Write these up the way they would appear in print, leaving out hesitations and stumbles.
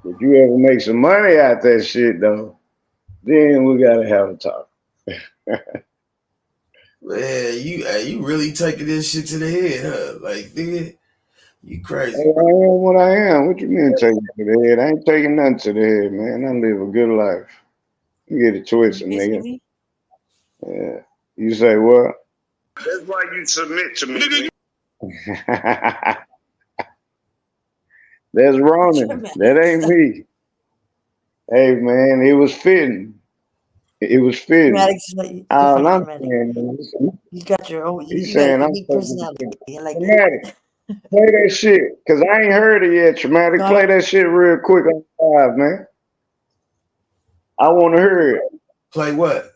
If you ever make some money out that shit though, then we gotta have a talk. Man, you really taking this shit to the head, huh? Like, nigga, you Hey, I crazy, bro. am what I am. What you mean taking it to the head? I ain't taking nothing to the head, man. I live a good life. You get it twisted, nigga. Basically, Yeah. You say what? That's why you submit to me, nigga. That's Ronan. That dramatic ain't stuff. me. Hey man, it was fitting. It was fitting. Dramatic. You're All funny, I'm dramatic. saying is, You got your own. he's You got a saying I'm unique supposed to personality. be I like that. traumatic. Play that shit, cause I ain't heard it yet. Traumatic. No, Play that shit real quick on live, man. I want to hear it. Play what?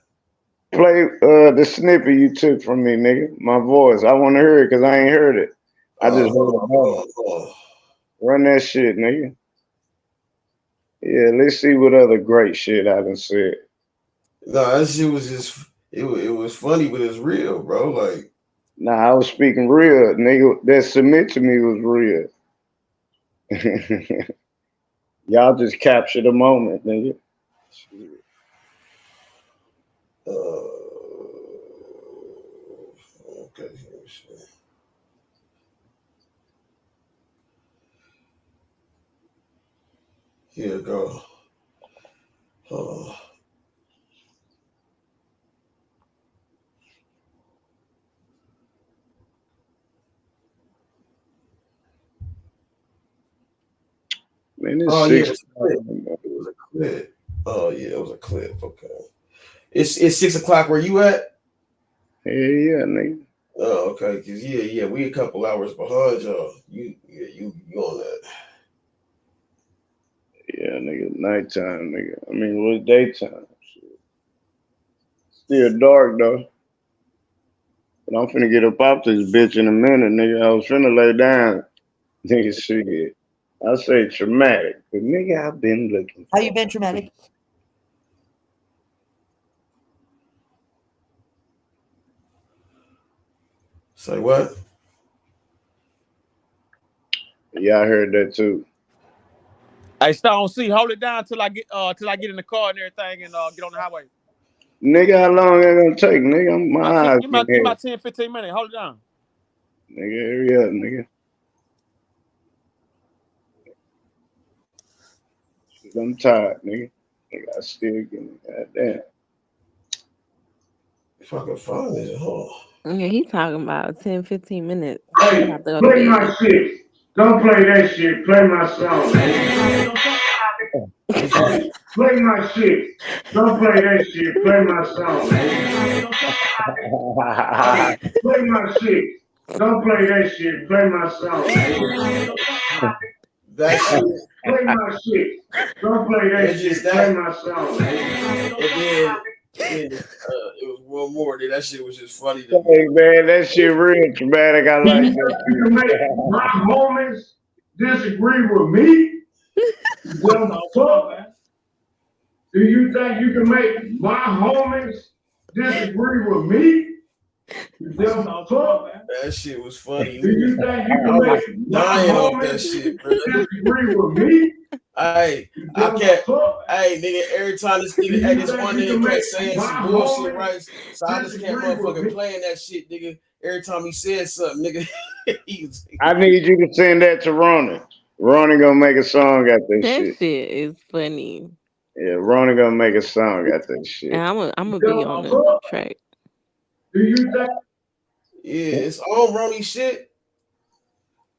Play the snippet you took from me, nigga. My voice. I want to hear it, cause I ain't heard it. I just heard Hold it on, hold now. on, hold on. Run that shit, nigga. Yeah, let's see what other great shit I done said. No, that shit was just it was funny, but it's real, bro. Like, Nah, I was speaking real, nigga. That submit to me was real. Y'all just captured the moment, nigga. okay, let me see. Here we go. Uh, Man, it's oh yeah, 6 it's a clip. It was a clip. Oh yeah, it was a clip. Okay, it's 6 o'clock. Where you at? yeah, nigga. Oh, okay. Cause yeah, we a couple hours behind y'all. You on that? Yeah, nigga. Nighttime, nigga. I mean, what's daytime? Still dark, though. But I'm finna get up off this bitch in a minute, nigga. I was finna lay down. Nigga, shit. I say traumatic. But, nigga, I've been looking how you for. been, dramatic? Say what? Yeah, I heard that, too. Hey, StoneC, hold it down till I get in the car and everything and get on the highway. Nigga, how long that gonna take, nigga? My eyes been Give me here. about 10, 15 minutes. Hold it down. Nigga, hurry up, nigga. Shit, I'm tired, nigga. Nigga, I still getting goddamn. Fucking phone is huh? Yeah, he talking about 10, 15 minutes. He Hey, about to go to play my bed. shit. Don't play that shit. Play my song, man. Hey, play my shit. Don't play that shit. Play my song, man. Hey, play my shit. Don't play that shit. Play my song, man. That shit. Play my shit. Don't play that It's just shit. Play that, my song, man. and then it was one more. Then that shit was just funny to me. Hey, man, that shit real traumatic. I Do you like think that you can make my homies disagree with me? Them fuck? Do you think you can make my homies disagree with me? Them fuck? That shit was funny. Do you think you I can was make my dying off that homies shit, bro. disagree with me? Hey, I Them kept, fuck? hey, nigga, every time this Do nigga, hey, you this think one you nigga can kept make saying my some bullshit, homies right? So I just kept disagree with motherfucking me? playing that shit, nigga. Every time he said something, nigga, he was, I need you to send that to Ronnie. Ronnie gonna make a song out that That shit. shit is funny. Yeah, Ronnie gonna make a song out that And shit. I'm gonna be Them on the fuck? track. Do you think yeah, it's all Ronnie shit.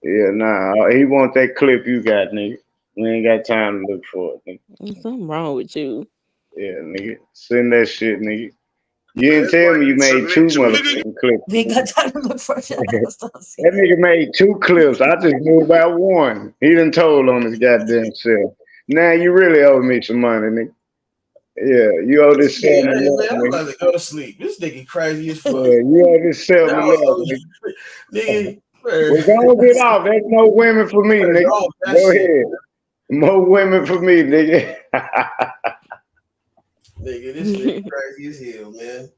Yeah, nah, he want that clip you got, nigga. We ain't got time to look for it, nigga. There's something wrong with you. Yeah, nigga. Send that shit, nigga. You didn't that's tell why me you you made submit two to me? motherfucking clips. We ain't got time to look for it. That nigga made two clips. I just knew about one. He done told on his goddamn self. Now you really owe me some money, nigga. Yeah, you owe This this nigga, seven hey man, eleven, I'm nigga. about to go to sleep. This nigga crazy as fuck. Yeah, you owe this That 7-Eleven, was nigga. nigga. Man, Well, go get off. There's no women for me, better nigga. go with that Go shit, ahead. More women for me, nigga. nigga. This nigga crazy as hell, man.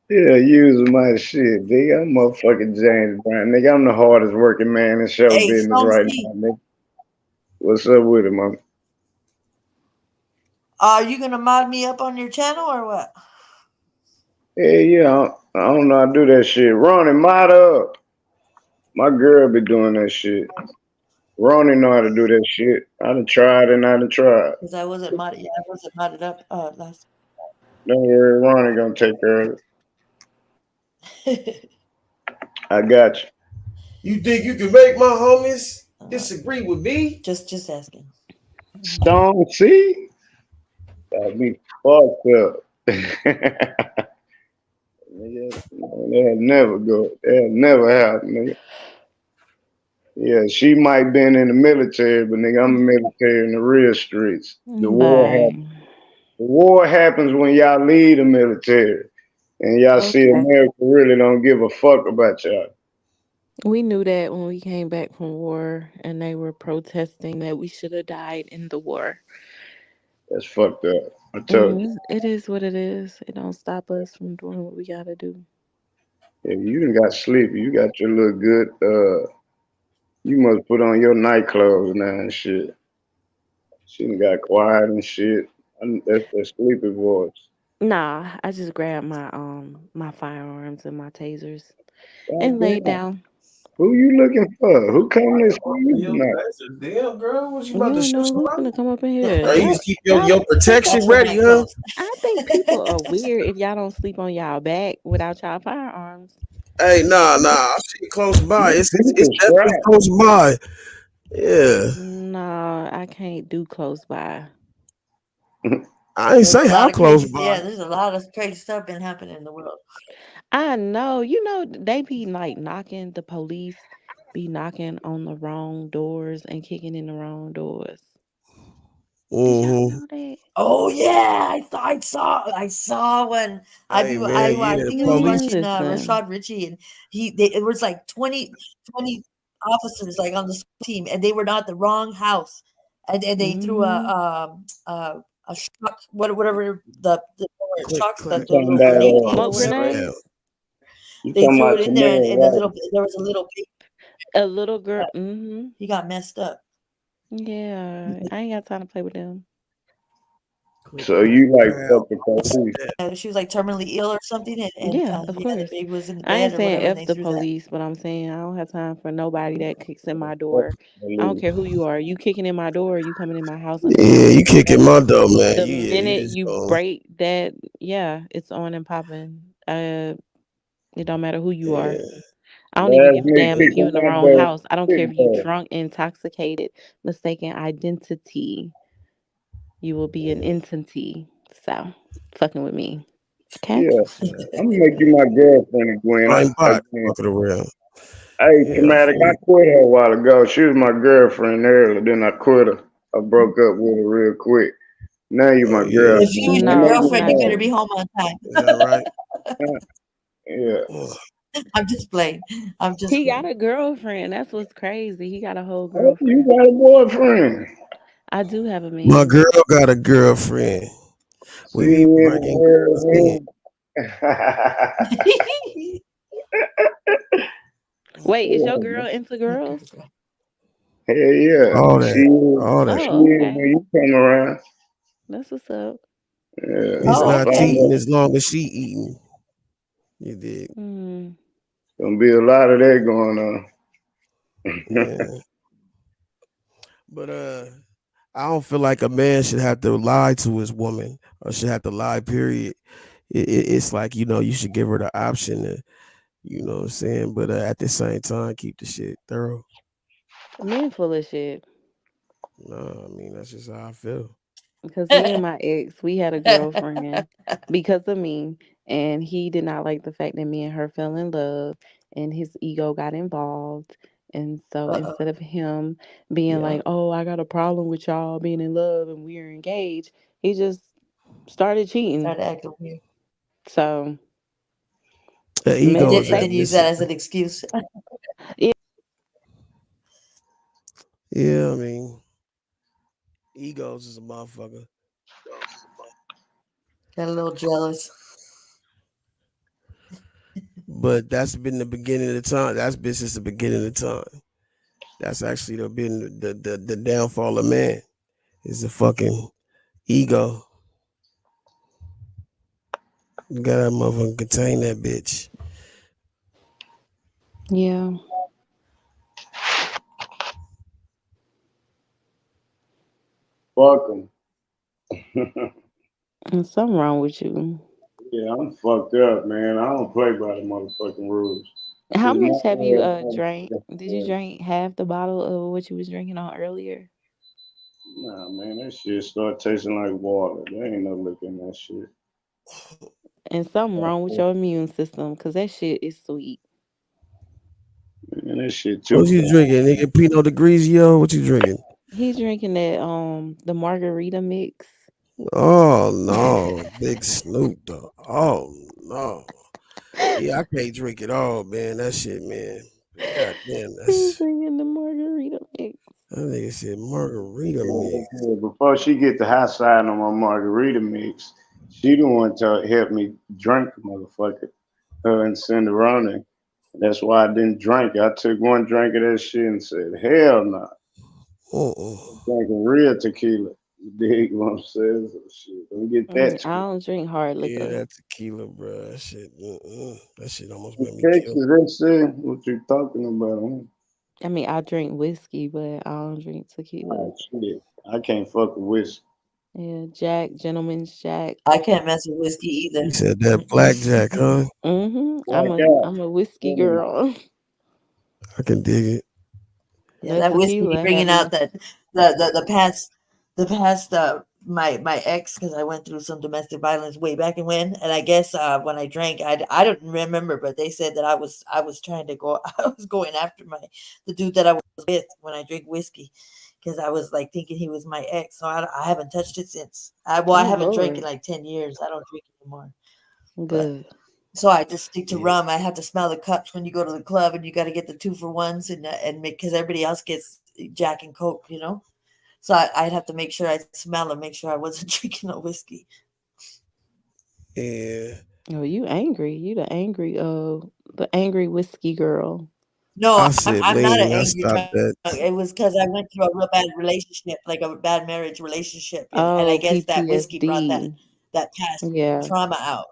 Yeah, using my shit, nigga. I'm motherfucking James Brown, nigga. I'm the hardest working man in show Hey, business Stone right C. now, nigga. What's up with him, man? Are you gonna mod me up on your channel or what? Yeah. I don't know how to do that shit. Ronnie, mod up. My girl be doing that shit. Ronnie know how to do that shit. I done tried and I done tried. Because I wasn't modded. Yeah, I wasn't modded up last. Don't worry, Ronnie gonna take care of it. I got you. You think you can make my homies disagree with me? Just asking. StoNeC? Got me fucked up. Nigga, they'll never go. They'll never happen, nigga. Yeah, she might been in the military, but nigga, I'm military in the real streets. The war happens. Bye. The war happens when y'all leave the military, and y'all see Okay. America really don't give a fuck about y'all. We knew that when we came back from war and they were protesting that we should have died in the war. That's fucked up. I told you. It is what it is. It don't stop us from doing what we gotta do. Yeah, you done got sleepy. You got your little good. You must put on your night clothes now and shit. She done got quiet and shit. That's that sleepy voice. Nah, I just grabbed my firearms and my tasers God and laid damn. down. Who you looking for? Who coming to see you Yo, tonight? that's a damn girl. What you You about to don't shoot know who's somebody? gonna come up in here. You just keep Y'all your protection That's ready, my huh? clothes. I think people are weird if y'all don't sleep on y'all back without y'all firearms. Hey, nah. I see it close by. You It's people definitely strapped. close by. Yeah. No, I can't do close by. I ain't There's a say how lot of close crazy. by. Yeah, there's a lot of crazy stuff been happening in the world. I know, they be like knocking the police, be knocking on the wrong doors and kicking in the wrong doors. Did y'all Mm-hmm. know that? Oh yeah, I saw when Hey man, I yeah, think it was police. Man, watching listen. Rashad Ritchie, and it was like 20 officers like on the team, and they were not the wrong house, and they threw Hmm. a shock whatever the Click, shock click. stuff, You the talking little about grenade thing or Smoke Sit whatever. down. grenades? you They talking threw about it in there, and Tamir Rice. there was a little baby A little girl. that Hmm. he got messed up. Yeah, I ain't got time to play with them. Click, So clack, you like pow. fuck the police. She was like terminally ill or something, and Yeah, of yeah, the course. baby was in the I bed ain't or saying whatever, and F they the threw that. police, but I'm saying I don't have time for nobody that kicks in my Fuck door. the I don't police. care who you are. You kicking in my door, you coming in my house and Yeah, breaking you in my kicking door. my door, man. The You minute just you going. break that, yeah, it's on and popping. It don't matter who you are. Yeah, I don't even Last give a nigga damn if kicked you in in the my wrong door. house. I don't care Big if you door. drunk, intoxicated, mistaken identity. You will be an entity. So, fucking with me. Okay? Yeah. yeah. I'm gonna make you my girlfriend again. I'm back. Again. Fucking around. Hey, Yeah, traumatic. I quit her a while ago. She was my girlfriend earlier. Then I quit her. I broke up with her real quick. Now you oh my yeah. If girlfriend. you I your know No, you girlfriend, you not better know. be home on time. Is that right? Yeah. Ugh. I'm just playing. I'm just he got playing. a girlfriend. That's what's crazy. He got a whole Oh, you girlfriend. got a boyfriend. I do have a My man. girl got a girlfriend. See We be you in the bringing girls in. world, Wait, is your man. girl into girls? Hell yeah. All She that. is. All that. She Oh, is when okay. you come around. That's what's up. Yeah. It's Oh, I not find okay. cheating that as long as she eating. You did. Hmm. gonna be a lot of that going on. Yeah. But I don't feel like a man should have to lie to his woman or should have to lie, period. It's like, you should give her the option to, what I'm saying? But at the same time, keep the shit thorough. Men full of shit. No, I mean, that's just how I feel. Because me and my ex, we had a girlfriend because of me, and he did not like the fact that me and her fell in love, and his ego got involved. And so Uh-oh. instead of him being Yeah. like, "Oh, I got a problem with y'all being in love and we're engaged," he just started cheating. Started acting weird. So The And ego then is and say, then use admissive. that as an excuse. yeah, Yeah, I mean, egos is a motherfucker. Got a little jealous. But that's been the beginning of the time. That's been since the beginning of the time. That's actually been the downfall of man is the fucking ego. You got that motherfucker contain that bitch. Yeah. Fuck them. And something wrong with you. Yeah, I'm fucked up, man. I don't play by the motherfucking rules. How It's my much have you way. drank? Did you drink half the bottle of what you was drinking on earlier? Nah, man, that shit start tasting like water. There ain't no liquor in that shit. And something wrong with your immune system because that shit is sweet. Man, that shit too What you far. drinking, nigga? Pinot de Grigio? What you drinking? He's drinking that the margarita mix. Oh no, Big Snoop dog. Oh no. Yeah, I can't drink it all, man. That shit, man. God damn, He's that's drinking the margarita mix. that nigga said margarita mix. Yeah, before she get the hot side on my margarita mix, she the one to help me drink, motherfucker. Her and SenaRoni. That's why I didn't drink. I took one drink of that shit and said, hell no. I'm Uh-uh. drinking real tequila. You dig what I'm saying? So shit, don't get that I twisted. don't drink hard Yeah, liquor. that tequila, bro. That shit, that shit almost In made me kill. Texas, they say what you talking about, huh? I mean, I drink whiskey, but I don't drink tequila. Oh shit. I can't fuck with whiskey. Yeah, Jack, Gentleman's Jack. I can't mess with whiskey You either. said that blackjack, huh? Black out. I'm a whiskey Mm. girl. I can dig it. Yeah, That that whiskey tequila bringing out heavy. that the past my ex, because I went through some domestic violence way back and when I guess when I drank I don't remember, but they said that I was trying to go I was going after the dude that I was with when I drink whiskey, because I was like thinking he was my ex, so I haven't touched it since. I Oh haven't drank in Lord. like 10 years. I don't drink anymore, but. Good. So I just stick to Yeah. rum. I have to smell the cups when you go to the club, and you got to get the 2 for 1s and make, because everybody else gets Jack and Coke, you know. So I'd have to make sure I smell and make sure I wasn't drinking no whiskey. Yeah. Oh, you angry. You the angry whiskey girl. No, I I'm said I'm not an lean. I angry stopped drunk. that. It was because I went through a real bad relationship, like a bad marriage relationship, and I Oh, guess that whiskey brought that PTSD. that past Yeah. trauma out.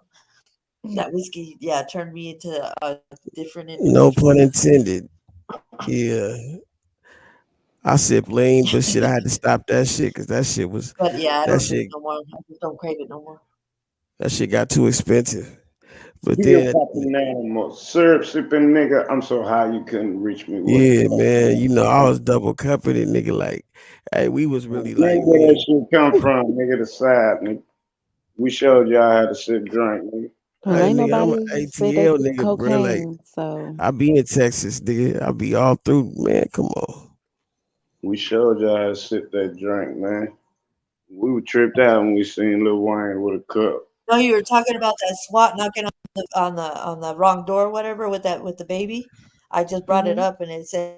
That whiskey, yeah, turned me into a different No individual. pun intended. Yeah. I sip lean, but shit, I had to stop that shit because But yeah, I that don't drink shit no more. I just don't crave it no more. that shit got too expensive. But Be a then, fucking animal. Syrup sipping nigga. I'm so high you couldn't reach me. What the yeah, fuck? man, I was double cupping it, nigga. Like, hey, we was really like Nigga, where that me. shit come from? Nigga, the side, nigga. We showed y'all how to sit drink, nigga. Well, Hey, ain't nigga, I'm an nobody say they ATL nigga, bro. Like, cocaine, so I be in Texas, nigga. I be all through, man. Come on. We showed y'all how to sip that drink, man. We were tripped out when we seen Lil Wayne with a cup. No, you were talking about that SWAT knocking on the wrong door, whatever, with the baby. I just brought it hmm up, and it says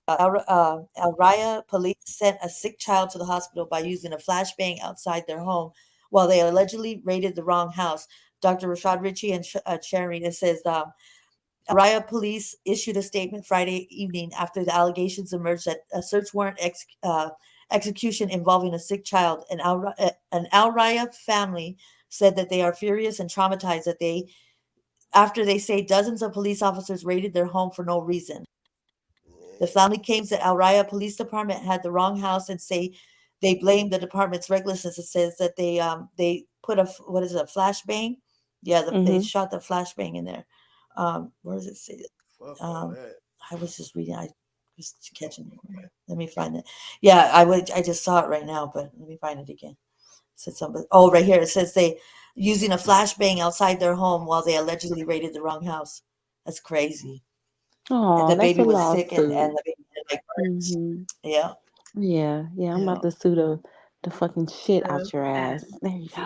Al Raya police sent a sick child to the hospital by using a flashbang outside their home while they allegedly raided the wrong house. Dr. Rashad Ritchie and Cherry, it says Al Raya police issued a statement Friday evening after the allegations emerged that a search warrant execution involving a sick child. An Al Raya family said that they are furious and traumatized after they say dozens of police officers raided their home for no reason. The family claims that Al Raya Police Department had the wrong house and say they blame the department's recklessness. It says that they put what is it, a flashbang? Yeah, they hmm shot the flashbang in there. Where does it say? Fuck all Um, that. I was just reading. I was catching it. Let me find it. Yeah, I would. I just saw it right now, but let me find it again. It said something. Oh, right here. It says they using a flashbang outside their home while they allegedly raided the wrong house. That's crazy. And Oh, the that's a baby was sick, and lawsuit. the baby had like burns. hmm Yeah, Yeah, I'm about yeah. to sue the fucking shit Yeah, out your bad. ass. There you go.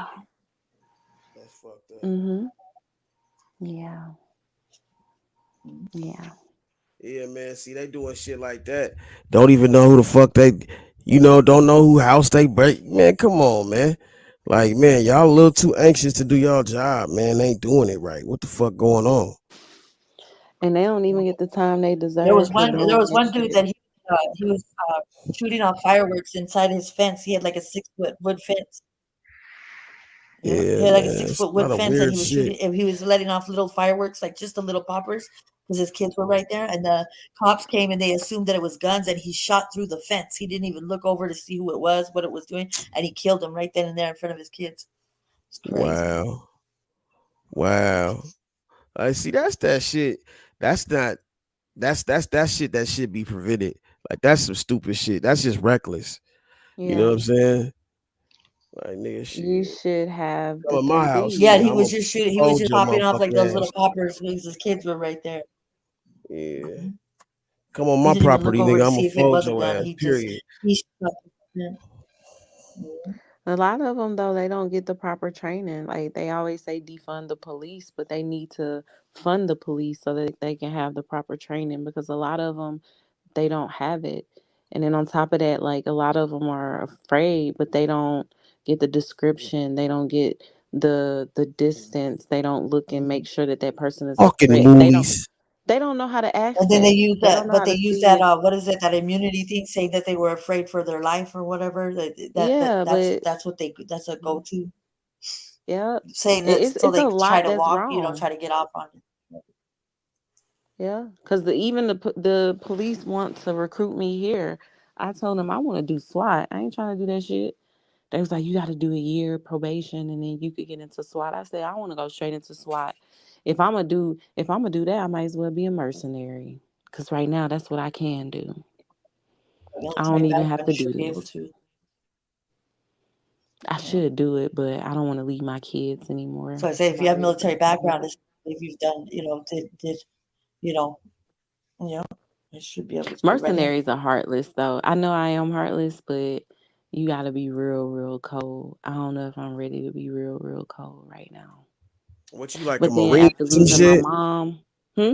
That's fucked up. hmm Yeah, yeah. Yeah, man. See, they doing shit like that. Don't even know who the fuck they, don't know who house they break. Man, come on, man. Like, man, y'all a little too anxious to do y'all job, man. They ain't doing it right. What the fuck going on? And they don't even get the time they There was deserve for one. There doing was that one dude shit. that he was shooting off fireworks inside his fence. He had like a 6 foot wood fence. He Yeah, had like a man. It's 6 foot a lot wood of fence, and weird he was shit. shooting. And he was letting off little fireworks, like just the little poppers, because his kids were right there. And the cops came, and they assumed that it was guns, and he shot through the fence. He didn't even look over to see who it was, what it was doing, and he killed him right then and there in front of his kids. It's crazy. Wow. Wow. I see that's that shit. That's not that's that shit that should be prevented. Like that's some stupid shit. That's just reckless. You know what Yeah. I'm saying? Like nigga You shit. should have Come the in my house, Yeah, nigga. he police. I'ma was just shooting. He was fold just your popping off like those motherfucking little ass. poppers because his kids were right there. Yeah. Mhm. Come on He my didn't even look property, over nigga. to I'ma see if it fold was a your gun. ass. Period. He shot. Yeah. Mhm. A lot of them, though, they don't get the proper training. Like they always say defund the police, but they need to fund the police so that they can have the proper training because a lot of them, they don't have it. And then on top of that, like a lot of them are afraid, but they don't get the description. They don't get the distance. They don't look and make sure that that person is a Fucking threat. movies. They don't know how to ask And then they that. use They don't that, know but how they to use see that. if What is it? That immunity thing, saying that they were afraid for their life or whatever. yeah, but That's what they. That's a go to. yeah, Saying that so it's they a try lot to that's walk. wrong. Try to get off on it. Yeah, because even the police want to recruit me here. I told them I want to do SWAT. I ain't trying to do that shit. They was like, you got to do a year probation and then you could get into SWAT. I said, I want to go straight into SWAT. If I'm gonna do that, I might as well be a mercenary. Cause right now that's what I can do. I Military don't even have background, to you do should be able this. to. I Yeah. should do it, but I don't want to leave my kids So anymore. I say, if you Not have really. military background, if you've done, did you know, you know, you should be able to get right in. Mercenaries are heartless, though. I know I am heartless, but you got to be real, real cold. I don't know if I'm ready to be real, real cold right now. What you like a But then marine after or some losing my shit? mom, hmm,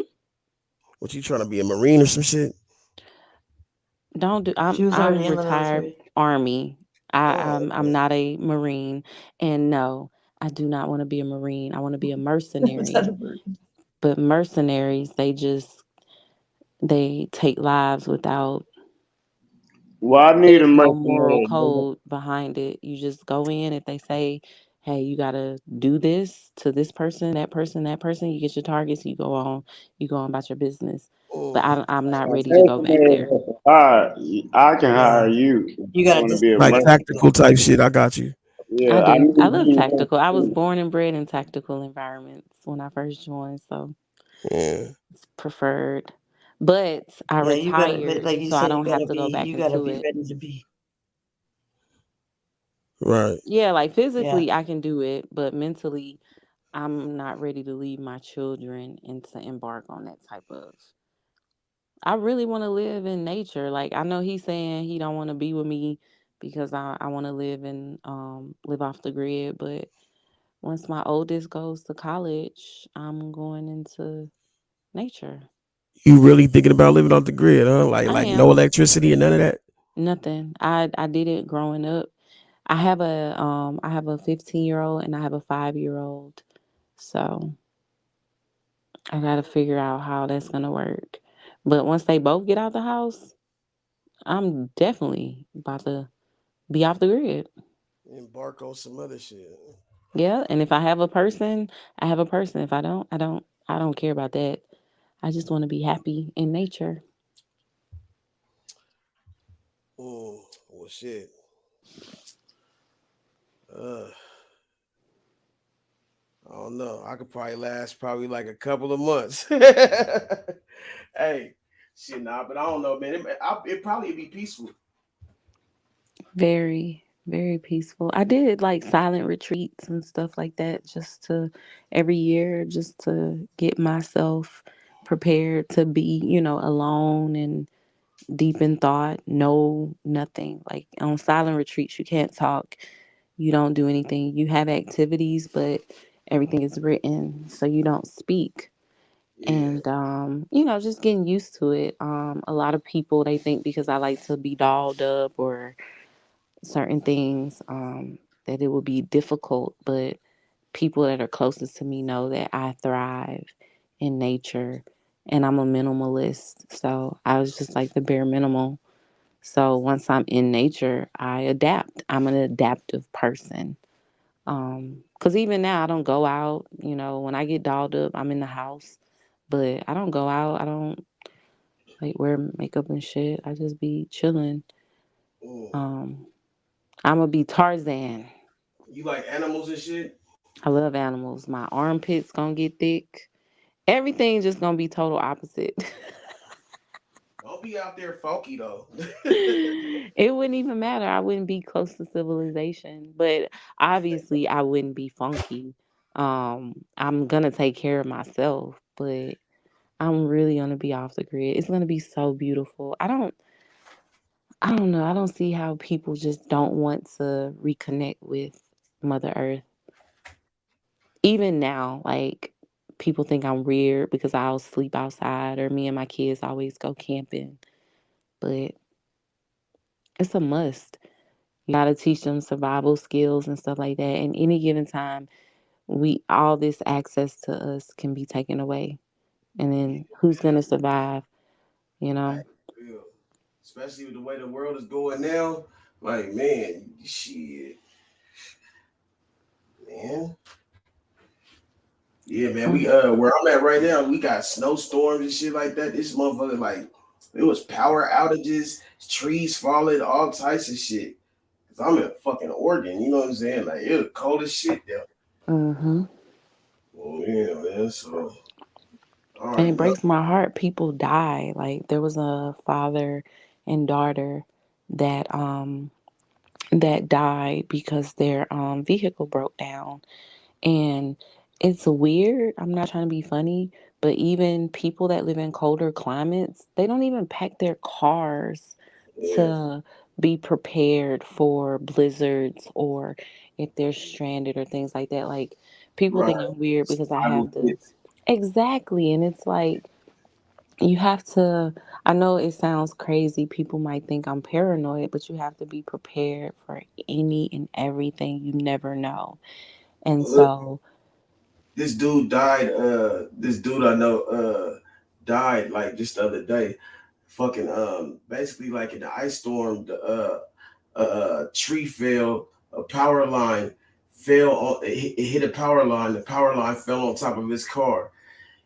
What you trying to be a marine or some shit? don't do. She was I'm already in the retired military. Army. Oh, I'm okay. not a Marine, and no, I do not want to be a Marine. I want to be a Was that mercenary. a bird? But mercenaries, they take lives without. Well, I need a There's no moral mercenary, man. code behind it. You just go in. If they say, hey, you got to do this to this person, that person, that person, you get your targets, you go on about your business. But Mm, I'm not A ready to go back mercenary there. that's hire. I can hire right. you if You you got a want to be a Like disciplinary. mercenary. tactical type shit. I got you. I Yeah, I do. I need love you one tactical. I was too. born and bred in tactical environments when I first joined, so Yeah. it's preferred. But I Yeah, you gotta, but retired, like you so I said, don't have to go back you gotta into be it. ready to be. Right. Yeah, like Yeah, physically I can do it, but mentally I'm not ready to leave my children and to embark on that type of. I really want to live in nature. Like I know he's saying he don't want to be with me because I want to live off the grid, but once my oldest goes to college, I'm going into nature. You really thinking about living off the grid, huh? I Like no am. electricity and none of that? Nothing. I did it growing up. I have a 15-year-old and I have a 5-year-old. So I gotta figure out how that's gonna work. But once they both get out the house, I'm definitely about to be off the grid. Embark on some other shit. Yeah, and if I have a person, I have a person. If I don't, I don't. I don't care about that. I just want to be happy in nature. Well shit. Uh I don't know. I could probably last probably like a couple of months. Hey, shit, nah, but I don't know, man. It probably be peaceful. Very, very peaceful. I did like silent retreats and stuff like that just to every year, just to get myself prepared to be, alone and deep in thought, no nothing. Like on silent retreats, you can't talk, you don't do anything. You have activities, but everything is written, so you don't speak. Yeah. And just getting used to it. A lot of people they think because I like to be dolled up or certain things that it will be difficult, but people that are closest to me know that I thrive in nature and I'm a minimalist. So I was just like the bare minimal. So once I'm in nature, I adapt. I'm an adaptive person. Because even now I don't go out. When I get dolled up, I'm in the house, but I don't go out. I don't like wear makeup and shit. I just be chilling. I'm gonna be Tarzan. You like animals and shit? I love animals. My armpits gonna get thick. Everything just gonna be total opposite. Don't be out there funky though. It wouldn't even matter. I wouldn't be close to civilization. But obviously I wouldn't be funky. I'm gonna take care of myself, but I'm really gonna be off the grid. It's gonna be so beautiful. I don't know. I don't see how people just don't want to reconnect with Mother Earth. Even now, like people think I'm weird because I'll sleep outside or me and my kids always go camping. But it's a must. You gotta teach them survival skills and stuff like that. And any given time, we all this access to us can be taken away. And then who's gonna survive, you Like, know? real. Especially with the way the world is going now. Like, man, shit, man. Yeah, man. We Mm. where I'm at right now, we got snowstorms and shit like that. This motherfucker, like, it was power outages, trees falling, all types of shit. Cause I'm in fucking Oregon, you know what I'm saying? Like, it was cold as shit there. Mm-hmm. Oh, yeah, man. So I And already it know. breaks my heart. People die. Like there was a father and daughter that that died because their vehicle broke down. And it's weird. I'm not trying to be funny, but even people that live in colder climates, they don't even pack their cars Yeah, to be prepared for blizzards or if they're stranded or things like that. Like people right. think I'm weird because I Survival have the kits. exactly, and it's like you have to I know it sounds crazy. People might think I'm paranoid, but you have to be prepared for any and everything. You never know. And Look, so this dude died. This dude I know died like just the other day. Fucking basically like in the ice storm, the tree fell, a power line fell on it hit a power line. The power line fell on top of his car.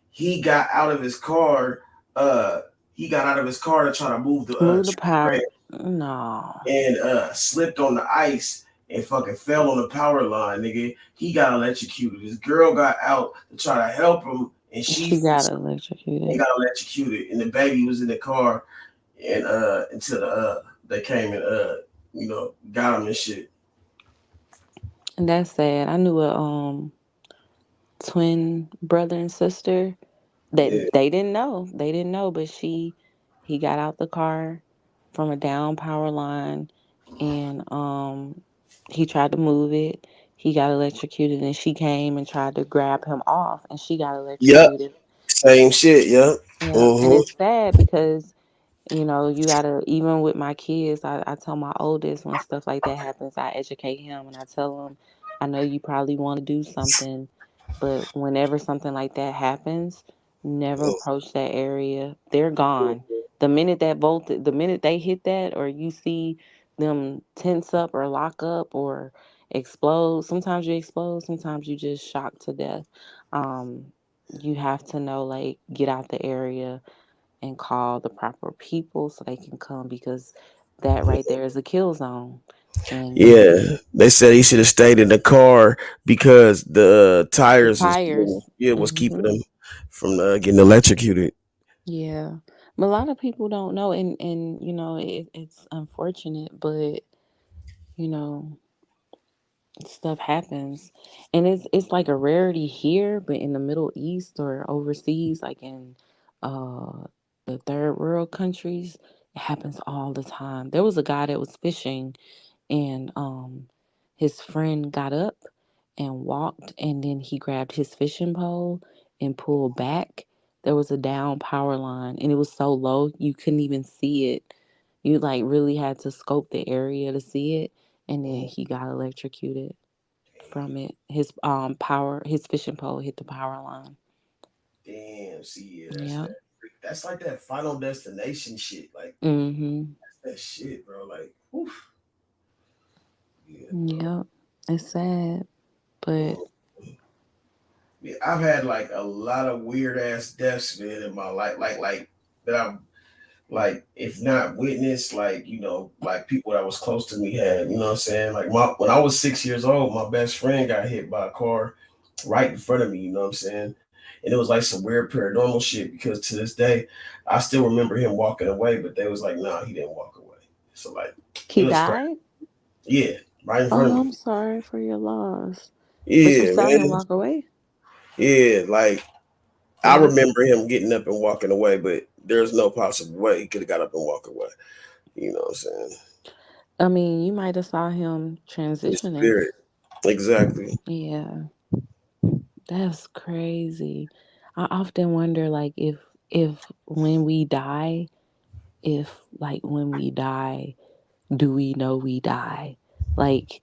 He got out of his car. Uh, he got out of his car to try to move the move the tree power. branch No. and slipped on the ice and fucking fell on the power line, nigga. He got electrocuted. This girl got out to try to help him, and She got electrocuted. got electrocuted. And the baby was in the car, and until they came and got him and shit. And that's sad. I knew a twin brother and sister Yeah, that they didn't know. They didn't know, but he got out the car from a down power line and he tried to move it. He got electrocuted and she came and tried to grab him off and she got yep, electrocuted. same shit, yep. Yeah. And Mm-hmm. it's sad because you gotta, even with my kids, I tell my oldest when stuff like that happens, I educate him and I tell him, I know you probably want to do something, but whenever something like that happens, never approach that area. They're gone. The minute they hit that, or you see them tense up or lock up or explode, sometimes you explode, sometimes you just shock to death. Um, you have to know, like, get out the area and call the proper people so they can come because that right there is a kill zone. And Yeah, they said he should have stayed in the car because the the tires is tires, was keeping him from getting electrocuted. yeah. But a lot of people don't know, and it's unfortunate, but you know stuff happens, and it's like a rarity here, but in the Middle East or overseas, like in uh the third world countries, it happens all the time. There was a guy that was fishing and his friend got up and walked and then he grabbed his fishing pole and pulled back. There was a down power line and it was so low you couldn't even see it. You like really had to scope the area to see it, and then he got electrocuted from it. His fishing pole hit the power line. Damn, see, yeah, Yep. that's like that Final Destination shit. Like Mhm. that's that shit, bro. Like, oof. Yeah, bro. Yep. It's sad. But Yeah, I've had like a lot of weird ass deaths, man, in my life. Like that I've like if not witnessed, like like people that was close to me had. You know what I'm saying? Like when I was 6 years old, my best friend got hit by a car right in front of me. You know what I'm saying? And it was like some weird paranormal shit because to this day, I still remember him walking away, but they was like, nah, he didn't walk away. So like it he was crazy. died. Yeah, right in front of Oh, I'm me. sorry for your loss. But you Yeah, saw him man. walk away. Yeah, like I Was remember him getting up and walking away, but there's no possible way he could have got up and walked away. You know what I'm saying? I mean, you might have saw him The transitioning. spirit. Exactly. Yeah, that's crazy. I often wonder, like, if when we die, if like when we die, do we know we die? Like,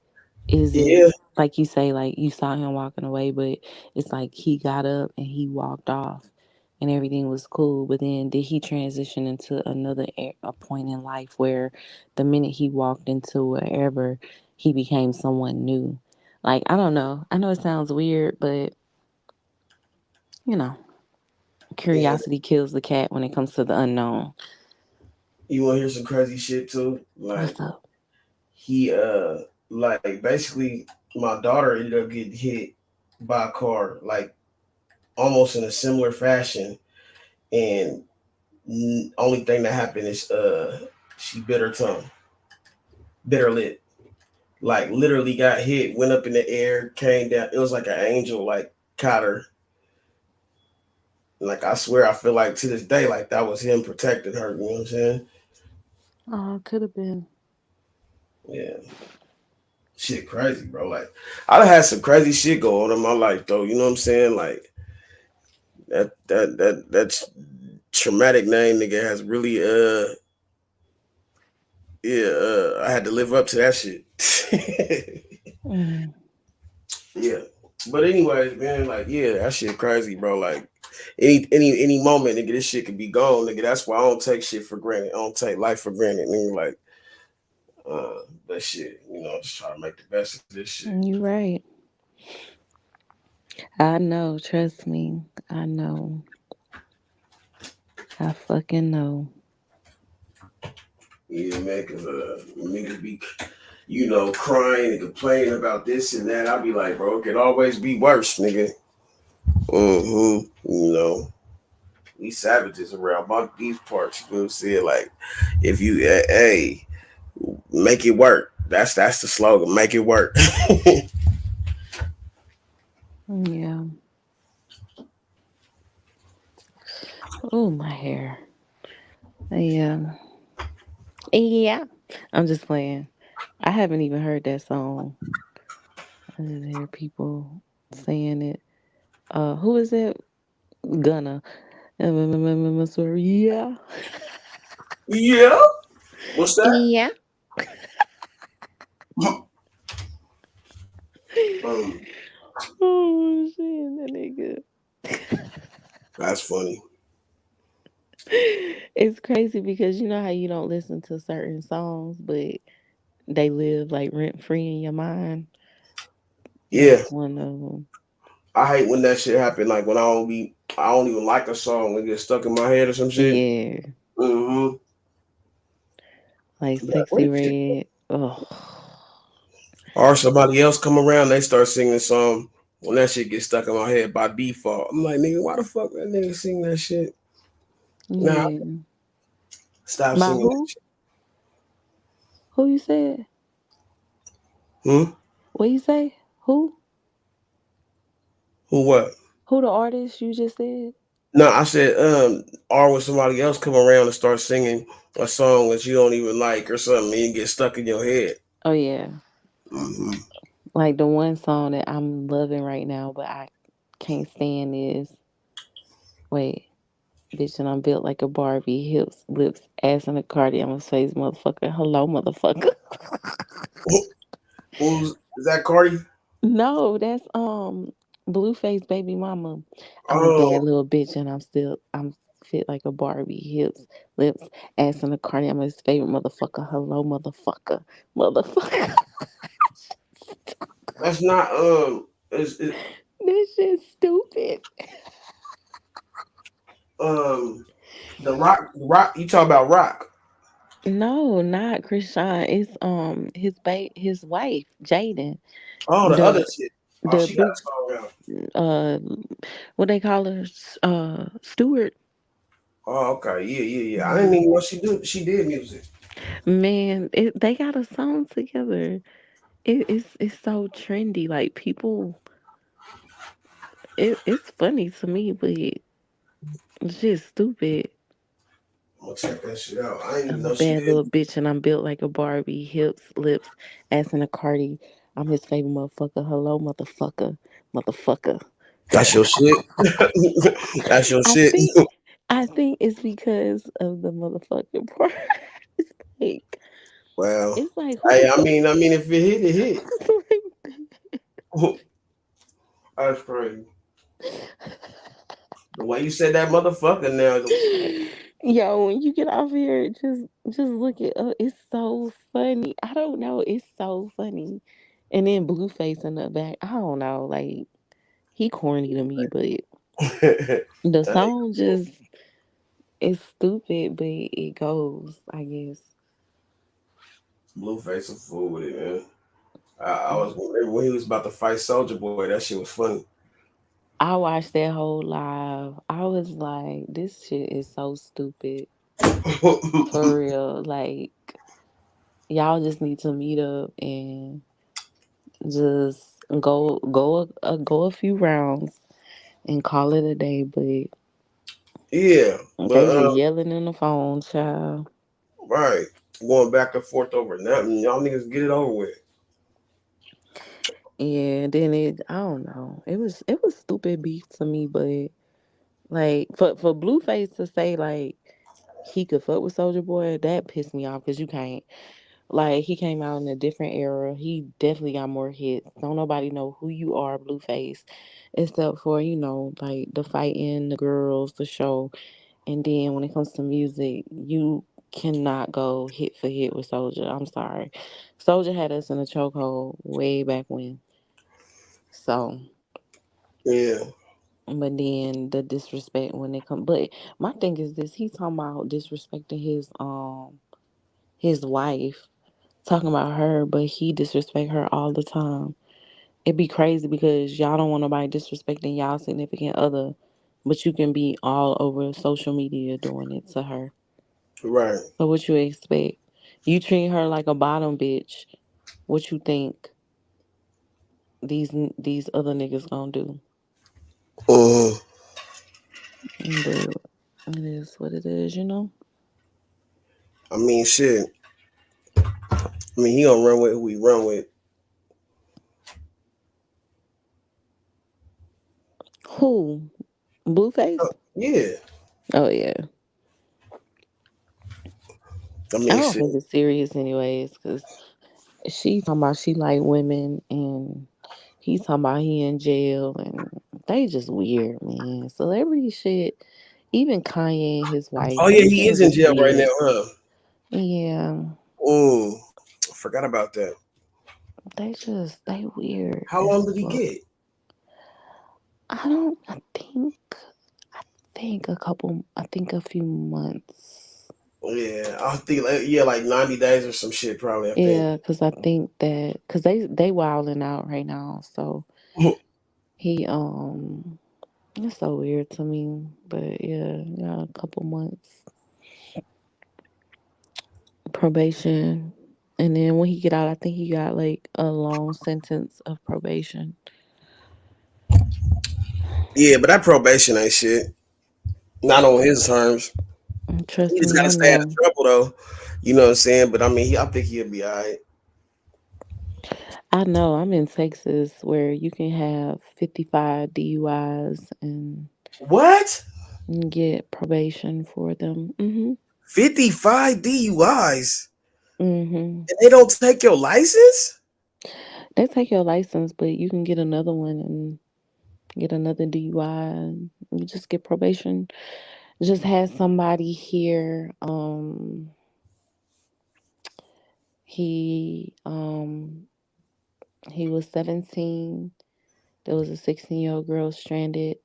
is it Yeah. like you say, like you saw him walking away, but it's like he got up and he walked off and everything was cool. But then did he transition into another a point in life where the minute he walked into wherever, he became someone new? Like, I don't know. I know it sounds weird, but you know, Man, curiosity kills the cat when it comes to the unknown. you want to hear some crazy shit too? What's Like up? he like basically my daughter ended up getting hit by a car like almost in a similar fashion, and only thing that happened is she bit her tongue, bit her lip. Like literally got hit, went up in the air, came down. It was like an angel, like caught her. Like I swear, I feel like to this day, like that was him protecting her. You know what I'm saying? Oh, could have been. Yeah, shit, crazy, bro. Like I done had some crazy shit go on in my life, though. You know what I'm saying? Like that traumatic name nigga has really yeah I had to live up to that shit. Mm. Yeah. But anyways, man, like, yeah, that shit crazy, bro. Like, any moment, nigga, this shit could be gone, nigga. That's why I don't take shit for granted. I don't take life for granted, nigga. Like, but shit, just try to make the best of this shit. You right. I know. Trust me. I know. I fucking know. Yeah, man, cause niggas be, crying and complaining about this and that. I'll be like, bro, it could always be worse, nigga. We savages around my these parts. You know what I'm saying? Like, if you, hey, make it work. That's the slogan. Make it work. Yeah. Oh, my hair. Yeah. Yeah. I'm just playing. I haven't even heard that song. I just hear people saying it. Who is it? Gunna. Sorry. Yeah. Yeah. What's that? Yeah. Um, Oh shit, that nigga. that's funny. It's crazy because you know how you don't listen to certain songs, but they live like rent free in your mind. Yeah, That's one of them. I hate when that shit happen. Like when I don't even like a song and get stuck in my head or some shit. Yeah, Mm-hmm. like Like, what Sexy is it? Red. Oh, Or somebody else come around, they start singing a song. When that shit gets stuck in my head by default, I'm like, nigga, why the fuck that nigga sing that shit? Nah, yeah. stop By singing that who? shit. Who you said? Hmm? What you say? Who? Who what? Who the artist you just said? No, I said, or when somebody else come around and start singing a song that you don't even like or something, and you get stuck in your head. Oh yeah, Hmm. like the one song that I'm loving right now, but I can't stand is wait. Bitch, and I'm built like a Barbie. Hips, lips, ass, and a cardi. face, motherfucker. Hello, motherfucker. Who's is that, Cardi? No, that's Blueface baby mama. I'm a bad Oh, little bitch, and I'm fit like a Barbie. Hips, lips, ass, and a cardi. I'm his favorite motherfucker. Hello, motherfucker, motherfucker. that's not This shit's stupid. The Rock. You talk about Rock? No, not Krishan. It's his wife, Jaden. Oh, the other The shit. Oh, the she got big a song out. uh what they call her, Stewart. Oh, okay. Yeah. I didn't even know she did music. Man, they got a song together. It's so trendy. Like people, it's funny to me, but it's just stupid. I'm gonna check that shit out. I didn't even I'm a know she bad did. little bitch and I'm built like a Barbie. Hips, lips, ass in a Cardi. I'm his favorite motherfucker. Hello, motherfucker. Motherfucker. That's your shit. That's your I shit. think I think it's because of the motherfucking part. It's like Well, it's like who the hey, I fuck mean, if it hit, it hit. like That's crazy. The way you said that motherfucker now. Yo, when you get off here, just look it up. It's so funny. I don't know. It's so funny. And then Blueface in the back. I don't know. Like he corny to me, but the song just is stupid, but it goes, I guess. Blueface a fool with it, man. I was when he was about to fight Soldier Boy. That shit was funny. I watched that whole live. I was like, this shit is so stupid. For real. Like, y'all just need to meet up and just go a few rounds and call it a day. But Yeah, they but just yelling in the phone, child. right, going back and forth over nothing. Y'all niggas get it over with. And then I don't know. It was stupid beef to me, but like for Blueface to say like he could fuck with Soldier Boy, that pissed me off because you can't. Like he came out in a different era. He definitely got more hits. Don't nobody know who you are, Blueface, except for like the fighting, the girls, the show. And then when it comes to music, you cannot go hit for hit with Soldier. I'm sorry, Soldier had us in a chokehold way back when. So, Yeah, but then the disrespect when it come. But my thing is this: he talking about disrespecting his wife, talking about her, but he disrespect her all the time. It'd be crazy because y'all don't want nobody disrespecting y'all significant other, but you can be all over social media doing it to her. right. So what you expect? You treat her like a bottom bitch. What you think these other niggas gonna do? Uh, But it is what it is. I mean, shit. I mean, he gonna run with who he run with. Who? Blueface? Yeah, Oh yeah. I I mean, don't shit. think it's serious anyways, cause she talking about she like women and he's talking about he in jail and they just weird, man. Celebrity shit. Even Kanye and his wife, Oh yeah, they he seem is in just jail right now, weird. huh? Yeah. Oh, I forgot about that. They weird How as long did he fuck. get? I think a few months. Yeah, I think like 90 days or some shit probably. I think. Yeah, cause I think that cause they wilding out right now. So he it's so weird to me. But yeah, a couple months probation. And then when he get out, I think he got like a long sentence of probation. Yeah, but that probation ain't shit. Not on his terms. And He trust just me, gotta I stay out of know. trouble though. You know what I'm saying? But I mean, I think he'll be alright. I know. I'm in Texas where you can have 55 DUIs and What? get probation for them. 55 DUIs, Mhm. and they don't take your license? They take your license, but you can get another one and get another DUI. And you just get probation. Just had somebody here. He he was 17 There was a 16-year-old girl stranded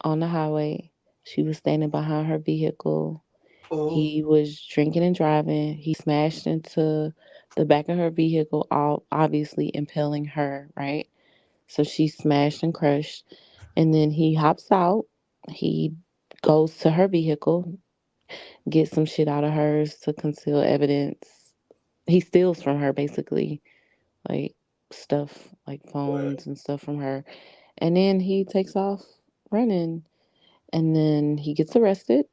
on the highway. She was standing behind her vehicle. He was drinking and driving. He smashed into the back of her vehicle, all obviously impaling her, right? So she smashed and crushed. And then he hops out. He goes to her vehicle, gets some shit out of hers to conceal evidence. He steals from her basically, like stuff like phones and stuff from her. And then he takes off running. And then he gets arrested.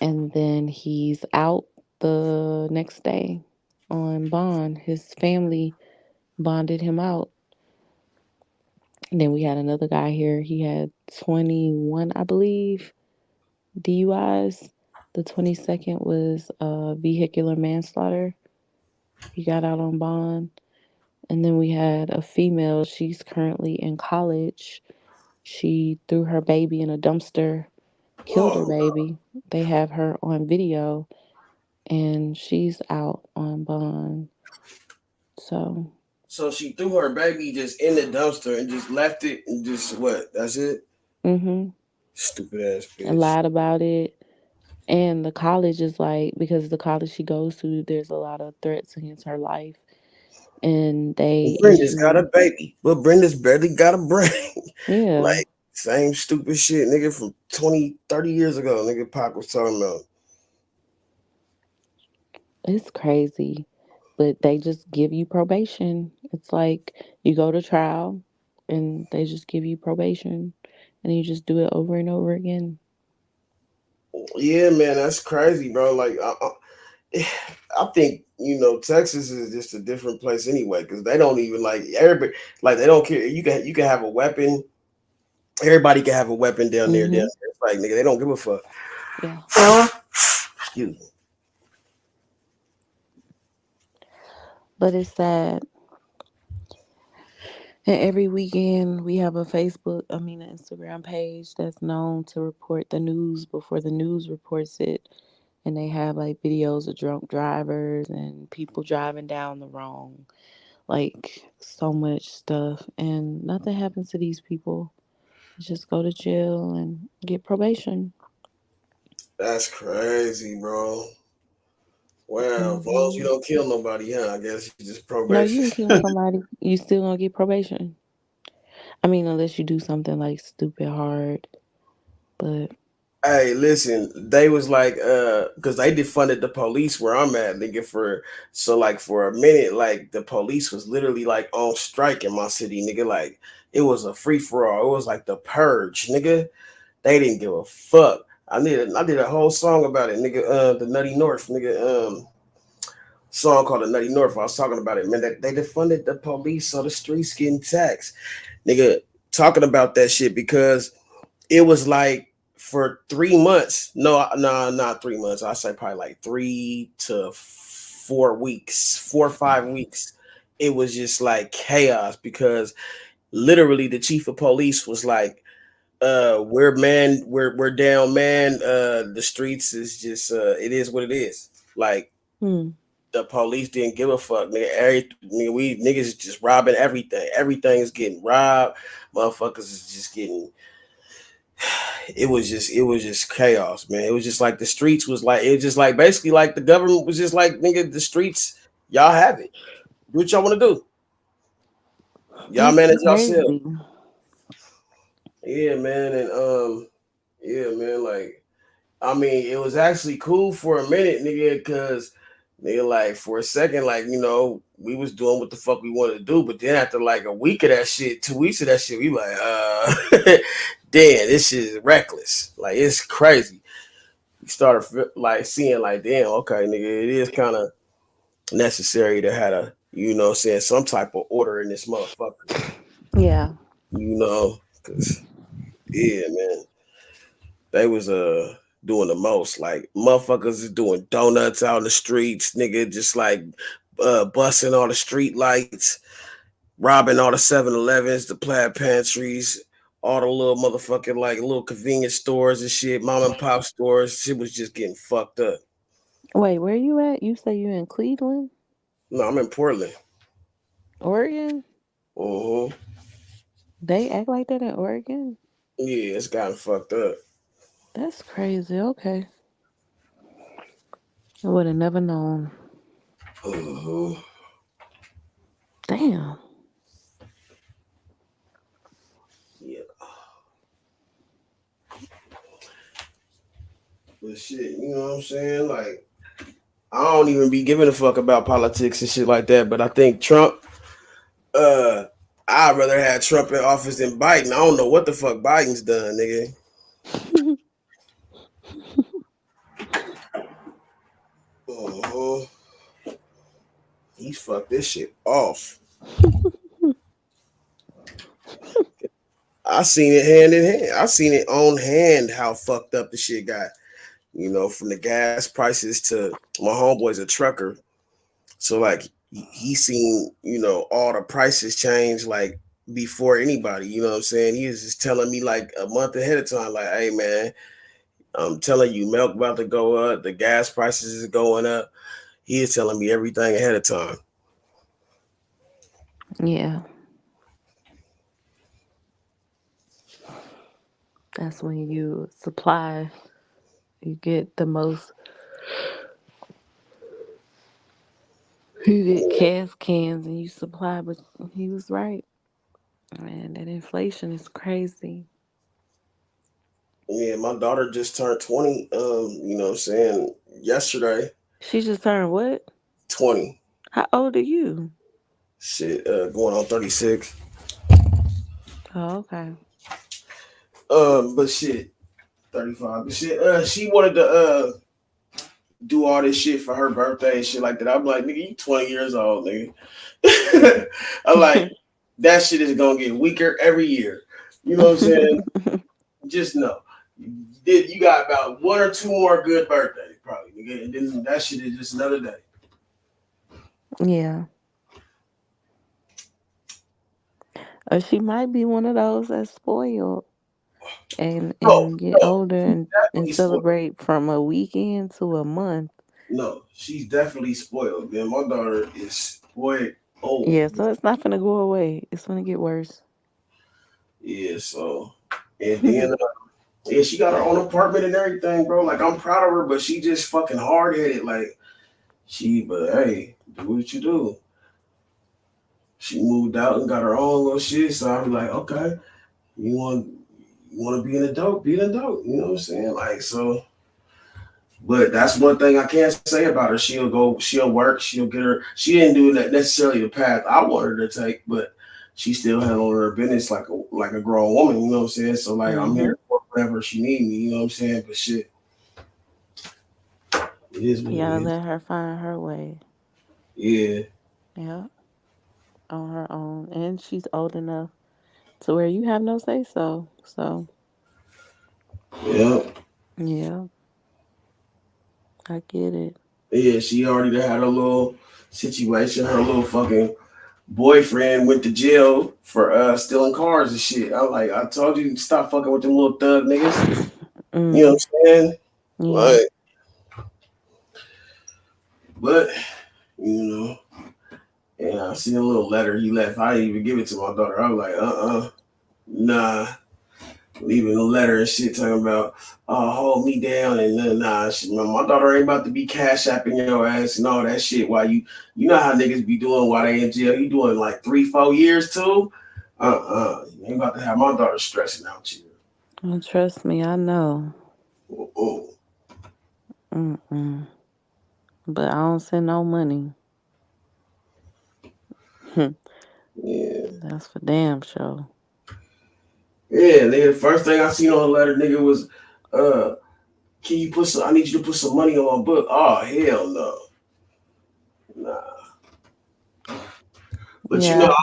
And then he's out the next day on bond. His family bonded him out. And then we had another guy here. He had 21, I believe, DUIs. The 22nd was vehicular manslaughter. He got out on bond. And then we had a female. She's currently in college. She threw her baby in a dumpster, killed her baby. They have her on video, and she's out on bond. So So she threw her baby just in the dumpster and just left it and just what? That's it? mm-hmm. Stupid ass And bitch. lied about it. And the college is like, because the college she goes to, there's a lot of threats against her life. And they Brenda's got a issue, baby, but Brenda's barely got a brain. yeah, Like, same stupid shit, nigga, from 20, 30 years ago, nigga Pac was talking about. it's crazy. But they just give you probation. It's like you go to trial and they just give you probation and you just do it over and over again. Yeah, man, that's crazy, bro. Like, I think Texas is just a different place anyway because they don't even like everybody. Like they don't care. You can have a weapon. Everybody can have a weapon down there. Down Mm-hmm. there. It's like nigga, they don't give a fuck. Yeah. Excuse me. But it's sad. And every weekend we have an Instagram page that's known to report the news before the news reports it. And they have like videos of drunk drivers and people driving down the wrong, like so much stuff. And nothing happens to these people. They just go to jail and get probation. That's crazy, bro. Wow. As long as you Hmm. don't kill nobody, huh? I guess you just No, you probation. can kill somebody. You still gonna get probation. I mean, unless you do something like stupid hard. But Hey, listen, they was like, because they defunded the police where I'm at, nigga, for a minute, like the police was literally like on strike in my city, nigga. Like it was a free for all. It was like the purge, nigga. They didn't give a fuck. I did a whole song about it, nigga. The Nutty North, nigga. Song called the Nutty North. I was talking about it, man. They defunded the police, so the streets getting taxed, nigga. Talking about that shit because it was like for 3 months. No, not 3 months. I say probably like 3 to 4 weeks, 4 or 5 weeks. It was just like chaos because literally the chief of police was like, we're down, man. The streets is just it is what it is. Like hmm. the police didn't give a fuck, nigga. We niggas is just robbing everything. Everything is getting robbed. Motherfuckers is just getting. It was just chaos, man. It was just like the streets was like it was just like basically like the government was just like nigga the streets. Y'all have it. Do what y'all want to do. Y'all It's manage yourself. crazy. Yeah, man, and yeah, man. Like I mean, it was actually cool for a minute, nigga, because nigga, like for a second, like we was doing what the fuck we wanted to do, but then after like a week of that shit, 2 weeks of that shit, we like, damn, this shit is reckless. Like it's crazy. We started like seeing like, damn, okay, nigga, it is kind of necessary to have a, saying some type of order in this motherfucker, Yeah. because yeah, man. They was doing the most. Like motherfuckers is doing donuts out in the streets, nigga, just like busting all the street lights, robbing all the 7-Elevens, the plaid pantries, all the little motherfucking like little convenience stores and shit, mom and pop stores. Shit was just getting fucked up. Wait, where you at? You say you in Cleveland, No, I'm in Portland. Oregon? Uh-huh. They act like that in Oregon? Yeah, it's gotten fucked up. That's crazy. Okay. I would have never known. Uh-huh. Damn. Yeah. But shit, you know what I'm saying? Like, I don't even be giving a fuck about politics and shit like that. But I think Trump, uh, I'd rather have Trump in office than Biden. I don't know what the fuck Biden's done, nigga. Uh-huh. He's fucked this shit off. I seen it hand in hand. I seen it on hand how fucked up the shit got. You know, from the gas prices to my homeboy's a trucker. So like he seen, you know, all the prices change like before anybody, you know what I'm saying? He was just telling me like a month ahead of time, like, hey man, I'm telling you, milk about to go up, the gas prices is going up. He is telling me everything ahead of time. Yeah. That's when you supply, you get the most, you get gas cans and you supply, but he was right. Man, that inflation is crazy. Yeah, my daughter just turned 20, you know what I'm saying, yesterday. She just turned what? 20. How old are you? Shit, going on 36. Oh, okay. But shit, 35. But shit, she wanted to do all this shit for her birthday and shit like that. I'm like, nigga, you 20 years old, nigga. I'm like, that shit is gonna get weaker every year. You know what I'm saying? Just know. You got about one or two more good birthdays, probably, nigga. And then that shit is just another day. Yeah. Or she might be one of those that's spoiled and No, get no, older she's and definitely spoiled. celebrate from a weekend to a month. No, she's definitely spoiled, man. My daughter is spoiled. Oh, Yeah, so it's not gonna go away. It's gonna get worse. yeah, so. And then yeah, she got her own apartment and everything, bro. Like I'm proud of her, but she just fucking hard headed. Like but hey, do what you do. She moved out and got her own little shit. So I was like, okay, you want you want to be an adult, be an adult. You know what I'm saying? Like so. But that's one thing I can't say about her. She'll work, she'll get her. She didn't do that necessarily the path I wanted her to take, but she still handled her business like a grown woman. You know what I'm saying? So like I'm Mm-hmm. here for whenever she need me. You know what I'm saying? But shit, it is what You it gotta is. let her find her way. Yeah. Yeah, on her own, and she's old enough to where you have no say so. So Yeah. yeah, I get it. Yeah, she already had a little situation. Her little fucking boyfriend went to jail for stealing cars and shit. I'm like, I told you to stop fucking with them little thug niggas. You know Mm, what I'm saying? yeah. Like, but you know, and I seen a little letter he left. I didn't even give it to my daughter. I was like, nah. Leaving a letter and shit talking about hold me down and nah, shit, my daughter ain't about to be cash apping your ass and all that shit while you know how niggas be doing while they in jail. You doing like 3-4 years too? You ain't about to have my daughter stressing out you. Well, trust me, I know. Uh-uh. Mm-mm. But I don't send no money. Yeah. That's for damn sure. Yeah, nigga, the first thing I seen on the letter, nigga, was uh can you put some I need you to put some money on my book. Oh hell no. Nah. But you know,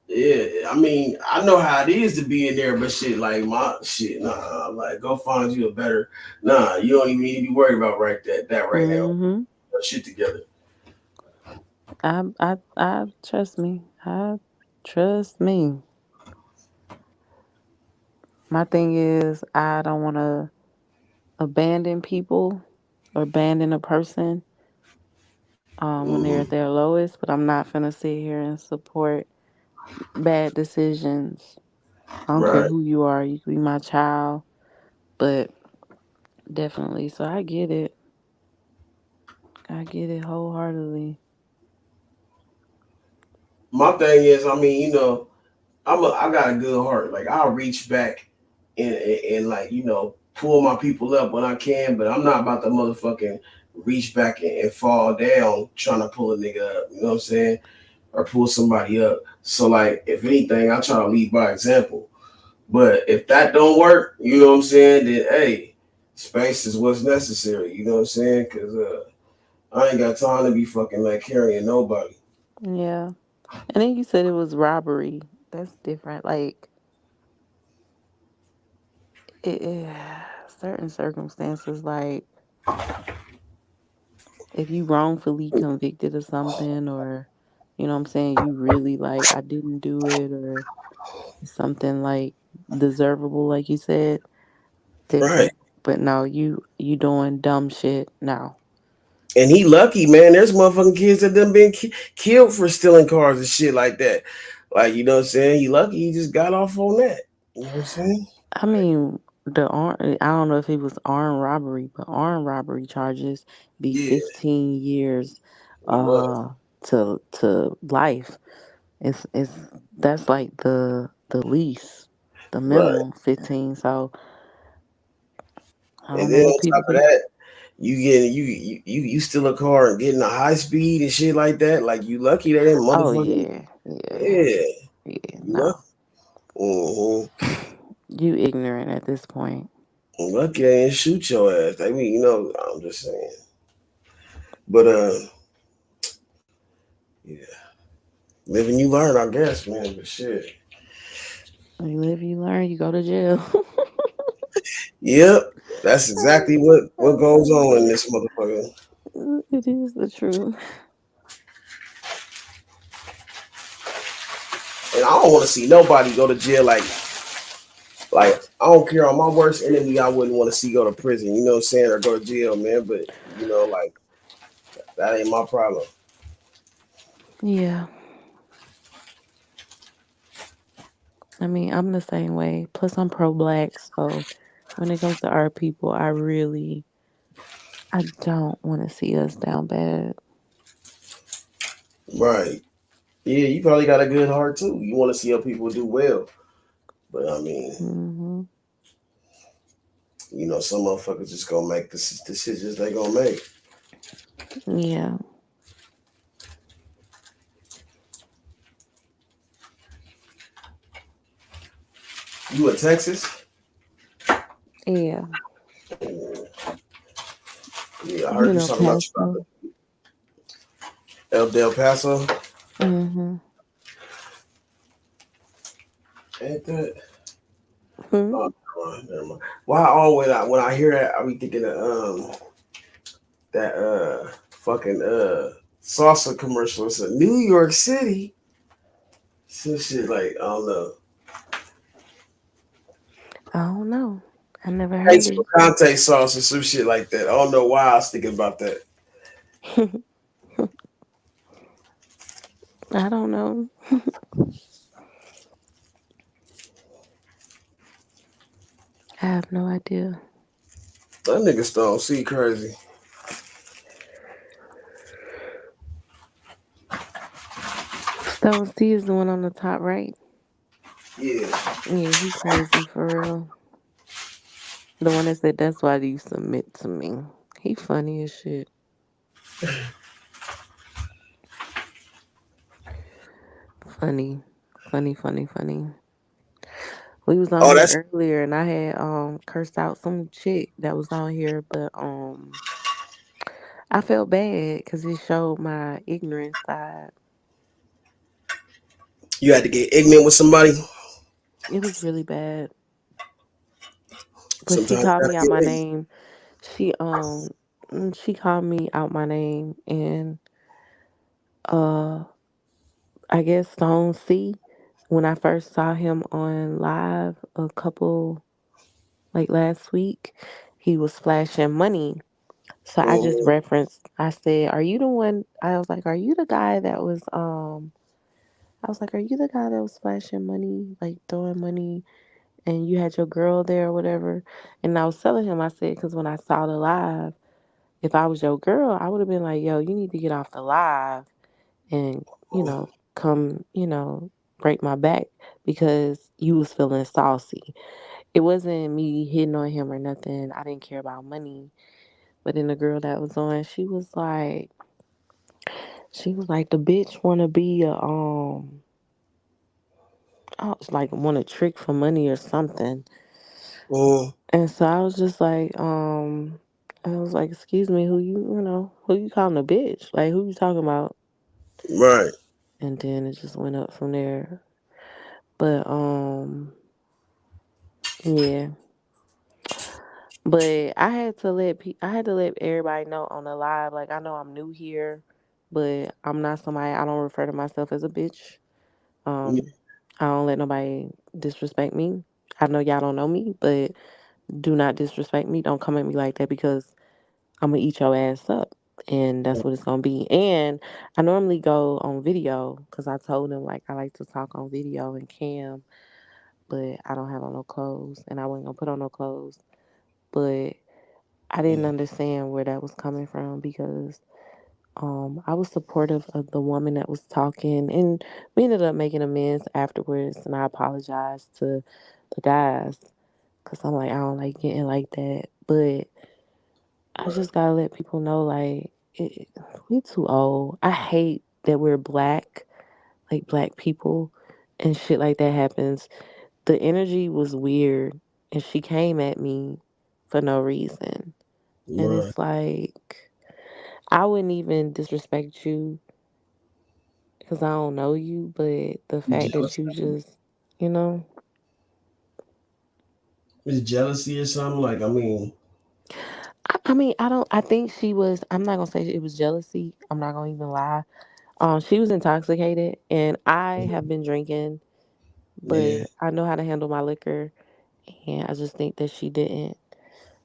Yeah. yeah, I mean, I know how it is to be in there, but shit, like my shit, nah, like go find you a better. Nah, you don't even need to be worried about that right now. Mm-hmm. Put shit together. I trust me. I trust me. My thing is, I don't want to abandon people or abandon a person when they're Mm-hmm. at their lowest, but I'm not gonna sit here and support bad decisions. I don't care Right. who you are. You could be my child, but definitely. So I get it. I get it wholeheartedly. My thing is, I mean, I got a good heart. Like I'll reach back and like pull my people up when I can, but I'm not about to motherfucking reach back and fall down trying to pull a nigga up. You know what I'm saying? Or pull somebody up. So like, if anything, I try to lead by example. But if that don't work, you know what I'm saying? Then hey, space is what's necessary. You know what I'm saying? Because I ain't got time to be fucking like carrying nobody. Yeah. And then you said it was robbery. That's different. Like, certain circumstances, like if you wrongfully convicted of something, or you know what I'm saying, you really like, I didn't do it, or something like deservable, like you said, Right. different. But no, you doing dumb shit now. And he lucky, man. There's motherfucking kids that done been killed for stealing cars and shit like that. Like, you know what I'm saying? He lucky he just got off on that. You know what I'm saying? I mean, I don't know if it was armed robbery, but armed robbery charges be Yeah, 15 years he was. uh to life. It's That's like the least, the Right. minimum 15. So I And don't know then what on people top of be. that, you steal a car and getting a high speed and shit like that. Like you lucky that ain't Oh motherfucking yeah, yeah, yeah. yeah. You lucky. No, Mm-hmm. you ignorant at this point. Lucky they ain't shoot your ass. I mean, I'm just saying. But yeah. Live and you learn, I guess, man. But shit. You live, you learn. You go to jail. Yep. That's exactly what goes on in this motherfucker. It is the truth. And I don't want to see nobody go to jail. Like I don't care on my worst enemy. I wouldn't want to see go to prison. You know what I'm saying, or go to jail, man. But like that ain't my problem. Yeah, I mean, I'm the same way. Plus, I'm pro-black, so when it comes to our people, I don't want to see us down bad. Right. Yeah, you probably got a good heart too. You want to see other people do well. But I mean, Hmm. some motherfuckers just gonna make the decisions they gonna make. Yeah, You in Texas? yeah. Yeah, I I'm heard in you El talking about Paso. El Del Paso. Mm-hmm. Ain't that? Hmm. Oh, never mind. Why always when I hear that, I be thinking of that fucking salsa commercial. It's a New York City. Some shit like I don't know. I don't know. I never Taste heard for it. Conte sauce or some shit like that. I don't know why I was thinking about that. I don't know. I have no idea. That nigga Stone C crazy. Stone C is the one on the top right. Yeah. Yeah, he crazy for real. The one that said that's why you submit to me. He funny as shit. Funny. Funny, funny, funny. We was on Oh, here that's earlier and I had cursed out some chick that was on here, but I felt bad because it showed my ignorant side. you had to get ignorant with somebody. It was really bad. But she Sometimes you called gotta me out get my ignorant. name. She she called me out my name, and uh I guess Stone C, when I first saw him on live a couple, like last week, he was flashing money. So I just referenced, I said, are you the one, I was like, are you the guy that was I was like, "Are you the guy that was flashing money, like throwing money, and you had your girl there or whatever?" And I was telling him, I said, "Because when I saw the live, if I was your girl, I would have been like, yo, you need to get off the live and, come, break my back because you was feeling saucy." It wasn't me hitting on him or nothing. I didn't care about money. But then the girl that was on, she was like, the bitch wanna be oh, it's like want a trick for money or something. Mm, And so I was just like, I was like, excuse me, who you calling a bitch? Like, who you talking about? right. And then it just went up from there. But yeah. But I had to let everybody know on the live. Like, I know I'm new here, but I'm not somebody. I don't refer to myself as a bitch. Yeah. I don't let nobody disrespect me. I know y'all don't know me, but do not disrespect me. Don't come at me like that because I'm gonna eat your ass up, and that's what it's gonna be. And I normally go on video because I told them like I like to talk on video and cam, but I don't have on no clothes, and I wasn't gonna put on no clothes. But I didn't understand where that was coming from because I was supportive of the woman that was talking, and we ended up making amends afterwards, and I apologized to the guys because I'm like I don't like getting like that, but I just gotta let people know like we too old. I hate that we're black, like black people, and shit like that happens. The energy was weird, and she came at me for no reason. And Right. it's like, I wouldn't even disrespect you because I don't know you, but the You fact that jealous? you just, you know, Is jealousy or something? Like, I mean, I mean, I think she was, I'm not going to say it was jealousy. I'm not going to even lie. She was intoxicated, and I have been drinking, yeah, but I know how to handle my liquor, and I just think that she didn't.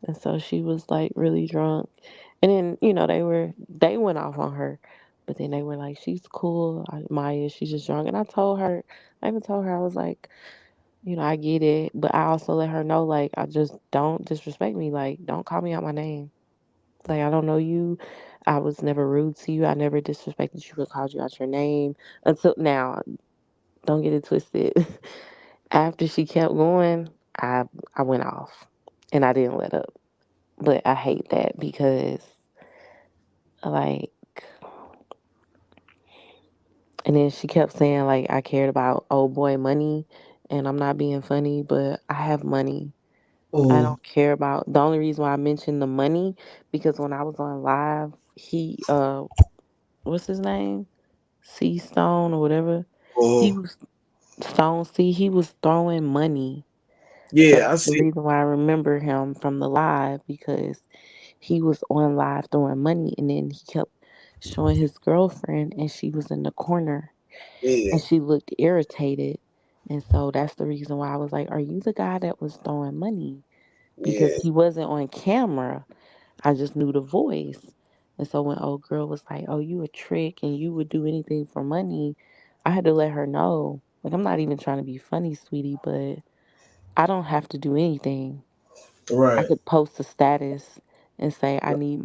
And so she was like really drunk. And then, they went off on her. But then they were like, she's cool. Maya, she's just drunk. And I even told her, I was like, I get it. But I also let her know, like, I just don't disrespect me. Like, don't call me out my name. Like, I don't know you. I was never rude to you. I never disrespected you or called you out your name until now. Don't get it twisted. After she kept going, I went off and I didn't let up. But I hate that because, like, and then she kept saying, like, I cared about old boy money, and I'm not being funny, but I have money. I mm, don't care about the only reason why I mentioned the money because when I was on live, what's his name? C Stone or whatever. He mm. was Stone C. He was throwing money. So Yeah, I that's the see. reason why I remember him from the live because he was on live throwing money and then he kept showing his girlfriend and she was in the corner Yeah, and she looked irritated. And so that's the reason why I was like, are you the guy that was throwing money? Because yeah, he wasn't on camera. I just knew the voice. And so when old girl was like, oh, you a trick and you would do anything for money, I had to let her know. Like, I'm not even trying to be funny, sweetie, but I don't have to do anything. I right. could post a status and say I need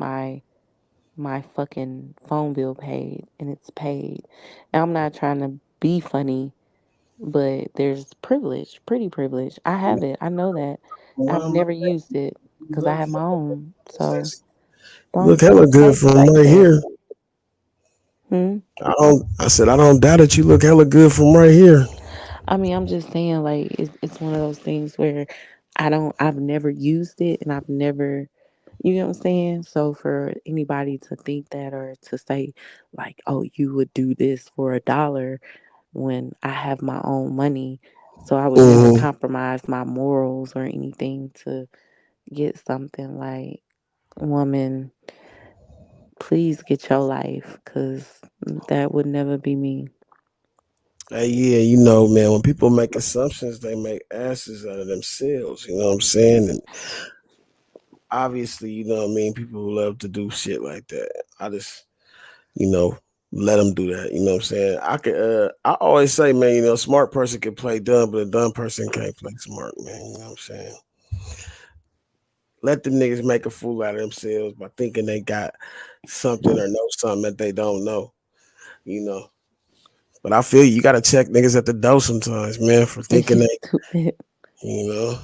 my fucking phone bill paid and it's paid. And I'm not trying to be funny, but there's privilege, pretty privilege. I have it. I know that. I've Well, never used it you because I look, have my own. So you look don't hella don't good take it from like right that. here. Hmm? I said, I don't doubt it. You look hella good from right here. I mean, I'm just saying, like, it's one of those things where I've never used it and I've never, you know what I'm saying? So for anybody to think that or to say, like, oh, you would do this for $1 when I have my own money. So I would never Mm-hmm. compromise my morals or anything to get something like, woman, please get your life because that would never be me. Hey, yeah, you know, man, when people make assumptions, they make asses out of themselves. You know what I'm saying? And obviously, you know what I mean? People love to do shit like that. I just, you know, let them do that. You know what I'm saying? I always say, man, a smart person can play dumb, but a dumb person can't play smart, man. You know what I'm saying? Let the niggas make a fool out of themselves by thinking they got something or know something that they don't know. You know. But I feel you gotta check niggas at the door sometimes, man, for thinking they, Stupid. you know.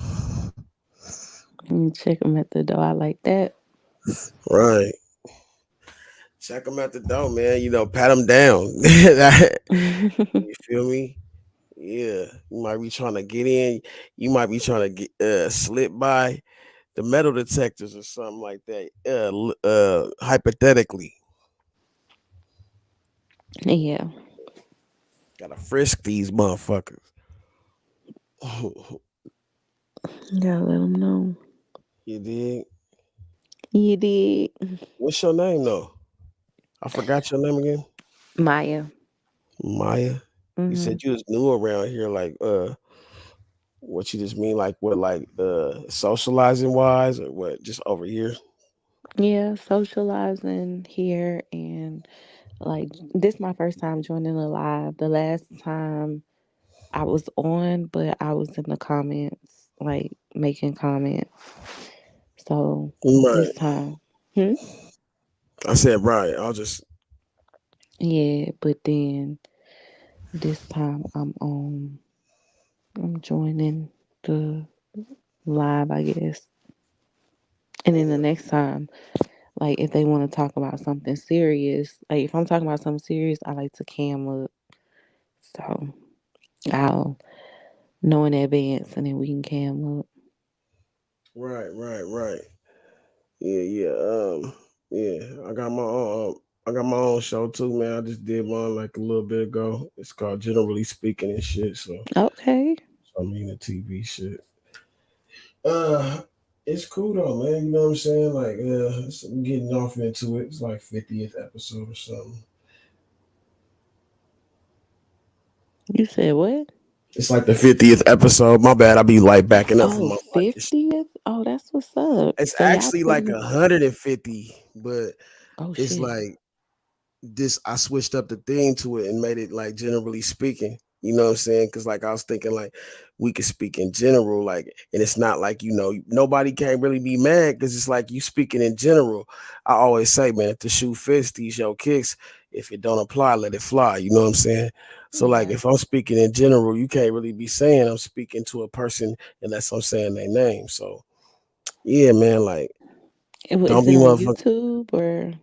You check them at the door. I like that. Right. Check them at the door, man. Pat them down. You feel me? Yeah. You might be trying to get in. You might be trying to get slip by the metal detectors or something like that. Hypothetically, Yeah. gotta frisk these motherfuckers. Gotta let them know. You did. You did. What's your name though? I forgot your name again. Maya. Maya. You Hmm. said you was new around here, like what you just mean, like what, like socializing wise, or what? Just over here. Yeah, socializing here and like this my first time joining the live. The last time I was on, but I was in the comments, like making comments. So this Right. time, hmm? I said right. I'll just Yeah, but then this time I'm joining the live, I guess. And then the next time, like if they want to talk about something serious, like if I'm talking about something serious, I like to cam up. So I'll know in advance and then we can cam up. right. Yeah, yeah. Yeah. I got my own show too, man. I just did one like a little bit ago. It's called Generally Speaking and shit. Okay. So I mean the TV shit. Uh, it's cool though, man. You know what I'm saying? Like, I'm getting off into it. It's like 50th episode or something. You said what? It's like the 50th episode. My bad. I be like backing up from Oh, my mic and shit. 50th? Oh, that's what's up. It's So y'all actually like putting 150, but oh it's shit. like this. I switched up the theme to it and made it like generally speaking. You know what I'm saying? Because like I was thinking like we could speak in general, like, and it's not like nobody can't really be mad because it's like you speaking in general. I always say, man, if the shoe fits, these your kicks. If it don't apply, let it fly. You know what I'm saying? So like Yeah. if I'm speaking in general, you can't really be saying I'm speaking to a person unless I'm saying their name. So yeah, man, like don't Is it be on motherfucking. YouTube or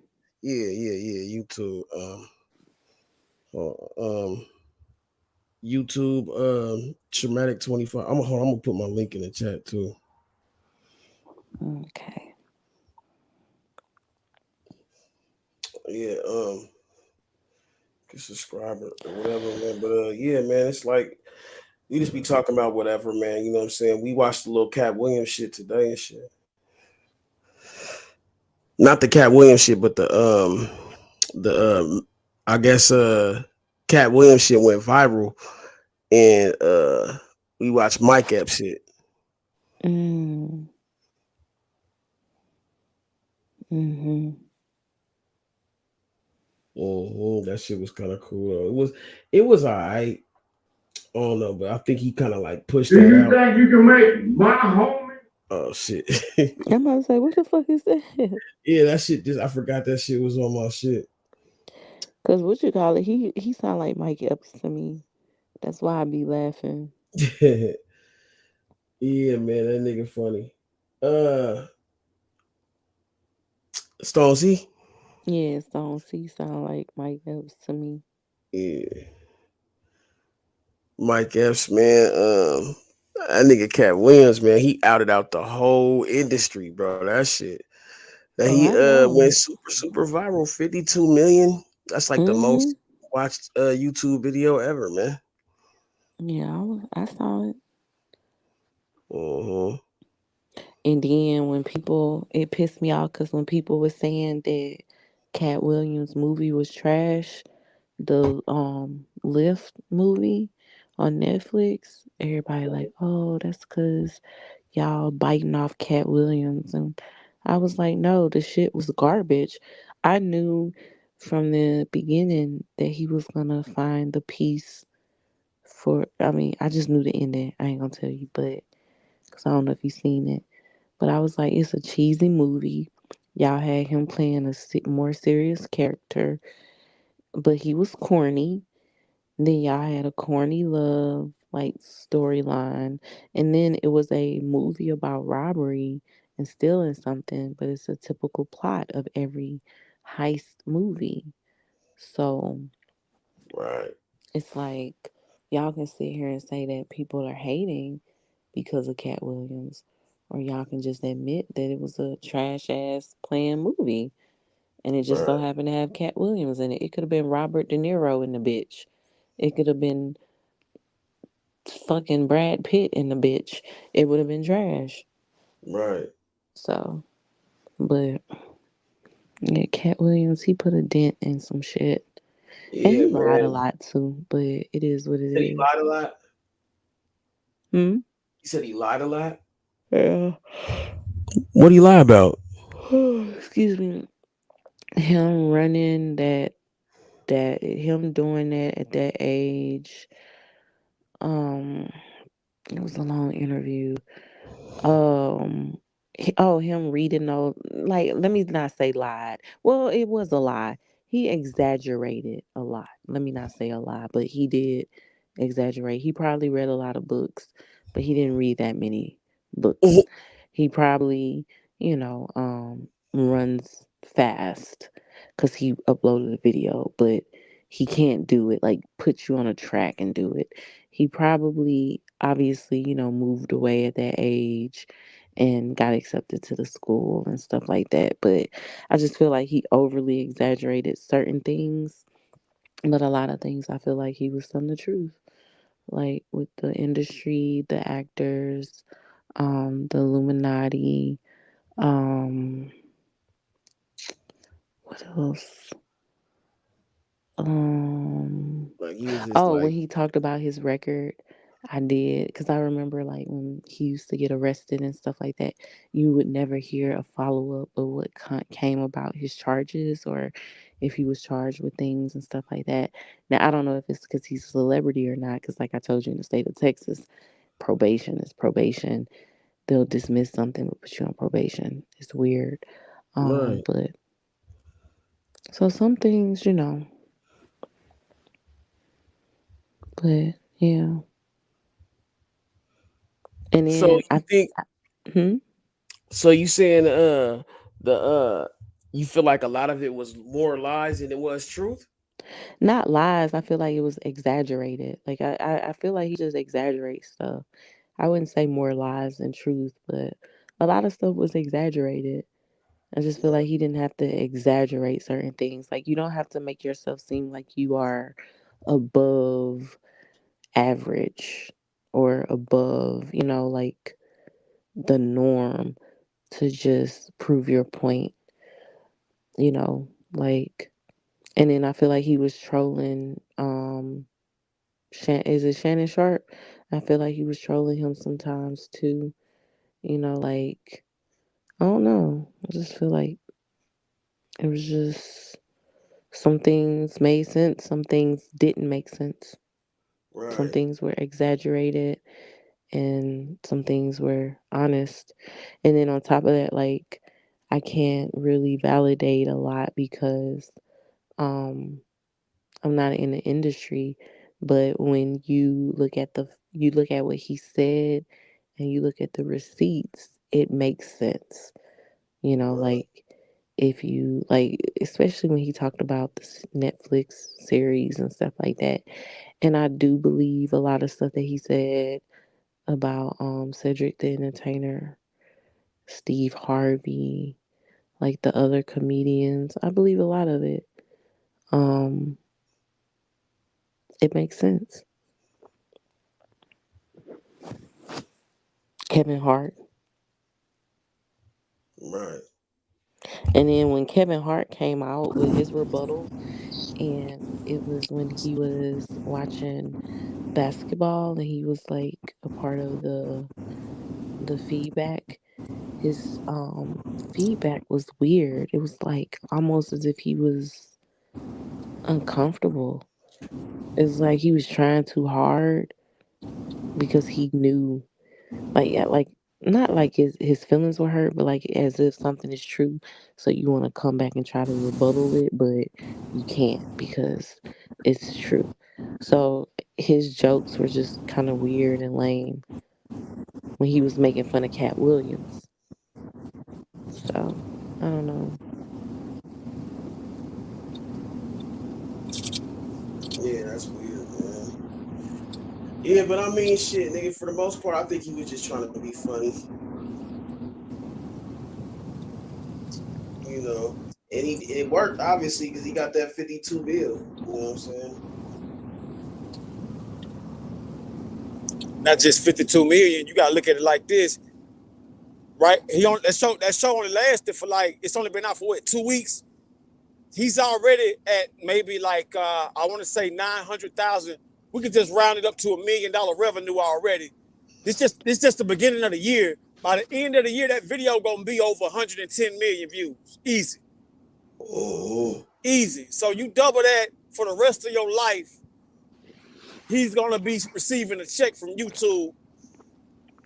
Yeah. YouTube. Uh, um, YouTube. Traumatic 25. I'm gonna put my link in the chat too. okay. Yeah. Subscriber or whatever, man. But yeah, man, it's like we just be talking about whatever, man. You know what I'm saying? We watched the little Cat Williams shit today and shit. Not the Cat Williams shit, but the I guess Cat Williams shit went viral, and we watched Mike Epps shit. Mm. Mm-hmm. That shit was kind of cool. Though. It was alright. I don't know, but I think he kind of like pushed Do that you out. think you can make my homie? Oh shit. I'm about to say, what the fuck is that? Yeah, that shit. Just I forgot that shit was on my shit. Cause what you call it? He sound like Mike Epps to me. That's why I be laughing. Yeah, man, that nigga funny. Uh, Stonesy. Yeah, Stone C sound like Mike Epps to me. Yeah, Mike Epps, man. That nigga Cat Williams, man, he outed out the whole industry, bro. That shit. That Oh, he I went know. super viral, 52 million. That's like the Mm-hmm. most watched YouTube video ever, man. Yeah, I saw it. Uh-huh. And then when people, it pissed me off because when people were saying that Cat Williams' movie was trash, the Lift movie on Netflix, everybody like, oh, that's because y'all biting off Cat Williams, and I was like, no, the shit was garbage. I knew from the beginning that he was gonna find the peace for. I mean, I just knew the ending. I ain't gonna tell you, but because I don't know if you seen it. But I was like, it's a cheesy movie. Y'all had him playing a more serious character, but he was corny. Then y'all had a corny love like storyline, and then it was a movie about robbery and stealing something, but it's a typical plot of every heist movie. So Right. it's like y'all can sit here and say that people are hating because of Cat Williams, or y'all can just admit that it was a trash ass planned movie, and it just so Right. happened to have Cat Williams in it. It could have been Robert De Niro in the bitch. It could have been fucking Brad Pitt in the bitch. It would have been trash. Right. So, but yeah, Cat Williams, he put a dent in some shit, and Yeah, he lied a man. lot too. But it is what it Said he is. lied a lot. Hmm. He said he lied a lot. Yeah. What do you lie about? Excuse me. Him running that him doing that at that age. Um, it was a long interview. Him reading those, like, let me not say lied. Well, it was a lie. He exaggerated a lot. Let me not say a lie, but he did exaggerate. He probably read a lot of books, but he didn't read that many books. He probably, runs fast because he uploaded a video, but he can't do it, like put you on a track and do it. He probably obviously, moved away at that age and got accepted to the school and stuff like that. But I just feel like he overly exaggerated certain things. But a lot of things I feel like he was telling the truth. Like with the industry, the actors, the Illuminati, um, what else? Um, Like he was just oh, when like, he talked about his record, I did because I remember like when he used to get arrested and stuff like that, you would never hear a follow up of what came about his charges or if he was charged with things and stuff like that. Now I don't know if it's because he's a celebrity or not. Because like I told you, in the state of Texas, probation is probation. They'll dismiss something but put you on probation. It's weird. right. But so some things, but yeah. And So then you think? hmm? So you saying the you feel like a lot of it was more lies than it was truth? Not lies. I feel like it was exaggerated. Like I feel like he just exaggerates stuff. I wouldn't say more lies than truth, but a lot of stuff was exaggerated. I just feel like Right. he didn't have to exaggerate certain things. Like you don't have to make yourself seem like you are above average or above, like the norm to just prove your point, like. And then I feel like he was trolling. Is it Shannon Sharp? I feel like he was trolling him sometimes too. Like I don't know. I just feel like it was just some things made sense, some things didn't make sense. Some Right. things were exaggerated, and some things were honest. And then on top of that, like I can't really validate a lot because um I'm not in the industry, but when you look at what he said and you look at the receipts, it makes sense. Right. Like if you like, especially when he talked about the Netflix series and stuff like that. And I do believe a lot of stuff that he said about Cedric the Entertainer, Steve Harvey, like the other comedians. I believe a lot of it. Um, it makes sense. Kevin Hart. Right. And then when Kevin Hart came out with his rebuttal, and it was when he was watching basketball and he was like a part of the feedback. His feedback was weird. It was like almost as if he was. uncomfortable. It's like he was trying too hard because he knew, like, yeah, like not like his feelings were hurt, but like as if something is true. So you want to come back and try to rebuttal it, but you can't because it's true. So his jokes were just kind of weird and lame when he was making fun of Cat Williams. So I don't know. Yeah, that's weird, man. Yeah, but I mean, shit, nigga. For the most part, I think he was just trying to be funny, you know. And it worked obviously because he got that 52 bill. You know what I'm saying? Not just 52 million. You gotta look at it like this, right? That show only lasted for like, it's only been out for what, 2 weeks. He's already at maybe like I want to say 900,000. We could just round it up to $1 million revenue already. This just the beginning of the year. By the end of the year, that video gonna be over 110 million views. Easy. Oh. Easy. So you double that for the rest of your life. He's gonna be receiving a check from YouTube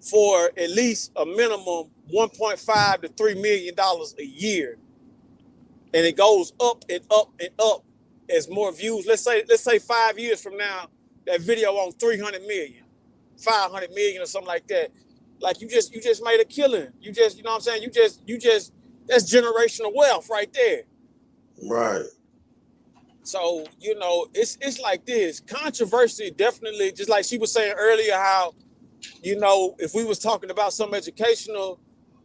for at least a minimum 1.5 to $3 million a year. And it goes up and up and up as more views. Let's say 5 years from now, that video on 300 million, 500 million or something like that. Like you just made a killing. You know what I'm saying? You just that's generational wealth right there. Right. So, you know, it's like this. Controversy definitely, just like she was saying earlier, how, you know, if we was talking about some educational,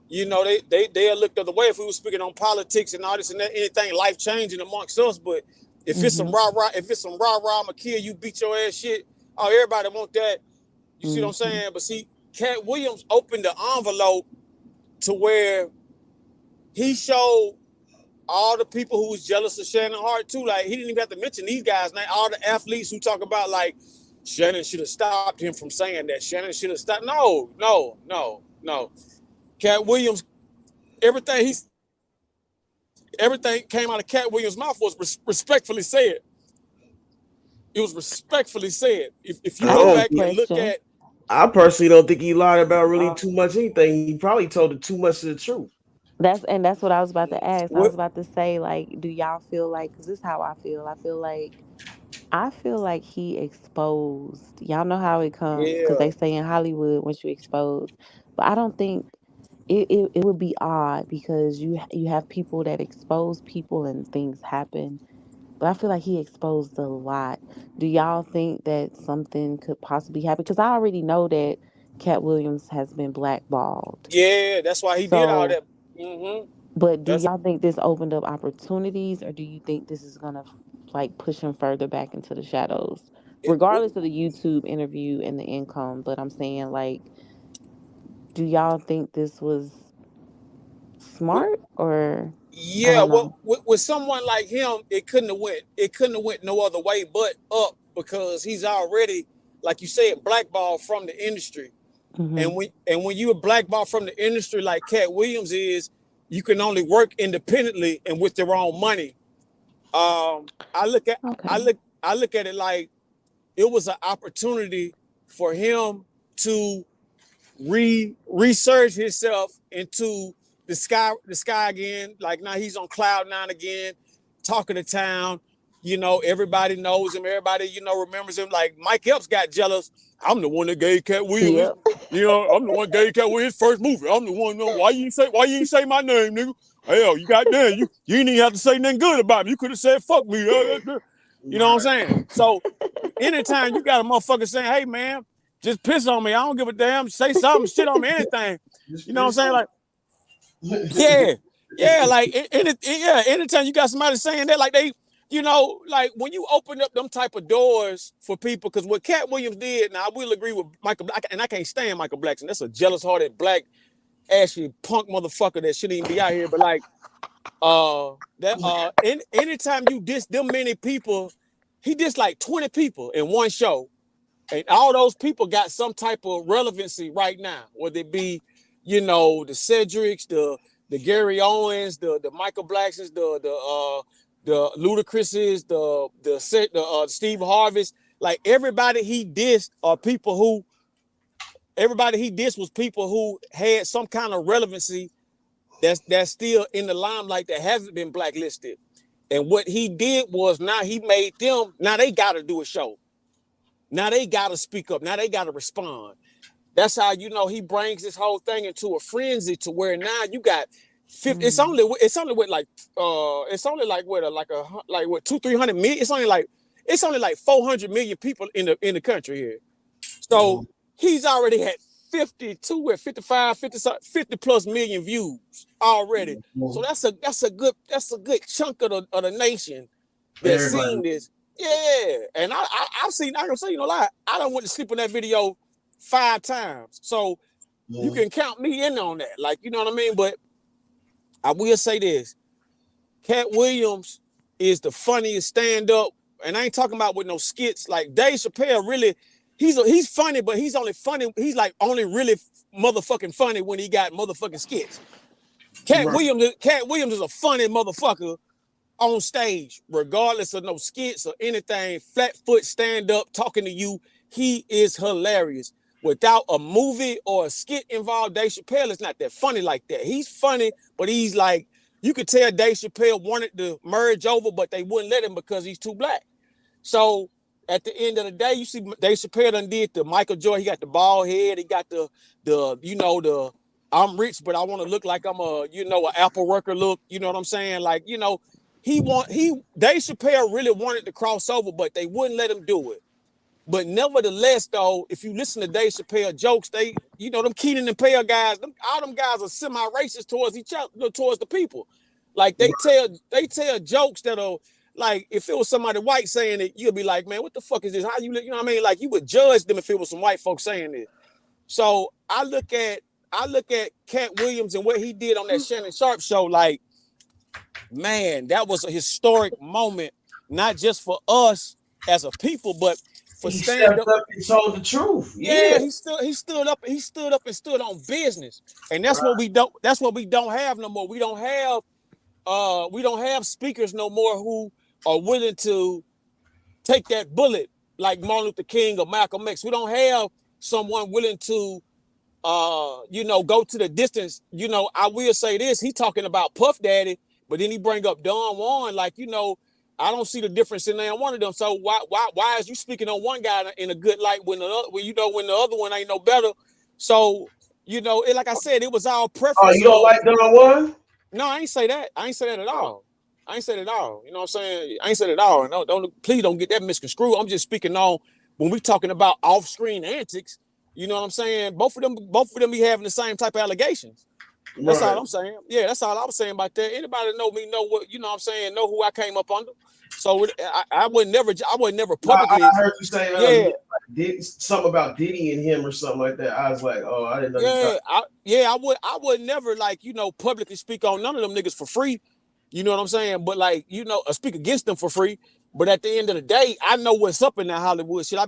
you know, they'll look the other way if we were speaking on politics and all this and that, anything life changing amongst us. But if it's some rah-rah, I'ma kill you, beat your ass shit, oh, everybody want that. You see what I'm saying? But see, Cat Williams opened the envelope to where he showed all the people who was jealous of Shannon Hart too. Like, he didn't even have to mention these guys. Now, all the athletes who talk about like Shannon should have stopped him from saying that. Shannon should have stopped. No. Cat Williams, everything came out of Cat Williams' mouth was respectfully said. It was respectfully said. If you go back and look at, I personally don't think he lied about really too much anything. He probably told it too much of the truth. That's what I was about to ask. I was about to say, like, do y'all feel like? Because this is how I feel. I feel like he exposed. Y'all know how it comes because yeah, they say in Hollywood once you expose. But I don't think it would be odd because you have people that expose people and things happen. But I feel like he exposed a lot. Do y'all think that something could possibly happen? Because I already know that Cat Williams has been blackballed. yeah, that's why he did all So, that. Mm-hmm. but do That's y'all think this opened up opportunities, or do you think this is gonna like push him further back into the shadows, it, regardless of the YouTube interview and the income? But I'm saying, like, do y'all think this was with, smart, or I yeah, don't well, know? with someone like him, it couldn't have went no other way but up, because he's already, like you said, blackballed from the industry. Hmm. And when you a blackball from the industry like Cat Williams is, you can only work independently and with their own money. I look at I Okay. look I look at it like it was an opportunity for him to resurge himself into the sky again. Like, now he's on cloud 9 again, talking to town. You know, everybody knows him. Everybody, remembers him. Like, Mike Epps got jealous. I'm the one that gave Cat Williams. Yep. I'm the one that gave Cat Williams his first movie. I'm the one. Why you ain't say my name, nigga? Hell, you got there. You didn't even have to say nothing good about me. You could have said fuck me. You know what I'm saying? So anytime you got a motherfucker saying, hey man, just piss on me, I don't give a damn, say something, shit on me, anything. You know what I'm saying? Like, yeah, like anytime you got somebody saying that, like they, like when you open up them type of doors for people, because what Cat Williams did, now I will agree with Michael Black, and I can't stand Michael Blackson. That's a jealous-hearted black, ashy punk motherfucker that shouldn't even be out here. But like, anytime you diss them many people, he dissed like 20 people in one show. And all those people got some type of relevancy right now, whether it be, the Cedrics, the Gary Owens, the Michael Blacksons, the Ludacris's, the Steve Harvey's, like everybody he dissed are people who, everybody he dissed was people who had some kind of relevancy that's still in the limelight that hasn't been blacklisted. And what he did was now he made them, now they got to do a show. Now they got to speak up. Now they got to respond. That's how, you know, he brings this whole thing into a frenzy to where now you got 50, it's only what 200-300 million. It's only like 400 million people in the country here. So he's already had 52 or 55, 50 plus million views already. So that's a good chunk of the nation that's seen this. Yeah. And I've seen, I can say, you know, I done went to sleep on that video 5 times. So you can count me in on that. Like, you know what I mean? But I will say this. Cat Williams is the funniest stand-up, and I ain't talking about with no skits. Like Dave Chappelle really, he's funny, but he's only funny. He's like only really motherfucking funny when he got motherfucking skits. Cat Williams is a funny motherfucker on stage, regardless of no skits or anything. Flat foot stand up, talking to you. He is hilarious. Without a movie or a skit involved, Dave Chappelle is not that funny like that. He's funny, but he's like, you could tell Dave Chappelle wanted to merge over, but they wouldn't let him because he's too black. So at the end of the day, you see Dave Chappelle done did the Michael Jordan. He got the bald head. He got the I'm rich, but I want to look like I'm an Apple worker look. You know what I'm saying? Like, you know, Dave Chappelle really wanted to cross over, but they wouldn't let him do it. But nevertheless, though, if you listen to Dave Chappelle jokes, them Keenan and Peele guys, all them guys are semi-racist towards each other, towards the people. Like they tell jokes that are like, if it was somebody white saying it, you'd be like, man, what the fuck is this? How you know what I mean? Like you would judge them if it was some white folks saying it. So I look at Cat Williams and what he did on that Shannon Sharp show, like, man, that was a historic moment, not just for us as a people, but for stand up and told the truth. Yeah, he stood up and stood on business. And that's what we don't have no more. We don't have speakers no more who are willing to take that bullet like Martin Luther King or Malcolm X. We don't have someone willing to go to the distance. You know, I will say this, he talking about Puff Daddy, but then he bring up Don Juan, like, you know, I don't see the difference in there one of them. So why is you speaking on one guy in a good light when the other one ain't no better? So, you know, like I said, it was all preference. Oh, you don't like Don Juan? No, I ain't say that. I ain't say that at all. I ain't said it at all. You know what I'm saying? I ain't said it at all. No, please don't get that misconstrued. I'm just speaking on when we talking about off-screen antics. You know what I'm saying? Both of them be having the same type of allegations. That's all I'm saying. Yeah, that's all I was saying about that. Anybody that know me know what, you know what I'm saying, know who I came up under. So I would never publicly. I heard you say something about Diddy and him or something like that. I was like, oh, I didn't know. I would never, like, you know, publicly speak on none of them niggas for free. You know what I'm saying? But like, you know, speak against them for free. But at the end of the day, I know what's up in that Hollywood shit. I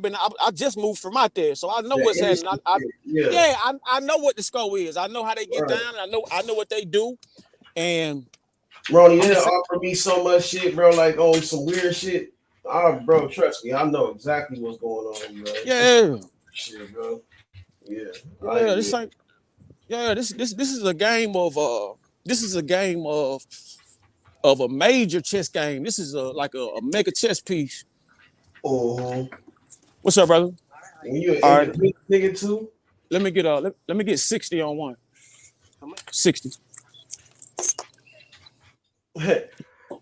just moved from out there, so I know what's happening. I know what the score is. I know how they get down. I know what they do. And Ronnie, they offer me so much shit, bro, like on some weird shit. Bro, trust me, I know exactly what's going on, bro. Yeah. Shit, bro. Yeah. This is a game of a major chess game. This is like a mega chess piece. What's up, brother? You an nigga too? Let me get 60 on one. 60. Hey,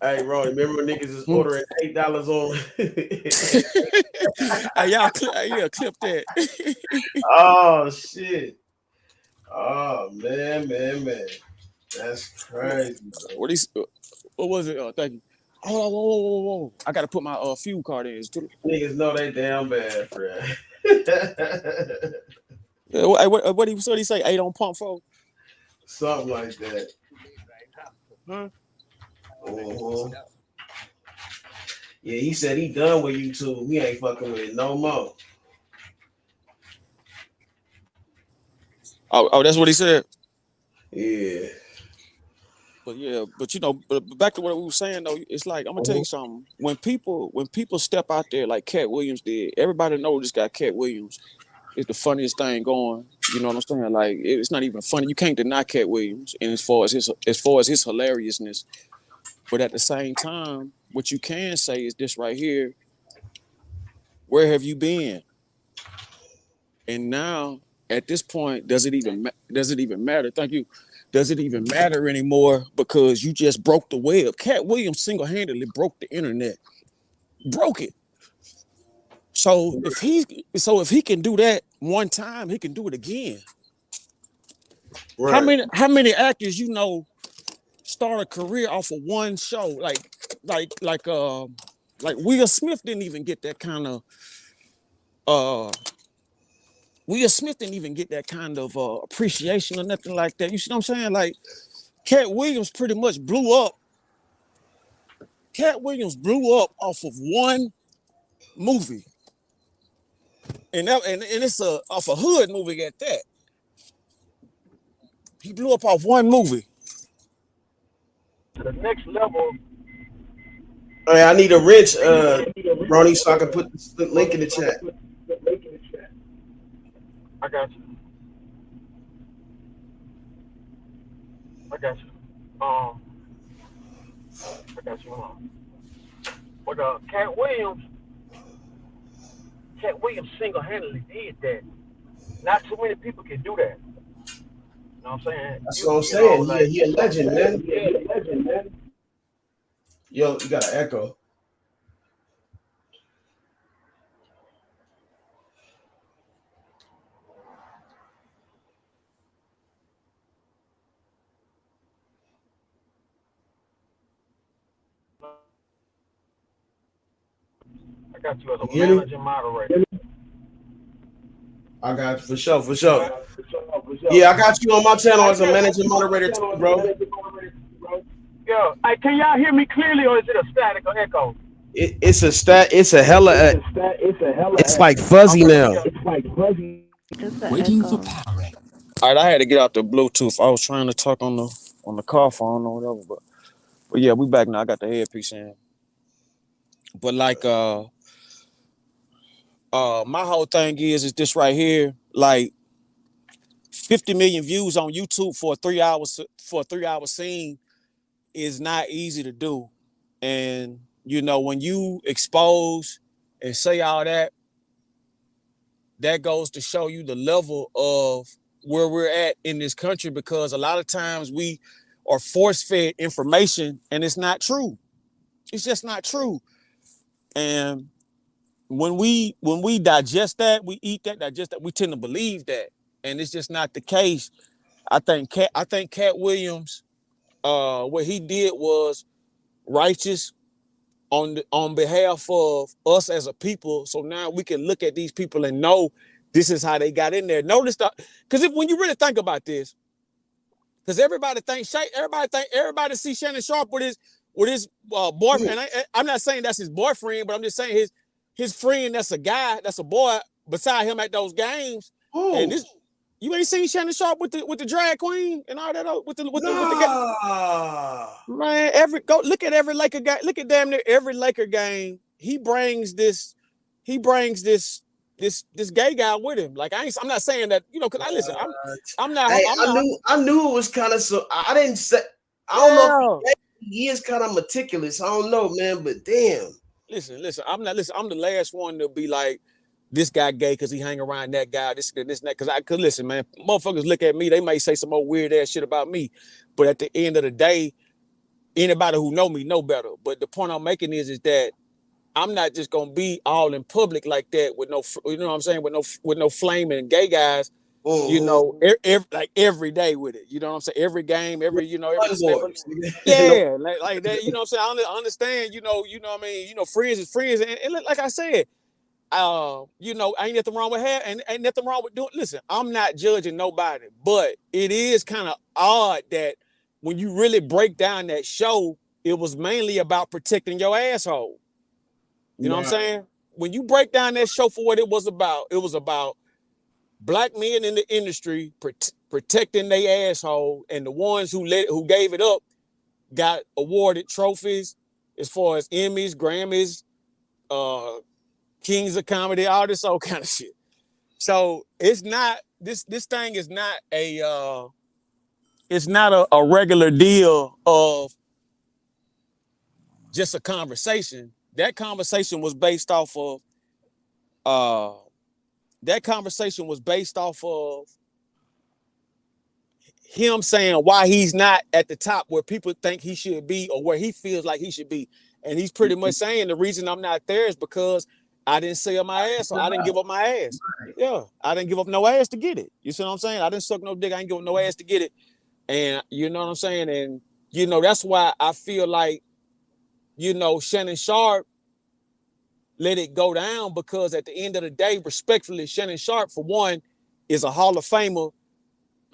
Ronnie, remember when niggas is ordering $8 on? Hey, y'all clip that. Oh shit. Oh man. That's crazy. Bro. What was it? Thank you. Whoa. I gotta put my fuel card in. Niggas know they damn bad, Fred. What did he say? 8 on pump 4? Something like that. Huh? Yeah, he said he done with YouTube. We ain't fucking with it no more. Oh, that's what he said. Yeah. But yeah, but but back to what we were saying though, it's like I'm gonna tell you something. When people step out there like Cat Williams did, everybody knows this guy Cat Williams is the funniest thing going. You know what I'm saying? Like it's not even funny. You can't deny Cat Williams, and as far as his hilariousness. But at the same time, what you can say is this right here: where have you been? And now, at this point, does it even matter? Thank you. Does it even matter anymore? Because you just broke the web. Cat Williams single-handedly broke the internet, broke it. So if he can do that one time, he can do it again. Right. How many actors start a career off of one show? Like Will Smith didn't even get that kind of Will Smith didn't even get that kind of appreciation or nothing like that. You see what I'm saying? Like Cat Williams pretty much blew up. Cat Williams blew up off of one movie. And it's off a hood movie at that. He blew up off one movie. To the next level. Hey, I need a wrench, Ronnie, so I can put the link in the chat. I got you. I got you. But Cat Williams single-handedly did that. Not too many people can do that. You know what I'm saying? That's what I'm saying. Yeah, he a legend, man. Yo, you got an echo. I got you as a managing moderator. I got you for sure. Yeah, I got you on my channel as a managing moderator too, bro. Yeah. Hey, can y'all hear me clearly, or is it a static or echo? It's a hella. It's like fuzzy now. Waiting for power. All right, I had to get out the Bluetooth. I was trying to talk on the car phone or whatever, but yeah, we back now. I got the headpiece in. But like my whole thing is this right here, like 50 million views on YouTube for a 3-hour scene is not easy to do. And when you expose and say all that goes to show you the level of where we're at in this country, because a lot of times we are force-fed information and it's not true. It's just not true. And when we digest that, we eat that, digest that, we tend to believe that. And it's just not the case. I think Cat Williams, what he did was righteous on behalf of us as a people. So now we can look at these people and know this is how they got in there. Notice that, because when you really think about this, because everybody sees Shannon Sharp with his boyfriend. And I'm not saying that's his boyfriend, but I'm just saying his friend that's a guy, that's a boy beside him at those games. Ooh. And you ain't seen Shannon Sharp with the drag queen and all that with the guy. Man, look at every Laker guy. Look at damn near every Laker game. He brings this gay guy with him. Like I'm not saying that, because I'm not. I knew it was kind of so. I didn't say. I don't know. He is kind of meticulous. I don't know, man, but damn. Listen. I'm the last one to be like, this guy gay because he hang around that guy, this and that. Because listen, man, motherfuckers look at me, they may say some more weird ass shit about me, but at the end of the day, anybody who know me know better. But the point I'm making is that I'm not just gonna be all in public like that with no, you know what I'm saying, with no flaming gay guys. Every day with it. You know what I'm saying? Every game, every yeah, like that. You know what I'm saying? I understand. You know what I mean. Friends is friends, and like I said, ain't nothing wrong with ain't nothing wrong with doing. Listen, I'm not judging nobody, but it is kind of odd that when you really break down that show, it was mainly about protecting your asshole. You know what I'm saying? When you break down that show for what it was about black men in the industry protecting their asshole, and the ones who gave it up got awarded trophies as far as Emmys, Grammys, Kings of Comedy, all this old kind of shit. So it's not this thing is not a it's not a regular deal of just a conversation. That conversation was based off of him saying why he's not at the top where people think he should be or where he feels like he should be. And he's pretty much saying the reason I'm not there is because I didn't sell my ass, so I didn't give up my ass. Yeah, I didn't give up no ass to get it. You see what I'm saying? I didn't suck no dick. I ain't give up no ass to get it. And you know what I'm saying? And, you know, that's why I feel like, you know, Shannon Sharp let it go down because at the end of the day, respectfully, Shannon Sharp, for one, is a Hall of Famer.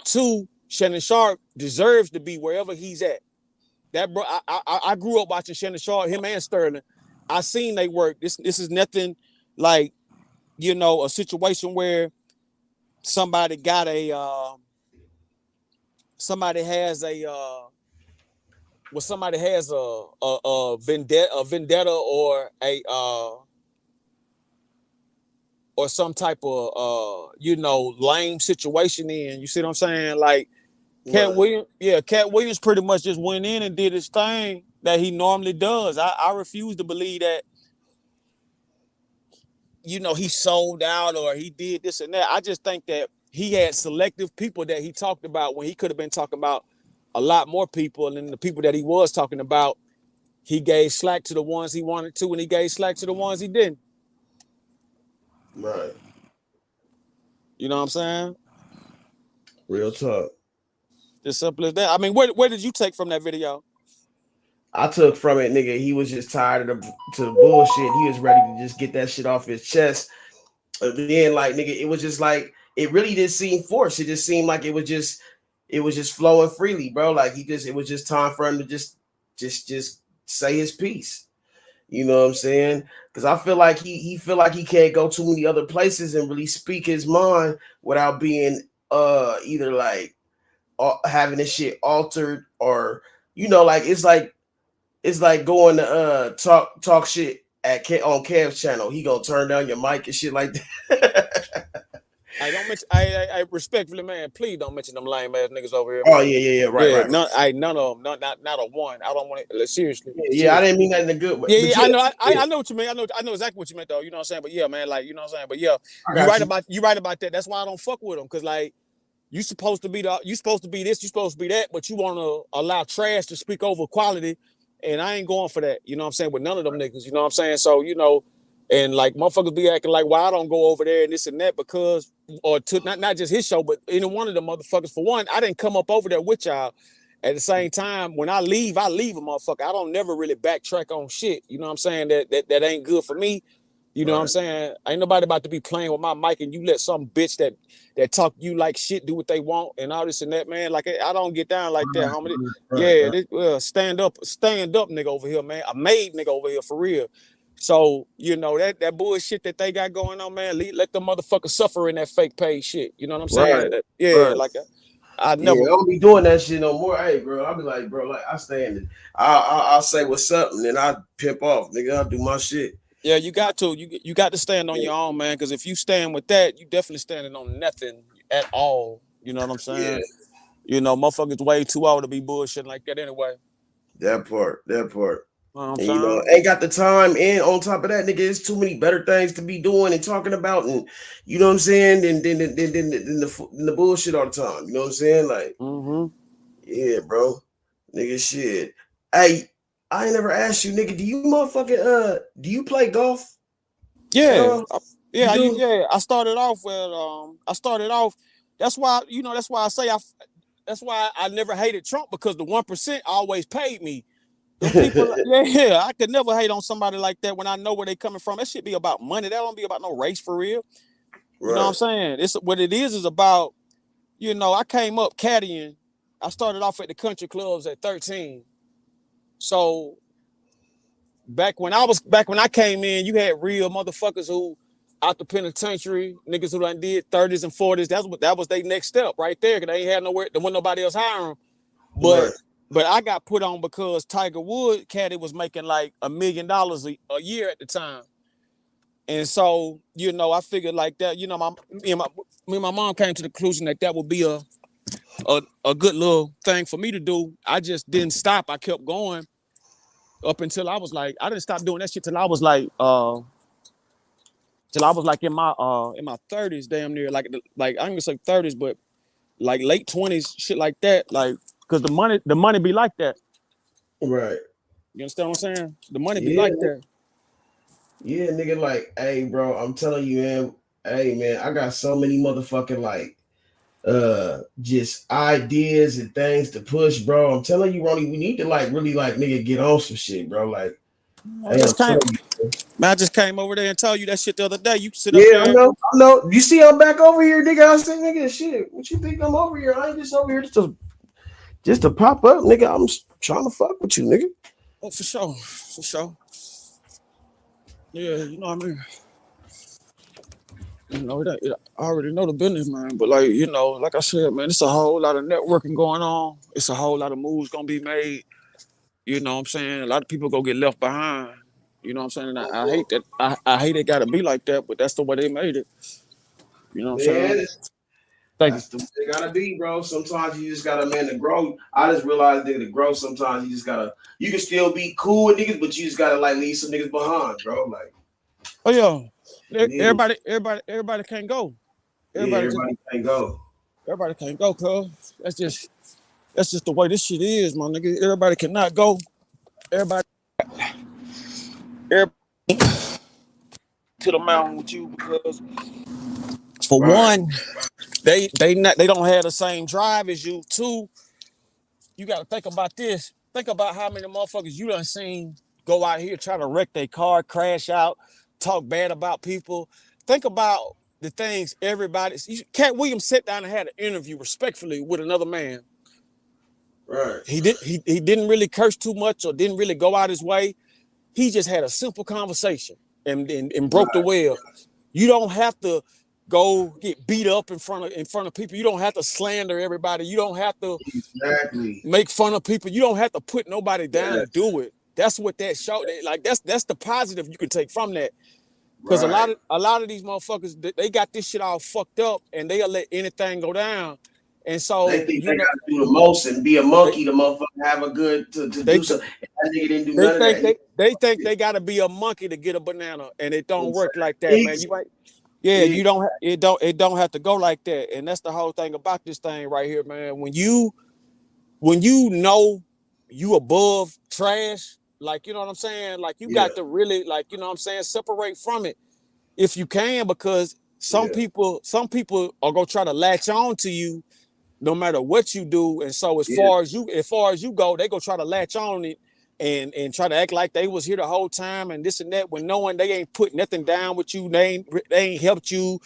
Two, Shannon Sharp deserves to be wherever he's at. That bro, I grew up watching Shannon Sharp, him and Sterling. I seen they work. This is nothing like, you know, a situation where somebody got a somebody has a vendetta or a or some type of you know, lame situation in. You see what I'm saying? Like Cat Williams pretty much just went in and did his thing that he normally does. I refuse to believe that, you know, he sold out or he did this and that. I just think that he had selective people that he talked about when he could have been talking about a lot more people. And the people that he was talking about, he gave slack to the ones he wanted to, and he gave slack to the ones he didn't. Right. You know what I'm saying? Real talk. As simple as that. I mean, where did you take from that video? I took from it, nigga, he was just tired of the bullshit. He was ready to just get that shit off his chest. And then, like, nigga, it was just like, it really didn't seem forced. It just seemed like it was just flowing freely, bro. Like it was just time for him to just say his piece. You know what I'm saying? Because I feel like he feel like he can't go too many other places and really speak his mind without being either like having his shit altered or, you know, like it's like going to talk shit on Kev's channel. He gonna turn down your mic and shit like that. I don't mention. I respectfully, man. Please don't mention them lame ass niggas over here. Oh man. yeah, right. None of them. Not a one. I don't want to. Seriously. Yeah, I didn't mean that in a good way. Yeah, I know. I know what you mean. I know exactly what you meant though. You know what I'm saying? But yeah, man. Like, you know what I'm saying? But yeah, you right about that. That's why I don't fuck with them, because like you supposed to be this, you supposed to be that, but you want to allow trash to speak over quality, and I ain't going for that. You know what I'm saying? With none of them niggas. You know what I'm saying? So, you know. And like motherfuckers be acting like, why I don't go over there and this and that, because, or to not just his show, but any one of the motherfuckers. For one, I didn't come up over there with y'all. At the same time, when I leave a motherfucker. I don't never really backtrack on shit. You know what I'm saying? That ain't good for me. You know what I'm saying? Ain't nobody about to be playing with my mic and you let some bitch that talk you like shit do what they want and all this and that, man. Like, I don't get down like that, homie. Stand up nigga over here, man. A made nigga over here for real. So, you know, that bullshit that they got going on, man, let the motherfuckers suffer in that fake page shit. You know what I'm saying? Right. Like I never. I don't be doing that shit no more. Hey, bro, I'll be like, bro, like I stand it. I'll say what's up and then I pimp off, nigga. I'll do my shit. Yeah, you got to. You got to stand on your own, man. Because if you stand with that, you definitely standing on nothing at all. You know what I'm saying? Yeah. You know, motherfuckers way too old to be bullshitting like that anyway. That part. And, you know, ain't got the time, and on top of that, nigga, it's too many better things to be doing and talking about, and you know what I'm saying, than the bullshit all the time. You know what I'm saying? Like, yeah, bro, nigga, shit. Hey, I ain't never asked you, nigga, do you play golf? Yeah, I started off with That's why I never hated Trump, because the 1% always paid me. People, I could never hate on somebody like that when I know where they coming from. That shit be about money. That don't be about no race for real. You know what I'm saying? It's what it is about, you know, I came up caddying. I started off at the country clubs at 13. So back when I came in, you had real motherfuckers who out the penitentiary, niggas who done did 30s and 40s. That was their next step right there, because they ain't had nowhere, there wasn't nobody else hiring them. But but I got put on because Tiger Woods caddy was making like $1 million a year at the time. And so, you know, I figured like that, you know, me and my mom came to the conclusion that would be a good little thing for me to do. I just didn't stop. I kept going up until I was like, I didn't stop doing that shit till I was like in my 30s, damn near, like I'm gonna say 30s, but like late 20s, shit like that, like, cause the money be like that. Right. You understand what I'm saying? The money be Yeah. like that. Yeah, nigga, like, hey, bro, I'm telling you, man, hey, man, I got so many motherfucking, like, just ideas and things to push, bro. I'm telling you, Ronnie, we need to, like, really, like, nigga, get on some shit, bro. Like, I hey, I'm just came, telling you. man, I just came over there and told you that shit the other day. You sit up Yeah, I there. know, I know. You see, I'm back over here, nigga. I said, nigga, shit, what you think I'm over here? I ain't just over here just to pop up, nigga. I'm trying to fuck with you, nigga. Oh, for sure, for sure. Yeah, you know what I mean. You know, I already know the business, man. But like, you know, like I said, man, it's a whole lot of networking going on. It's a whole lot of moves gonna be made. You know what I'm saying? A lot of people gonna get left behind. You know what I'm saying? And I hate that. I hate it gotta be like that, but that's the way they made it. You know what I'm saying? Man, Thank you. that's the way it gotta be, bro. Sometimes you just gotta, man, to grow. I just realized that to grow, sometimes you just gotta, you can still be cool with niggas, but you just gotta like leave some niggas behind, bro. Like, Oh yeah. yeah, Everybody can't go. yeah, everybody can't go. Everybody can't go, cuz. That's just the way this shit is, my nigga. Everybody cannot go. Everybody to the mountain with you because for Right. one, they don't have the same drive as you. Two, you gotta think about this. Think about how many motherfuckers you done seen go out here try to wreck their car, crash out, talk bad about people. Think about the things everybody. Cat Williams sat down and had an interview respectfully with another man. Right. He didn't really curse too much or didn't really go out his way. He just had a simple conversation and broke the web. You don't have to go get beat up in front of people. You don't have to slander everybody. You don't have to Exactly. make fun of people. You don't have to put nobody down Yeah. to do it. That's what that show. Like that's the positive you can take from that. Because Right. a lot of these motherfuckers, they got this shit all fucked up and they'll let anything go down. And They so, think you they know, gotta do the most and be a monkey to motherfucker have a good to they do something. That nigga didn't do they none of think that. they think they gotta be a monkey to get a banana, and it don't work like that, man. Exactly. You right? Yeah, you don't. It don't have to go like that, and that's the whole thing about this thing right here, man. When you know you above trash, like you know what I'm saying, like you Yeah. got to really, like you know what I'm saying, separate from it if you can, because some Yeah. people are gonna try to latch on to you no matter what you do. And so as Yeah. far as you go, they go try to latch on it and try to act like they was here the whole time and this and that, when knowing they ain't put nothing down with you, they ain't helped you,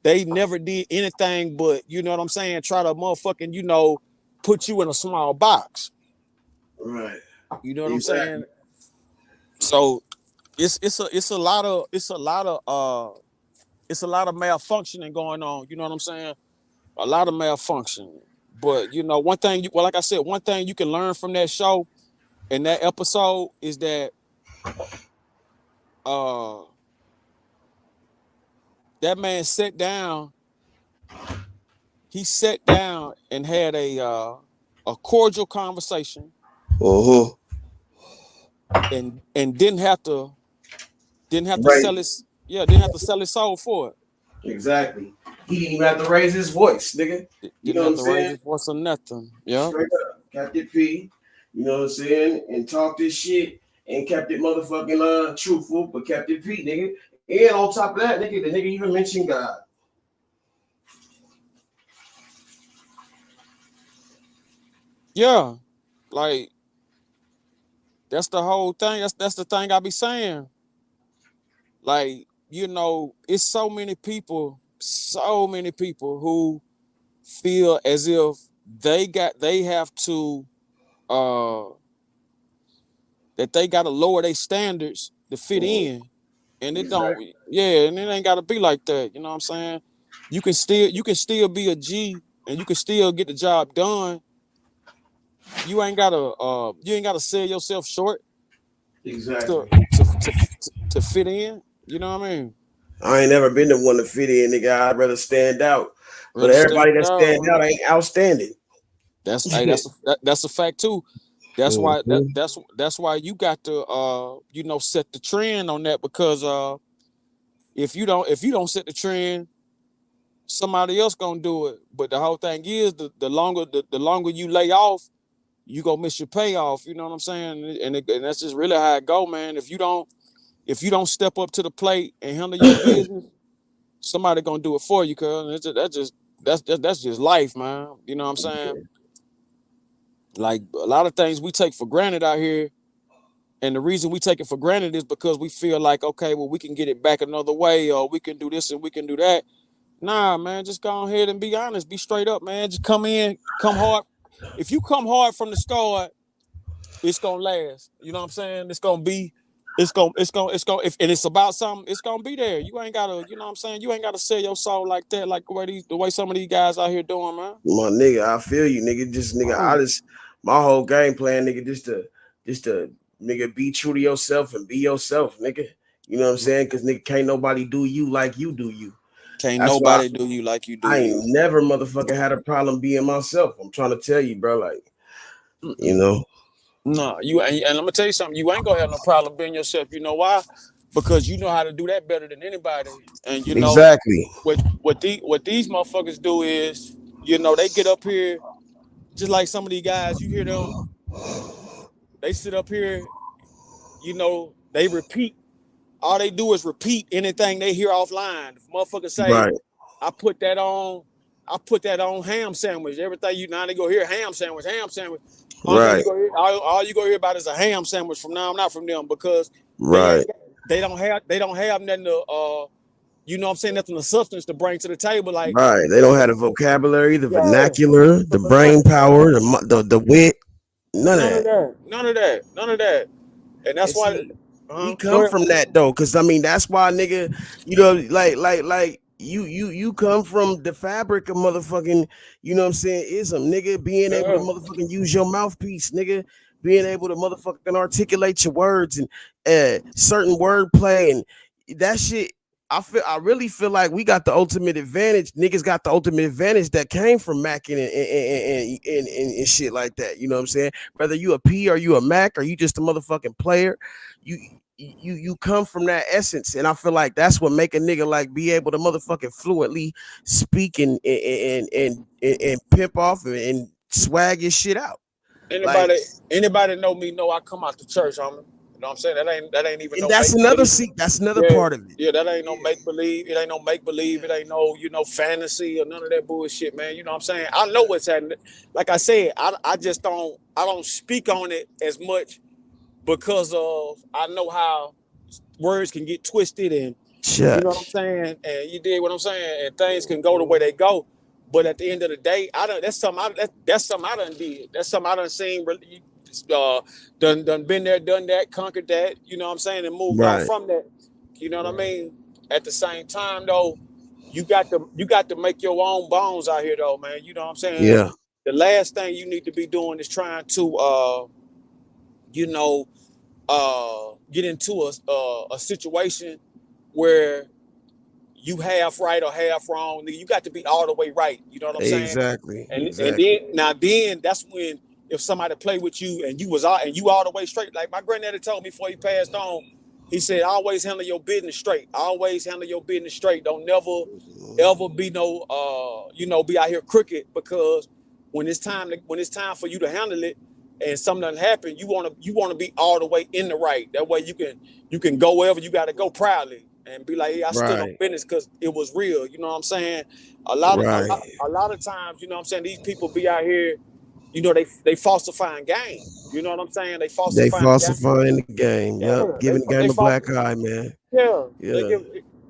they never did anything but, you know what I'm saying, try to motherfucking, you know, put you in a small box. Right. You know what I'm Exactly. saying? So it's a lot of malfunctioning going on. You know what I'm saying? A lot of malfunction. But you know, one thing like I said, one thing you can learn from that show and that episode is that uh that man sat down, he sat down and had a cordial conversation Uh-huh. and didn't have to Right. didn't have to sell his soul for it. Exactly. He didn't even have to raise his voice, nigga. You Didn't know what have I'm to raise saying? his voice or nothing. Yeah. Straight up. Kept it P. You know what I'm saying? And talked this shit and kept it motherfucking truthful, but kept it P, nigga. And on top of that, nigga, the nigga even mentioned God. Yeah. Like that's the whole thing. That's the thing I be saying. Like, you know, it's so many people who feel as if they have to uh that they gotta lower their standards to fit in. And it don't, Exactly. yeah, and it ain't gotta be like that. You know what I'm saying? You can still be a G and you can still get the job done you ain't gotta sell yourself short Exactly. to fit in. You know what I mean? I ain't never been the one to fit in, nigga. I'd rather stand out. But Rather everybody stand that out, stand out man. ain't outstanding. That's a fact too. That's why Mhm. that's why you got to set the trend on that, because if you don't set the trend, somebody else gonna do it. But the whole thing is the longer you lay off, you gonna miss your payoff. You know what I'm saying? And that's just really how it go, man. If you don't step up to the plate and handle your business, somebody gonna do it for you, cuz that's just life, man. You know what I'm saying? Like a lot of things we take for granted out here, and the reason we take it for granted is because we feel like, okay, well, we can get it back another way, or we can do this and we can do that. Nah, man, just go ahead and be honest, be straight up, man. Just come hard. If you come hard from the start, it's gonna last. You know what I'm saying? And it's about something, it's gonna be there. You ain't gotta, you know what I'm saying? You ain't gotta sell your soul like that, like the way some of these guys out here doing, man. My nigga, I feel you, nigga. Just nigga, my whole game plan, nigga, just to nigga be true to yourself and be yourself, nigga. You know what I'm saying? Cause nigga, can't nobody do you like you do you. Can't That's why nobody do you like you do I ain't you. never motherfucking had a problem being myself. I'm trying to tell you, bro. Like, you Mm-mm. know. No, you ain't, and I'm gonna tell you something. You ain't gonna have no problem being yourself. You know why? Because you know how to do that better than anybody. And Exactly. what these motherfuckers do is, they get up here just like some of these guys. You hear them? They sit up here. They repeat. All they do is repeat anything they hear offline. If motherfuckers say, Right. "I put that on," ham sandwich. Everything you now they go hear ham sandwich, ham sandwich. Only thing Right. you go hear, all you go hear about is a ham sandwich from now, not from them, because Right. they don't have nothing to what I'm saying, nothing of substance to bring to the table. Like, Right. They don't have the vocabulary, the yeah, vernacular, the brain power, the wit. None of none of that. that, none of that, and that's And why. see, we Go come ahead. from that though, cause I mean that's why nigga, like you come from the fabric of motherfucking, you know what I'm saying, ism, nigga, being able to Yeah. motherfucking use your mouthpiece, nigga, being able to motherfucking articulate your words and certain wordplay and that shit. I really feel like we got the ultimate advantage. Niggas got the ultimate advantage that came from Macking and shit like that. You know what I'm saying? Whether you a P or you a Mac or you just a motherfucking player, you come from that essence, and I feel like that's what make a nigga like be able to motherfucking fluently speak and pimp off and swag his shit out. Like, Anybody know me know I come out the church, homie. You know what I'm saying? That ain't even and no make believe. that's another Yeah, part of it. yeah, that ain't no Yeah, make believe. It ain't no make believe. It ain't no fantasy or none of that bullshit, man. You know what I'm saying? I know what's happening. Like I said, I don't speak on it as much because of I know how words can get twisted, and you know what I'm shush. saying, and you did what I'm saying, and things can go the way they go. But at the end of the day, I don't. That's something I done did. That's something I done seen. Done been there, done that, conquered that. You know what I'm saying, and moved on Right. from that. You know what I mean. At the same time, though, you got to make your own bones out here, though, man. You know what I'm saying. Yeah. The last thing you need to be doing is trying to, you know, get into a situation where you half right or half wrong. You got to be all the way right. You know what I'm saying? Exactly. And Exactly. then that's when, if somebody play with you and you all the way straight, like my granddaddy told me before he passed on, he said, always handle your business straight. Always handle your business straight. Don't never ever be be out here crooked, because when it's time for you to handle it and something doesn't happen, you wanna be all the way in the right. That way you can go wherever you gotta go proudly and be like, hey, I stood on Right. business because it was real. You know what I'm saying? A lot of a Right. lot, a lot of times, you know what I'm saying, these people be out here, they falsifying game. You know what I'm saying? They They falsifying game. falsifying the game. Yeah, Yep. Giving the they game a false. black eye, man. Yeah, they Yeah. give.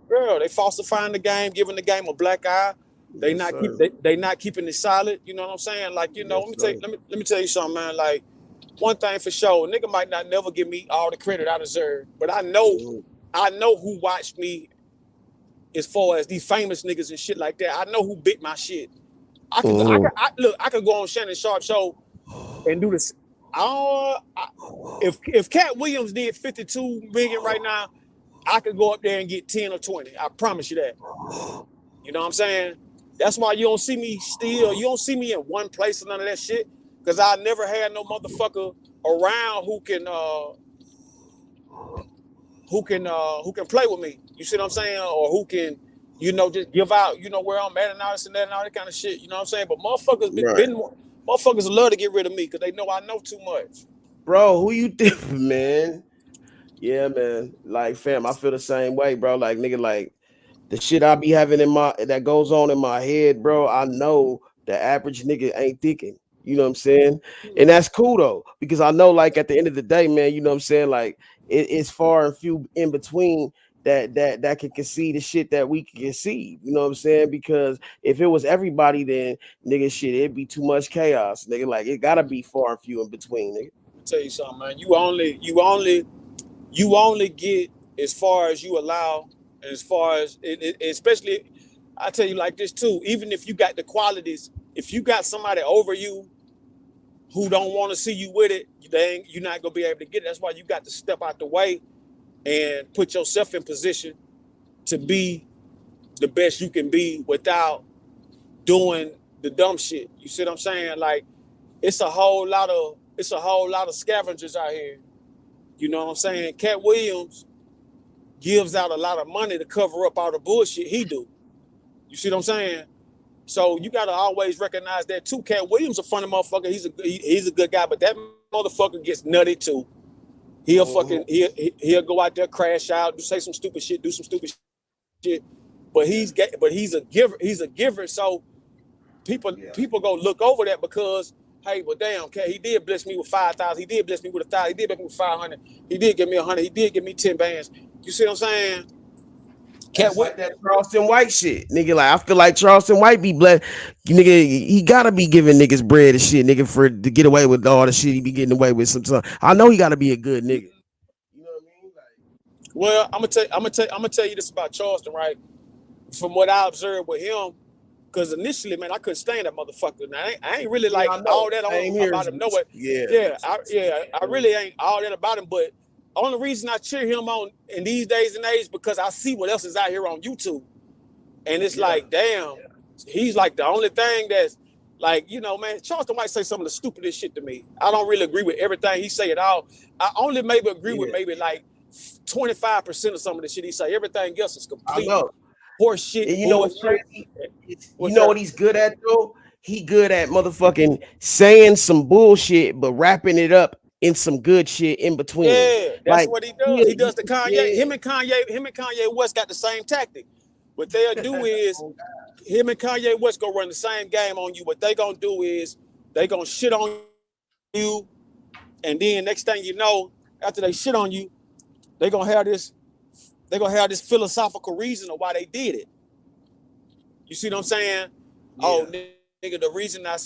Yeah, they falsifying the game, giving the game a black eye. They Yes, not keep sir. they not keeping it solid. You know what I'm saying? Like, Yes, sir. let me tell you something, man. Like, one thing for sure, nigga might not never give me all the credit I deserve, but Mhm. I know who watched me as far as these famous niggas and shit like that. I know who bit my shit. I could Mhm. look. I could go on Shannon Sharp show and do this. If Cat Williams did 52 million right now, I could go up there and get 10 or 20. I promise you that. You know what I'm saying? That's why you don't see me you don't see me in one place or none of that shit. Cause I never had no motherfucker around who can play with me. You see what I'm saying? Or who can, just give out, where I'm at and all this and that and all that kind of shit. You know what I'm saying? But motherfuckers motherfuckers love to get rid of me because they know I know too much. Bro, who you think, man? Yeah, man. Like, fam, I feel the same way, bro. Like, nigga, like the shit I be having that goes on in my head, bro. I know the average nigga ain't thinking. You know what I'm saying? And that's cool though, because I know, like, at the end of the day, man, you know what I'm saying? Like, it's far and few in between that can concede the shit that we can concede. You know what I'm saying? Because if it was everybody, then nigga, shit, it'd be too much chaos, nigga. Like, it gotta be far and few in between, nigga. I'll tell you something, man. You only get as far as you allow, and as far as especially, I tell you like this too. Even if you got the qualities, if you got somebody over you who don't want to see you with it, you're not gonna be able to get it. That's why you got to step out the way and put yourself in position to be the best you can be without doing the dumb shit. You see what I'm saying? Like, it's a whole lot of scavengers out here. You know what I'm saying? Cat Williams gives out a lot of money to cover up all the bullshit he do. You see what I'm saying? So you gotta always recognize that too. Cat Williams a funny motherfucker. He's a good guy, but that motherfucker gets nutty too. He'll he'll go out there, crash out, say some stupid shit, do some stupid shit. But he's a giver. He's a giver. So people go look over that because, hey, well, damn, he did bless me with 5,000. He did bless me with 1,000. He did bless me with 500. He did give me 100. He did give me 10 bands. You see what I'm saying? That's like that Charleston White shit, nigga. Like, I feel like Charleston White be blessed. Nigga, he gotta be giving niggas bread and shit, nigga, to get away with all the shit he be getting away with sometimes. I know he gotta be a good nigga. You know what I mean? Like, well, I'm gonna tell you this about Charleston, right? From what I observed with him, because initially, man, I couldn't stand that motherfucker. Now, I ain't really like all that about him. No way. I really ain't all that about him. But only reason I cheer him on in these days and age because I see what else is out here on YouTube, and it's like, damn, he's like the only thing that's like, man. Charleston White say some of the stupidest shit to me. I don't really agree with everything he say at all. I only maybe agree with maybe like 25% of some of the shit he say. Everything else is complete horse shit. And you know what's crazy? You know what he's good at though? He good at motherfucking saying some bullshit but wrapping it up in some good shit in between. Yeah, that's what he does. He does the Kanye. Yeah. Him and Kanye West got the same tactic. What they'll do is him and Kanye West gonna run the same game on you. What they gonna do is they gonna shit on you, and then next thing you know, after they shit on you, they gonna have this philosophical reason of why they did it. You see what I'm saying? Yeah. Oh, nigga, the reason I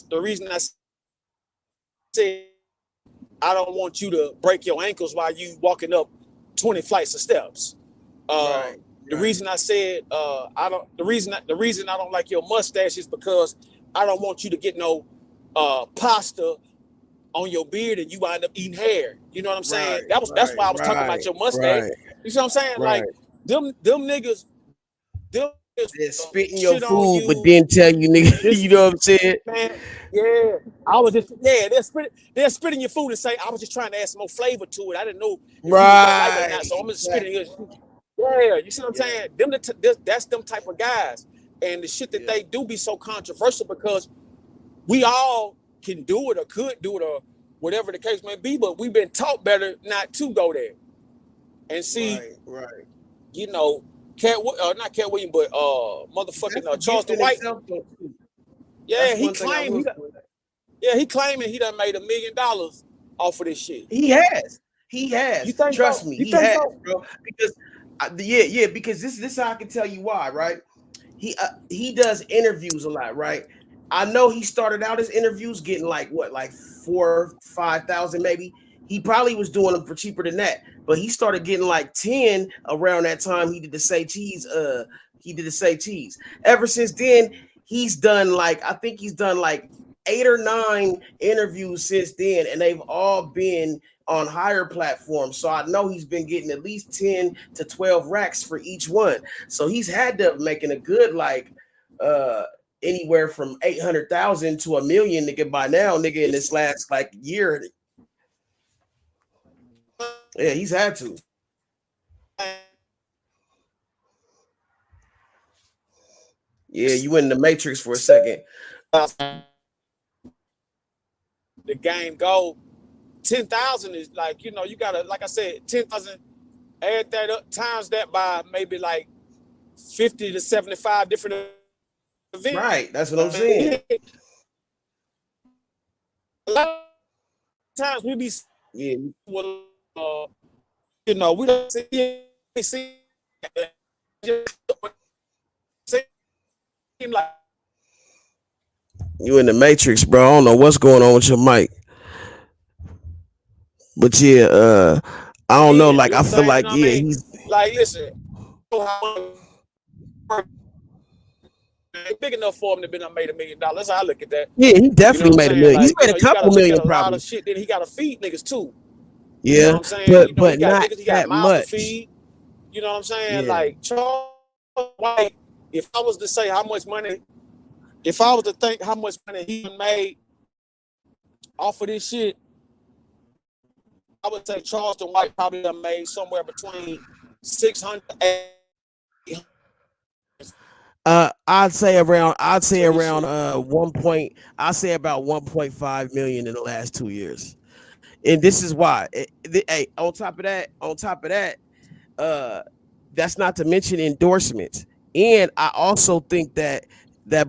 said I don't want you to break your ankles while you walking up 20 flights of steps. The reason I said the reason I don't like your mustache is because I don't want you to get no pasta on your beard and you wind up eating hair. You know what I'm saying? That's why I was talking about your mustache. You see what I'm saying? Like them niggas, they're spitting your food, but then tell you, nigga, you know what I'm saying? Man, yeah, I was just they're spitting your food and say I was just trying to add some more flavor to it. I didn't know if you like it or not, so I'm just spitting it. Yeah, you see what I'm saying? That's them type of guys, and the shit that they do be so controversial because we all can do it or could do it or whatever the case may be, but we've been taught better not to go there. And see, not Cat Williams, but motherfucking Charleston White. Yeah, he claimed he claiming he done made $1 million off of this shit. He has. You think Trust so? Me, he has, bro. Because because this is how I can tell you why, right? He does interviews a lot, right? I know he started out his interviews getting like 4,000-5,000 maybe. He probably was doing them for cheaper than that, but he started getting like 10 around that time. He did the Say Cheese. Ever since then, he's done like 8 or 9 interviews since then, and they've all been on higher platforms. So I know he's been getting at least 10 to 12 racks for each one. So he's had to making a good like anywhere from 800,000 to $1 million, nigga, by now, nigga, in this last like year. Yeah, he's had to. Yeah, you went in the Matrix for a second. The game go 10,000 is like, you know, you gotta, like I said, 10,000, add that up, times that by maybe like 50 to 75 different events. Right, that's what I'm saying. A lot of times we be, yeah, you know, we don't see like you in the Matrix, bro. I don't know what's going on with your mic. But yeah, I don't know. Like I feel like he's like listen, big enough for him to be made $1 million. That's how I look at that. Yeah, he definitely made $1 million. Like, he's made a couple million a probably. Lot of shit. Then he got to feed niggas too. Yeah, you know what I'm saying? but not niggas, he got that mouths much. To feed. You know what I'm saying? Yeah. Like Charles White, if I was to say how much money, if I was to think how much money he made off of this shit, I would say Charleston White probably done made somewhere between 600 and 800. I'd say around I'd say about 1.5 million in the last 2 years. And this is why. Hey, on top of that, that's not to mention endorsements. And I also think that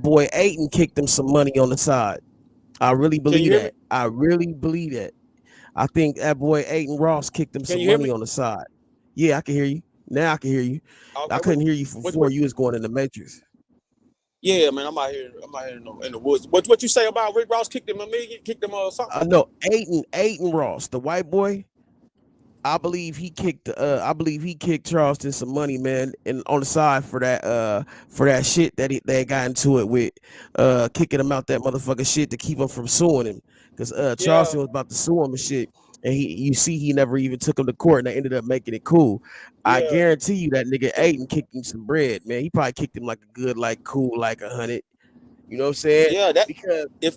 boy Ayton kicked him some money on the side. I really believe that. I really believe that. I think that boy Ayton Ross kicked him some money on the side. Yeah, I can hear you. Now I can hear you. Okay, I couldn't hear you before. You was going in the Matrix. Yeah, man, I'm out here in the woods. What you say about Rick Ross kicked him $1 million? Kicked him something? No, Ayton Ross, the white boy. I believe he kicked Charleston some money, man, and on the side for that shit that they got into it with, kicking him out that motherfucking shit to keep him from suing him, because Charleston was about to sue him and shit, and he never even took him to court, and they ended up making it cool. Yeah. I guarantee you that nigga Ayton kicked him some bread, man. He probably kicked him like a good, like cool, like 100. You know what I'm saying? Yeah, because if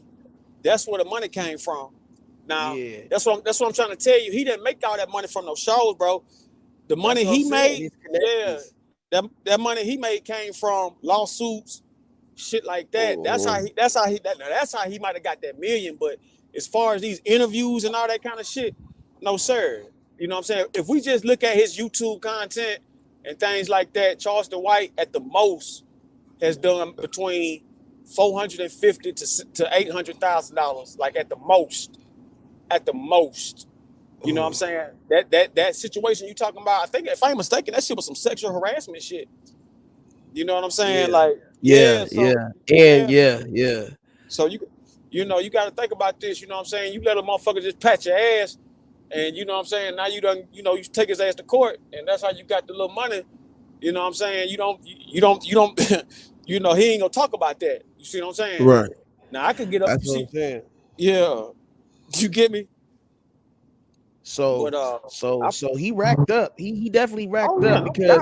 that's where the money came from. Now, yeah. that's what I'm trying to tell you. He didn't make all that money from those shows, bro. The money he made, that money he made came from lawsuits, shit like that. That's how he might have got that $1 million. But as far as these interviews and all that kind of shit, no sir. You know what I'm saying? If we just look at his YouTube content and things like that, Charleston White at the most has done between $450,000 to $800,000, like at the most. At the most, you know what I'm saying? That situation you talking about, I think if I ain't mistaken, that shit was some sexual harassment shit. You know what I'm saying? Yeah. So you know, you got to think about this. You know what I'm saying? You let a motherfucker just pat your ass, and you know what I'm saying? Now you done, you know, you take his ass to court, and that's how you got the little money. You know what I'm saying? You don't, you know, he ain't gonna talk about that. You see what I'm saying? Right. Now I could get up. That's what I'm saying. Yeah. You get me? So he racked up. He definitely racked up because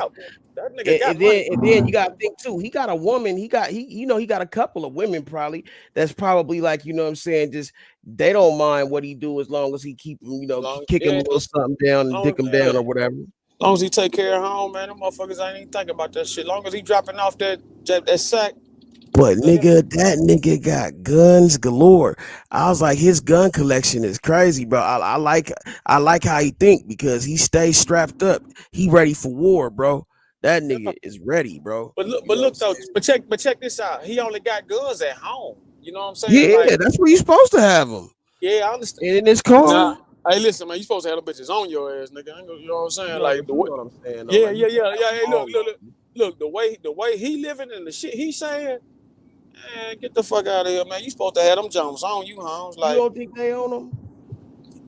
that nigga got and then you gotta think too. He got a woman. He got a couple of women probably that's probably like, you know what I'm saying, just they don't mind what he do as long as he keep him, you know, kick him a little something down and dick him down or whatever. As long as he take care of home, man, them motherfuckers ain't even thinking about that shit. As long as he dropping off that sack. But nigga, that nigga got guns galore. I was like, his gun collection is crazy, bro. I like how he think because he stays strapped up. He ready for war, bro. That nigga is ready, bro. But look though, check this out. He only got guns at home. You know what I'm saying? Yeah, like, that's where you supposed to have them. Yeah, I understand. And in his car. Nah, hey, listen, man, you supposed to have the bitches on your ass, nigga. You know what I'm saying? Like the way, what I'm saying. Yeah. Hey, look, the way he living and the shit he saying. Man, get the fuck out of here, man. You supposed to have them Jones on you, Holmes. Like, you don't think they on them?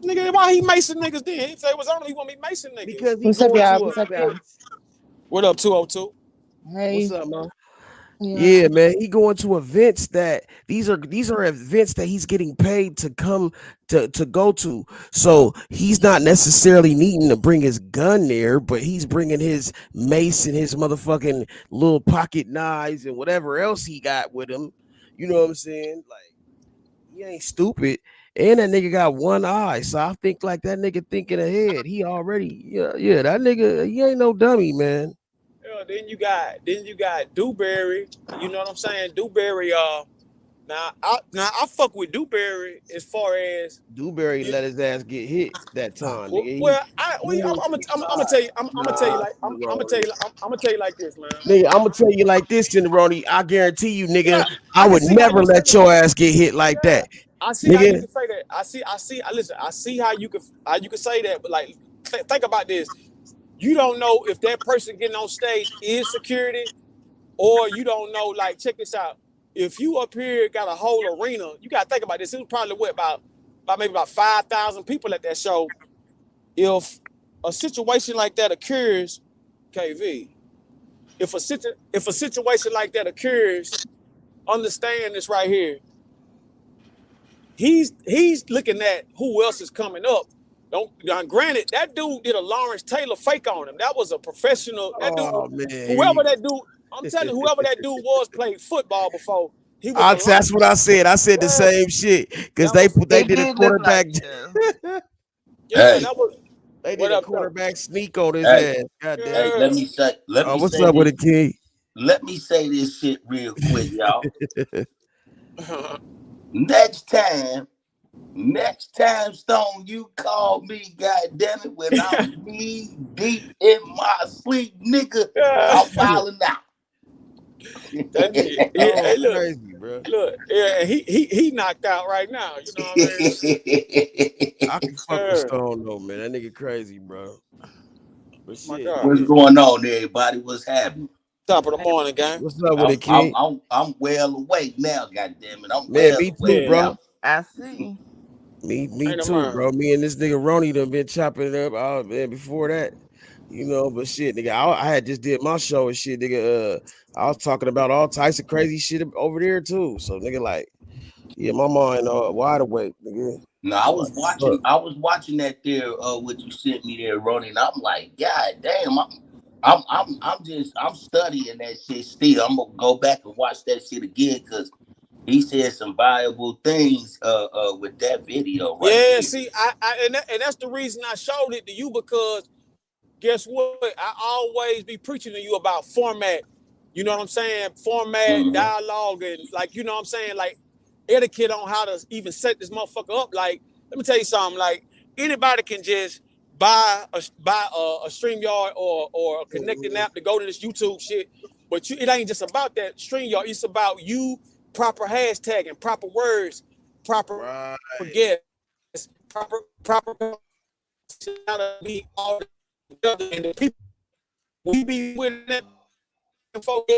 Nigga, why he macing niggas then? He say it was on him, he want me macing niggas. Because what's up, y'all? What's up, y'all? What up, 202? Hey. What's up, man? Yeah, man. He going to events that these are events that he's getting paid to come to go to. So he's not necessarily needing to bring his gun there, but he's bringing his mace and his motherfucking little pocket knives and whatever else he got with him. You know what I'm saying? Like, he ain't stupid. And that nigga got one eye. So I think like that nigga thinking ahead. He already, yeah, that nigga, he ain't no dummy, man. Yeah, then you got Dewberry. You know what I'm saying? Dewberry. Now I fuck with Dewberry as far as Dewberry let his ass get hit that time, nigga. well, I'm gonna tell you. I'm gonna tell you like I'm gonna tell you. I'm gonna tell you like this, man. Nigga, I'm gonna tell you like this, SenaRoni. I guarantee you, nigga, Yeah, I I can would see how never you say let that. your ass get hit like Yeah, that, I see how you nigga. can say that. Listen, I see how you can say that, but like, think about this. You don't know if that person getting on stage is security, or you don't know. Like, check this out. If you up here got a whole arena, you gotta think about this. It was probably what about maybe about 5,000 people at that show. If a situation like that occurs, KV, if a situation like that occurs, understand this right here. He's looking at who else is coming up. Granted, that dude did a Lawrence Taylor fake on him. That was a professional. That dude, Oh man, here whoever you that dude, I'm telling you, whoever that dude was, played football before. He was a That's what I said. I said the yeah, same shit because that was they did a quarterback. yeah, Hey, that was They did what a up though. quarterback sneak on his hey, ass. God damn. hey, Yeah. let me What's say up with this. it, King? Let me say this shit real quick, y'all. Next time, Stone, you call me, goddamn it, when I'm knee deep in my sleep, nigga, I'm wilding out. That nigga, Oh, hey, look, crazy, bro. yeah, he knocked out right now. You know what I mean? I can fuck with Yeah. Stone though, man. That nigga crazy, bro. But My shit, God. What's nigga. going on, everybody? What's happening? Top of the morning, gang. What's up with it, King? I'm well awake now, goddamn it. I'm Man, well me too, awake Yeah. bro. now. Me Ain't no too, mind. bro. Me and this nigga Roni done been chopping it up. Oh man, before that, but shit, nigga, I had just did my show and shit, nigga. I was talking about all types of crazy shit over there too. So, nigga, like, yeah, my mind wide awake, nigga. No, I'm like, fuck. I was watching that there, what you sent me there, Ronnie, and I'm like, God damn, I'm studying that shit still. I'm gonna go back and watch that shit again because he said some valuable things with that video right Yeah, there. see, and that's the reason I showed it to you because guess what? I always be preaching to you about format. You know what I'm saying? Format, Mm-hmm. dialogue, and like, you know what I'm saying? Like etiquette on how to even set this motherfucker up. Like, let me tell you something. Like, anybody can just buy a StreamYard or a connecting app to go to this YouTube shit. But it ain't just about that StreamYard. It's about you proper hashtagging, proper words, proper Right. guests, proper be all together. And the people we be with that folk.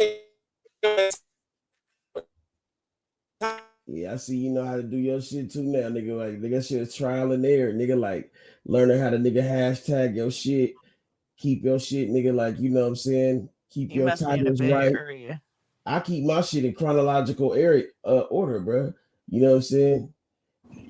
Yeah, I see you know how to do your shit too now, nigga. Like, nigga, shit is trial and error, nigga. Like, learning how to nigga hashtag your shit, keep your shit, nigga. Like, you know what I'm saying? Keep your titles right. I keep my shit in chronological order, bro. You know what I'm saying?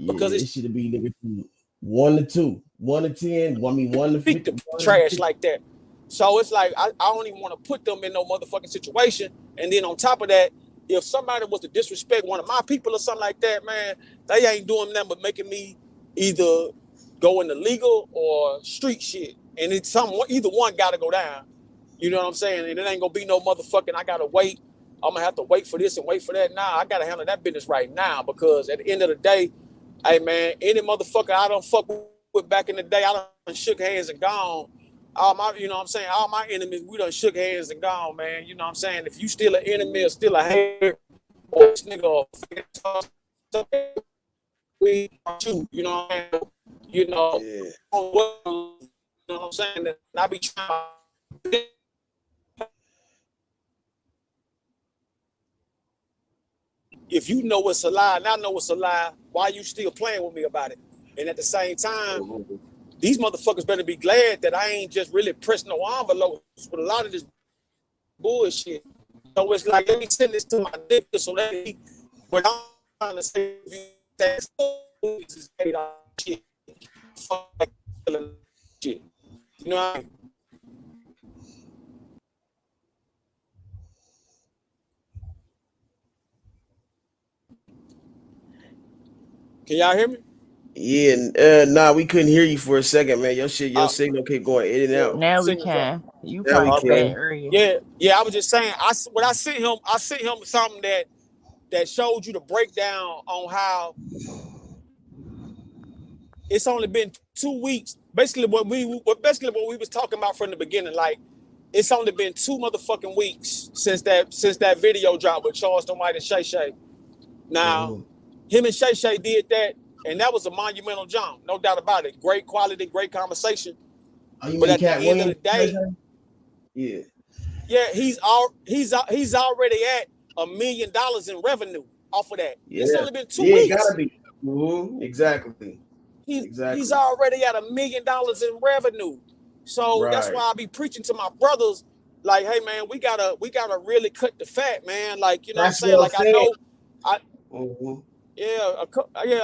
Because Yeah, it it's should be nigga from 1 to 2, 1 to 10. I mean 1 to speak 50. the trash like that. So it's like I don't even want to put them in no motherfucking situation. And then on top of that, if somebody was to disrespect one of my people or something like that, man, they ain't doing nothing but making me either go into legal or street shit. And it's either one gotta go down. You know what I'm saying? And it ain't gonna be no motherfucking I gotta wait. I'm gonna have to wait for this and wait for that. Nah, I gotta handle that business right now because at the end of the day, hey man, any motherfucker I don't fuck with back in the day, I done shook hands and gone. All my, you know what I'm saying? All my enemies, we done shook hands and gone, man. You know what I'm saying? If you still an enemy or still a hater or this nigga or we you, you know what I mean? You know, Yeah. you know what I'm saying? And I be trying to if you know it's a lie and I know it's a lie, why you still playing with me about it? And at the same time, these motherfuckers better be glad that I ain't just really pressing no envelopes with a lot of this bullshit. So it's like, let me send this to my nigga so that he, what I'm trying to say, that's shit. Shit. You know what I mean? Can y'all hear me? Yeah, nah, we couldn't hear you for a second, man. Your signal kept going in and out. Now we Signal can. You Now we probably bad can. area. Yeah. I was just saying. I sent him something that showed you the breakdown on how it's only been 2 weeks. Basically, what we was talking about from the beginning. Like, it's only been 2 motherfucking weeks since that video dropped with Charles White and Shay Shay. Now, him and Shay Shay did that, and that was a monumental jump, no doubt about it. Great quality, great conversation. But at the end of the day, yeah, he's already at $1 million in revenue off of that. Yeah. It's only been 2 weeks. It gotta be. Exactly. He's already at $1 million in revenue. So that's why I be preaching to my brothers, like, hey man, we gotta really cut the fat, man. Like, you know That's what I'm saying? Like I know,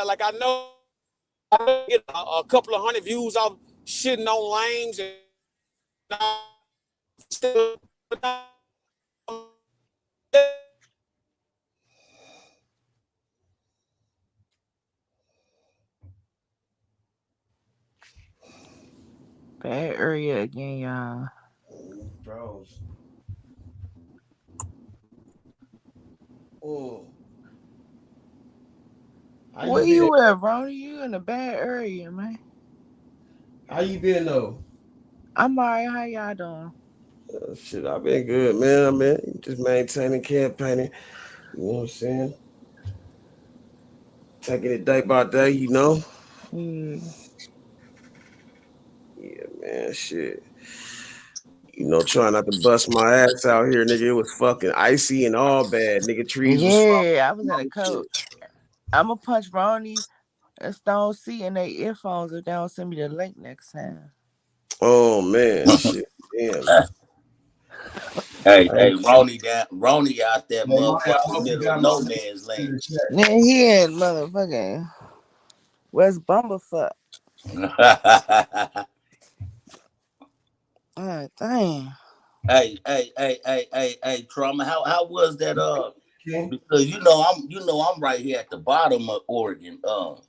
like I know I get a couple of 100 views off shitting on lames and still. Bad area again, y'all. Bros. Where you at, Ronnie? You in a bad area, man. How you been though? I'm alright. How y'all doing? Shit, I've been good, man. I mean, just maintaining, campaigning. You know what I'm saying? Taking it day by day, you know. Yeah, man. Shit. You know, trying not to bust my ass out here, nigga. It was fucking icy and all bad, nigga. Trees was falling. I was in a coat. I'ma punch Ronnie and StoNeC in their earphones if they don't send me the link next time. Oh man, shit, damn. Hey, Ronnie out there, motherfucking middle of no man's land. Then he in motherfucking West Bumblefuck. Oh, damn. Hey, Trauma. How was that? Because you know I'm right here at the bottom of Oregon. Oh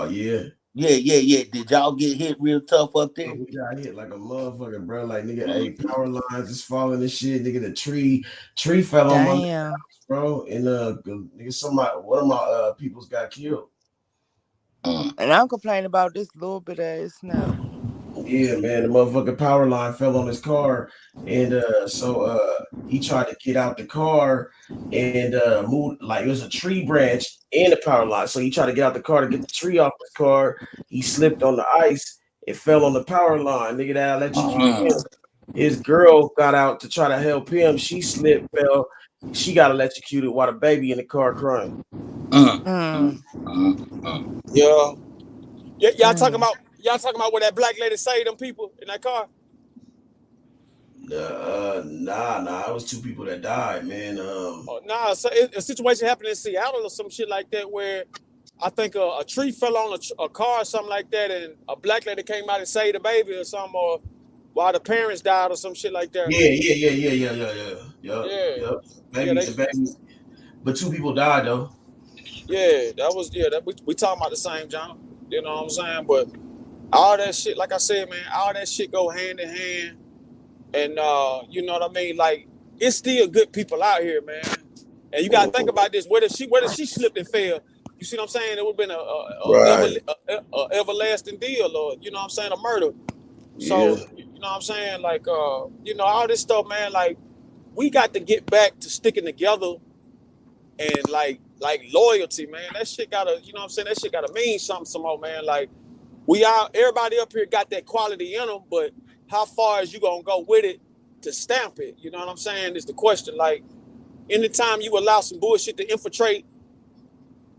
yeah. Yeah. Did y'all get hit real tough up there? We got hit like a motherfucker, bro. Like nigga, hey, power lines is falling and shit. Nigga, the tree fell on my house, bro. And nigga, one of my peoples got killed. And I'm complaining about this little bit of snow. Yeah, man, the motherfucking power line fell on his car, and so he tried to get out the car and move, like it was a tree branch and the power line. So he tried to get out the car to get the tree off his car. He slipped on the ice. It fell on the power line. Nigga, that electrocuted him. His girl got out to try to help him. She slipped, fell. She got electrocuted while the baby in the car crying. Yeah. Y'all talking about what that black lady saved them people in that car? Nah. It was 2 people that died, man. So a situation happened in Seattle or some shit like that where I think a tree fell on a car or something like that, and a black lady came out and saved the baby or something, or while the parents died or some shit like that. Yeah. Baby. But 2 people died though. Yeah, we talking about the same, John. You know what I'm saying? But all that shit, like I said, man, all that shit go hand in hand. And you know what I mean? Like, it's still good people out here, man. And you gotta think about this. Where did she slipped and fell? You see what I'm saying? It would have been a everlasting deal, or you know what I'm saying, a murder. So you know what I'm saying? Like you know, all this stuff, man, like we got to get back to sticking together and like loyalty, man. That shit gotta, you know what I'm saying? That shit gotta mean something some more, man. Like everybody up here got that quality in them, but how far is you gonna go with it to stamp it? You know what I'm saying? Is the question. Like, anytime you allow some bullshit to infiltrate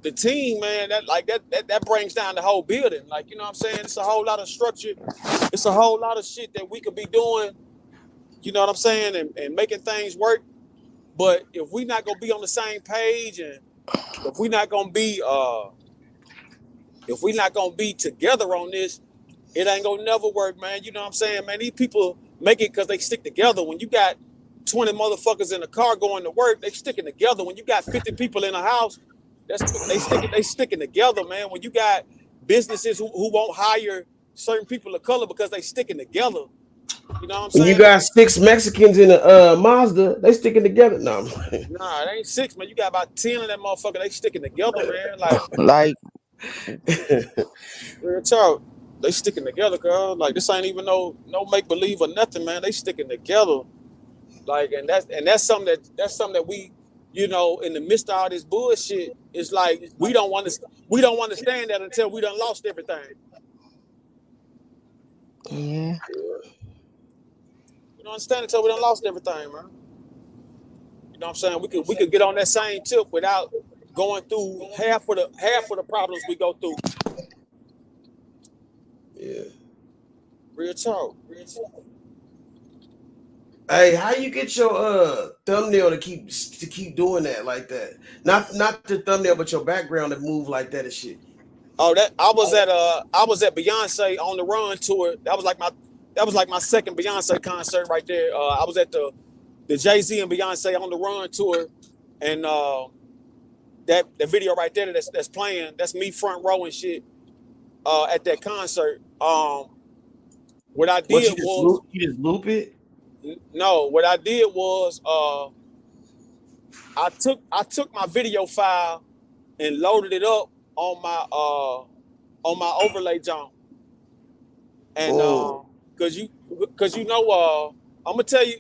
the team, man, that brings down the whole building. Like, you know what I'm saying? It's a whole lot of structure. It's a whole lot of shit that we could be doing, you know what I'm saying, and making things work. But if we not gonna be on the same page, and if we not gonna be together on this, it ain't gonna never work, man. You know what I'm saying, man? These people make it because they stick together. When you got 20 motherfuckers in the car going to work, they sticking together. When you got 50 people in a house, they sticking together, man. When you got businesses who won't hire certain people of color because they sticking together. You know what I'm When you saying? got 6 Mexicans in a Mazda, they sticking together. No, Nah, it ain't 6, man. You got about 10 of that motherfucker. They sticking together, man. Like real talk, they sticking together, girl. Like this ain't even no make believe or nothing, man. They sticking together. Like, and that's something that we, you know, in the midst of all this bullshit, it's like we don't understand that until we done lost everything. Yeah. You don't understand until we done lost everything, man. You know what I'm saying? We could get on that same tip without going through half of the problems we go through. yeah. Real talk. Hey, how you get your thumbnail to keep doing that like that? Not the thumbnail, but your background to move like that and shit. Oh, that I was at Beyonce on the Run tour. That was like my second Beyonce concert right there. I was at the Jay-Z and Beyonce on the Run tour, and that video right there that's playing, that's me front row and shit at that concert. What I did was you just loop it. No, what I did was I took my video file and loaded it up on my overlay jump. And cause you know I'm gonna tell you,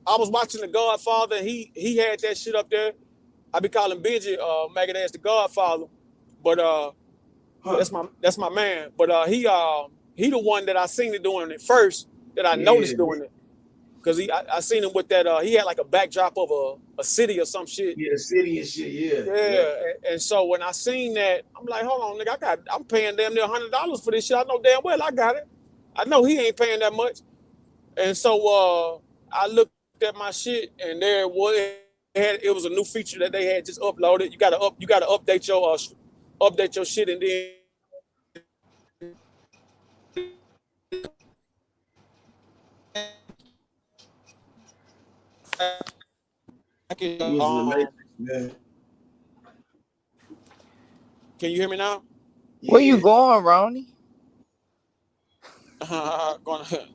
I was watching The Godfather, and he had that shit up there. I be calling Benji Maggot as The Godfather, but that's my man. But he the one that I seen it doing it first, that I noticed doing it. Cause I seen him with that he had like a backdrop of a city or some shit. Yeah, city and shit, Yeah. And so when I seen that, I'm like, hold on, nigga, I'm paying damn near $100 for this shit. I know damn well I got it. I know he ain't paying that much. And so I looked at my shit, and there it was. It was a new feature that they had just uploaded. You gotta update your shit, and then can you hear me now? Where you going, Ronnie? Going to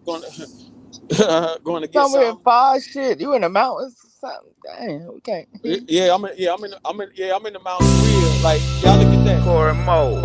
get somewhere some. far shit. You in the mountains or something? Damn, we can't. Yeah, I'm in the mountains real. Like, y'all look at that. Core mode.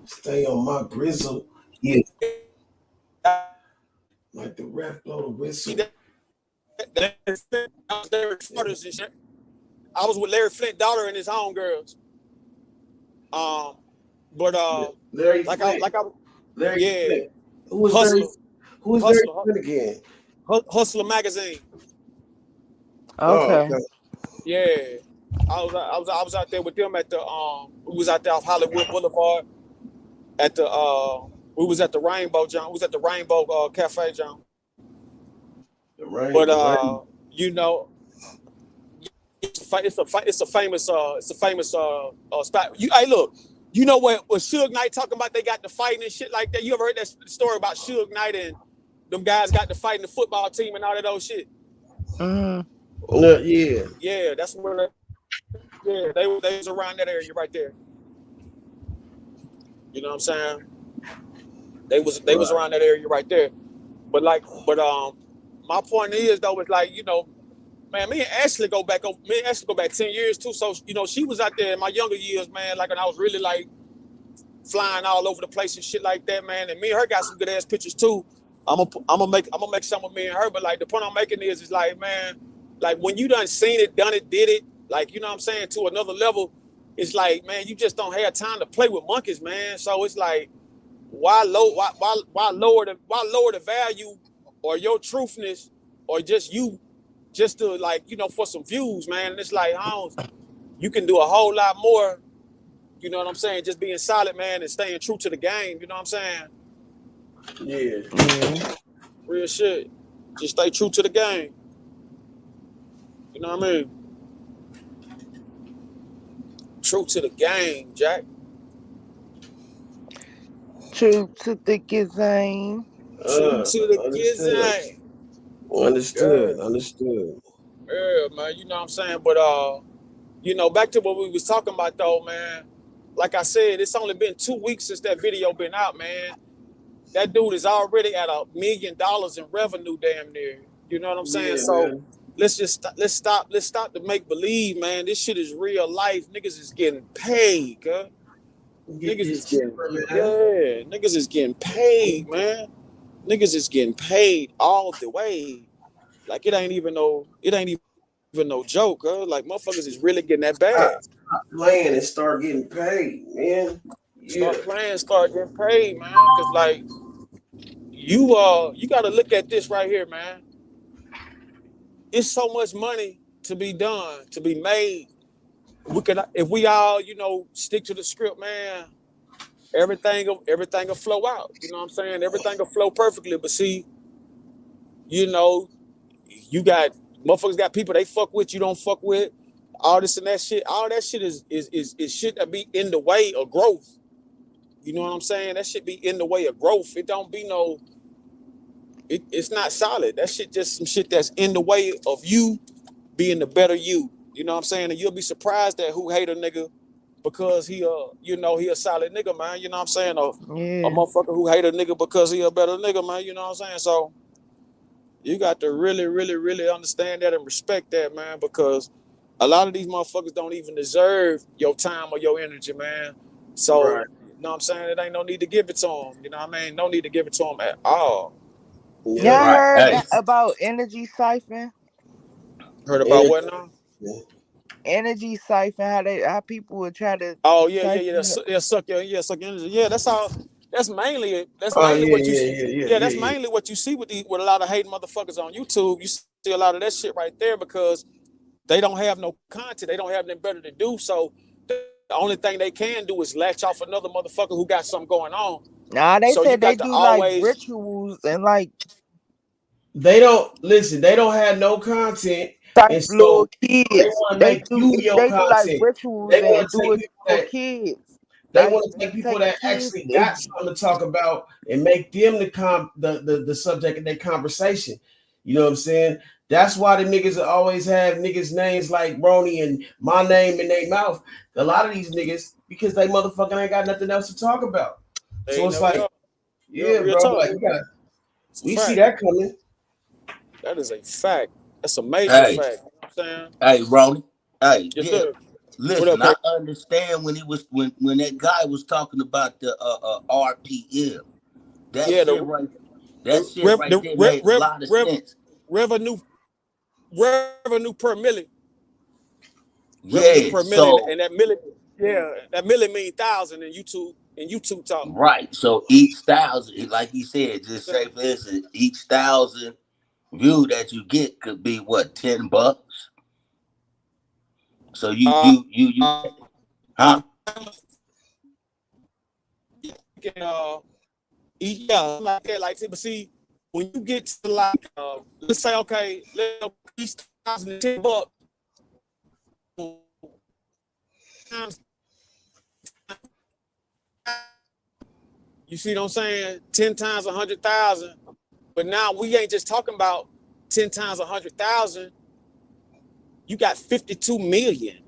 Stay on my grizzle. Yeah. Like the ref blow the whistle. I was with Larry Flint's daughter and his homegirls. Larry like Flint. Larry Flint. Who was Larry Flint again? Hustler magazine. Okay. Yeah. I was out there with them at the we was out there off Hollywood Boulevard at the we was at the Rainbow John. We was at the Rainbow Cafe John. But you know, it's a famous spot. Hey, look, you know what Suge Knight talking about? They got the fighting and shit like that. You ever heard that story about Suge Knight and them guys got to fight in the football team and all that old shit? Yeah. Yeah, that's where. Yeah, they was around that area right there. You know what I'm saying? They was around that area right there. But my point is though, it's like, you know, man, me and Ashley go back 10 years too. So, you know, she was out there in my younger years, man, like when I was really like flying all over the place and shit like that, man. And me and her got some good ass pictures too. I'm gonna make some of me and her, but like the point I'm making is like, man, like when you done seen it, done it, did it, like, you know what I'm saying, to another level, it's like, man, you just don't have time to play with monkeys, man. So it's like, why lower the value or your truthness or just you just to, like, you know, for some views, man. And it's like, you can do a whole lot more, you know what I'm saying, just being solid, man, and staying true to the game, you know what I'm saying? Yeah. Real shit. Just stay true to the game. You know what I mean? True to the game, Jack. True to the game. True to the game. Understood. Yeah, man, you know what I'm saying? But you know, back to what we was talking about though, man. Like I said, it's only been 2 weeks since that video been out, man. That dude is already at $1 million in revenue, damn near. You know what I'm saying? Yeah, so man. let's stop the make believe, man. This shit is real life. Niggas is getting paid, huh? Niggas is getting paid, man. Niggas is getting paid all the way. Like it ain't even no joke, huh? Like motherfuckers is really getting that bag. Stop playing and start getting paid, man. Yeah. Start getting paid, man. Cause like you gotta look at this right here, man. It's so much money to be done, to be made. If we all, you know, stick to the script, man, everything will flow out. You know what I'm saying? Everything will flow perfectly. But see, you know, you got motherfuckers got people they fuck with, you don't fuck with, all this and that shit. All that shit is shit that be in the way of growth. You know what I'm saying? That shit be in the way of growth. It don't be no. It's not solid. That shit just some shit that's in the way of you being the better you. You know what I'm saying? And you'll be surprised at who hate a nigga because he a solid nigga, man. You know what I'm saying? A motherfucker who hate a nigga because he a better nigga, man. You know what I'm saying? So you got to really, really, really understand that and respect that, man, because a lot of these motherfuckers don't even deserve your time or your energy, man. So, You know what I'm saying? It ain't no need to give it to them. You know what I mean? No need to give it to them at all. Yeah, I heard about energy siphon. Heard about what now? Energy siphon, how people would try to. Oh yeah. Suck your energy. Yeah, that's all. That's mainly what you see. Yeah, that's mainly what you see with a lot of hating motherfuckers on YouTube. You see a lot of that shit right there because they don't have no content. They don't have nothing better to do. So the only thing they can do is latch off another motherfucker who got something going on. Nah, they said they do like rituals and like. They don't have no content. And so little kids. They want to make you your content. Like rituals they want to take people for kids. They want to take people that actually got something to talk about and make them the subject of their conversation. You know what I'm saying? That's why the niggas always have niggas' names like Roni and my name in their mouth. A lot of these niggas, because they motherfucking ain't got nothing else to talk about. So it's like, yeah, bro, like we see that coming. That is a fact. That's a major fact. You know what I'm saying? Hey, Roni. Hey, yeah. Listen, I understand when that guy was talking about the RPM. That shit right there made a lot of sense. Revenue per million. Yeah, per million, and that million mean thousand in YouTube talk. Right. So each thousand, like he said, just say for instance, each 1,000 view that you get could be what, $10? So you huh? Yeah, like that. Like, but see, when you get to like, let's say, okay, let's $10. You see what I'm saying? 10 times 100,000. But now we ain't just talking about 10 times 100,000. You got 52 million.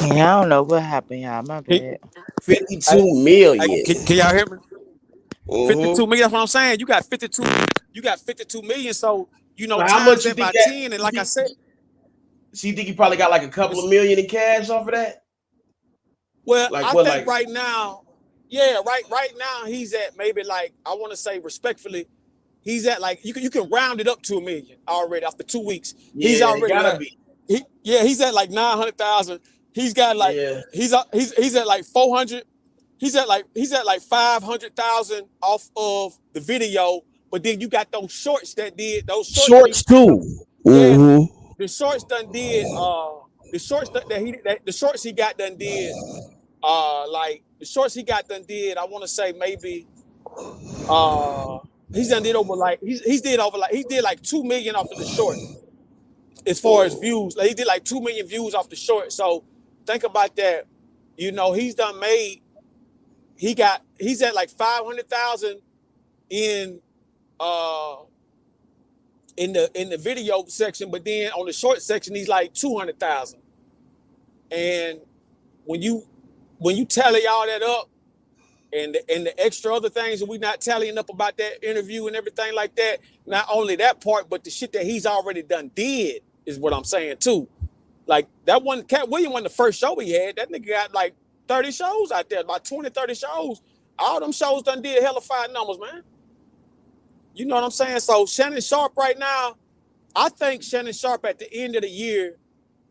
Yeah, I don't know what happened, y'all. My bad. 52 million. Can y'all hear me? Mm-hmm. 52 million. That's what I'm saying. You got 52 million. So, you know, So how times much you that by think 10. And like I said, so you think you probably got like a couple of million in cash off of that? Well, Like I what, think like right now, yeah, right now he's at maybe like, I want to say respectfully, he's at like, you can round it up to $1 million already after 2 weeks. He's yeah, it already gotta at, be. he's at like 900,000. He's got like, Yeah. he's at like 400. He's at like 500,000 off of the video. But then you got those shorts that did those Shorts too. Yeah, Mm-hmm. the shorts done did the shorts he got done did like the shorts he got done did, I want to say maybe he's done did over like he did like 2 million off of the short as far as views. Like he did like 2 million views off the short. So think about that. You know, he's done made he's at like 500,000 in the video section, but then on the short section he's like 200,000. And when you tally all that up and the extra other things that we not tallying up about that interview and everything like that, not only that part, but the shit that he's already done did is what I'm saying too. Like that one, Cat Williams wasn't the first show he had. That nigga got like 30 shows out there, about 20, 30 shows. All them shows done did hella fire numbers, man. You know what I'm saying? So Shannon Sharpe right now, I think Shannon Sharpe at the end of the year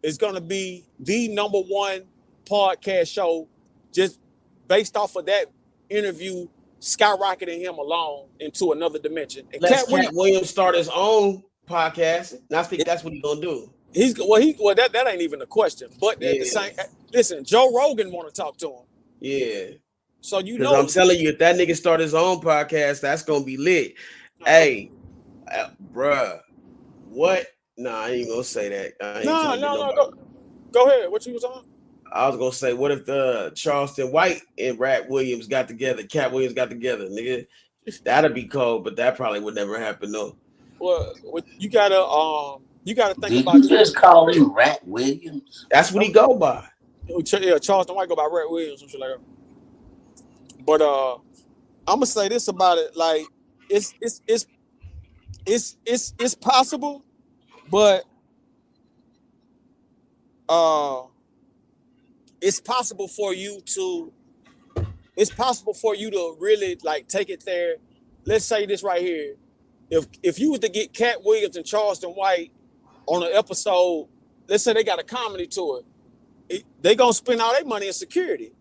is going to be the #1 podcast show just based off of that interview skyrocketing him along into another dimension. And Let Cat Williams start his own podcast. And I think that's what he's gonna do. That ain't even a question. But at the same, listen, Joe Rogan want to talk to him. Yeah. So you Because know, I'm telling you, if that nigga start his own podcast, that's gonna be lit. Hey, bruh, what? Nah, I ain't gonna say that. No. Go ahead. What you was on? I was gonna say, what if Charleston White and Cat Williams got together, nigga? That'd be cold, but that probably would never happen though. Well, you gotta think Did about. You just call him Rat Williams? That's what he go by. Yeah, Charleston White go by Rat Williams, some shit like that. But I'm gonna say this about it: like it's possible, but it's possible for you to really like take it there. Let's say this right here: if you was to get Cat Williams and Charleston White on an episode, let's say they got a comedy tour, they gonna spend all their money in security.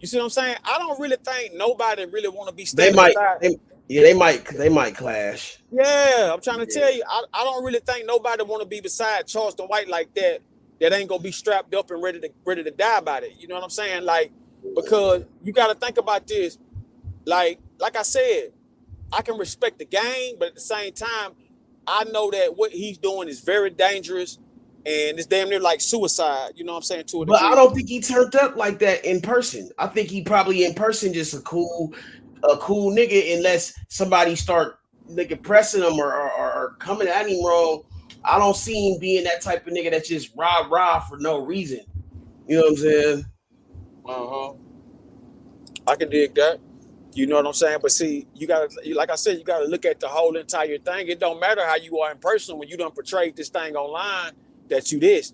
You see what I'm saying? I don't really think nobody really want to be standing beside. They might clash. Yeah, I'm trying to tell you, I don't really think nobody want to be beside Charleston White like that. That ain't gonna be strapped up and ready to die about it. You know what I'm saying? Like, because you got to think about this. Like I said, I can respect the game, but at the same time, I know that what he's doing is very dangerous. And it's damn near like suicide, you know what I'm saying? To a degree. But I don't think he turned up like that in person. I think he probably in person just a cool nigga, unless somebody start nigga pressing him or coming at him wrong. I don't see him being that type of nigga that's just rah for no reason. You know what I'm saying? I can dig that. You know what I'm saying? But see, like I said, you gotta look at the whole entire thing. It don't matter how you are in person when you done portrayed this thing online. That you this.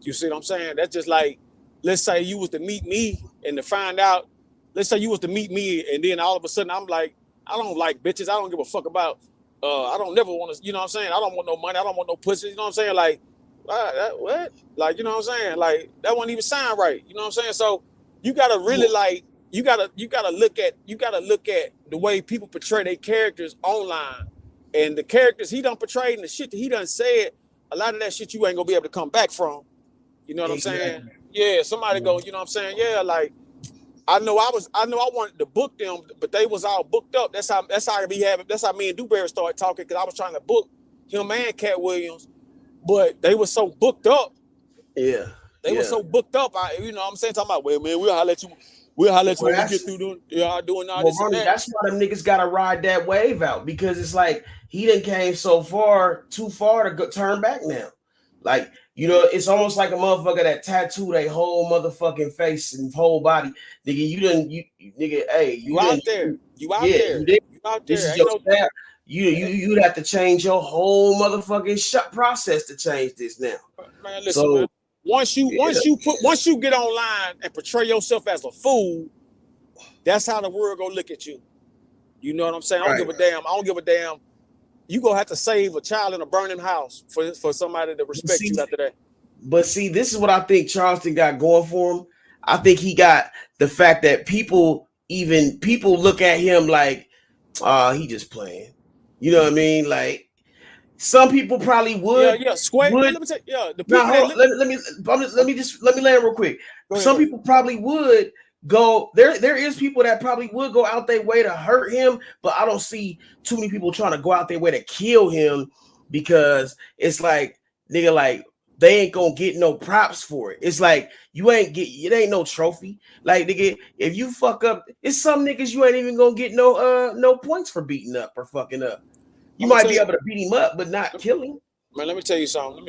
You see what I'm saying? That's just like, let's say you was to meet me and to find out, let's say you was to meet me and then all of a sudden I'm like, I don't like bitches. I don't give a fuck about, I don't never want to, you know what I'm saying? I don't want no money. I don't want no pussy. You know what I'm saying? Like, what? Like, you know what I'm saying? Like, that wouldn't even sound right. You know what I'm saying? So you got to really like, you gotta look at the way people portray their characters online and the characters he done portrayed and the shit that he done said. A lot of that shit you ain't gonna be able to come back from. You know what I'm saying? Yeah, somebody go, you know what I'm saying? Yeah, like I know I wanted to book them, but they was all booked up. That's how me and Dewberry started talking, because I was trying to book him and Cat Williams, but they were so booked up. Yeah. They were so booked up. You know what I'm saying? Talking about, well, man, we'll holler at you when we get through doing all this and Ronnie, that. that's why them niggas gotta ride that wave out, because it's like he done came so far, too far to turn back now. Like, you know, it's almost like a motherfucker that tattooed their whole motherfucking face and whole body. Nigga, You out there. You out there. you did. You out This there. is Ain't your no step. You'd have to change your whole motherfucking process to change this now. man, listen, man. Once you get online and portray yourself as a fool, that's how the world gonna look at you. You know what I'm saying? I don't give a damn. I don't give a damn. You gonna have to save a child in a burning house for somebody to respect you after that. But see, this is what I think Charleston got going for him. I think he got the fact that people look at him like, he just playing. You know what I mean? Like, some people probably would. Yeah. Square. Let me tell you, the people. people Let me land real quick. Some people probably would go. There is people that probably would go out their way to hurt him, but I don't see too many people trying to go out their way to kill him, because it's like, nigga, like, they ain't gonna get no props for it. It's like it ain't no trophy. Like, nigga, if you fuck up, it's some niggas you ain't even gonna get no points for beating up or fucking up. You might be able to beat him up, but not kill him. Man, let me tell you something.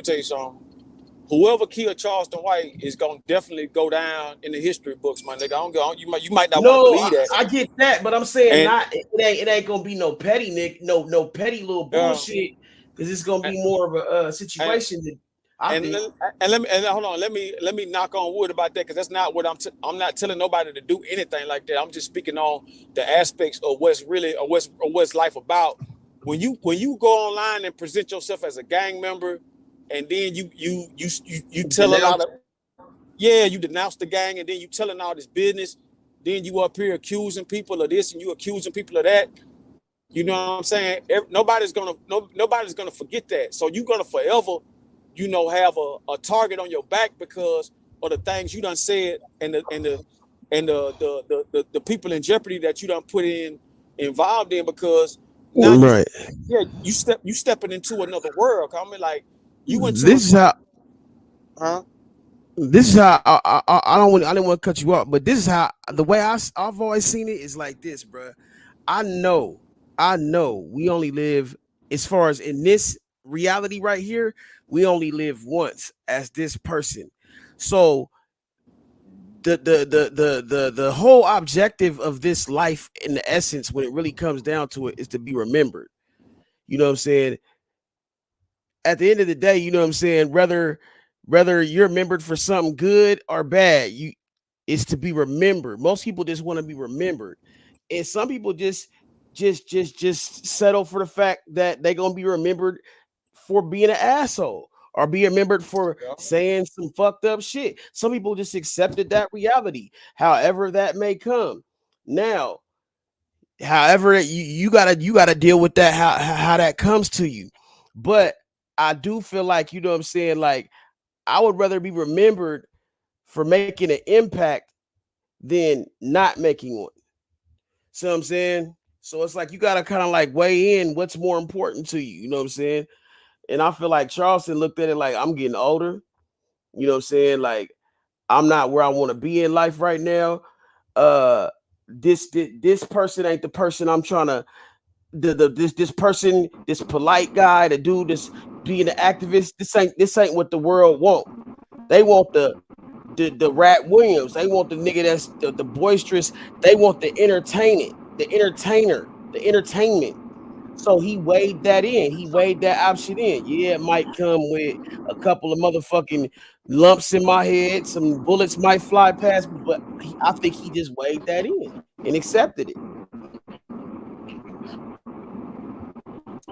Whoever killed Charleston White is gonna definitely go down in the history books, my nigga. You might not want to believe that. I get that, but I'm saying it ain't gonna be no petty, Nick, no petty little bullshit, because it's gonna be more of a situation that. Hold on. Let me knock on wood about that, because that's not what I'm not telling nobody to do anything like that. I'm just speaking on the aspects of what's life about. When you go online and present yourself as a gang member, and then you tell a lot of you denounce the gang, and then you telling all this business, then you up here accusing people of this and you accusing people of that. You know what I'm saying? Nobody's gonna forget that. So you're gonna forever, have a target on your back because of the things you done said and the people in jeopardy that you done put involved in, because now you stepping into another world. I mean, like, you went to This is how I didn't want to cut you off, but this is how the way I've always seen it is like this, bro. I know we only live, as far as in this reality right here, we only live once as this person. So the whole objective of this life, in the essence, when it really comes down to it, is to be remembered. You know what I'm saying? At the end of the day, you know what I'm saying, whether you're remembered for something good or bad, it's to be remembered. Most people just want to be remembered, and some people just settle for the fact that they're gonna be remembered for being an asshole or be remembered for saying some fucked up shit. Some people just accepted that reality, however that may come. Now, however, you gotta deal with that, how that comes to you. But I do feel like, you know what I'm saying, like, I would rather be remembered for making an impact than not making one. See what I'm saying? So it's like you gotta kind of like weigh in what's more important to you. You know what I'm saying? And I feel like Charleston looked at it like, I'm getting older. You know what I'm saying? Like, I'm not where I want to be in life right now. This person ain't the person I'm trying to. This person, this polite guy, the dude that's being an activist. This ain't what the world want. They want the Rat Williams. They want the nigga that's the boisterous. They want the entertainer. So he weighed that in. He weighed that option in. Yeah, it might come with a couple of motherfucking lumps in my head. Some bullets might fly past me, but I think he just weighed that in and accepted it.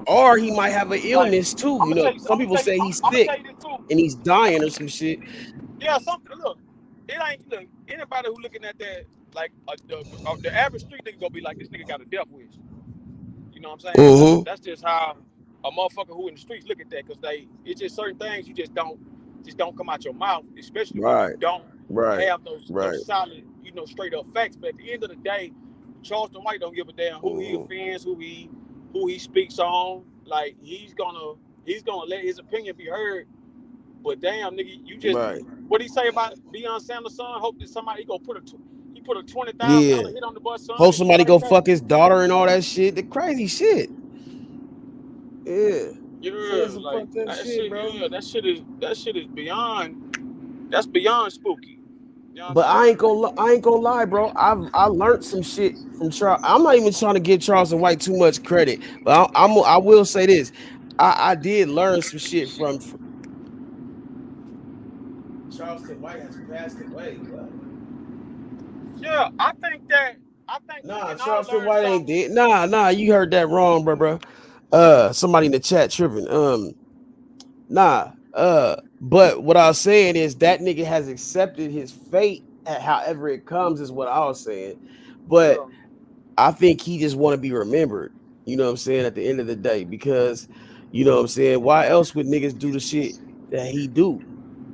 Or he might have an illness too. You know, some people say he's sick and he's dying or some shit. Yeah, look, anybody who looking at that, like, the average street nigga gonna be like, this nigga got a death wish. You know what I'm saying? Mm-hmm. That's just how a motherfucker who in the streets look at that, because it's just certain things you just don't come out your mouth, especially when you don't have those solid, you know, straight up facts. But at the end of the day, Charleston White don't give a damn who he offends, who he speaks on. Like he's gonna let his opinion be heard. But damn, nigga, you just what he say about Deion Sanders' son? Hope that somebody he put a $20,000 hit on the bus, son. Hope somebody go fuck his daughter and all that shit. The crazy shit. Yeah. Yeah, like that shit, bro. Yeah, that shit is beyond. That's beyond spooky. You know but I ain't gonna lie, bro. I learned some shit from Charles. I'm not even trying to give Charleston White too much credit, but I will say this. I did learn some shit from Charleston White has passed away. What? Yeah, I think Charleston White ain't dead. Nah, you heard that wrong, bro. Somebody in the chat tripping. But what I was saying is that nigga has accepted his fate at however it comes, is what I was saying. But I think he just want to be remembered, you know what I'm saying, at the end of the day, because you know what I'm saying, why else would niggas do the shit that he do?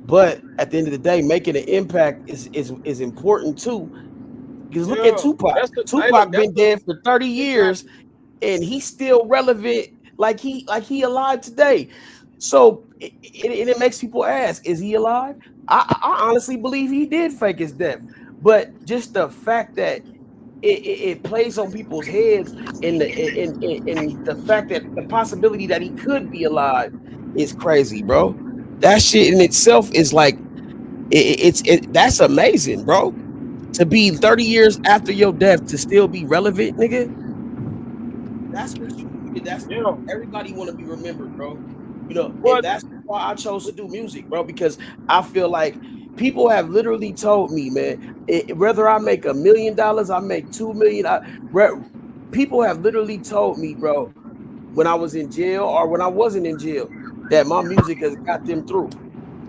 But at the end of the day, making an impact is important too. Because look at Tupac. Tupac been dead for 30 years and he's still relevant, like he alive today. So it makes people ask, is he alive? I honestly believe he did fake his death, but just the fact that it plays on people's heads, and the fact that the possibility that he could be alive is crazy, bro. That shit in itself is like that's amazing, bro. To be 30 years after your death to still be relevant, nigga. That's what everybody want to be remembered, bro. You know, and that's why I chose to do music, bro, because I feel like people have literally told me, man, whether I make $1 million, I make 2 million. People have literally told me, bro, when I was in jail or when I wasn't in jail, that my music has got them through.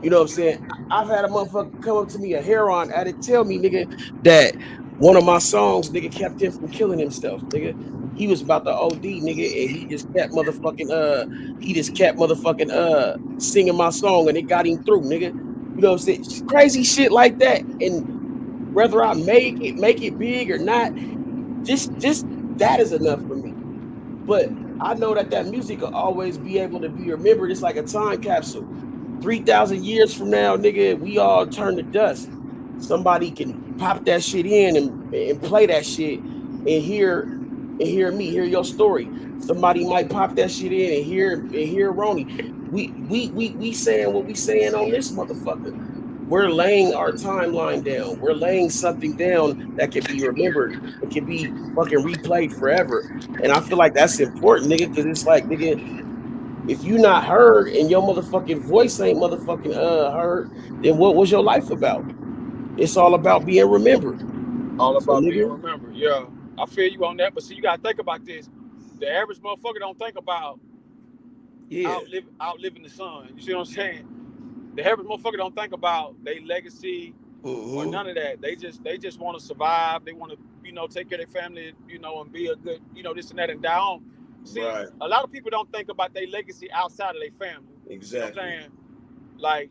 You know what I'm saying? I've had a motherfucker come up to me, a heroin addict, tell me, nigga, that one of my songs, nigga, kept him from killing himself, nigga. He was about to OD, nigga, and he just kept motherfucking singing my song, and it got him through, nigga. You know what I'm saying? Crazy shit like that. And whether I make it big or not, just that is enough for me. But I know that music will always be able to be remembered. It's like a time capsule. 3,000 years from now, nigga, we all turn to dust. Somebody can pop that shit in and play that shit and hear your story. Somebody might pop that shit in and hear Roni. We saying what we saying on this motherfucker. We're laying our timeline down. We're laying something down that can be remembered. It can be fucking replayed forever. And I feel like that's important, nigga, because it's like, nigga, if you not heard and your motherfucking voice ain't motherfucking heard, then what was your life about? It's all about being remembered. All about being remembered. Yeah, I feel you on that. But see, you gotta think about this. The average motherfucker don't think about outliving the sun. You see what I'm saying? The average motherfucker don't think about their legacy or none of that. They just want to survive. They want to, you know, take care of their family, you know, and be a good, you know, this and that and die on. See, a lot of people don't think about their legacy outside of their family. Exactly. You know what I'm saying? Like,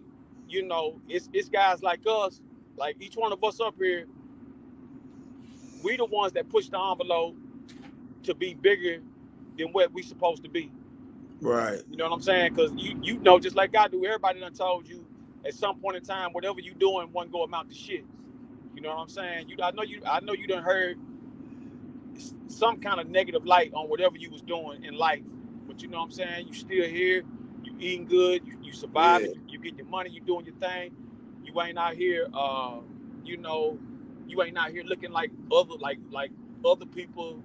you know, it's guys like us, like each one of us up here, we the ones that push the envelope to be bigger than what we supposed to be. Right. You know what I'm saying? Because you know, just like I do, everybody done told you at some point in time, whatever you doing, one go amount to shit. You know what I'm saying? I know you done heard some kind of negative light on whatever you was doing in life. But you know what I'm saying? You still here, you eating good, you surviving, you get your money, you doing your thing. You ain't out here you know, you ain't out here looking like other people,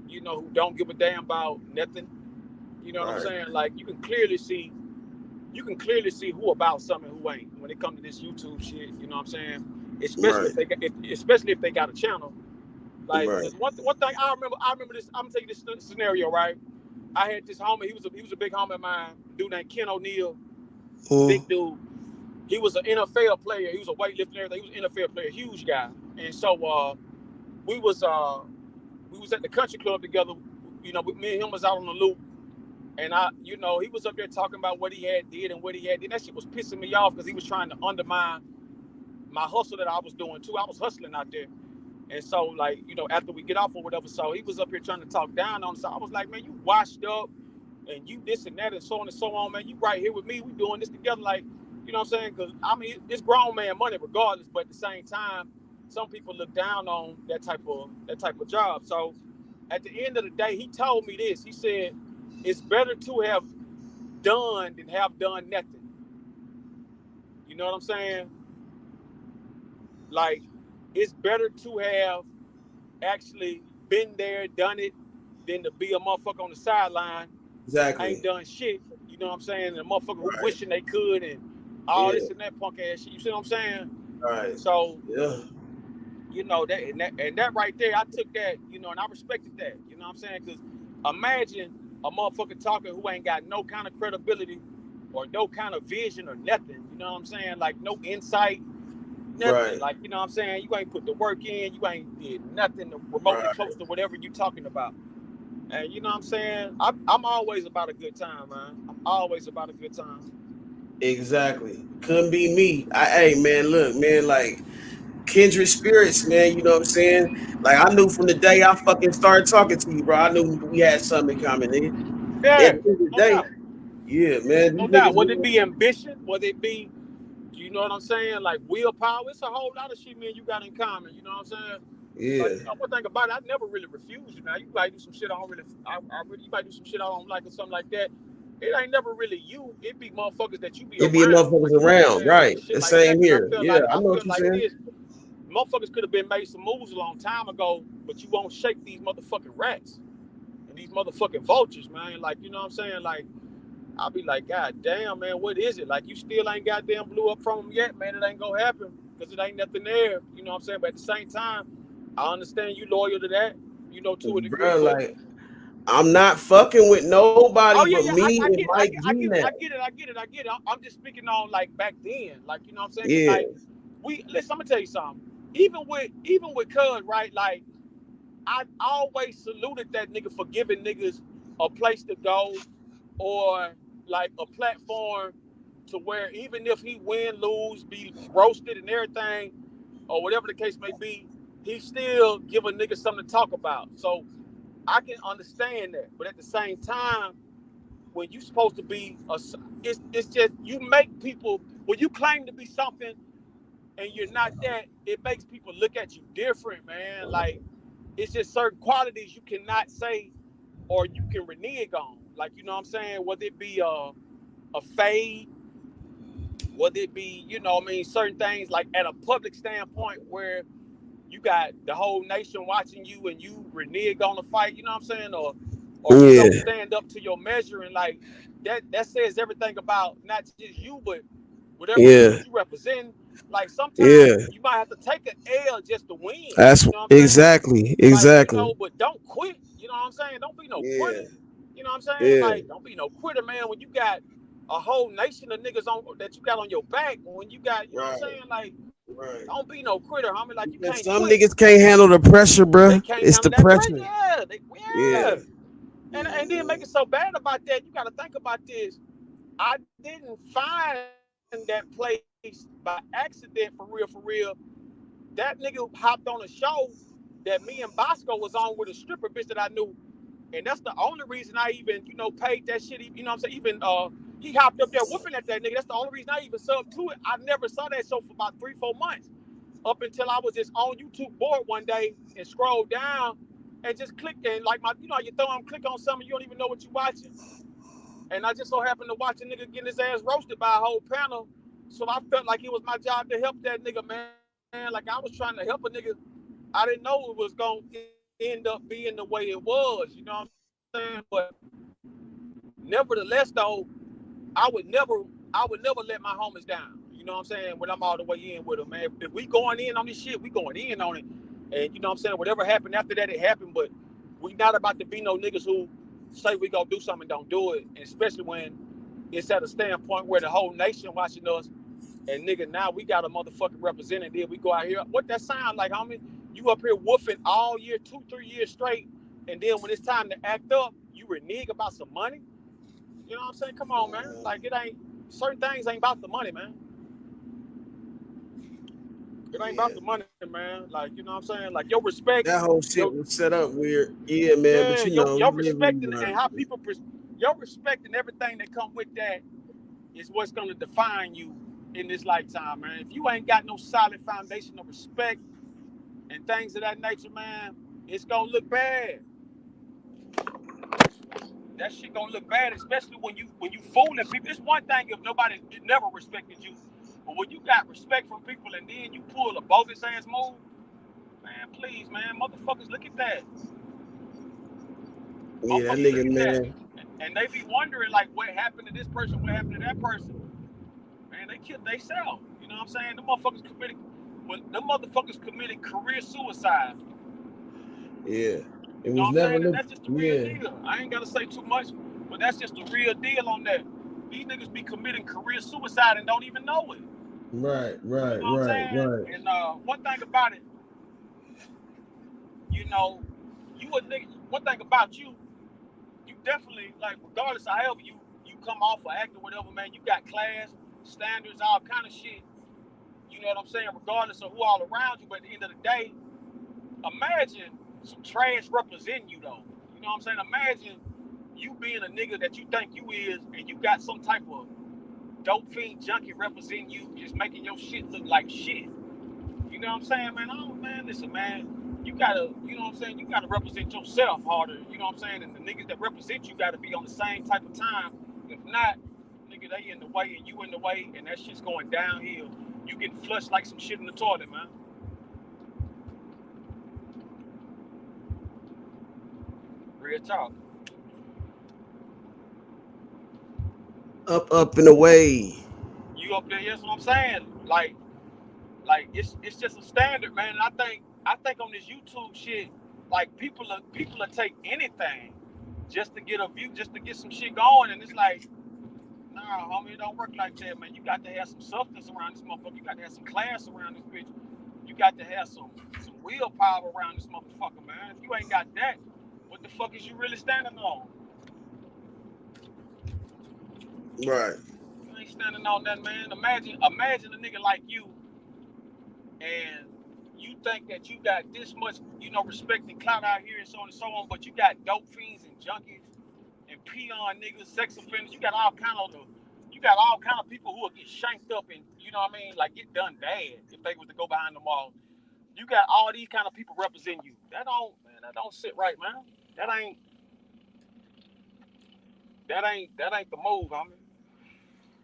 you know, who don't give a damn about nothing. You know what I'm saying? Like you can clearly see who about something and who ain't when it comes to this YouTube shit. You know what I'm saying? Especially if they got a channel. Like one thing I remember this. I'm gonna tell you this scenario, right? I had this homie. He was a big homie of mine. Dude named Ken O'Neal. Big dude. He was an NFL player. He was a weightlifter and everything. He was an NFL player, huge guy. And so we was at the country club together. You know, me and him was out on the loop. And you know, he was up there talking about what he had did and what he had did. That shit was pissing me off because he was trying to undermine my hustle that I was doing too. I was hustling out there. And so, like, you know, after we get off or whatever, so he was up here trying to talk down on us. So I was like, man, you washed up and you this and that and so on and so on, man. You right here with me. We doing this together. Like, you know what I'm saying? Because, I mean, it's grown man money regardless. But at the same time, some people look down on that type of job. So at the end of the day, he told me this. He said, it's better to have done than have done nothing. You know what I'm saying? Like, it's better to have actually been there, done it, than to be a motherfucker on the sideline, ain't done shit. You know what I'm saying? And a motherfucker who wishing they could and all this and that punk ass shit. You see what I'm saying? Right. So, yeah. You know, that right there, I took that, you know, and I respected that. You know what I'm saying? Because imagine a motherfucker talking who ain't got no kind of credibility or no kind of vision or nothing. You know what I'm saying? Like, no insight, nothing. Right. Like, you know what I'm saying? You ain't put the work in. You ain't did nothing remotely close to whatever you talking about. And you know what I'm saying? I'm always about a good time, man. I'm always about a good time. Exactly. Couldn't be me. Hey, man, look, man, like, kindred spirits, man. You know what I'm saying? Like, I knew from the day I fucking started talking to you, bro. I knew we had something in common, nigga. Yeah, At the end of the no day, doubt. yeah, man. No These doubt. niggas, Whether it be ambition, whether it be, you know what I'm saying, like willpower, it's a whole lot of shit, man, you got in common. You know what I'm saying? yeah. Like, you know, one thing about it, I never really refuse you. Now, you might do some shit I don't really, you might do some shit I don't like or something like that. It ain't never really you. It be motherfuckers that you be It be around. motherfuckers Like, you know what I'm around, saying? right? Shit The like that. same 'Cause here. Yeah, I know I what feel you're like saying. this. Motherfuckers could have been made some moves a long time ago, but you won't shake these motherfucking rats and these motherfucking vultures, man. Like, you know what I'm saying? Like, I'll be like, God damn, man, what is it? Like, you still ain't goddamn blew up from them yet, man. It ain't gonna happen because it ain't nothing there. You know what I'm saying? But at the same time, I understand you loyal to that, you know, to a degree. Bro, But like, I'm not fucking with nobody oh yeah, but yeah, me I and get, Mike G now. I get it. I'm just speaking on like back then, like, you know what I'm saying? 'Cause, Yeah. like, listen, I'm gonna tell you something. Even with Cuz, right? Like, I always saluted that nigga for giving niggas a place to go or like a platform to where even if he win, lose, be roasted and everything, or whatever the case may be, he still give a nigga something to talk about. So I can understand that. But at the same time, when you supposed to be it's just you make people when you claim to be something and you're not that, it makes people look at you different, man. Like, it's just certain qualities you cannot say or you can renege on. Like, you know what I'm saying? Whether it be a fade, whether it be, you know what I mean, certain things like at a public standpoint where you got the whole nation watching you and you renege on the fight, you know what I'm saying? Or you don't stand up to your measure, and like that says everything about not just you, but whatever it is that you represent. Like, sometimes you might have to take an L just to win. That's You know what I'm saying? Like, you know, but don't quit. You know what I'm saying? Don't be no quitter. You know what I'm saying? Like, don't be no quitter, man, when you got a whole nation of niggas on that you got on your back. When you got, you know what I'm saying? Like, don't be no quitter, homie. Like, you can't Some quit. niggas can't handle the pressure, bro. They can't It's handle the that pressure. pressure. Yeah. And then make it so bad about that. You got to think about this. I didn't find that place by accident, for real. That nigga hopped on a show that me and Bosco was on with a stripper bitch that I knew. And that's the only reason I even, you know, paid that shit. You know what I'm saying? Even he hopped up there whooping at that nigga. That's the only reason I even subbed to it. I never saw that show for about 3-4 months. Up until I was just on YouTube board one day and scrolled down and just clicked, and like my, you know, you throw on click on something, you don't even know what you're watching. And I just so happened to watch a nigga getting his ass roasted by a whole panel. So I felt like it was my job to help that nigga, man. Like, I was trying to help a nigga. I didn't know it was gonna end up being the way it was. You know what I'm saying? But nevertheless, though, I would never let my homies down. You know what I'm saying? When I'm all the way in with them, man. If we going in on this shit, we going in on it. And you know what I'm saying? Whatever happened after that, it happened. But we not about to be no niggas who say we gonna do something and don't do it. And especially when it's at a standpoint where the whole nation watching us. And nigga, now we got a motherfucking representative. We go out here. What that sound like, homie? You up here woofing all year, 2-3 years straight, and then when it's time to act up, you renege about some money. You know what I'm saying? Come on, man. Like, it ain't, certain things ain't about the money, man. It ain't about the money, man. Like, you know what I'm saying? Like, your respect. That whole shit was set up weird. Yeah, man. But you know, Your you live respect and you and learn. how people, your respect and everything that come with that is what's going to define you in this lifetime, man. If you ain't got no solid foundation of respect and things of that nature, man, it's going to look bad. That shit gonna look bad, especially when you fooling people. It's one thing if nobody never respected you, but when you got respect from people and then you pull a bogus ass move, man, please, man, motherfuckers, look at that. Yeah, that Motherfuckers, look nigga, at that, man. and they be wondering like, what happened to this person? What happened to that person? Man, they killed themselves. You know what I'm saying? Them motherfuckers committed career suicide. Yeah. It You know was what I'm never saying? And that's just the real yeah. deal. I ain't gotta say too much, but that's just the real deal on that. These niggas be committing career suicide and don't even know it. Right. You know what I'm saying? And one thing about it, you know, you a nigga. One thing about you, you definitely like, regardless of however you come off or act or whatever, man. You got class, standards, all kind of shit. You know what I'm saying? Regardless of who all around you, but at the end of the day, imagine some trash representing you though. You know what I'm saying? Imagine you being a nigga that you think you is, and you got some type of dope fiend junkie representing you, just making your shit look like shit. You know what I'm saying, man? Oh man, listen, man, you gotta, you know what I'm saying, you gotta represent yourself harder. You know what I'm saying? And the niggas that represent you gotta be on the same type of time. If not, nigga, they in the way and you in the way, and that shit's going downhill. You getting flushed like some shit in the toilet, man. Real talk. Up and away. You up there? That's what I'm saying. Like it's just a standard, man. And I think on this YouTube shit, like people are take anything just to get a view, just to get some shit going, and it's like, nah, homie, it don't work like that, man. You got to have some substance around this motherfucker. You got to have some class around this bitch. You got to have some willpower around this motherfucker, man. If you ain't got that, what the fuck is you really standing on? Right. You ain't standing on that, man. Imagine a nigga like you, and you think that you got this much, you know, respect and clout out here and so on and so on, but you got dope fiends and junkies and peon niggas, sex offenders. You got all kind of people who will get shanked up and, you know what I mean, like get done bad if they was to go behind the wall. You got all these kind of people representing you. That don't sit right, man. That ain't the move, homie.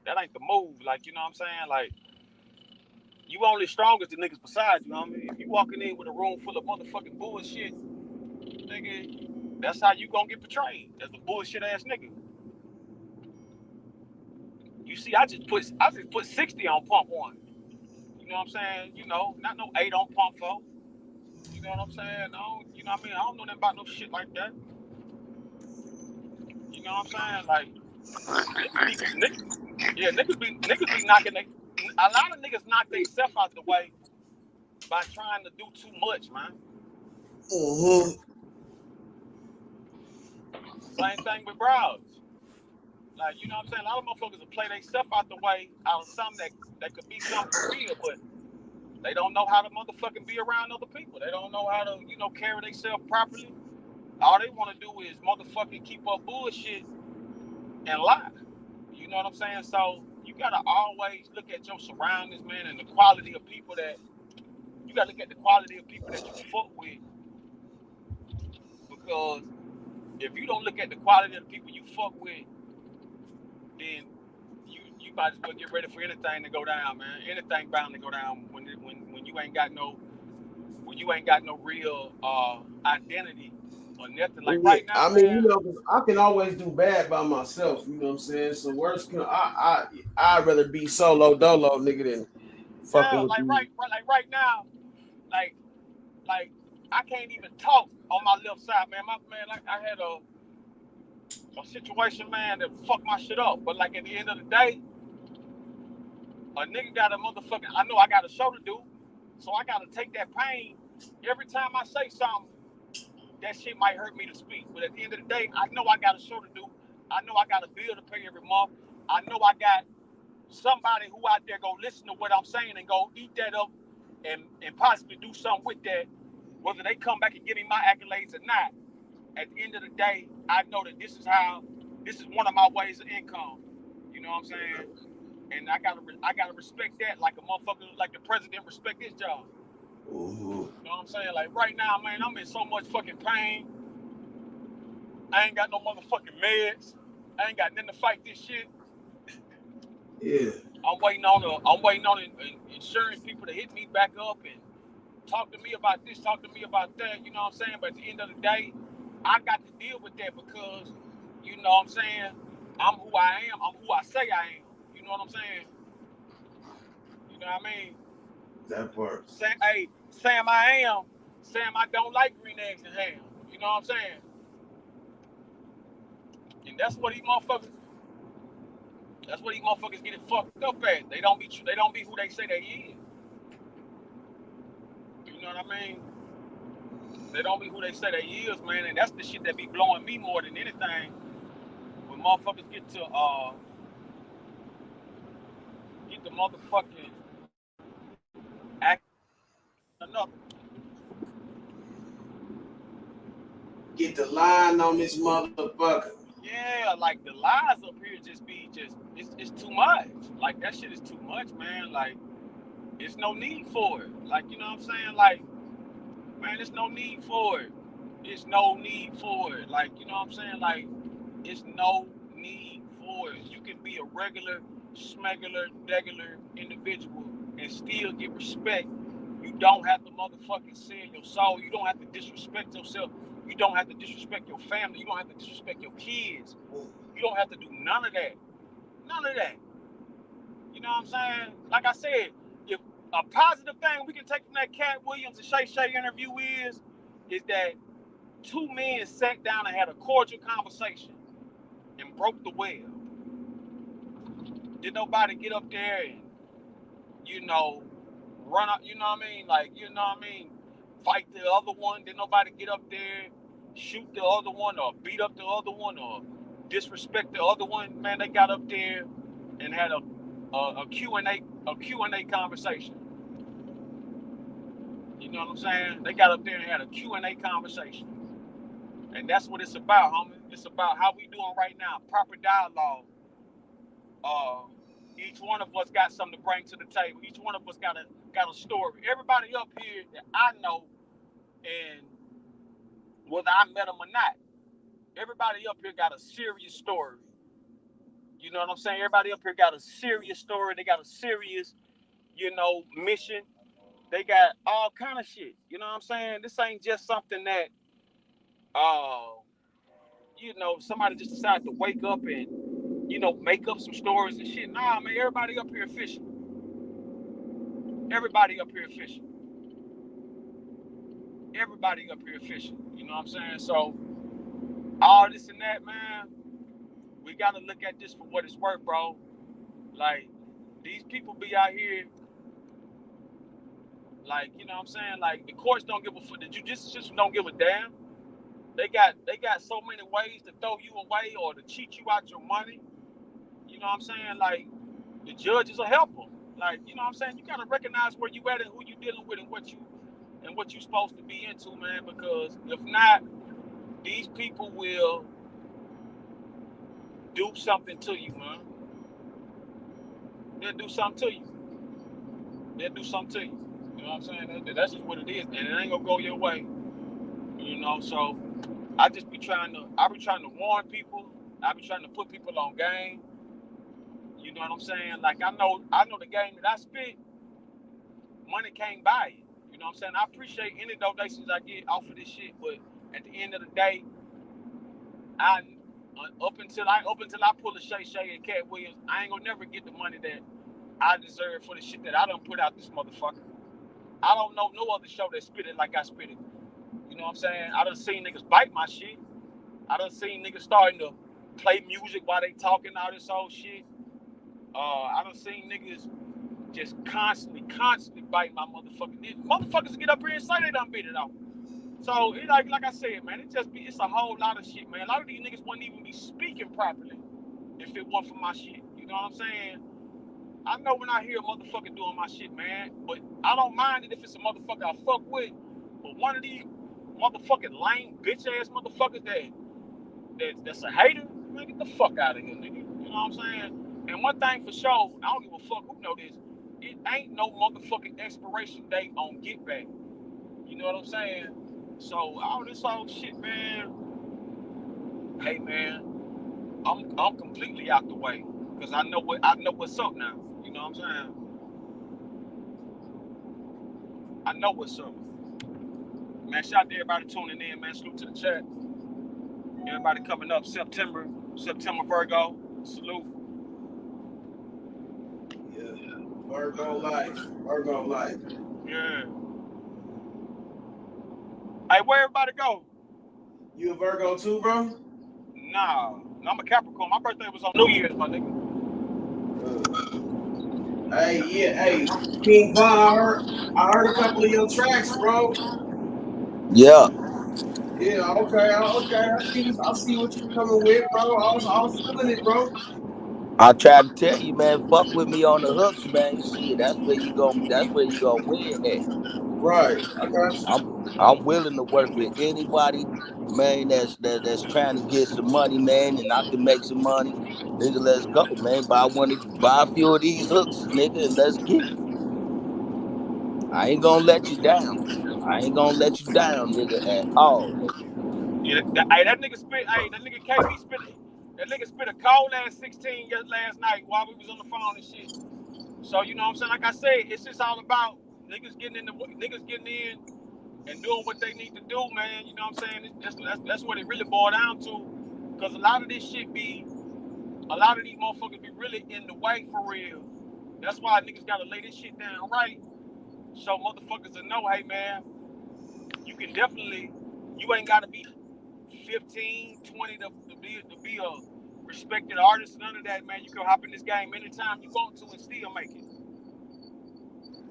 That ain't the move. Like, you know what I'm saying? Like, you only strong as the niggas beside you, homie. If you walking in with a room full of motherfucking bullshit, nigga, that's how you gonna get portrayed, as a bullshit ass nigga. You see, I just put 60 on pump one. You know what I'm saying? You know, not no 8 on pump 4. You know what I'm saying? No, you know what I mean? I don't know nothing about no shit like that. You know what I'm saying? Like, niggas be knocking a lot of niggas knock themselves out the way by trying to do too much, man. Mm-hmm. Same thing with bros. Like, you know what I'm saying? A lot of motherfuckers will play themselves out the way out of something that could be something for real, but they don't know how to motherfucking be around other people. They don't know how to, you know, carry themselves properly. All they want to do is motherfucking keep up bullshit and lie. You know what I'm saying? So you gotta always look at your surroundings, man, and the quality of people that you gotta look at the quality of people that you fuck with, because if you don't look at the quality of the people you fuck with, then you might as well get ready for anything to go down, man. Anything bound to go down when you ain't got no real identity or nothing. Like Yeah, right now, I mean, you man. know, I can always do bad by myself. You know what I'm saying? So worst can I'd rather be solo dolo nigga than fucking Yeah, with you. like right now, like I can't even talk on my left side, man. Like I had a situation, man, that fucked my shit up. But like at the end of the day, a nigga got a motherfucking. I know I got a show to do, so I gotta take that pain every time I say something. That shit might hurt me to speak, but at the end of the day, I know I got a show to do. I know I got a bill to pay every month. I know I got somebody who out there go listen to what I'm saying and go eat that up and possibly do something with that, whether they come back and give me my accolades or not. At the end of the day, I know that this is one of my ways of income. You know what I'm saying? And I gotta respect that like a motherfucker, like the president respect his job. Mm-hmm. You know what I'm saying? Like right now, man, I'm in so much fucking pain. I ain't got no motherfucking meds. I ain't got nothing to fight this shit. Yeah. I'm waiting on insurance people to hit me back up and talk to me about this, talk to me about that. You know what I'm saying? But at the end of the day, I got to deal with that because, you know what I'm saying, I'm who I am. I'm who I say I am. You know what I'm saying? You know what I mean? That part. Sam, I am. Sam, I don't like green eggs and ham. You know what I'm saying? And that's what these motherfuckers get it fucked up at. They don't be who they say they is. You know what I mean? They don't be who they say they is, man. And that's the shit that be blowing me more than anything. When motherfuckers get the motherfucking act enough. Get the line on this motherfucker. Yeah, like the lies up here it's too much. Like that shit is too much, man. Like it's no need for it. Like, you know what I'm saying? Like, man, there's no need for it. It's no need for it. Like, you know what I'm saying? Like, it's no need for it. You can be a regular, smegular, degular individual and still get respect. You don't have to motherfucking sell your soul. You don't have to disrespect yourself. You don't have to disrespect your family. You don't have to disrespect your kids. You don't have to do none of that. None of that. You know what I'm saying? Like I said, if a positive thing we can take from that Cat Williams and Shay Shay interview is that two men sat down and had a cordial conversation and broke the web. Did nobody get up there and, you know, run up, you know what I mean? Like, you know what I mean? Fight the other one. Did nobody get up there, shoot the other one or beat up the other one or disrespect the other one? Man, they got up there and had a Q&A conversation. You know what I'm saying? They got up there and had a Q&A conversation. And that's what it's about, homie. It's about how we doing right now. Proper dialogue. Each one of us got something to bring to the table. Each one of us got a story. Everybody up here that I know, and whether I met them or not, everybody up here got a serious story. You know what I'm saying? Everybody up here got a serious story. They got a serious, you know, mission. They got all kind of shit. You know what I'm saying? This ain't just something that, you know, somebody just decided to wake up and, you know, make up some stories and shit. Nah, man, everybody up here official. Everybody up here official. Everybody up here official. You know what I'm saying? So, all this and that, man, we got to look at this for what it's worth, bro. Like, these people be out here, like, you know what I'm saying? Like, the courts don't give a fuck. The judicial system don't give a damn. They got so many ways to throw you away or to cheat you out your money. You know what I'm saying? Like, the judges will help them. Like, you know what I'm saying? You got to recognize where you at and who you dealing with and what you supposed to be into, man. Because if not, these people will do something to you, man. They'll do something to you. They'll do something to you. You know what I'm saying? That's just what it is, and it ain't gonna go your way. You know, so I be trying to warn people. I be trying to put people on game. You know what I'm saying? Like I know the game that I spit, money can't buy it. You know what I'm saying? I appreciate any donations I get off of this shit, but at the end of the day, up until I pull a Shay Shay and Cat Williams, I ain't gonna never get the money that I deserve for the shit that I done put out this motherfucker. I don't know no other show that spit it like I spit it. You know what I'm saying? I done seen niggas bite my shit. I done seen niggas starting to play music while they talking all this old shit. I done seen niggas just constantly bite my motherfucking dick. Motherfuckers get up here and say they done beat it off. So it like I said, man, it's a whole lot of shit, man. A lot of these niggas wouldn't even be speaking properly if it wasn't for my shit. You know what I'm saying? I know when I hear a motherfucker doing my shit, man, but I don't mind it if it's a motherfucker I fuck with. But one of these motherfucking lame bitch ass motherfuckers that's a hater, man, get the fuck out of here, nigga. You know what I'm saying? And one thing for sure, I don't give a fuck who know this. It ain't no motherfucking expiration date on Get Back. You know what I'm saying? So all this old shit, man. Hey, man, I'm completely out the way because I know what's up now. You know what I'm saying? I know what's up. Man, shout out to everybody tuning in, man. Salute to the chat. Everybody coming up September Virgo. Salute. Yeah. Virgo life. Yeah. Hey, where everybody go? You a Virgo too, bro? Nah, I'm a Capricorn. My birthday was on New Year's, my nigga. Hey, King Von, I heard a couple of your tracks, bro. Yeah. Yeah, okay. I see what you're coming with, bro. I was feeling it, bro. I try to tell you, man, fuck with me on the hooks, man. Shit, that's where you gonna win at. Right. I got you. I'm willing to work with anybody, man, that's trying to get some money, man, and I can make some money. Nigga, let's go, man. Buy a few of these hooks, nigga, and let's get it. I ain't gonna let you down. Nigga, at all, nigga. Yeah, that nigga spit. Hey, that nigga KB spit. That nigga spit a cold ass 16 last night while we was on the phone and shit. So you know what I'm saying? Like I said, it's just all about niggas getting in and doing what they need to do, man. You know what I'm saying? That's what it really boiled down to. Cause a lot of these motherfuckers be really in the way for real. That's why niggas gotta lay this shit down right. So motherfuckers will know, hey man, you ain't gotta be 15, 20 to be a respected artist. None of that, man. You can hop in this game anytime you want to and still make it.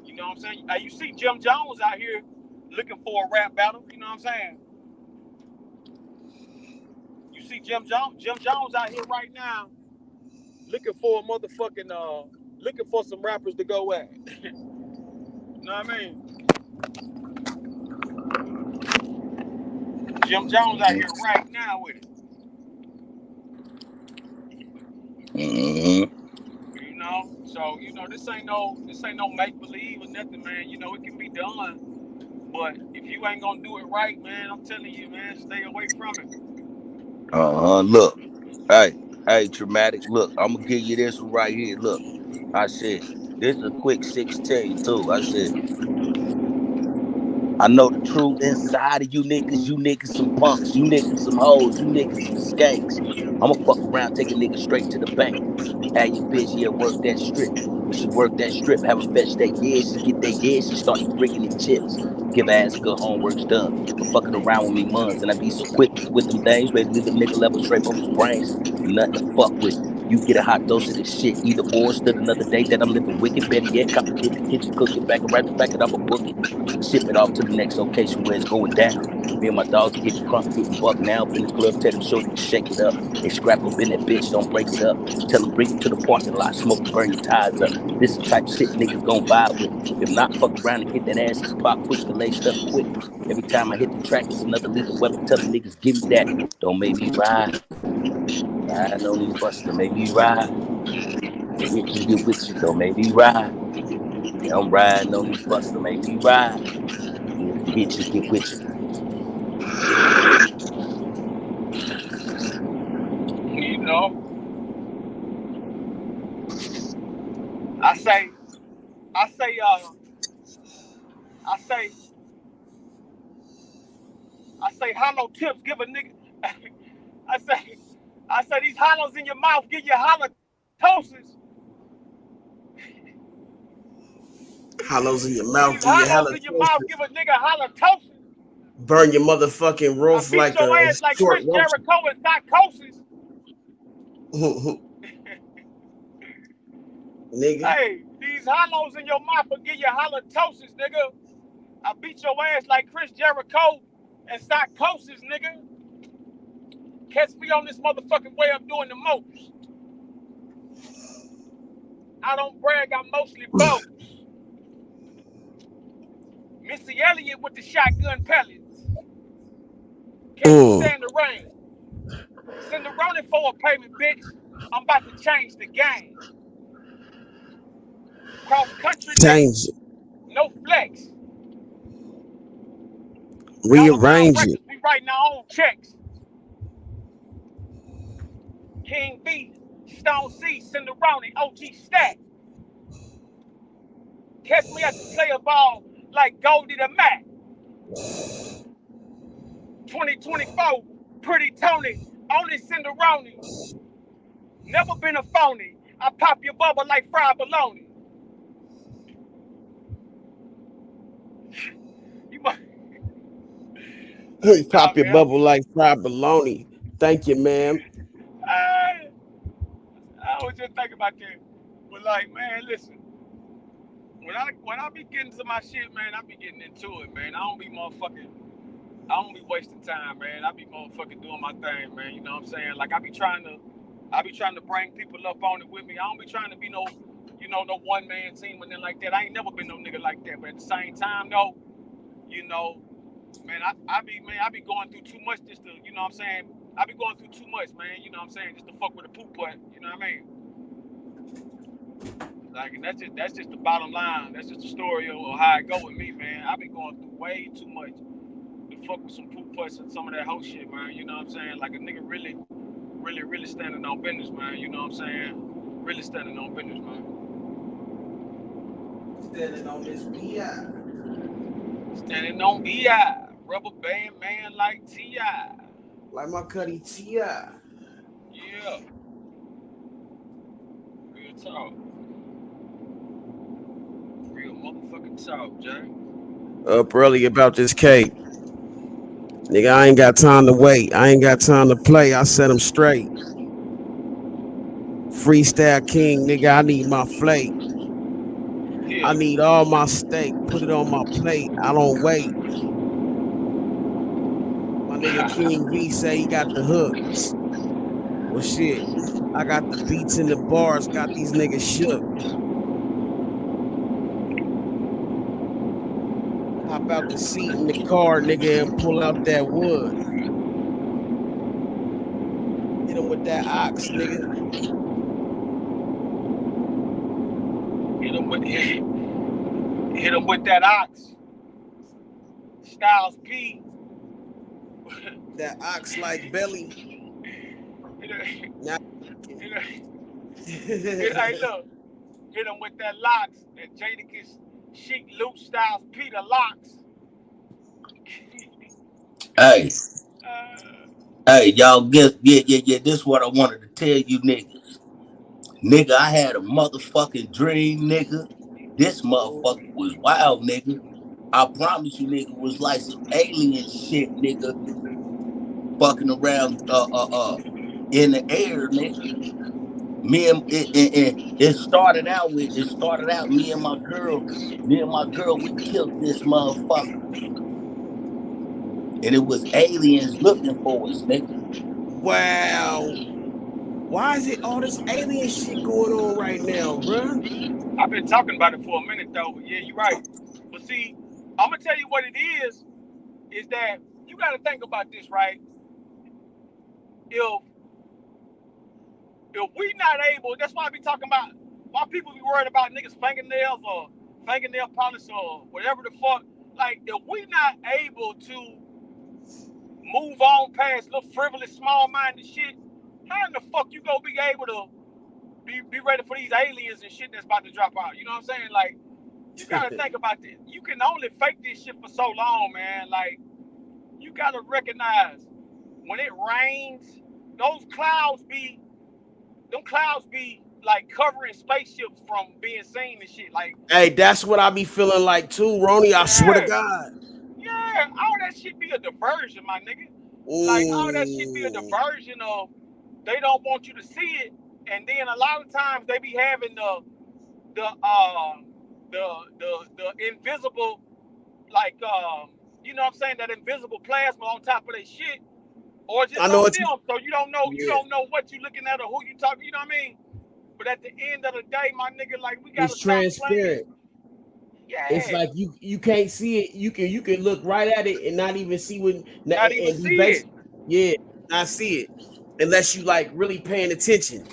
You know what I'm saying? You see Jim Jones out here looking for a rap battle. You know what I'm saying? You see Jim Jones out here right now looking for a motherfucking looking for some rappers to go at. You know what I mean? Jim Jones out here right now with it. You know, so you know this ain't no make believe or nothing, man. You know it can be done, but if you ain't gonna do it right, man, I'm telling you, man, stay away from it. Look, hey, Traumatic. Look, I'm gonna give you this one right here. Look, I said this is a quick 16 too. I said, I know the truth inside of you niggas. You niggas some punks. You niggas some hoes. You niggas some skanks. I'ma fuck around, take a nigga straight to the bank. Have your bitch, yeah, work that strip. When she work that strip, have her fetch that, yeah, she get that, yeah, she start bringing in chips. Give her ass good homework's done. But fucking around with me months, and I be so quick with them things, ready to leave a nigga level straight off his brains. Nothing to fuck with. You get a hot dose of this shit, either or. Still another day that I'm living wicked. Better yet, cop the hit the kitchen, cook it, back and right back it, I'ma book it. Ship it off to the next location where it's going down. Me and my dogs getting crunk, getting buck now. Up in the club, tell them shorty to shake it up. They scrap up in that bitch, don't break it up. Tell them bring it to the parking lot, smoke and burn your tires up. This is the type of shit niggas gon' vibe with. If not, fuck around and get that ass is pop, push the laced up quick. Every time I hit the track, it's another lethal weapon. Tell them niggas, give me that. Don't make me ride. Riding on these buses, don't make me ride. Get hit you, get with you, don't make me ride. Yeah, I'm riding on these buses, don't make me ride. If you hit you, get with you. You know, I say, hollow tips give a nigga. I say these hollows in your mouth give you halitosis. Hollows in your mouth, These give you hollows in your mouth halitosis. give a nigga halitosis. Burn your motherfucking I roof beat like your a ass like short Chris roach. Jericho and psychosis. Nigga. Hey, these hollows in your mouth will give you halitosis, nigga. I beat your ass like Chris Jericho and psychosis, nigga. Catch me on this motherfucking way I'm doing the most. I don't brag, I mostly boast. Missy Elliott with the shotgun pellets. Can you stand the rain? SenaRoni for a payment, bitch. I'm about to change the game. Cross country nigga, Change it. no flex. Dollar Mile Rearrange it. Records, we writing our own checks. King B, StoNeC CC OG Stack. Catch me at the player ball like Goldie the Mac. 2024, Pretty Tony, only SenaRoni. Never been a phony. I pop your bubble like fried bologna. You must. Pop your bubble like fried bologna. Thank you, ma'am. I was just thinking about that. But like, man, listen. When I be getting to my shit, man, I be getting into it, man. I don't be wasting time, man. I be motherfucking doing my thing, man. You know what I'm saying? Like I be trying to bring people up on it with me. I don't be trying to be no one man team and then like that. I ain't never been no nigga like that. But at the same time, though, man, I be going through too much just to, you know what I'm saying? I be going through too much, man. You know what I'm saying? Just to fuck with a poop butt. You know what I mean? Like, and that's just the bottom line. That's just the story of how it go with me, man. I be going through way too much to fuck with some poop butts and some of that whole shit, man. You know what I'm saying? Like a nigga really standing on business, man. You know what I'm saying? Really standing on business, man. Standing on this B.I. Standing on B.I. Rubber band man like T.I. Like my cutty T.I. Yeah. Real talk. Real motherfucking talk, Jay. Up early about this cake. Nigga, I ain't got time to wait. I ain't got time to play. I set him straight. Freestyle king, nigga, I need my flake. Yeah. I need all my steak. Put it on my plate. I don't wait. My nigga King V say he got the hooks. Well, shit. I got the beats in the bars. Got these niggas shook. Hop out the seat in the car, nigga, and pull out that wood. Hit him with that ox, nigga. Hit him with that ox. Styles P. That ox like belly. Hey, look. Hit him with that locks. That Jadakiss Chic Luke Styles P the locks. Hey. Hey, y'all get this is what I wanted to tell you niggas. Nigga, I had a motherfucking dream, nigga. This motherfucker was wild, nigga. I promise you, nigga, was like some alien shit, nigga. Fucking around in the air, nigga. It started out me and my girl, we killed this motherfucker. And it was aliens looking for us, nigga. Wow. Why is it all this alien shit going on right now, bruh? I've been talking about it for a minute though, but yeah, you're right. But see, I'm gonna tell you what it is that you gotta think about this, right? If we not able, that's why I be talking about why people be worried about niggas fingernails or fingernail polish or whatever the fuck. Like, if we not able to move on past little frivolous, small-minded shit, how in the fuck you gonna be able to be ready for these aliens and shit that's about to drop out? You know what I'm saying? Like, you gotta think about this. You can only fake this shit for so long, man. Like, you gotta recognize when it rains, those clouds be like covering spaceships from being seen and shit. Like, hey, that's what I be feeling like too, Ronnie. I swear to God. Yeah, all that shit be a diversion, my nigga. Like, all that shit be a diversion of they don't want you to see it, and then a lot of times they be having the invisible, like, you know what I'm saying, that invisible plasma on top of their shit, or just on them, so you don't know what you looking at or who you talking. You know what I mean? But at the end of the day, my nigga, like we gotta It's stop playing. transparent. Yeah. It's like you can't see it. You can look right at it and not even see what Not even and be see it. basic. Yeah, not see it unless you like really paying attention.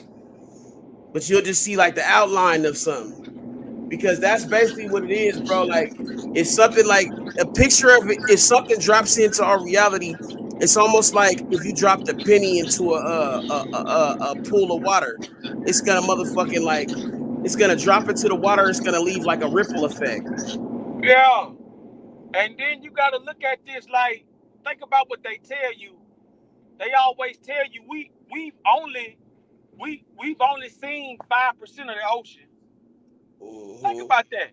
But you'll just see like the outline of something because that's basically what it is, bro. Like it's something like a picture of it. If something drops into our reality, it's almost like if you dropped a penny into a pool of water, it's gonna motherfucking like it's gonna drop into the water. It's gonna leave like a ripple effect. Yeah. And then you gotta look at this like, think about what they tell you. They always tell you we've only seen 5% of the ocean. Think about that.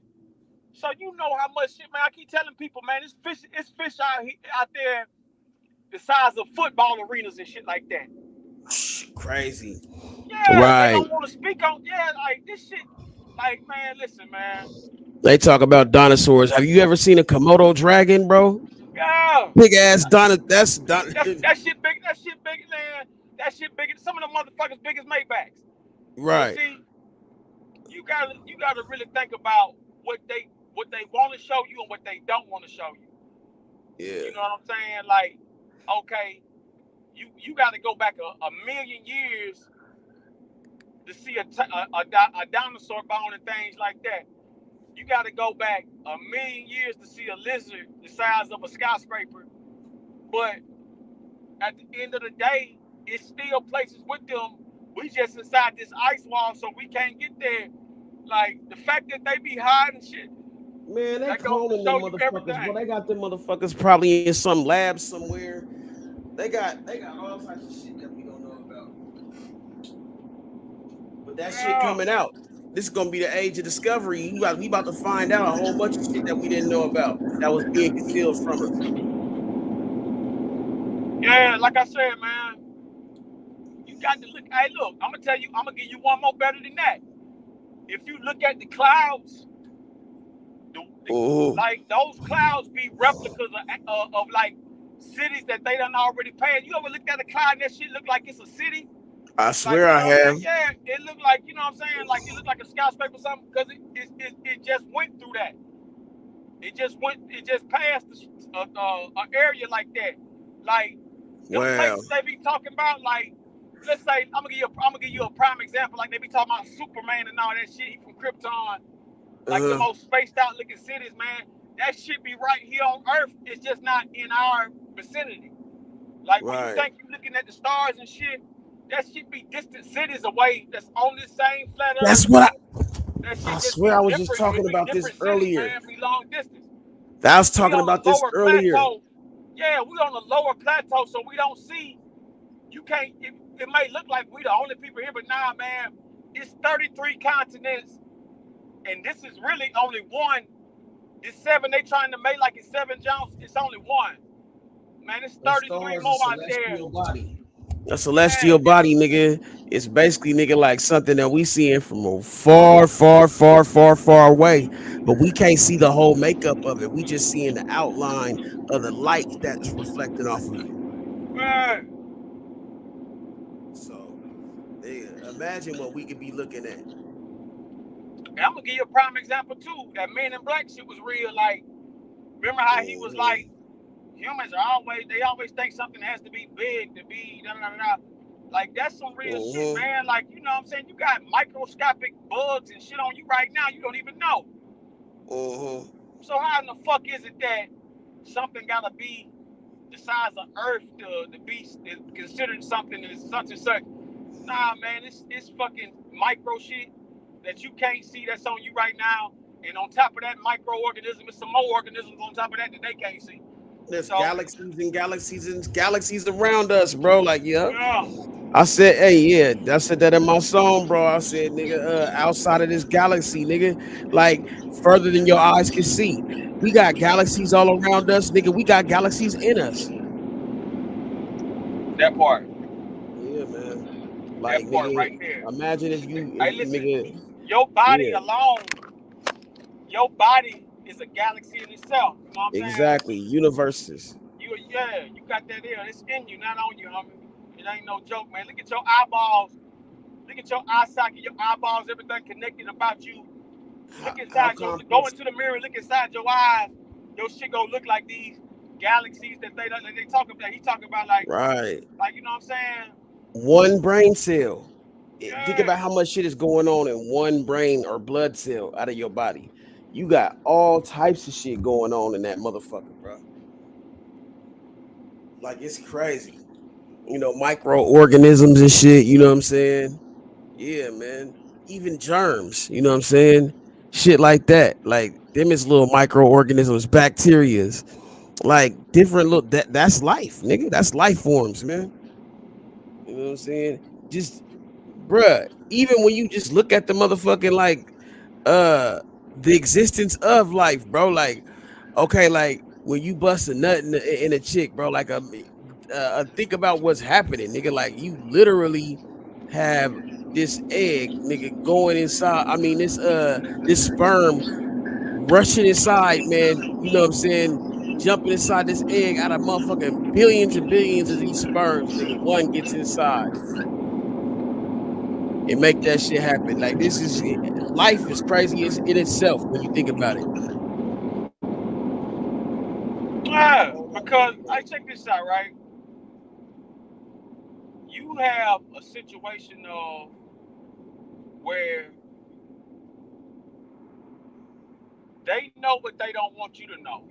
So you know how much shit, man. I keep telling people, man, it's fish out there the size of football arenas and shit like that. Crazy. Yeah, they Right. don't want to speak on. Yeah, like this shit. Like, man, listen, man. They talk about dinosaurs. Have you ever seen a Komodo dragon, bro? Yeah. Big ass Donna. That's That shit big. That shit big, man. That shit big. Some of the motherfuckers big as Maybachs. Right. So see, you gotta really think about what they want to show you and what they don't want to show you. Yeah. You know what I'm saying? Like, okay, you got to go back a million years to see a dinosaur bone and things like that. You got to go back a million years to see a lizard the size of a skyscraper. But at the end of the day, it's still places with them. We just inside this ice wall, so we can't get there. Like the fact that they be hiding shit. Man, they That goes to cloning them show you motherfuckers, bro. everything. They got them motherfuckers probably in some lab somewhere. They got all types of shit that we don't know about. But that shit coming out. This is gonna be the age of discovery. We about to find out a whole bunch of shit that we didn't know about that was being concealed from us. Yeah, like I said, man, you got to look. Hey, look, I'm gonna tell you. I'm gonna give you one more better than that. If you look at the clouds, like those clouds be replicas of like cities that they done already passed. You ever looked at a cloud and that shit look like it's a city? I swear like, I have. Yeah, it looked like, you know what I'm saying? Like it looked like a skyscraper or something because it just went through that. It just passed an area like that. Like them places they be talking about, like let's say I'm gonna give you a prime example. Like they be talking about Superman and all that shit. He from Krypton. Like the most spaced out looking cities, man. That shit be right here on Earth. It's just not in our vicinity. Like when you think you're looking at the stars and shit, that shit be distant cities away. That's on this same flat Earth. That's what I swear I was just talking about this earlier. Man, be long distance. I was talking about this earlier. Plateau. Yeah, we on the lower plateau, so we don't see. You can't. It may look like we the only people here, but nah, man. It's 33 continents, and this is really only one. It's 7. They trying to make like it's 7 Jones. It's only one. Man, it's 33 more out there. Body. A celestial body, nigga. It's basically, nigga, like something that we seeing from far, far, far, far, far away. But we can't see the whole makeup of it. We just seeing the outline of the light that's reflecting off of it. Right. So, nigga, imagine what we could be looking at. And I'm gonna give you a prime example too. That Men in Black shit was real. Like, remember how he was like, humans are they always think something has to be big to be da da da. Like that's some real shit, man. Like, you know what I'm saying? You got microscopic bugs and shit on you right now. You don't even know. So how in the fuck is it that something gotta be the size of Earth to be considered something that is such and such? Nah, man, it's fucking micro shit that you can't see that's on you right now. And on top of that microorganism, there's some more organisms on top of that they can't see. There's galaxies and galaxies and galaxies around us, bro. Like, yeah. I said, hey, I said that in my song, bro. I said, nigga, outside of this galaxy, nigga, like further than your eyes can see. We got galaxies all around us, nigga. We got galaxies in us. That part. Yeah, man. Like, that part nigga, right there. Imagine if you, listen, nigga, your body alone, your body is a galaxy in itself. You know what I'm exactly. saying? Universes. You got that there. It's in you, not on you, homie. It ain't no joke, man. Look at your eyeballs. Look at your eye socket, your eyeballs, everything connected about you. Look How inside go complex? into the mirror, look inside your eyes. Your shit gonna look like these galaxies that they talk about. He talking about like Right. you know what I'm saying? One brain cell. Think Yeah. about how much shit is going on in one brain or blood cell out of your body. You got all types of shit going on in that motherfucker, bro. Like it's crazy. Microorganisms and shit. You know what I'm saying? Yeah, man. Even germs. You know what I'm saying? Shit like that. Like them is little microorganisms, bacterias, like different little. That's life, nigga. That's life forms, man. You know what I'm saying? Just bruh, even when you just look at the motherfucking uh the existence of life, bro, like okay, like when you bust a nut in a chick, bro, like think about what's happening, nigga. Like you literally have this egg, nigga, going inside. I mean, this sperm rushing inside, man. You know what I'm saying? Jumping inside this egg out of motherfucking billions and billions of these sperms, nigga. One gets inside and make that shit happen. Like life is crazy in itself when you think about it. Yeah, because I check this out, right? You have a situation of where they know what they don't want you to know.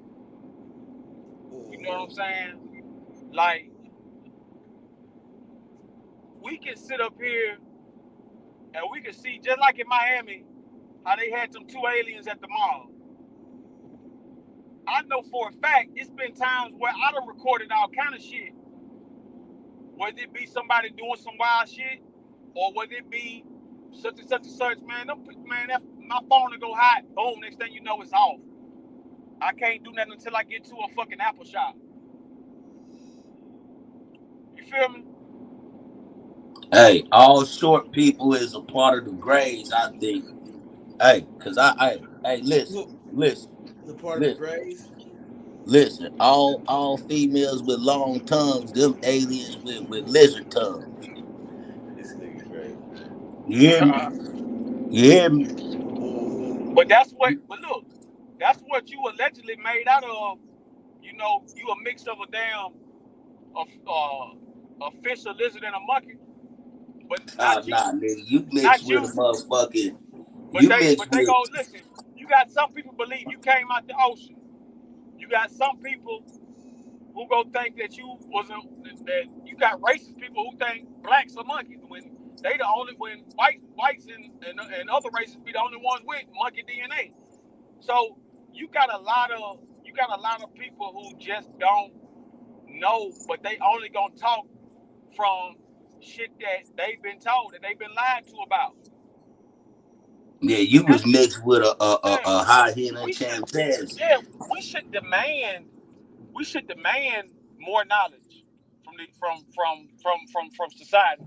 You know what I'm saying? Like we can sit up here and we can see just like in Miami how they had them two aliens at the mall. I know for a fact it's been times where I done recorded all kind of shit. Whether it be somebody doing some wild shit, or whether it be such and such, man. My phone will go hot. Boom. Next thing you know, it's off. I can't do nothing until I get to a fucking Apple shop. You feel me? Hey, all short people is a part of the grades, I think. Hey, cause hey, listen, The part of the listen, grays. listen. All females with long tongues, them aliens with lizard tongues. This nigga crazy. You hear me? You hear me? But that's what. You- But look, that's what you allegedly made out of. You know, you a mix of a damn a fish, a lizard, and a monkey. But not you. Nah, nigga. You mix Not with a you. motherfucking. But You they mix but they with. go listen. You got some people believe you came out the ocean. You got some people who go think that you wasn't that you got racist people who think blacks are monkeys when they the only when whites and other races be the only ones with monkey DNA. So you got a lot of people who just don't know, but they only gonna talk from shit that they've been told that they've been lied to about. Yeah, you That's was mixed with yeah. a high hitting We should chimpanzee. yeah we should demand more knowledge from the from society.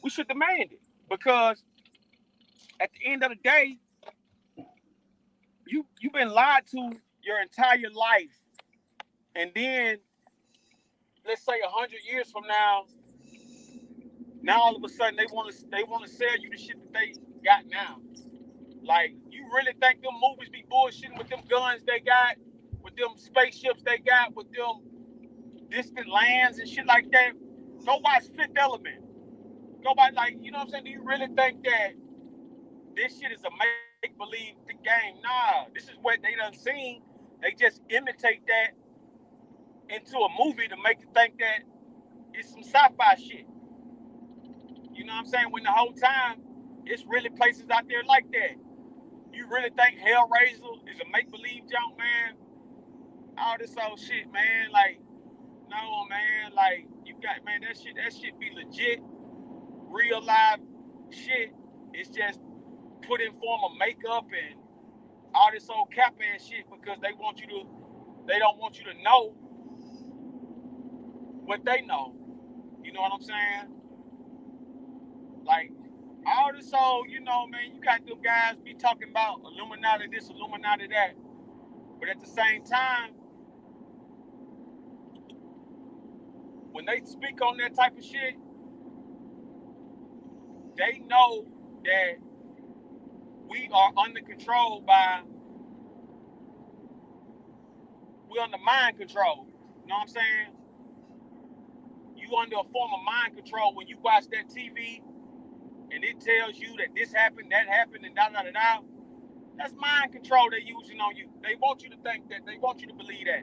We should demand it because at the end of the day, you've been lied to your entire life, and then let's say 100 years from now all of a sudden they want to sell you the shit that they got now. Like you really think them movies be bullshitting with them guns they got, with them spaceships they got, with them distant lands and shit like that? Go watch Fifth Element. Go by like you know what I'm saying. Do you really think that this shit is a make believe game? Nah, this is what they done seen. They just imitate that into a movie to make you think that it's some sci-fi shit. You know what I'm saying? When the whole time it's really places out there like that. You really think Hellraiser is a make believe junk, man? All this old shit, man. Like, no, man. Like, you got man, that shit be legit, real live shit. It's just put in form of makeup and all this old cap ass shit because they don't want you to know what they know. You know what I'm saying? Like all this old, man, you got them guys be talking about Illuminati this, Illuminati that. But at the same time, when they speak on that type of shit, they know that we are under control we're under mind control. You know what I'm saying? You under a form of mind control when you watch that TV and it tells you that this happened, that happened, and da-da-da-da. That's mind control they're using on you. They want you to think that. They want you to believe that.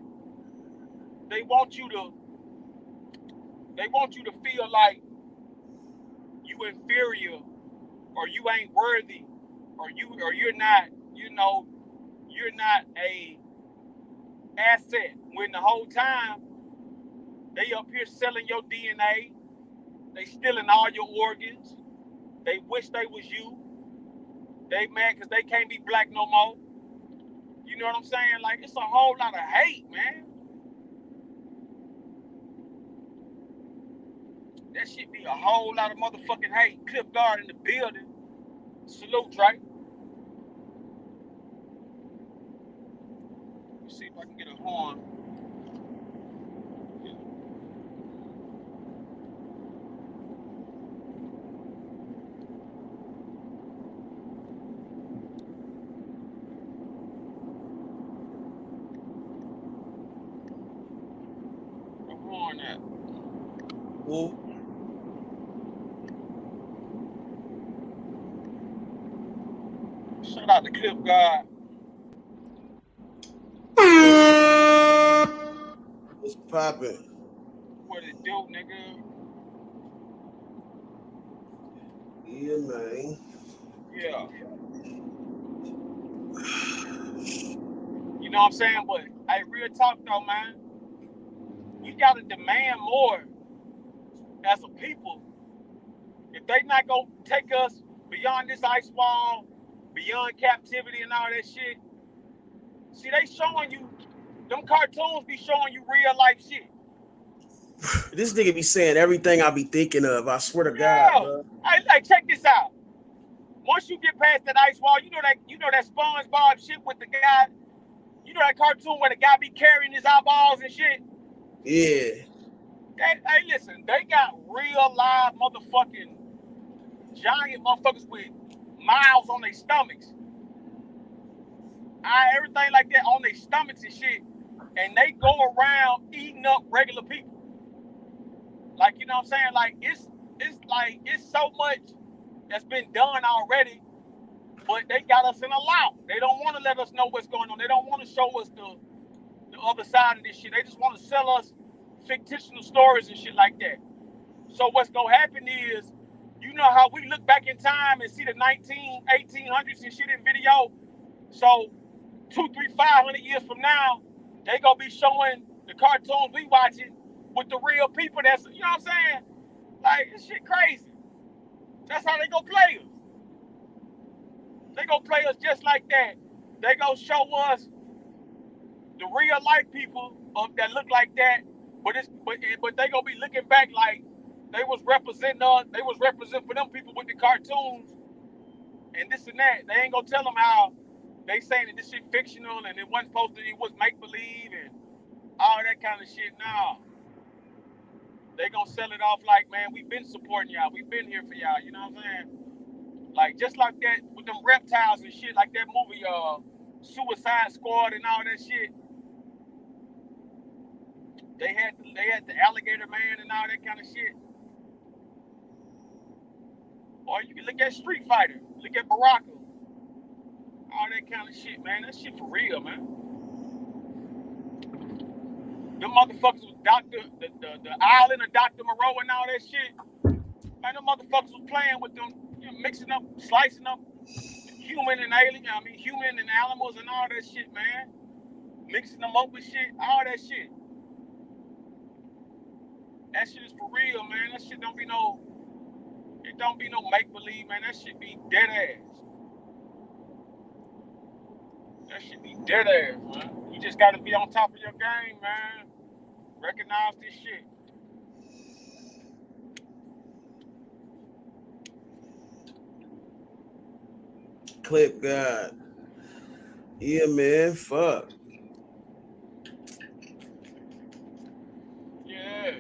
They want you to feel like you inferior or you ain't worthy or you're not, you're not a asset. When the whole time they up here selling your DNA, they stealing all your organs. They wish they was you. They mad because they can't be black no more. You know what I'm saying? Like, it's a whole lot of hate, man. That shit be a whole lot of motherfucking hate. Cliff Guard in the building. Salute, right? Let's see if I can get a horn. A horn at. Ooh. Shout out to Cliff Guard. What's poppin'? What it do, nigga? Yeah, man. Yeah. You know what I'm saying? But hey, real talk though, man. We gotta demand more as a people. If they not gonna take us beyond this ice wall, beyond captivity and all that shit, see, they showing you, them cartoons be showing you real life shit. This nigga be saying everything I be thinking of. I swear to God, bro. Hey, like, check this out. Once you get past that ice wall, you know that SpongeBob shit with the guy. You know that cartoon where the guy be carrying his eyeballs and shit. Yeah. Hey, listen, they got real live motherfucking giant motherfuckers with mouths on their stomachs. Everything like that on their stomachs and shit. And they go around eating up regular people. Like, you know what I'm saying? Like, it's so much that's been done already, but they got us in a lock. They don't want to let us know what's going on. They don't want to show us the other side of this shit. They just want to sell us fictional stories and shit like that. So what's going to happen is, you know how we look back in time and see the 1800s and shit in video? So 200, 300, 500 years from now, they going to be showing the cartoons we watching with the real people that's, you know what I'm saying? Like, this shit crazy. That's how they gonna play us. They gonna play us just like that. They gonna show us the real life people that look like that, but they gonna be looking back like they was representing us. They was representing for them people with the cartoons and this and that. They ain't gonna tell them how they saying that this shit fictional and it wasn't supposed to. It was make believe and all that kind of shit. Now they gonna sell it off like, man, we've been supporting y'all. We've been here for y'all. You know what I'm saying? Like, just like that with them reptiles and shit, like that movie, Suicide Squad and all that shit. They had the alligator man and all that kind of shit. Or you can look at Street Fighter, look at Baraka, all that kind of shit, man. That shit for real, man. Them motherfuckers was the island of Dr. Moreau and all that shit. Man, them motherfuckers was playing with them, mixing up, slicing up human and animals and all that shit, man. Mixing them up with shit, all that shit. That shit is for real, man. That shit don't be no make-believe, man. That shit be dead ass. That shit be dead ass, man. You just gotta be on top of your game, man. Recognize this shit. Clip God. Yeah, man. Fuck. Yeah.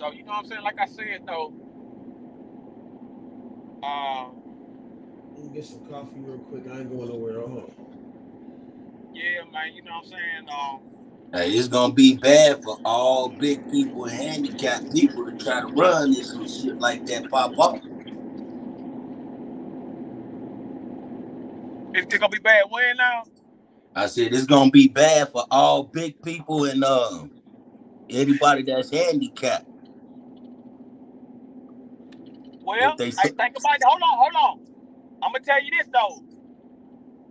So you know what I'm saying? Like I said though, let me get some coffee real quick. I ain't going nowhere. yeah, man, you know what I'm saying? Hey, it's gonna be bad for all big people and handicapped people to try to run this some shit like that pop up. It's gonna be bad when now? I said it's gonna be bad for all big people and anybody that's handicapped. Well, I think about it. Hold on. I'm gonna tell you this though.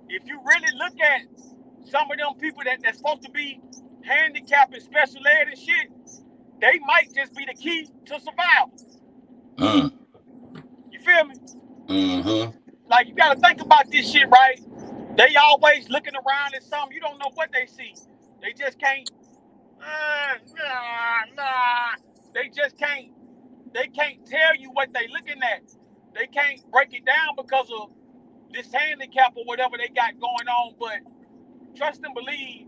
If you really look at some of them people that's supposed to be handicapped and special ed and shit, they might just be the key to survival. You feel me? Mm-hmm. Like you gotta think about this shit, right? They always looking around at something. You don't know what they see. They just can't. They just can't. They can't tell you what they looking at. They can't break it down because of this handicap or whatever they got going on. But trust and believe.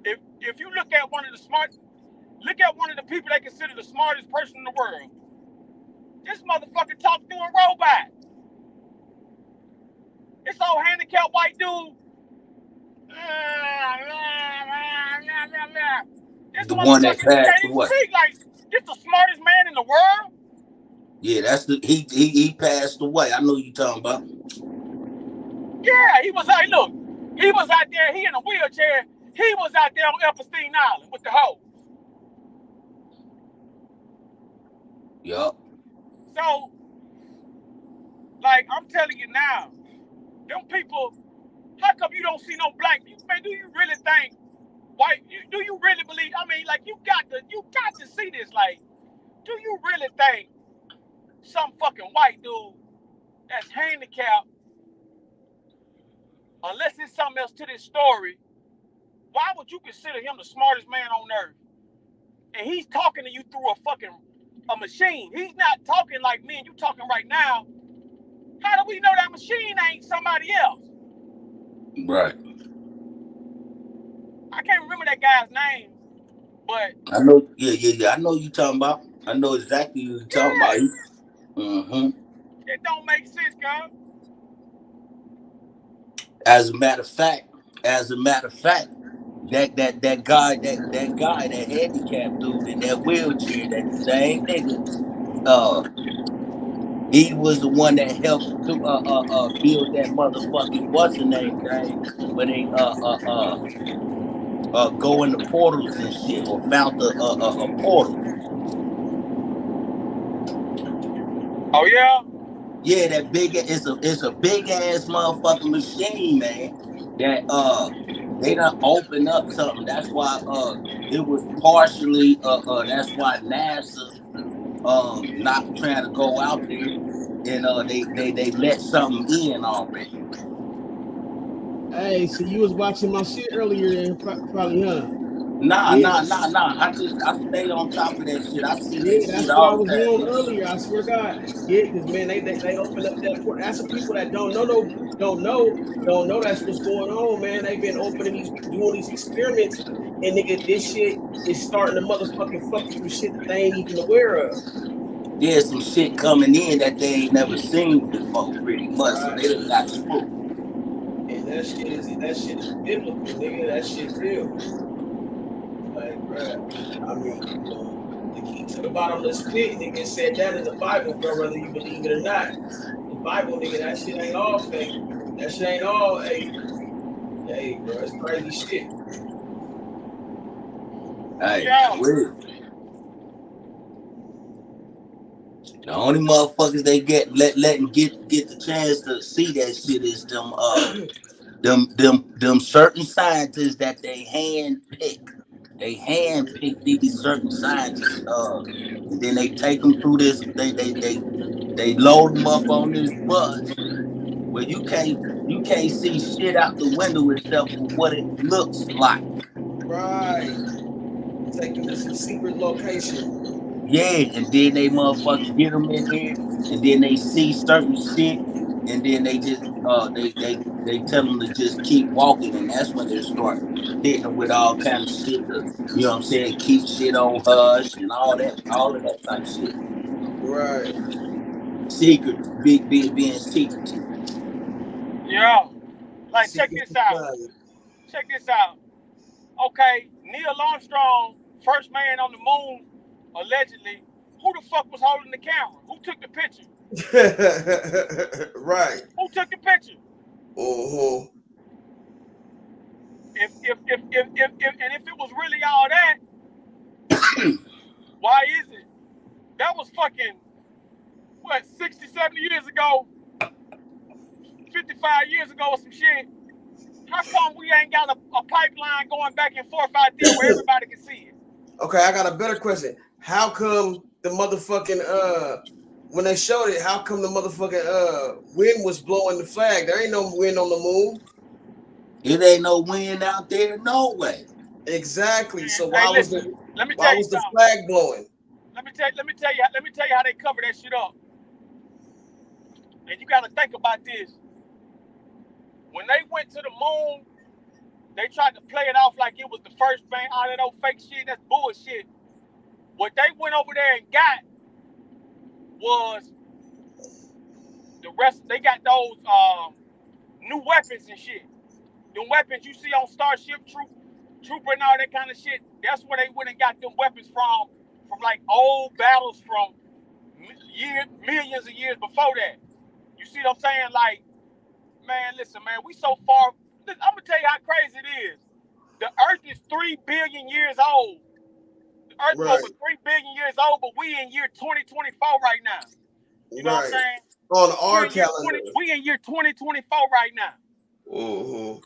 If you look at one of the people they consider the smartest person in the world. This motherfucker talked through a robot. This old handicapped white dude. This the one that passed can't even speak. Like, this the smartest man in the world. Yeah, that's he passed away. I know you talking about. Yeah, he was out. Look, he was out there. He in a wheelchair. He was out there on Epstein Island with the hoe. Yup. So, like, I'm telling you now, them people. How come you don't see no black people? Man, do you really think white? Do you really believe? I mean, like, you got to see this. Like, do you really think some fucking white dude that's handicapped, unless there's something else to this story, why would you consider him the smartest man on earth? And he's talking to you through a machine. He's not talking like me and you talking right now. How do we know that machine ain't somebody else? Right. I can't remember that guy's name, but I know. Yeah. I know you talking about. I know exactly who you talking about. Mm-hmm. It don't make sense, guys. As a matter of fact, that guy, that handicapped dude in that wheelchair, that same nigga, he was the one that helped to build that motherfucking what's the name thing where they go in the portals and shit, or found a portal. Oh yeah. Yeah, that big. It's a big ass motherfucking machine, man. That they done open up something. That's why it was partially that's why NASA not trying to go out there, and they let something in already. Hey, so you was watching my shit earlier, probably, huh? Nah. I stay on top of that shit. I see that shit that's all what the I was time. on earlier. I swear to God. Yeah, because man, they open up that port. That's the people that don't know that's what's going on, man. They've been doing these experiments, and nigga, this shit is starting to motherfucking fuck with some shit that they ain't even aware of. There's some shit coming in that they ain't never seen before, pretty much. So they done got spooked. And that shit is biblical, nigga. That shit real. Like, bruh, I mean, the key to the bottomless pit, nigga, said that in the Bible, bro, whether you believe it or not. The Bible, nigga, that shit ain't all fake. That shit ain't all, hey, bro, it's crazy shit. Hey, weird. The only motherfuckers they get get the chance to see that shit is them certain scientists that they hand pick. They hand pick these certain scientists, and then they take them through this. They load them up on this bus where you can't see shit out the window except for what it looks like. Right. Take them to some secret location. Yeah, and then they motherfucking get them in there, and then they see certain shit, and then they just they tell them to just keep walking, and that's when they start hitting them with all kind of shit. You know what I'm saying? Keep shit on hush and all of that type shit. Right. Secret, being secretive. Yeah. Like, check this out. Check this out. Okay, Neil Armstrong, first man on the moon, allegedly. Who the fuck was holding the camera? Who took the picture? Right. Who took the picture? Uh-huh. If it was really all that, why is it? That was fucking, what, 60, 70 years ago, 55 years ago or some shit. How come we ain't got a pipeline going back and forth out there where everybody can see it? Okay, I got a better question. How come the motherfucking when they showed it, how come the motherfucking wind was blowing the flag? There ain't no wind on the moon. It ain't no wind out there, no way. Exactly. So Hey, why listen, let me was tell you the something. flag blowing? Let me tell you how they cover that shit up. And you gotta think about this. When they went to the moon, they tried to play it off like it was the first thing. All that old fake shit, that's bullshit. What they went over there and got was the rest. They got those new weapons and shit. The weapons you see on Starship Trooper and all that kind of shit. That's where they went and got them weapons from like old battles from millions of years before that. You see what I'm saying? Like, man, listen, man, we so far. I'm gonna tell you how crazy it is. The Earth is 3 billion years old. The Earth is over 3 billion years old, but we in year 2024 right now. You know what I'm saying? On our calendar. We in year 2024 right now. Mm-hmm.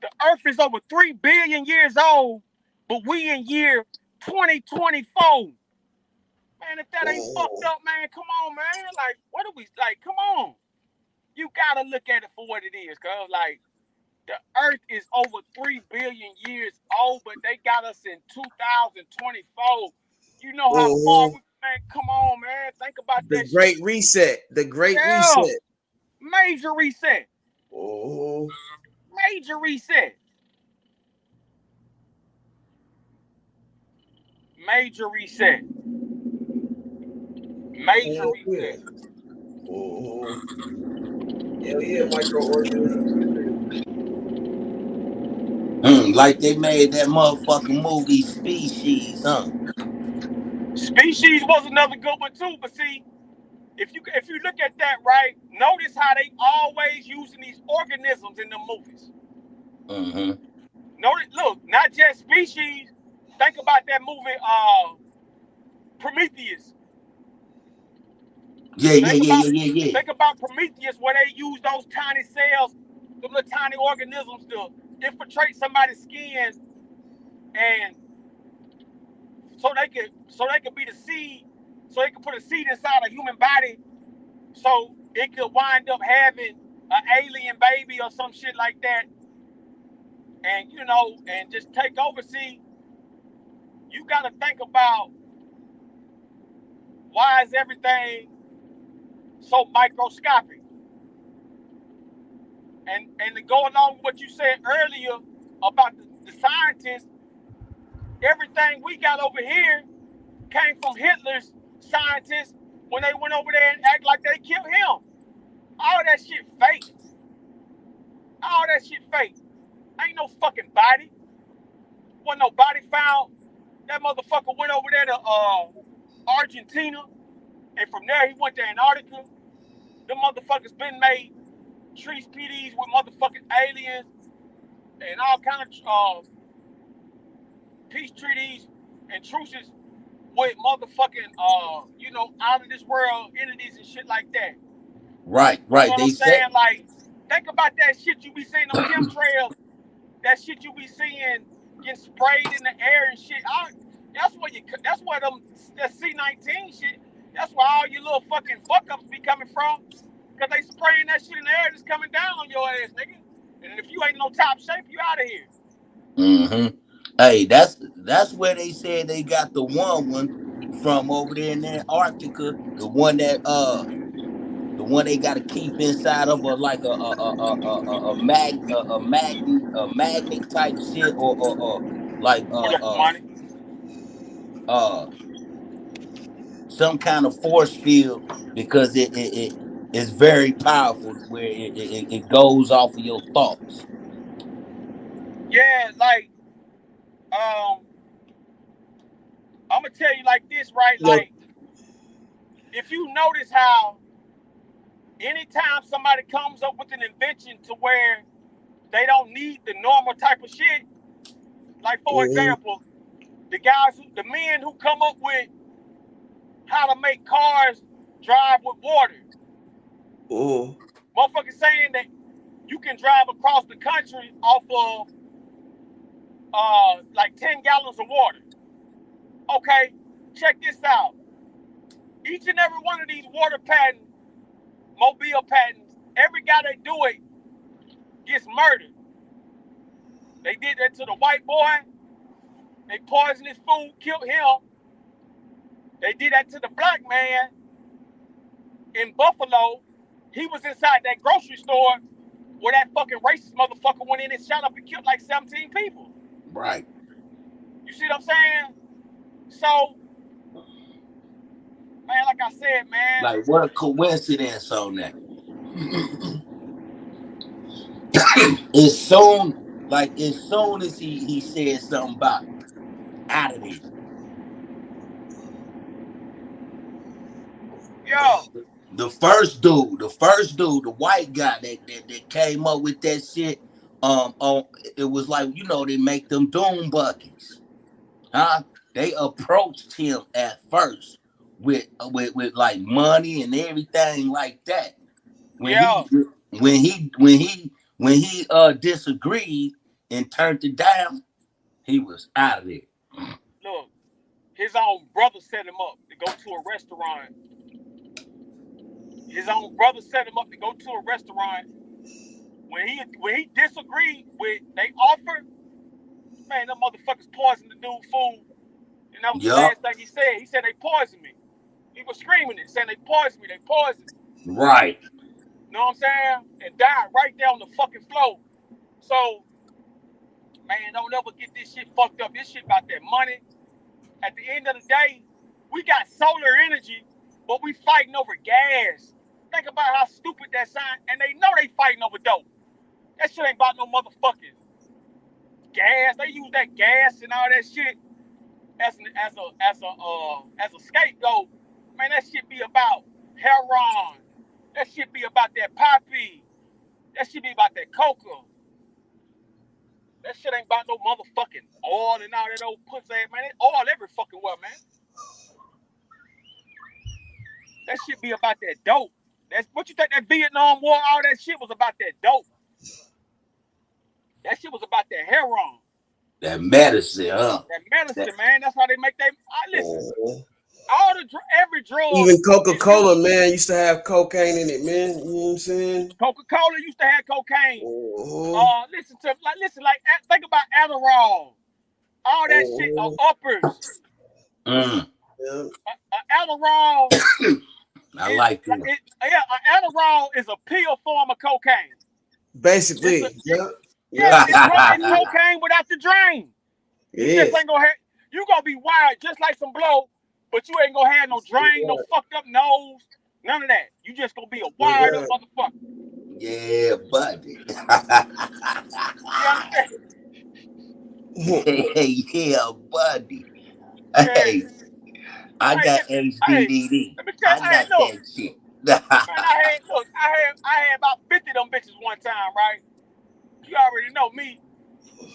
The Earth is over 3 billion years old, but we in year 2024. Man, if that ain't fucked up, man, come on, man. Like, what are we, like, come on. You gotta look at it for what it is, cuz, like, the Earth is over 3 billion years old, but they got us in 2024. You know how far we, man, come on, man. Think about the that shit. Great Reset. The Great Reset. Major reset. Oh. Major reset. Major reset. Major reset. Oh. Hell yeah, microorganisms. Like they made that motherfucking movie Species, huh? Species was another good one too, but see, if you look at that, right, notice how they always using these organisms in the movies. Mm-hmm. Notice, look, not just Species. Think about that movie, Prometheus. Yeah. Think about Prometheus, where they use those tiny cells, them little tiny organisms to infiltrate somebody's skin, and so they could be the seed, so they could put a seed inside a human body, so it could wind up having an alien baby or some shit like that, and and just take over. See, you got to think about why is everything so microscopic, and to go along with what you said earlier about the scientists, everything we got over here came from Hitler's scientists when they went over there and act like they killed him. All that shit fake. All that shit fake. Ain't no fucking body. Wasn't no body found. That motherfucker went over there to Argentina, and from there he went to Antarctica. Them motherfuckers been made trees PDs with motherfucking aliens and all kind of peace treaties and truces with motherfucking out of this world entities and shit like that. Right. You know what I'm saying? Like, think about that shit you be seeing on chemtrails, that shit you be seeing getting sprayed in the air and shit. That's where that C-19 shit, that's where all your little fucking fuck-ups be coming from. Cause they spraying that shit in the air that's coming down on your ass, nigga. And if you ain't no top shape, you out of here. Mm-hmm. Hey, that's where they said they got the one from over there in Antarctica, the one The one they got to keep inside of like a magnet type shit, or like money. some kind of force field, because it is very powerful, where it goes off of your thoughts. Yeah, like I'm gonna tell you like this, right? Yo. Like, if you notice how anytime somebody comes up with an invention to where they don't need the normal type of shit, like for example, the men who come up with how to make cars drive with water. Motherfuckers saying that you can drive across the country off of like 10 gallons of water. Okay, check this out. Each and every one of these water patents, mobile patents, every guy that do it gets murdered. They did that to the white boy. They poisoned his food, killed him. They did that to the black man in Buffalo. He was inside that grocery store where that fucking racist motherfucker went in and shot up and killed like 17 people. Right. You see what I'm saying? So, man, like I said, man. Like, what a coincidence on that. As soon as he said something about out of there. Yo. The first dude, the white guy that came up with that shit, it was like, they make them doom buckets. Huh? They approached him at first with like money and everything like that. When he disagreed and turned it down, he was out of there. Look, his own brother set him up to go to a restaurant. His own brother set him up to go to a restaurant. When he disagreed with they offer, man, them motherfuckers poisoned the dude food. And that was the last thing he said. He said they poisoned me. He was screaming it, saying they poisoned me, they poisoned me. Right. You know what I'm saying? And died right there on the fucking floor. So, man, don't ever get this shit fucked up. This shit about that money. At the end of the day, we got solar energy, but we fighting over gas. Think about how stupid that sound, and they know they fighting over dope. That shit ain't about no motherfucking gas. They use that gas and all that shit as a scapegoat. Man, that shit be about heroin. That shit be about that poppy. That shit be about that coca. That shit ain't about no motherfucking oil and all that old pussy ass, man. It's oil every fucking well, man. That shit be about that dope. That's what you think that Vietnam War, all that shit was about that dope. That shit was about that heroin. That medicine, huh? That medicine, man. That's how they make that. Listen, every drug. Even Coca-Cola, man, used to have cocaine in it, man. You know what I'm saying? Coca-Cola used to have cocaine. Think about Adderall. All that shit are uppers. Adderall. I like it. Adderall is a pill form of cocaine. Basically, it's cocaine without the drain. Just ain't gonna have. You gonna be wired just like some blow, but you ain't gonna have no drain, no fucked up nose, none of that. You just gonna be a wired up motherfucker. Yeah, buddy. Yeah, buddy. Hey, I got HDDD. I got that shit. Man, I had about 50 of them bitches one time, right? You already know me.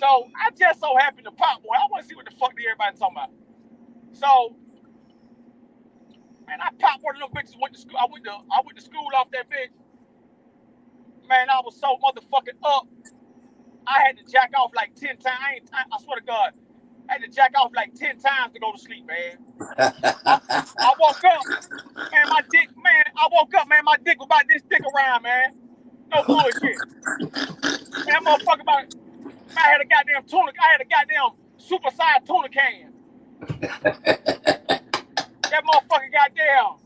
So I just so happened to pop one. I want to see what the fuck everybody talking about. So, man, I popped one of them bitches. Went to school. I went to school off that bitch. Man, I was so motherfucking up. I had to jack off like 10 times. I swear to God, I had to jack off like 10 times to go to sleep, man. I woke up, man, I woke up, man, my dick was about this thick around, man. No bullshit. Man, motherfucker about, I had a goddamn supersized tuna can. That motherfucker goddamn.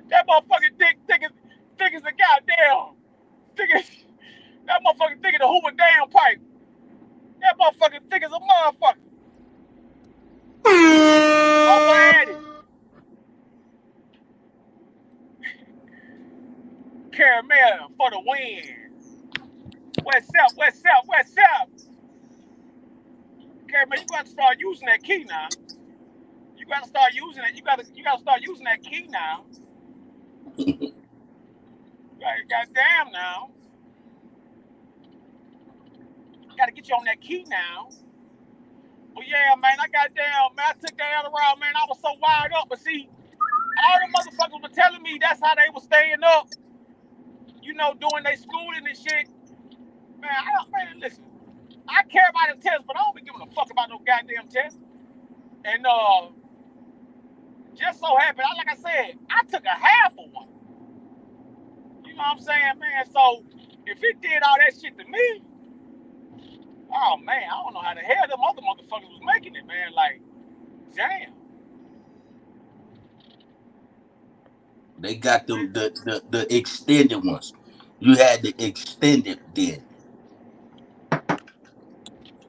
That motherfucking thick as a goddamn thick as that motherfucking thick as a Hoover damn pipe. That motherfucking thick as a motherfucker. Uncle Eddie. Caramel for the win. West South, West South, West South. Caramel, you gotta start using that key now. You gotta start using it. You gotta start using that key now. Goddamn now. Gotta get you on that key now. Well, yeah, man, I took that Adderall, man. I was so wired up, but see, all the motherfuckers were telling me that's how they were staying up. You know, doing their schooling and shit. Man, listen. I care about the test, but I don't be giving a fuck about no goddamn test. And just so happened, like I said, I took a half of one. You know what I'm saying, man? So if it did all that shit to me, oh man, I don't know how the hell them other motherfuckers was making it, man. Like, damn. They got the extended ones. You had the extended then.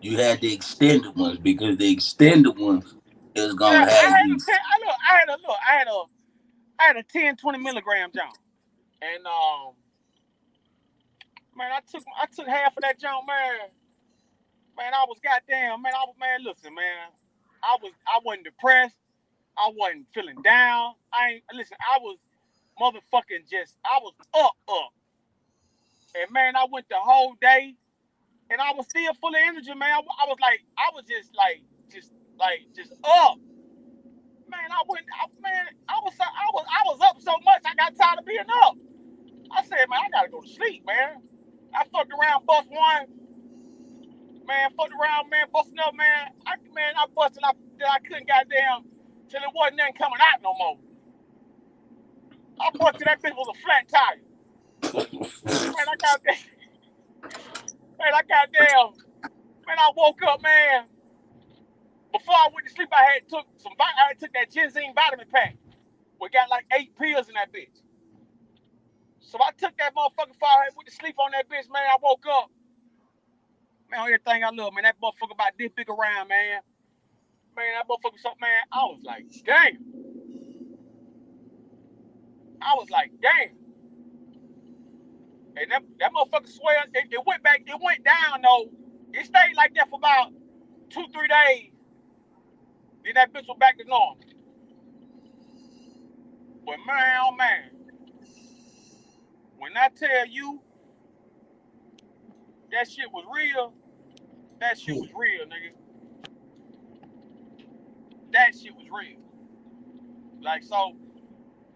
You had the extended ones because the extended ones is gonna have you. I had a 10, 20 milligram John. And man, I took half of that John, man. Man, I was goddamn, man. Listen, man. I wasn't depressed. I wasn't feeling down. I was motherfucking I was up. And man, I went the whole day, and I was still full of energy, man. I was just up. Man, I was up so much I got tired of being up. I said, man, I gotta go to sleep, man. I fucked around, bust one. Man, busting up, man. I busted up that I couldn't goddamn till it wasn't nothing coming out no more. I busted that bitch was a flat tire. Man, I woke up, man. Before I went to sleep, I took that ginseng vitamin pack. We got like 8 pills in that bitch. So I took that motherfucker before I went to sleep on that bitch, man. I woke up. Man, everything I love, man. That motherfucker about this big around, man. Man, that motherfucker something, man. I was like, damn. And that motherfucker swelled. It went back. It went down, though. It stayed like that for about 2-3 days. Then that bitch was back to normal. But man, oh man. When I tell you that shit was real, nigga. That shit was real. Like, so,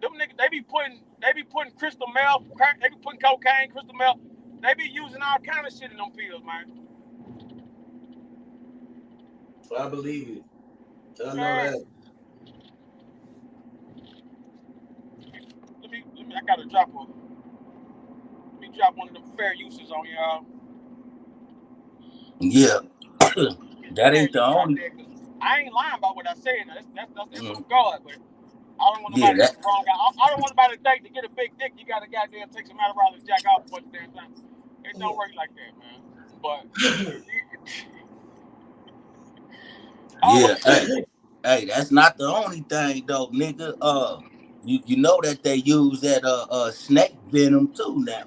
them niggas, they be putting crystal meth, they be putting cocaine, crystal meth. They be using all kind of shit in them pills, man. I believe it. I know that. I gotta drop one of them fair uses on y'all. Yeah. That ain't the only. I ain't lying about what I said. That's from God, but I don't want nobody to get wrong. I don't want nobody to think to get a big dick, you gotta goddamn take some Adderall and jack off a bunch of damn time. It don't work like that, man. But hey, that's not the only thing though, nigga. You know that they use that snake venom too now.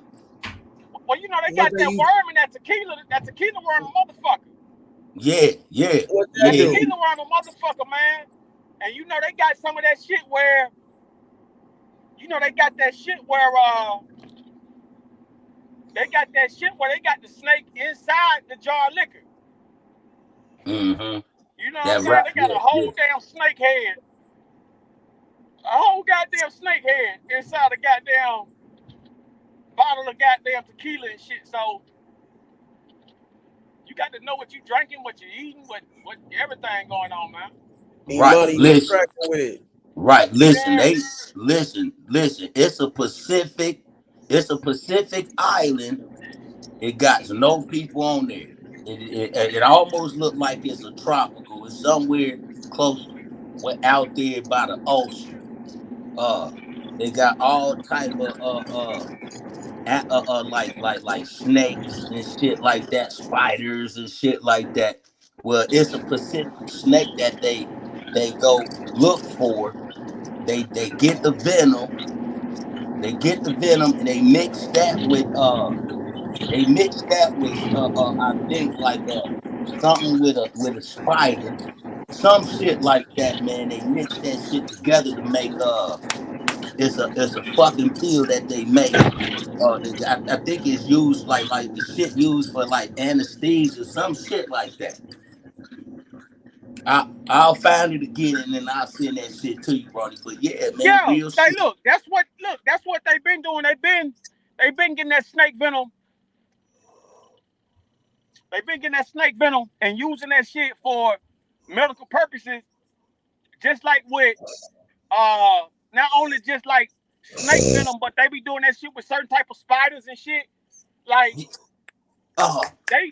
Well, you know they got that worm in that tequila worm, motherfucker. Yeah. That tequila worm, a motherfucker, man. And you know they got some of that shit where, they got the snake inside the jar of liquor. Mm-hmm. You know what I'm saying? They got a whole damn snake head. A whole goddamn snake head inside a goddamn bottle of goddamn tequila and shit. So you got to know what you drinking, what you eating, what everything going on, man. Right. Listen. Listen. It's a Pacific island. It got no people on there. It almost looked like it's a tropical. It's somewhere close, out there by the ocean. Uh, they got all type of like snakes and shit like that, spiders and shit like that. Well, it's a specific snake that they go look for. They get the venom. They get the venom and they mix that with I think like something with a spider, some shit like that, man. They mix that shit together to make it's a fucking pill that they make. I think it's used like the shit used for like anesthesia, some shit like that. I'll find it again and then I'll send that shit to you, Ronnie. But yeah, man, Yeah, real shit. that's what they've been doing. They've been getting that snake venom. They've been getting that snake venom and using that shit for medical purposes, just like with not only just like snake venom, but they be doing that shit with certain type of spiders and shit. Like they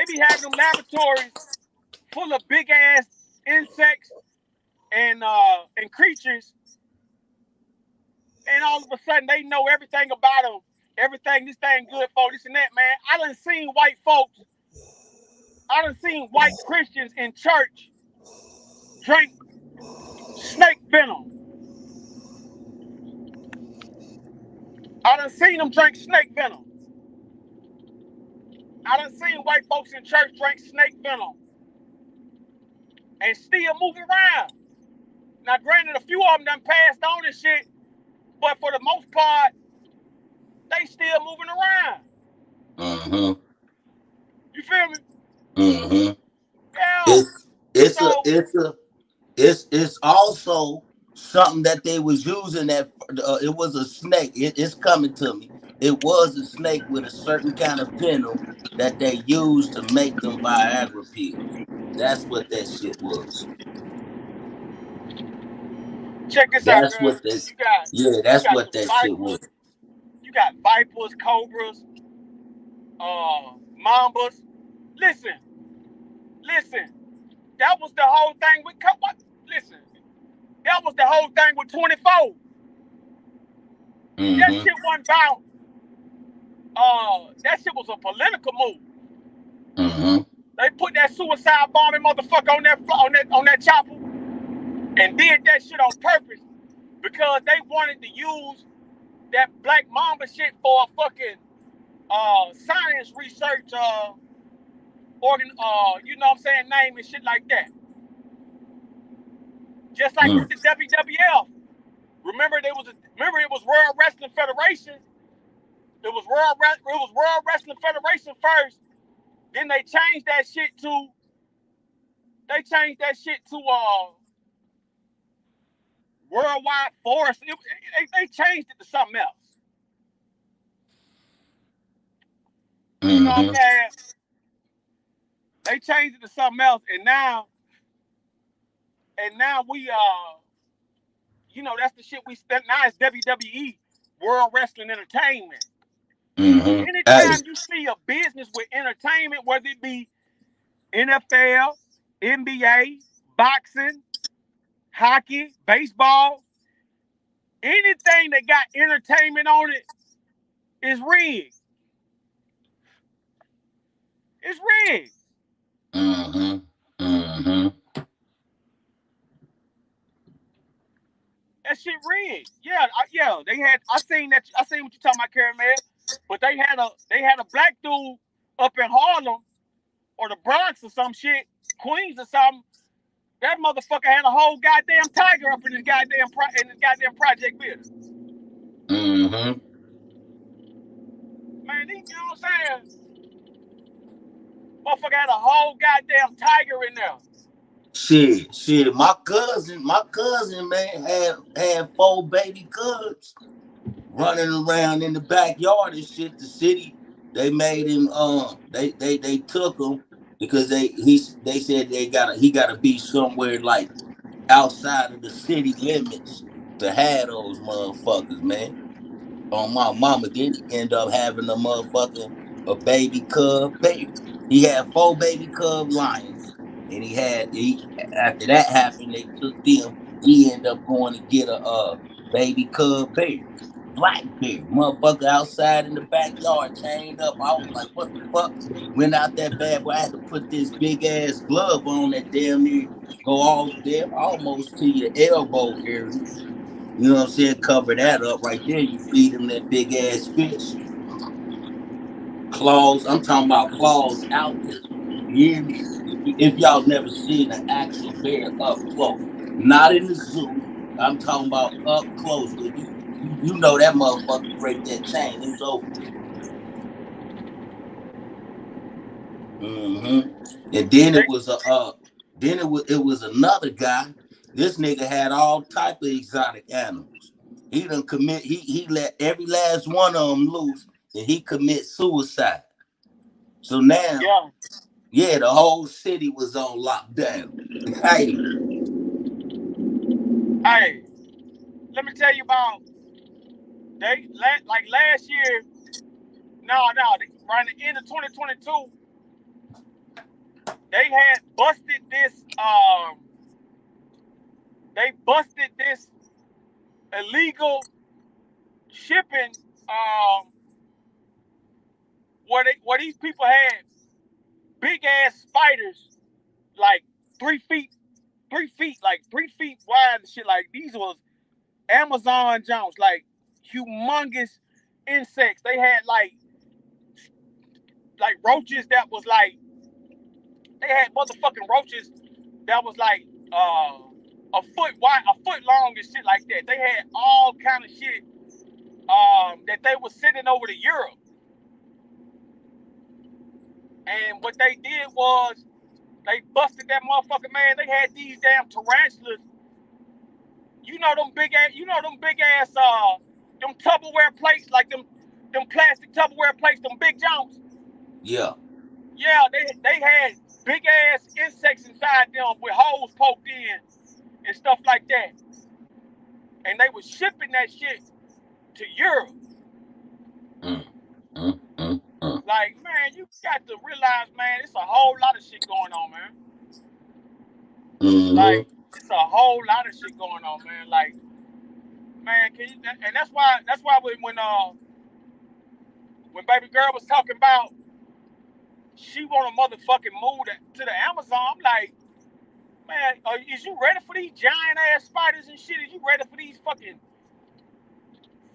be having them laboratories full of big ass insects and creatures, and all of a sudden they know everything about them, everything this thing good for, this and that, man. I done seen white Christians in church drink snake venom. I done seen them drink snake venom. I done seen white folks in church drink snake venom and still moving around. Now, granted, a few of them done passed on and shit, but for the most part, they still moving around. You feel me? Yeah. It's also something that they was using that it was a snake. It's coming to me. It was a snake with a certain kind of venom that they used to make them Viagra pills. That's what that shit was. Check this That's out, what girl. they. That's what that shit was. You got vipers, cobras, mambas. Listen. That was the whole thing with that was the whole thing with 24. That shit wasn't about. That shit was a political move. They put that suicide bombing motherfucker on that chopper and did that shit on purpose because they wanted to use that Black Mamba shit for a fucking science research organ, you know what I'm saying, name and shit like that. Just like with the WWF. Remember it was World Wrestling Federation. It was World Wrestling Federation first. Then they changed that shit to Worldwide Force. They changed it to something else. You know what I'm saying? They changed it to something else, and now we you know, that's the shit we spent. Now it's WWE, World Wrestling Entertainment. Anytime you see a business with entertainment, whether it be NFL, NBA, boxing, hockey, baseball, anything that got entertainment on it is rigged. It's rigged. That shit rigged. Yeah. They had. I seen what you're talking about, Karen, man. But they had a black dude up in Harlem or the Bronx or some shit, Queens or something. That motherfucker had a whole goddamn tiger up in his goddamn project building. Man, you know what I'm saying? Motherfucker had a whole goddamn tiger in there. Shit. My cousin, man, had 4 baby cubs running around in the backyard and shit. The city, they made him. They took him because they said he gotta be somewhere like outside of the city limits to have those motherfuckers, man. On my mama, did he end up having the motherfucking a baby cub bear. He had 4 baby cub lions, and he after that happened, they took them. He ended up going to get a baby cub bear, black bear, motherfucker outside in the backyard, chained up. I was like, what the fuck? Went out that bad boy. I had to put this big ass glove on that damn near go all there almost to your elbow area. You know what I'm saying? Cover that up right there. You feed him that big ass fish. Claws. I'm talking about claws out there. You hear me? If y'all never seen an actual bear up close, not in the zoo. I'm talking about up close where you know that motherfucker break that chain. It's over with. And then it was it was another guy. This nigga had all type of exotic animals. He done commit. He let every last one of them loose, and he commit suicide. So now, yeah, the whole city was on lockdown. Hey, let me tell you about like last year. Around the end of 2022, they had busted this. They busted this illegal shipping. Where these people had big ass spiders, like 3 feet, like 3 feet wide and shit. Like these was Amazon Jones, like humongous insects. They had like roaches that was like they had motherfucking roaches that was like a foot wide, a foot long and shit like that. They had all kind of shit that they was sending over to Europe. And what they did was they busted that motherfucker, man. They had these damn tarantulas. You know them big ass them Tupperware plates, like them plastic Tupperware plates, them big Jones. Yeah. Yeah, they had big ass insects inside them with holes poked in and stuff like that. And they was shipping that shit to Europe. Like, man, you got to realize, man, it's a whole lot of shit going on, man. Like, it's a whole lot of shit going on, man. Like, man, and that's why when baby girl was talking about she want a motherfucking move to the Amazon, I'm like, man, is you ready for these giant ass spiders and shit? Is you ready for these fucking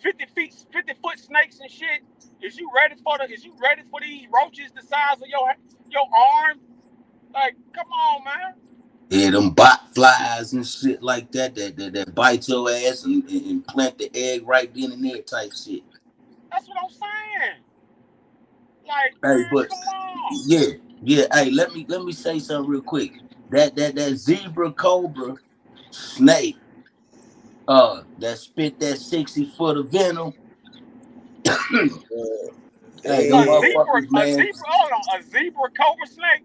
50-foot snakes and shit? Is you ready for these roaches the size of your arm? Like, come on, man. Yeah, them bot flies and shit like that bite your ass and plant the egg right then and there type shit. That's what I'm saying. Like, hey, man, but come on. yeah. Hey, let me say something real quick. That zebra cobra snake, that spit that 60 foot of venom. Hey, them motherfuckers, man. A zebra cobra snake.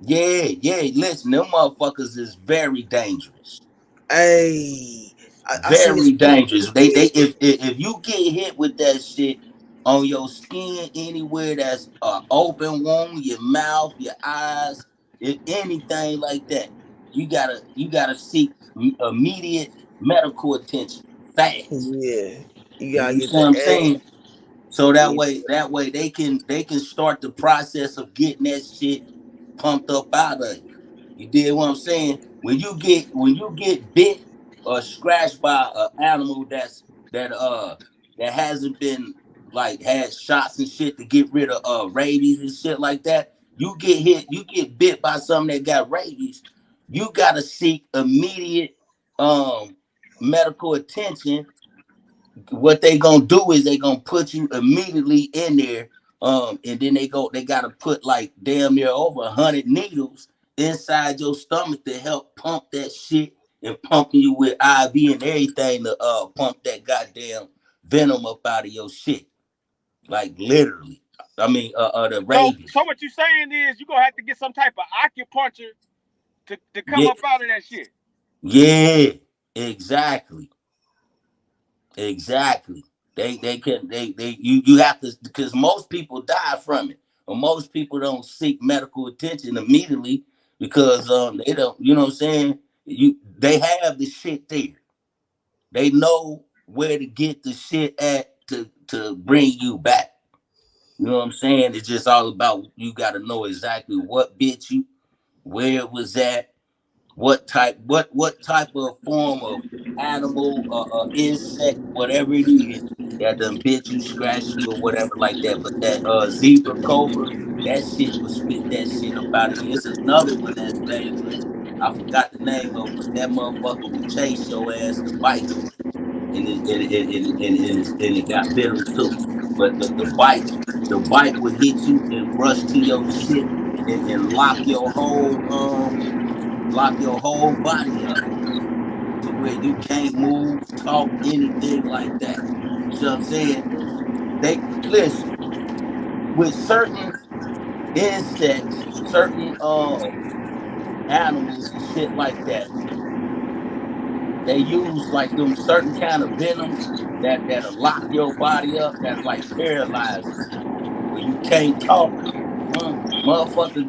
Yeah. Listen, them motherfuckers is very dangerous. Hey, I seen this. Very dangerous. They if you get hit with that shit on your skin anywhere that's open wound, your mouth, your eyes, if anything like that, you gotta seek immediate medical attention fast. Yeah, you gotta You get see what the I'm egg. saying? So that Yeah. way they can start the process of getting that shit pumped up out of you. You did what I'm saying? When you get bit or scratched by an animal that hasn't been like had shots and shit to get rid of rabies and shit like that, you get bit by something that got rabies, you gotta seek immediate medical attention. What they gonna do is they gonna put you immediately in there, and then they gotta put like damn near over 100 needles inside your stomach to help pump that shit and pumping you with IV and everything to pump that goddamn venom up out of your shit, like literally. I mean, the rabies. So what you saying is you gonna have to get some type of acupuncture to come Yeah, up out of that shit. yeah, exactly. Exactly. They can you have to, because most people die from it. or most people don't seek medical attention immediately because they don't, you know what I'm saying? They have the shit there. They know where to get the shit at to bring you back. You know what I'm saying? It's just all about you got to know exactly what bit you, where it was at, what type of form of animal insect, whatever it is that done bit you, scratched you, or whatever like that. But that zebra cobra, that shit will spit that shit up out of you. It's another one that's dangerous. I forgot the name of it, but that motherfucker will chase your ass and bite you. And it got venom too. But the bite will hit you and rush to your shit and lock your whole body up to where you can't move, talk, anything like that. You see what I'm saying? They listen with certain insects, certain animals and shit like that. They use like them certain kind of venoms that'll lock your body up, that like paralyzes you, where you can't talk. Motherfucker they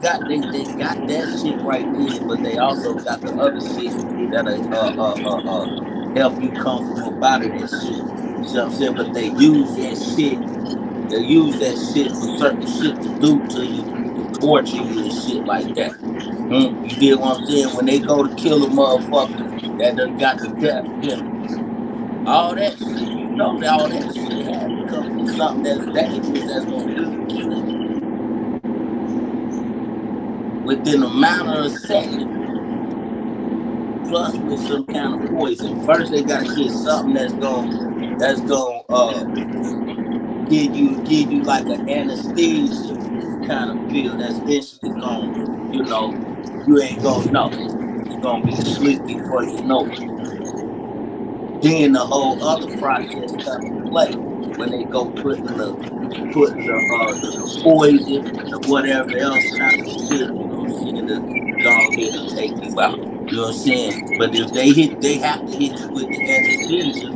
got that shit right there, but they also got the other shit that'll help you come from up out of that shit. You see what I'm saying? But they use that shit. They use that shit for certain shit to do to you, to torture you and shit like that. You get what I'm saying? When they go to kill a motherfucker that done got the death penalty, all that shit, you know that all that shit had to come from something that's dangerous that's gonna really kill you within a matter of seconds. Plus with some kind of poison. First they gotta get something that's gonna give you like an anesthesia kind of feel that's instantly gonna, you know, you ain't gonna know. You're gonna be asleep before you know it. Then the whole other process come in play when they go putting the poison or whatever else kind of shit, you know what I'm saying, to go ahead and take you out. You know what I'm saying? But if they have to hit you with the anesthesia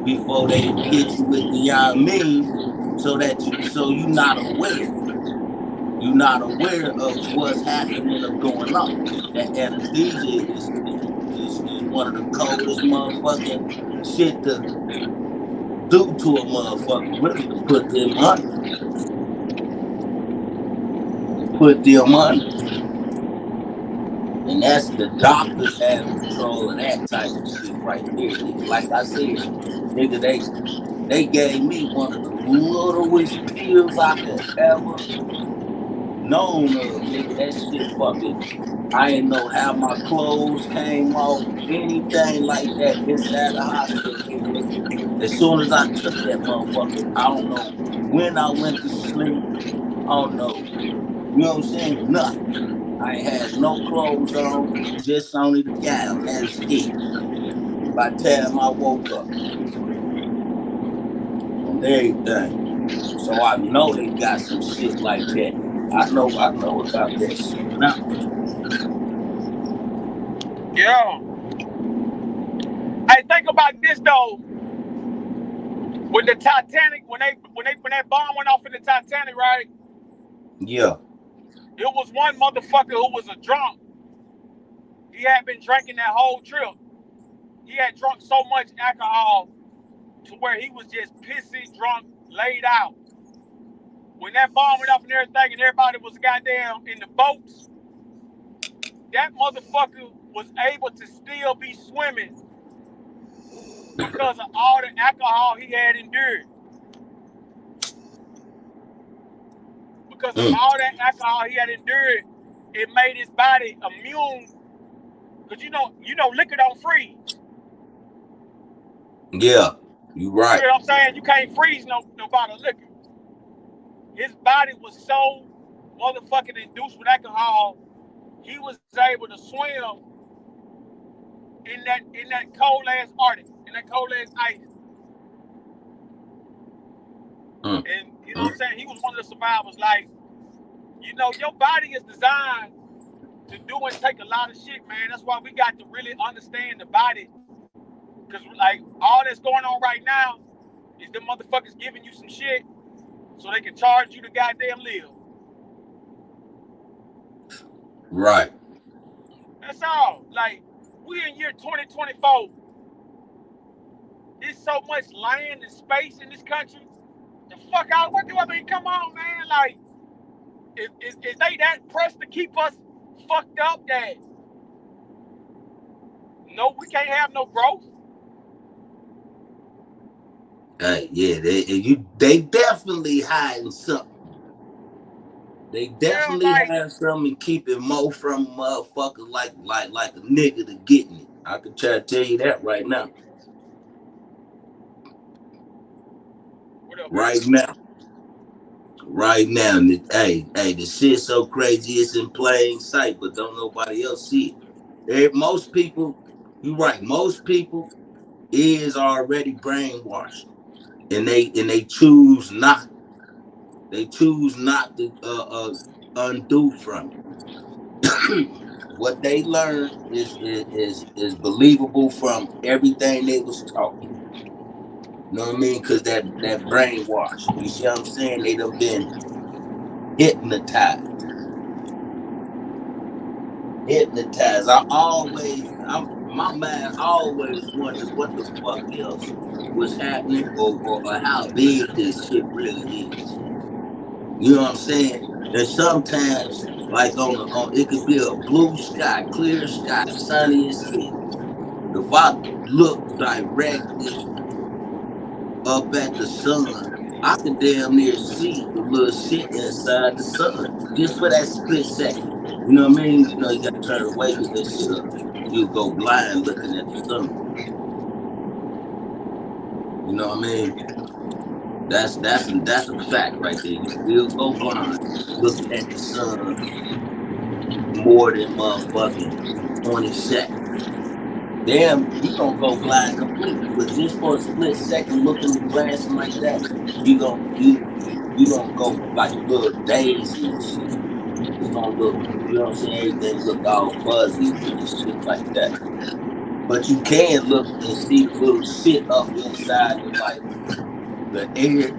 before they hit you with the mean, so you're not aware. You're not aware of what's happening or going on. That anesthesia is one of the coldest motherfucking shit to do to a motherfucker, really, to put them under. To put them under. And that's the doctors have control of that type of shit right there, nigga. Like I said, nigga, they gave me one of the littlest pills I could ever known of, nigga. That shit fucking, I didn't know how my clothes came off, anything like that inside the hospital, nigga. As soon as I took that motherfucker, I don't know when I went to sleep. I don't know. You know what I'm saying? Nothing. I ain't had no clothes on, just only the gown. That's it. By the time I woke up and everything. So I know they got some shit like that. I know about that shit now. Yeah. Hey, think about this though. With the Titanic, when that bomb went off in the Titanic, right? Yeah. It was one motherfucker who was a drunk. He had been drinking that whole trip. He had drunk so much alcohol to where he was just pissy, drunk, laid out. When that bomb went off and everything, and everybody was goddamn in the boats, that motherfucker was able to still be swimming because of all the alcohol he had endured. Because of Mm. all that alcohol he had endured, it made his body immune. Because you know, liquor don't freeze. Yeah. You You right. know what I'm saying? You can't freeze no bottle of liquor. His body was so motherfucking induced with alcohol, he was able to swim in that cold ass Arctic, in that cold ass ice. Mm. And you know what I'm saying? He was one of the survivors. Like, you know, your body is designed to do and take a lot of shit, man. That's why we got to really understand the body. Because, like, all that's going on right now is the motherfuckers giving you some shit so they can charge you to goddamn live. Right. That's all. Like, we in year 2024. There's so much land and space in this country. The fuck out. What do I mean? Come on, man. Like, is they that pressed to keep us fucked up that no, we can't have no growth? Yeah, they definitely hiding something. They Yeah, definitely like, hiding something and keeping more from motherfuckers like a nigga to getting it. I can try to tell you that right now. what up, Right man? now. Right now. Hey, the shit's so crazy it's in plain sight, but don't nobody else see it. Most people, you're right, most people is already brainwashed. And they choose not. They choose not to undo from it. What they learn is believable from everything they was taught. You know what I mean? Because that brainwash. You see what I'm saying? They done been hypnotized. Hypnotized. My mind always wondered what the fuck else was happening or how big this shit really is. You know what I'm saying? And sometimes, like on it could be a blue sky, clear sky, sunny as hell. If I look directly up at the sun, I can damn near see the little shit inside the sun just for that split second. You know what I mean? You know, you gotta turn away because that shit you'll go blind looking at the sun. You know what I mean? That's a fact right there. You will go blind looking at the sun more than motherfucking 20 seconds. Damn, you gonna go blind completely, but just for a split second looking and glancing like that, you gonna go like a little daisy and shit. It's gonna look, you know what I'm saying? Everything look all fuzzy and shit like that. But you can look and see the little shit up inside the the air,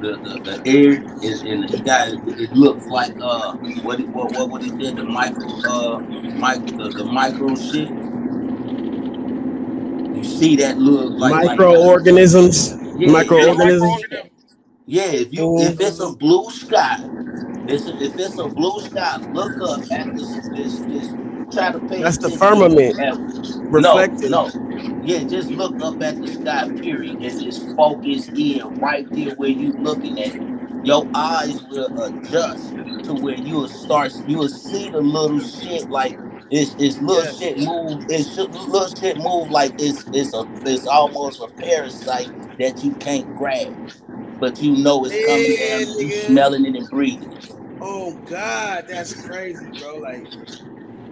the air is in the sky. It looks like what he said, the micro shit. You see that look like Microorganisms. yeah, Yeah, you Microorganisms. see that. microorganisms. Yeah, Mhm. if it's a blue sky, if it's a blue sky, look up at this try to pay That's the attention firmament at no, reflecting. no. Yeah, just look up at the sky, period, and just focus in right there where you looking at. Your eyes will adjust to where you will see the little shit like it's little Yes. shit move. Little shit move like it's almost a parasite that you can't grab, but you know it's coming Yeah, down and you nigga. smelling it and breathing it. Oh God, that's crazy, bro. Like,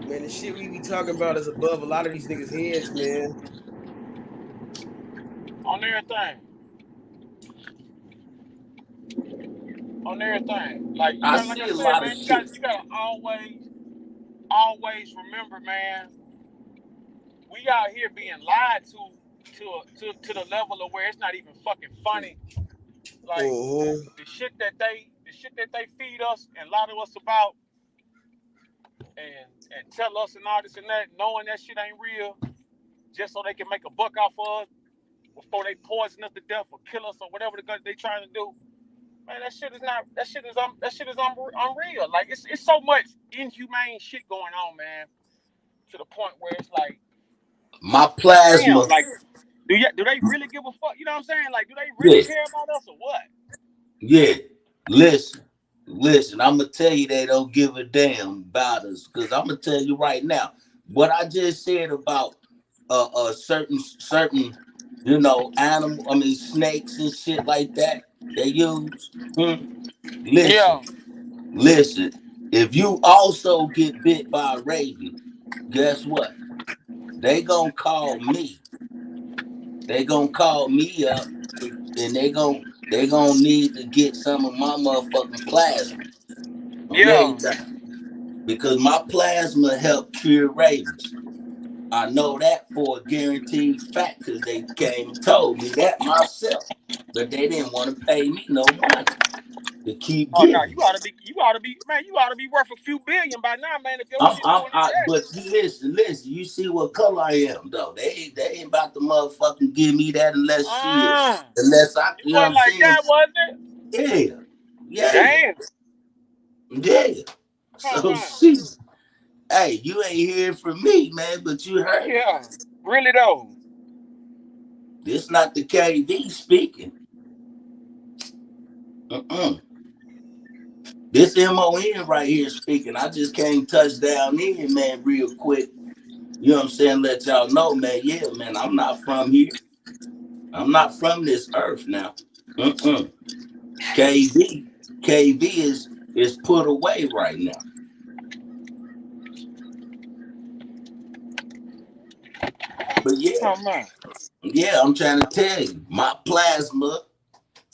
man, the shit we be talking about is above a lot of these niggas' heads, man. On everything. On everything. Like, you I got, like I see a said, lot of man, shit. you gotta always remember, man, we out here being lied to the level of where it's not even fucking funny. Like, Mm-hmm. the shit that they feed us and lie to us about and tell us and all this and that, knowing that shit ain't real, just so they can make a buck off of us before they poison us to death or kill us or whatever they trying to do. Man, that shit is unreal. Like, it's so much inhumane shit going on, man, to the point where it's like, My damn, plasma, like, do they really give a fuck? You know what I'm saying? Like, do they really yeah, care about us or what? yeah. Listen. I'm gonna tell you they don't give a damn about us because I'm gonna tell you right now what I just said about certain animal. I mean snakes and shit like that they use. Listen, Yeah, listen. If you also get bit by a raven, guess what? They gonna call me. They gonna call me up and they gonna need to get some of my motherfucking plasma on yeah. everything because my plasma helped cure rabies. I know that for a guaranteed fact because they came and told me that myself, but they didn't want to pay me no money. to keep Oh no, giving. you ought to be, man. You ought to be worth a few billion by now, man. If your shit going like that. But listen. You see what color I am, though. They ain't about to motherfucking give me that unless I, You you know what wasn't I'm like saying? that, wasn't it? Yeah. Damn. Yeah. Come So on. see, hey, you ain't hearing from me, man, but you heard. Yeah. Really though. This not the KD speaking. This MON right here speaking. I just came touch down in, man, real quick. You know what I'm saying? Let y'all know, man. Yeah, man, I'm not from here. I'm not from this earth now. KV is put away right now. But yeah, I'm trying to tell you, my plasma,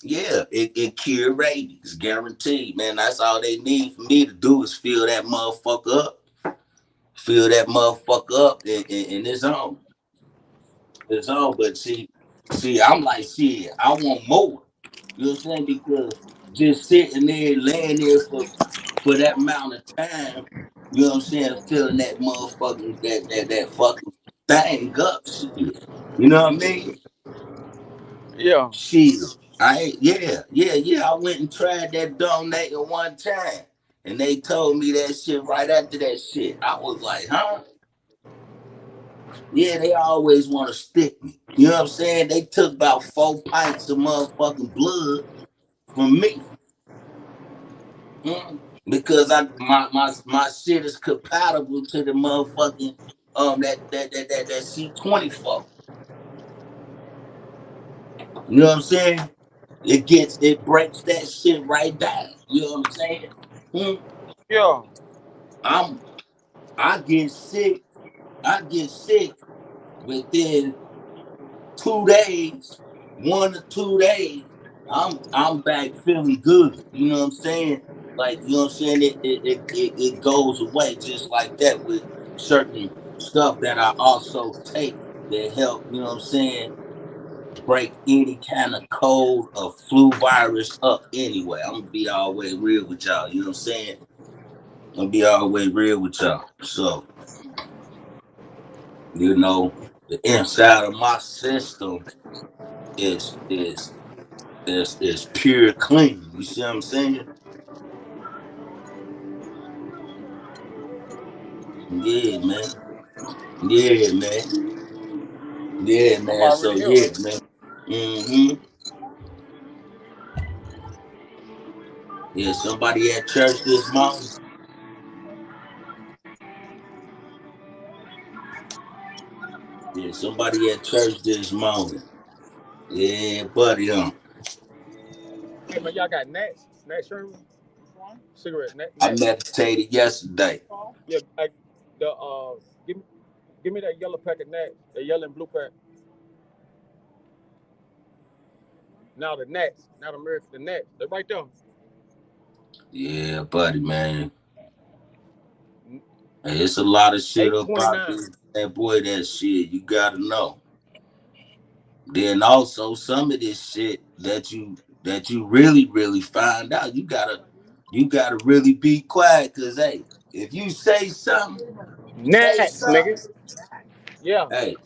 yeah, it cure rabies, guaranteed, man. That's all they need for me to do is fill that motherfucker up. Fill that motherfucker up, and it's on. It's on. But see, I'm like, shit, I want more. You know what I'm saying? Because just sitting there, laying there for that amount of time, you know what I'm saying, filling that motherfucking that fucking thing up, shit. You know what I mean? Yeah. Shit. I went and tried that donating one time. And they told me that shit right after that shit. I was like, huh? Yeah, they always want to stick me. You know what I'm saying? They took about 4 pints of motherfucking blood from me. Because my shit is compatible to the motherfucking that C24. You know what I'm saying? It breaks that shit right down. You know what I'm saying? Yeah. I get sick. I get sick within 2 days, 1 or 2 days. I'm back feeling good. You know what I'm saying? Like, you know what I'm saying? It goes away just like that with certain stuff that I also take that help, you know what I'm saying, break any kind of cold or flu virus up anyway. I'm gonna be all the way real with y'all, you know what I'm saying? I'm gonna be all the way real with y'all. So, you know, the inside of my system is pure clean. You see what I'm saying? Yeah, man. Yeah, man. Yeah, I'm man. So already here. yeah, man. Mm-hmm. Yeah, somebody at church this morning. Yeah, somebody at church this morning. Yeah, buddy. Hey man, y'all got Nats? Nat Sherman? Cigarette. I Nats. meditated yesterday. Yeah, give me that yellow pack of Nats, the yellow and blue pack. Now the Nats, not American, the Nats. They're right there. Yeah, buddy, man. Hey, it's a lot of shit up out there. 829. That boy, that shit, you gotta know. Then also some of this shit that you really find out, you gotta really be quiet. Cause hey, if you say Nats, nigga. something, Yeah. hey,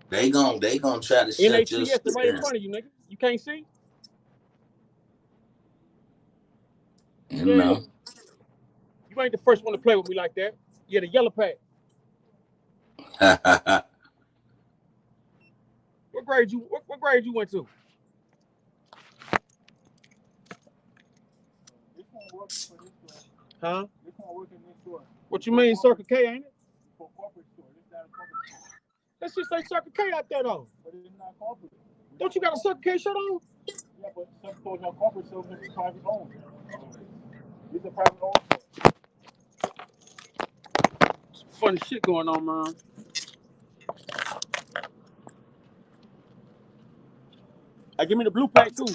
they gonna try to shut your NATS, they're shit right in down. front of you, nigga. You can't see? You Yeah. know. You ain't the first one to play with me like that. Yeah, the yellow pack. What grade you went to? Huh? What you mean, Circle K, ain't it? Let's just say Circle K out there though. Don't you got a Circle K shirt on? Yeah, but some stores are corporate stores and private owned. These are private owned. Funny shit going on, man. Hey, give me the blue pack too.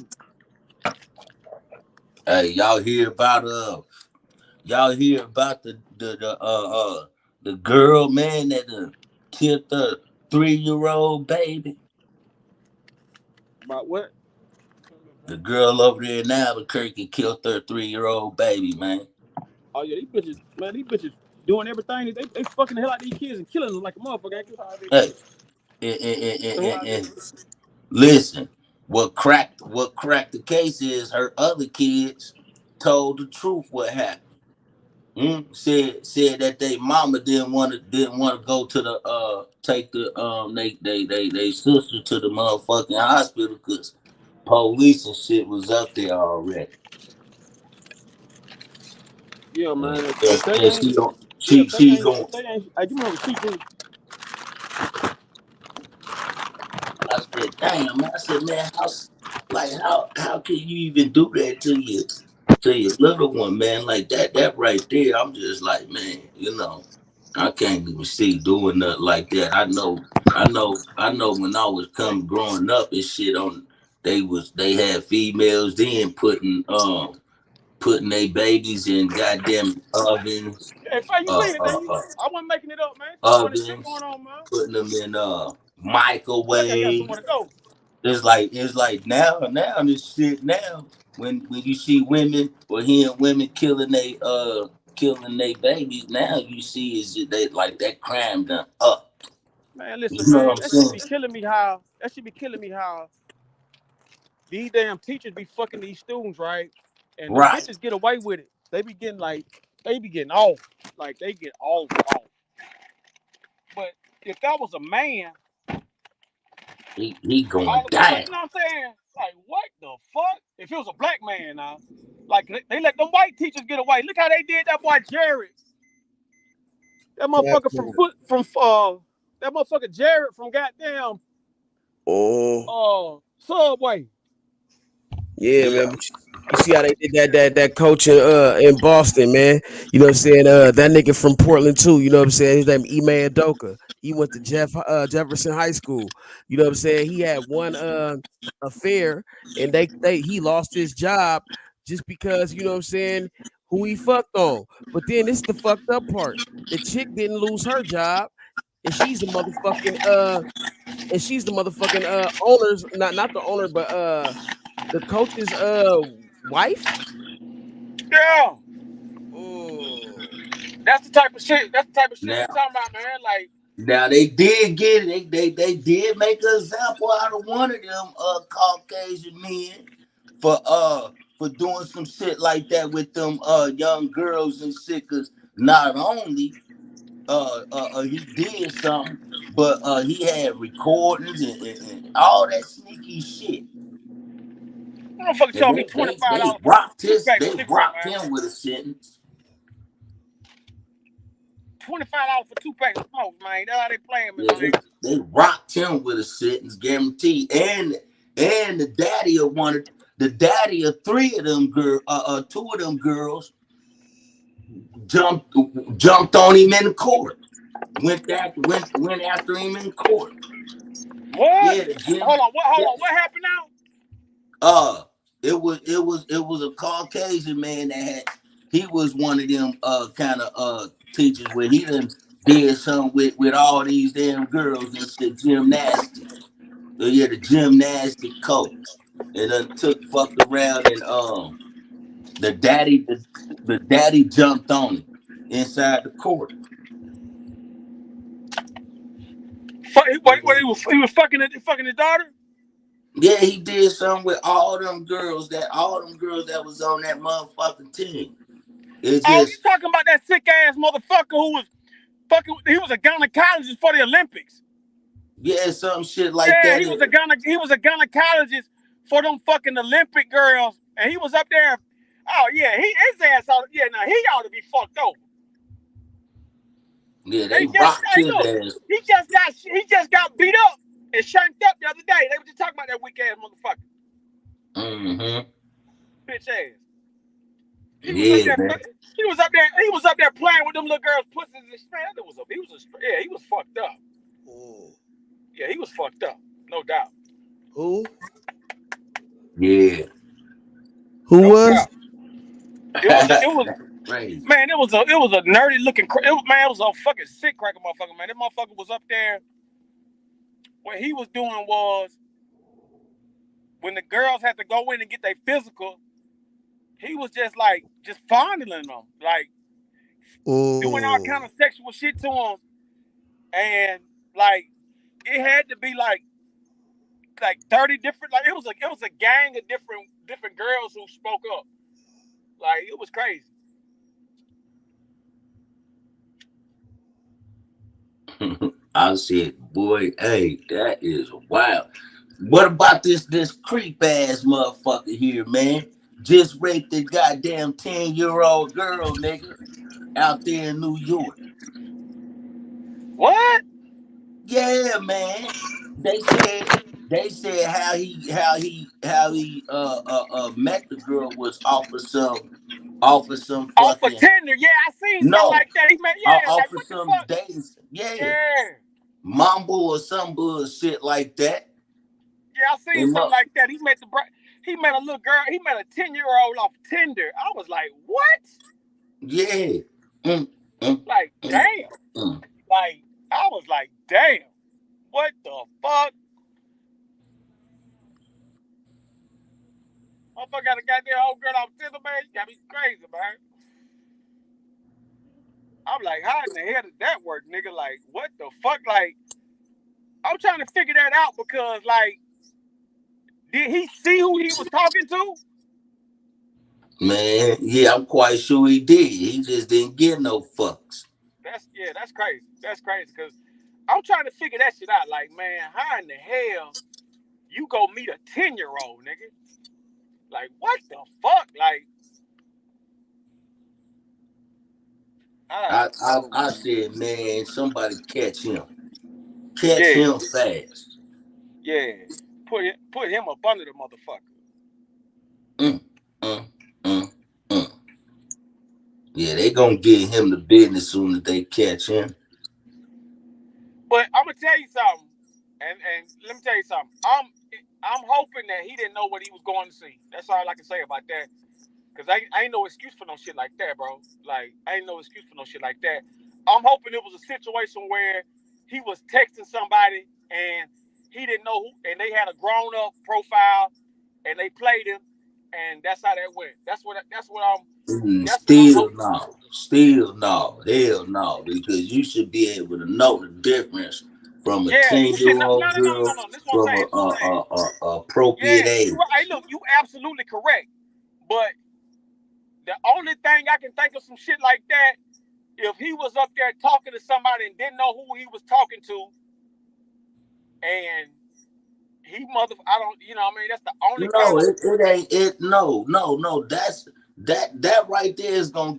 Hey, y'all hear about the girl, man, that killed the 3-year-old baby? About what? The girl over there in Albuquerque killed her 3-year-old baby, man. Oh yeah, these bitches doing everything. They fucking the hell out these kids and killing them like a motherfucker. Hey, and listen, what cracked the case is her other kids told the truth what happened. Said that they mama didn't want to go to the take the they sister to the motherfucking hospital because police and shit was up there already. Yeah, And, man. and, If they and ain't, she don't. I do remember she do. I said, damn, man. I said, man, how can you even do that to your little one, man? Like that right there. I'm just like, man, I can't even see doing nothing like that. I know when I was growing up and shit they had females then putting their babies in goddamn ovens, Hey, you uh, seen it, uh, didn't you? uh I wasn't making it up, man. Some funny shit ovens, going on, man. putting them in Look, I got somewhere microwaves. to go. It's like now this shit now when you see women or hearing women killing they babies, now you see is they like that crime done up. Man, You listen, know what man. I'm That should saying? be killing me how. That should be killing me how these damn teachers be fucking these students, right? And them Right. bitches get away with it. They be getting off. Like they get off. But if that was a man, He going all of a sudden, down. you know what I'm saying? Like, what the fuck? If it was a black man now, like they let them white teachers get away. Look how they did that boy Jared. That motherfucker that motherfucker Jared from goddamn Subway. Yeah, Yeah. man. But you see how they did that coach in Boston, man. You know what I'm saying? That nigga from Portland too. You know what I'm saying? His name Ime Adoka. He went to Jefferson High School. You know what I'm saying? He had one affair, and he lost his job just because you know what I'm saying who he fucked on. But then this is the fucked up part. The chick didn't lose her job, and she's the motherfucking owners, not the owner, but the coach's wife. Yeah. Oh, That's the type of shit. That's the type of shit we Now talking about, man. Like, now they did get it. They did make an example out of one of them Caucasian men for doing some shit like that with them young girls and shit. Cause not only he did something, but he had recordings and all that sneaky shit. motherfucker And told me they they $25 for rocked two his packs of they cigarette, rocked man. him with a sentence. $25 for 2 packs of smoke, man. That's how they playing me, Yeah, man. they rocked him with a sentence guaranteed. And the daddy of three of them two of them girls jumped on him in court. Went after him in court. What? Yeah, the gym. Hold on. What happened now? It was a Caucasian man he was one of them kind of teachers where he did something with all these damn girls and shit, gymnastics. So yeah, the gymnastic coach. And then fucked around and the daddy jumped on him inside the court. He was fucking his daughter? Yeah, he did something with all them girls that was on that motherfucking team. It's Oh, you just talking about that sick ass motherfucker who was fucking? He was a gynecologist for the Olympics. yeah, some shit like Yeah, that. he was a gynecologist for them fucking Olympic girls, and he was up there. Oh yeah, his ass ought. Yeah, now he ought to be fucked over. Yeah, They they just rocked hey his look, ass. he just got beat up and shanked up the other day. They were just talking about that weak ass motherfucker, Mm-hmm. bitch ass. He was up Yeah, there. man. He was up there playing with them little girls' pussies and shit. He was fucked up. Yeah, he was fucked up, no doubt. who? Yeah. Who No was? doubt. It was Crazy. man. It was a nerdy looking. It was a fucking sick cracker motherfucker, man. That motherfucker was up there. What he was doing was when the girls had to go in and get their physical, he was just like fondling them, like doing all kind of sexual shit to them, and like it had to be like 30 different, like it was a gang of different girls who spoke up. Like it was crazy. I said, boy, hey, that is wild. What about this creep ass motherfucker here, man? Just raped the goddamn 10-year-old girl, nigga, out there in New York. What? Yeah, man. They said how he met the girl was off of some Off of fucking Tinder, yeah, I seen something like that. He met, yeah, off like of what the some fuck? dating, yeah, Yeah, Mambo or some bullshit like that. yeah, I seen something like that. He met a little girl. He met a 10-year-old off Tinder. I was like, what? Yeah. Like, damn. Like, I was like, damn. What the fuck? Motherfucker got a goddamn old girl off Tinder, man. You got me crazy, man. I'm like, how in the hell did that work, nigga? Like, what the fuck? Like, I'm trying to figure that out because, like, did he see who he was talking to? Man, yeah, I'm quite sure he did. He just didn't get no fucks. That's crazy. That's crazy because I'm trying to figure that shit out. Like, man, how in the hell you go meet a 10-year-old, nigga? Like, what the fuck? Like, I said, man, somebody catch him. Catch him fast. Yeah. Put him up under the motherfucker. Yeah, they gonna get him the business soon as they catch him. But I'm gonna tell you something, and let me tell you something. I'm hoping that he didn't know what he was going to see. That's all I can say about that. Cause I ain't no excuse for no shit like that, bro. Like I ain't no excuse for no shit like that. I'm hoping it was a situation where he was texting somebody and he didn't know who, and they had a grown up profile, and they played him, and that's how that went. That's what I'm hoping. Still no, hell no, because you should be able to know the difference from a 10-year-old girl This is what I'm from saying. a appropriate age. Hey, look, you absolutely correct, but the only thing I can think of some shit like that, if he was up there talking to somebody and didn't know who he was talking to, and I don't, you know what I mean? That's the only No, it ain't it. No. That right there is gonna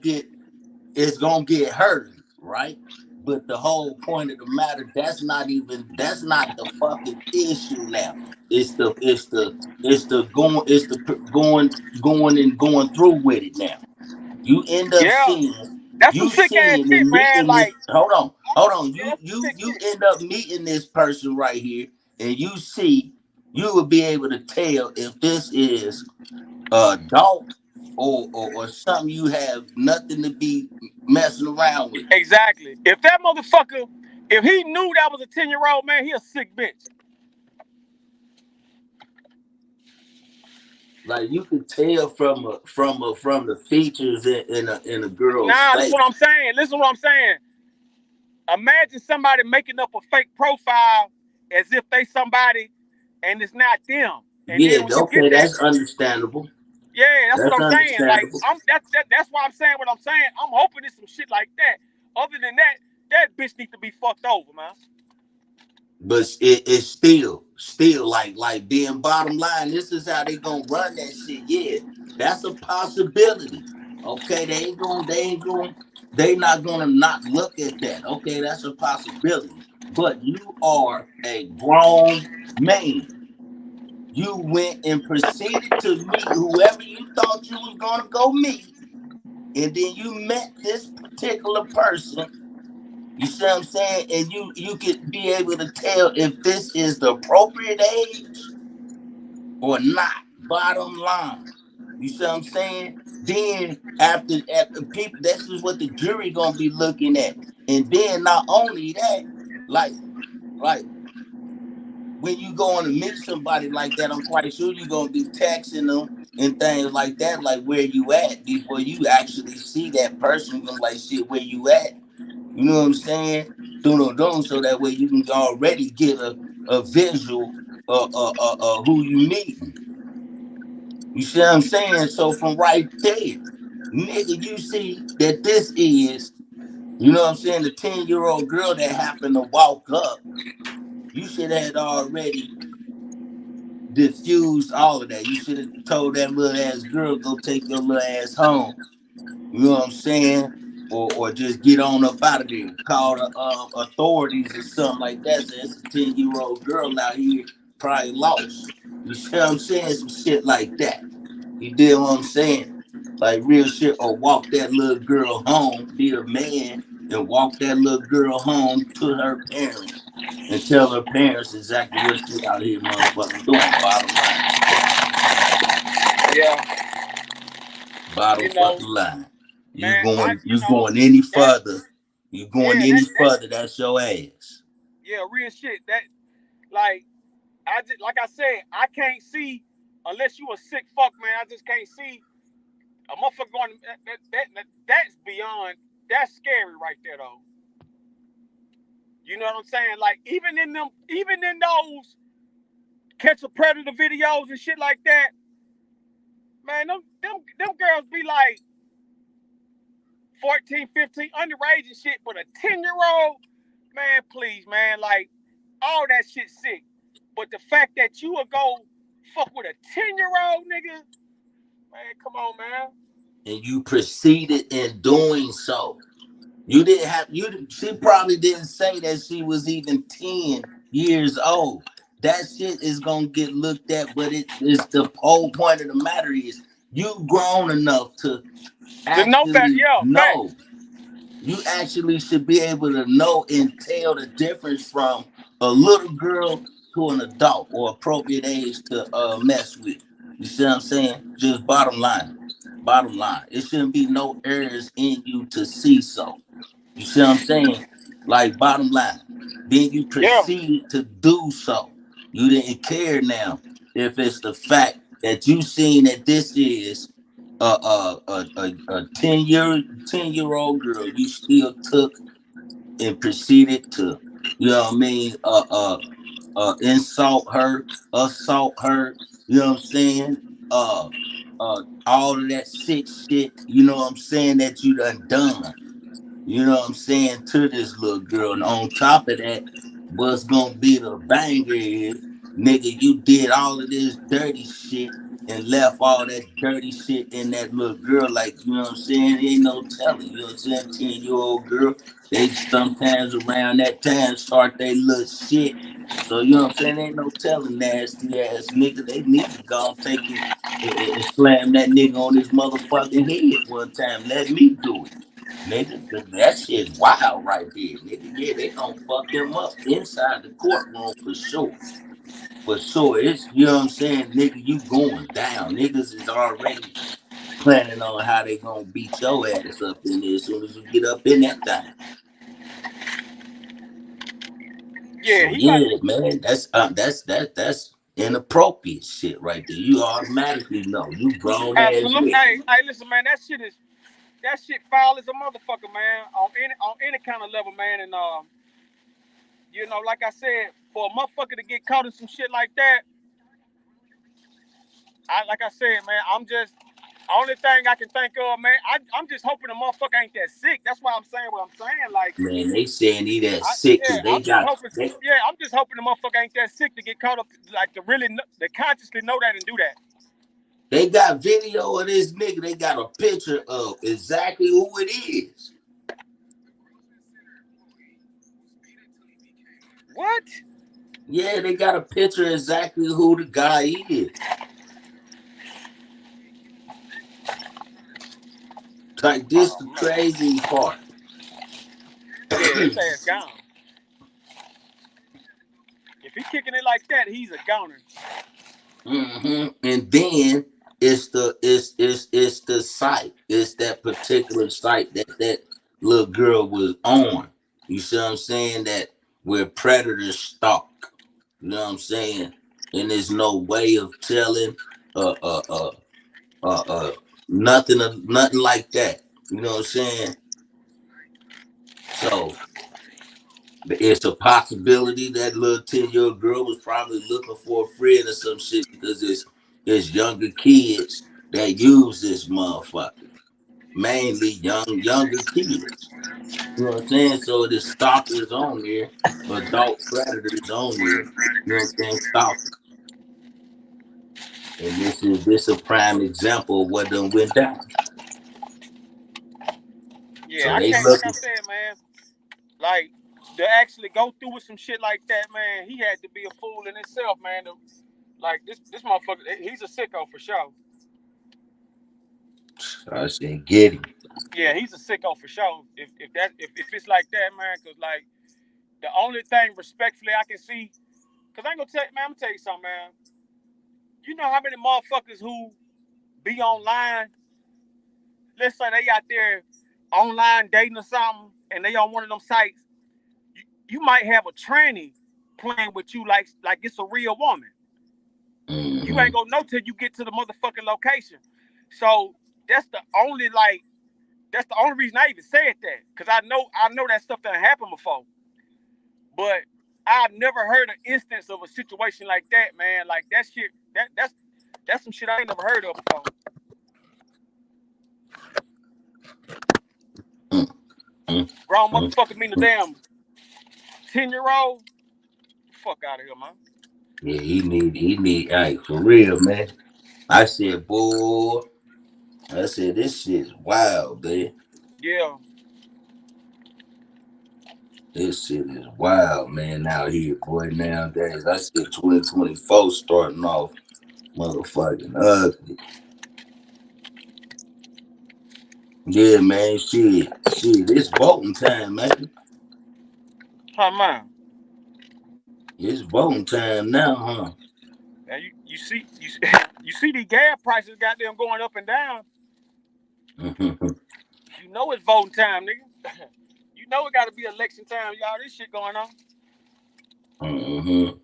get heard, right? But the whole point of the matter, that's not the fucking issue now. It's the going through with it now. You end up seeing that's some sick ass shit, and man. meeting Like, this. Hold on. You end up meeting this person right here, and you will be able to tell if this is a dog or something you have nothing to be messing around with. Exactly. If that motherfucker, if he knew that was a 10-year-old, man, he a sick bitch. Like you can tell from the features in a girl's face. Listen what I'm saying. Imagine somebody making up a fake profile as if they somebody and it's not them. And yeah, then okay, that's understandable. Yeah, that's what I'm saying. Like, that's why I'm saying what I'm saying. I'm hoping it's some shit like that. Other than that, that bitch needs to be fucked over, man. But it's still like being bottom line. This is how they gonna run that shit. Yeah, that's a possibility. Okay, they not gonna not look at that. Okay, that's a possibility. But you are a grown man. You went and proceeded to meet whoever you thought you was gonna go meet, and then you met this particular person. You see what I'm saying? And you could be able to tell if this is the appropriate age or not. Bottom line. You see what I'm saying? Then after people, this is what the jury gonna be looking at. And then not only that, like when you going to meet somebody like that, I'm quite sure you're gonna be texting them and things like that, like where you at before you actually see that person. You're like, shit, where you at? You know what I'm saying? So that way you can already get a visual who you meeting. You see what I'm saying? So from right there, nigga, you see that this is, you know what I'm saying, the 10-year-old girl that happened to walk up. You should have already diffused all of that. You should have told that little ass girl, go take your little ass home. You know what I'm saying? Or just get on up out of there. Call the authorities or something like that. So it's a 10-year-old girl out here probably lost. You see what I'm saying? Some shit like that. You did what I'm saying? Like real shit. Or walk that little girl home, be a man, and walk that little girl home to her parents and tell her parents exactly what she out here motherfucking doing. Bottom line. Yeah. Bottom fucking line. You Man, going any further. You going any further, that's your ass. Yeah, real shit. That like like I said, I can't see unless you a sick fuck, man. I just can't see a motherfucker going that's beyond, that's scary right there though. You know what I'm saying? Like even in those catch a predator videos and shit like that, man, them girls be like 14, 15, underage and shit, but a 10-year-old, man, please, man, like all that shit sick. But the fact that you would go fuck with a 10-year-old nigga, man, come on, man. And you proceeded in doing so. You didn't have she probably didn't say that she was even 10 years old. That shit is gonna get looked at, but it's the whole point of the matter is you grown enough to actually know. You actually should be able to know and tell the difference from a little girl to an adult or appropriate age to mess with. You see what I'm saying? Just bottom line. Bottom line. It shouldn't be no errors in you to see so. You see what I'm saying? Like bottom line. Then you proceed to do so. You didn't care now if it's the fact that you seen that this is a 10-year-old girl. You still took and proceeded to, you know what I mean, insult her, assault her, you know what I'm saying? All of that sick shit, you know what I'm saying, that you done. You know what I'm saying, to this little girl. And on top of that, what's gonna be the banger is, nigga, you did all of this dirty shit and left all that dirty shit in that little girl. Like, you know what I'm saying? Ain't no telling. You know what I'm saying? 10-year-old girl, they sometimes around that time start they little shit. So, you know what I'm saying? Ain't no telling nasty ass nigga. They need to go and take it and slam that nigga on his motherfucking head one time. Let me do it. Nigga, that shit's wild right there, nigga. Yeah, they gonna fuck him up inside the courtroom for sure. For sure. It's, you know what I'm saying, nigga, you going down. Niggas is already planning on how they gonna beat your ass up in there as soon as you get up in that thing. Yeah, so, yeah, man, that's inappropriate shit right there. You automatically know. You grown ass. Absolutely. Hey, listen, man, that shit foul as a motherfucker, man. On any kind of level, man. And you know, like I said, for a motherfucker to get caught in some shit like that, like I said, man, I'm just, only thing I can think of, man, I'm just hoping the motherfucker ain't that sick. That's why I'm saying what I'm saying. Like, man, they saying he that sick because I'm just hoping the motherfucker ain't that sick to get caught up, like to really, to consciously know that and do that. They got video of this nigga. They got a picture of exactly who it is. What? Yeah, they got a picture of exactly who the guy is. Like, this the crazy part. Yeah, his ass gone. If he kicking it like that, he's a goner. Mm-hmm. And then it's the site. It's that particular site that little girl was on. You see what I'm saying? That where predators stalk. You know what I'm saying? And there's no way of telling uh uh uh nothing like that. You know what I'm saying? So it's a possibility that little 10-year-old girl was probably looking for a friend or some shit because it's younger kids that use this motherfucker. Mainly younger kids. You know what I'm saying? So the stalkers on there, adult predators on there, you know what I'm saying, stalking. And this a prime example of what done went down. Yeah, So I they can't, like I looking. said, man, like to actually go through with some shit like that, man, he had to be a fool in himself, man. Like this motherfucker, he's a sicko for sure. I said, get him. Yeah, he's a sicko for sure. If it's like that, man, cause like the only thing respectfully I can see, cause I ain't gonna tell man, I'm gonna tell you something, man. You know how many motherfuckers who be online, let's say they out there online dating or something, and they on one of them sites, you might have a tranny playing with you like it's a real woman. Mm-hmm. You ain't gonna know till you get to the motherfucking location. So that's the only reason I even said that, because I know that stuff that happened before. But I've never heard an instance of a situation like that, man. Like that shit, that's some shit I ain't never heard of before. Grown motherfucker mean a damn 10-year-old. Fuck out of here, man. Yeah, he need, hey, for real, man. I said, boy, I said, this shit's wild, man. Yeah. This shit is wild, man, out here, boy, nowadays. I said 2024 starting off motherfucking ugly. Yeah, man, shit, it's voting time, man. Huh, man. It's voting time now, huh? And you see you see these gas prices goddamn going up and down. You know it's voting time, nigga. You know it got to be election time, y'all. This shit going on. Mm-hmm.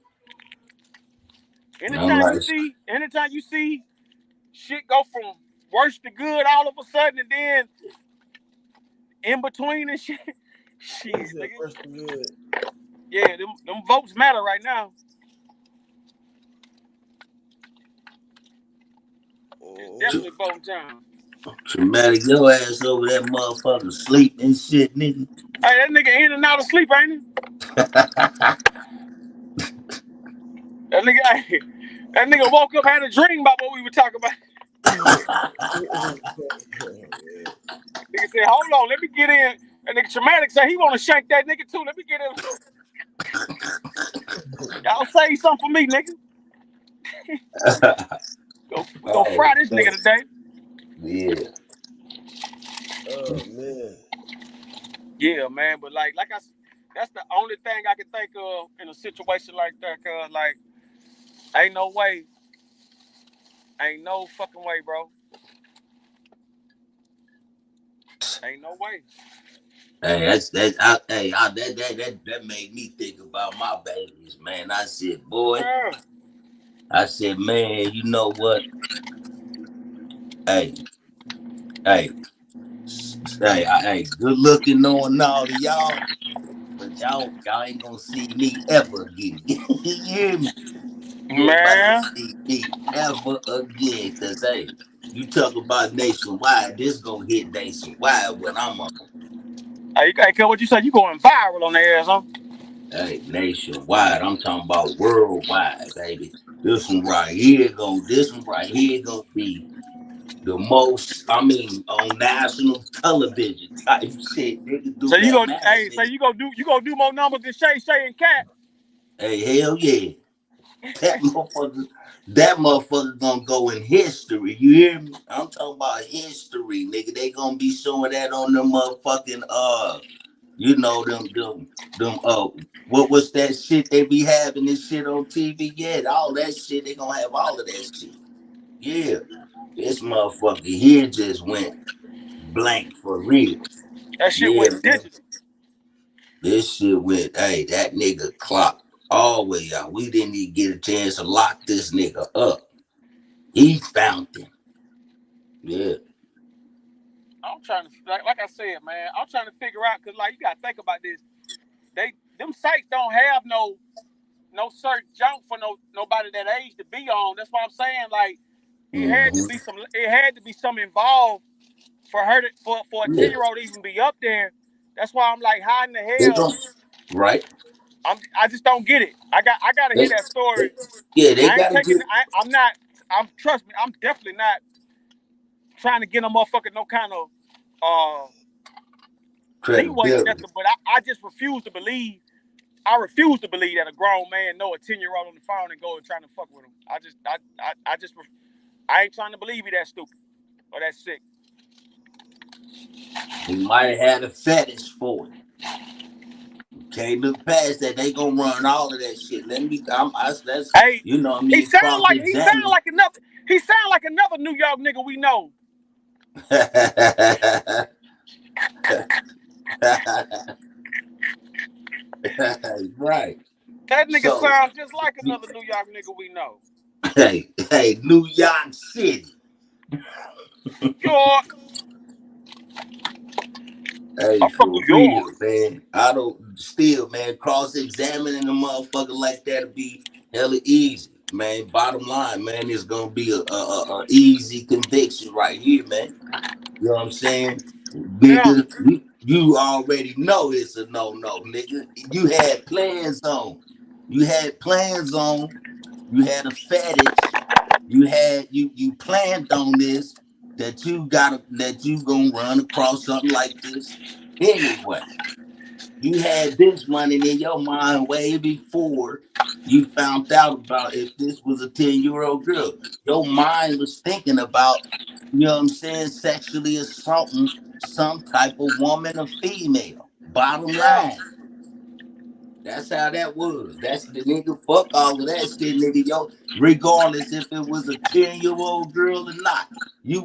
Anytime you see shit go from worse to good all of a sudden, and then in between and shit, nigga. Worse than good. Yeah, them votes matter right now. It's definitely voting time. Traumatic your ass over that motherfucker sleep and shit, nigga. Hey, that nigga in and out of sleep, ain't he? That nigga woke up, had a dream about what we were talking about. Nigga said, hold on, let me get in. And nigga Traumatic said he want to shank that nigga too. Let me get in. Y'all say something for me, nigga. We gonna fry this nigga today. Yeah. Oh man. Yeah, man. But like that's the only thing I can think of in a situation like that. Cause like, ain't no way, ain't no fucking way, bro. Ain't no way. Hey, that made me think about my babies, man. I said, boy, Yeah. I said, man, you know what? Hey, good looking knowing all of y'all, but y'all ain't gonna see me ever again. You hear me? You ain't about to Man. see me ever again, cause hey, you talk about nationwide, this gonna hit nationwide when I'm on. Hey, what you say? You going viral on their ass, huh? Hey, nationwide. I'm talking about worldwide, baby. This one right here gonna be the most, I mean, on national television type shit. Nigga do So you that gonna, now, hey, so nigga. you gonna do more numbers than Shay and Cat? Hey, hell yeah. That motherfucker gonna go in history. You hear me? I'm talking about history, nigga. They gonna be showing that on them motherfucking you know them what was that shit they be having this shit on TV? Yeah, all that shit, they gonna have all of that shit. Yeah. This motherfucker here just went blank for real. That shit Yeah, went man. digital. This shit went, hey, that nigga clock. all the way out. We didn't even get a chance to lock this nigga up. He found him. Yeah. I'm trying to like I said, man. I'm trying to figure out because like you gotta think about this. Them sites don't have no certain junk for nobody that age to be on. That's what I'm saying. Like it had to be some involved for her for a 10-year-old to even be up there. That's why I'm like, how in the hell? Right. I just don't get it. I gotta hear that story. Yeah, they I ain't gotta taking. get. Trust me. I'm definitely not trying to get a motherfucker no kind of leeway or nothing. But I just refuse to believe. I refuse to believe that a grown man know a 10-year-old on the phone and go and trying to fuck with him. I ain't trying to believe he that stupid or that sick. He might have had a fetish for it. Can't look past that. They gonna run all of that shit. That's hey, you know what I mean. He sound like another New York nigga we know. Right. That nigga sounds just like another New York nigga we know. Hey, New York City. York. Hey, I'm from New York, man. I don't still, man. Cross-examining a motherfucker like that would be hella easy, man. Bottom line, man, it's gonna be a easy conviction right here, man. You know what I'm saying, nigga? Yeah. You already know it's a no, nigga. You had plans on. You had a fetish. You planned on this. That you gonna run across something like this anyway. You had this running in your mind way before you found out about if this was a 10-year-old girl. Your mind was thinking about, you know what I'm saying, sexually assaulting some type of woman or female. Bottom line. That's how that was. That's the nigga. Fuck all of that shit, nigga. Yo, regardless if it was a 10-year-old girl or not, your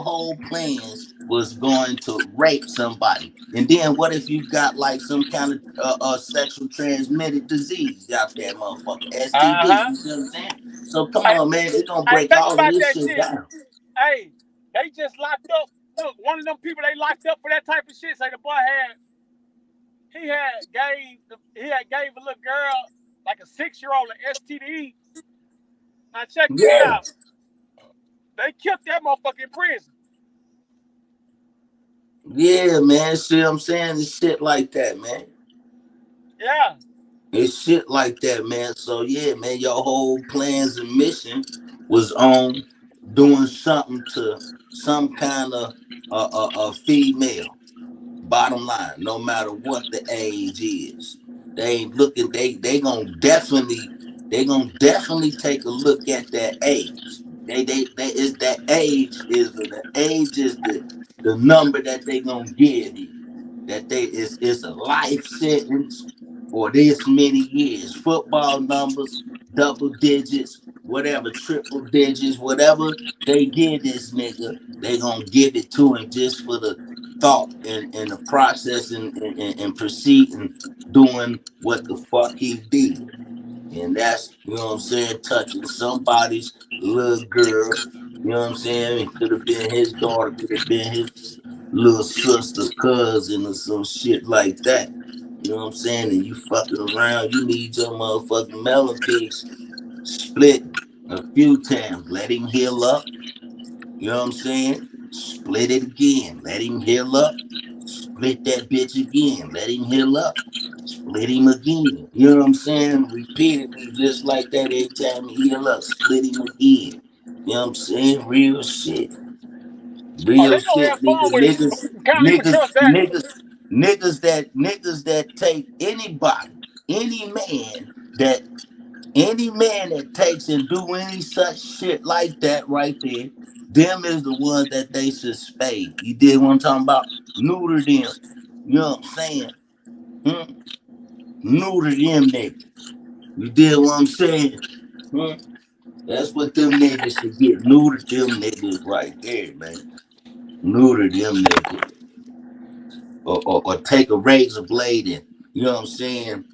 whole plans was going to rape somebody. And then what if you got like some kind of sexual transmitted disease out there, motherfucker? STD. You see what I'm saying? So come on, man. It's gonna break all of this shit down. Hey, they just locked up. Look, one of them people they locked up for that type of shit. Say the boy he had gave a little girl like a 6-year-old an STD. Now check this out. They killed that motherfucker in prison. Yeah, man. See what I'm saying? It's shit like that, man. Yeah. It's shit like that, man. So yeah, man, your whole plans and mission was on doing something to some kind of a female. Bottom line, no matter what the age is, they ain't looking. They gonna definitely take a look at that age. The age is the number that they gonna give you. That it's a life sentence or this many years. Football numbers, double digits, whatever, triple digits, whatever they give this nigga, they gonna give it to him just for the thought and the process and proceeding doing what the fuck he did. And that's, you know what I'm saying, touching somebody's little girl. You know what I'm saying? It could have been his daughter, could have been his little sister, cousin, or some shit like that. You know what I'm saying? And you fucking around, you need your motherfucking melon piece split a few times. Let him heal up. You know what I'm saying? Split it again. Let him heal up. Split that bitch again. Let him heal up. Split him again. You know what I'm saying? Repeatedly, just like that every time he heal up. Split him again. You know what I'm saying? Real shit. Real shit, nigga. Niggas that take anybody, any man that takes and do any such shit like that right there, them is the ones that they should spade. You did what I'm talking about? Neuter them. You know what I'm saying? Neuter them niggas. You did what I'm saying? That's what them niggas should get. Neuter them niggas right there, man. Neuter them niggas. Or take a razor blade and, you know what I'm saying,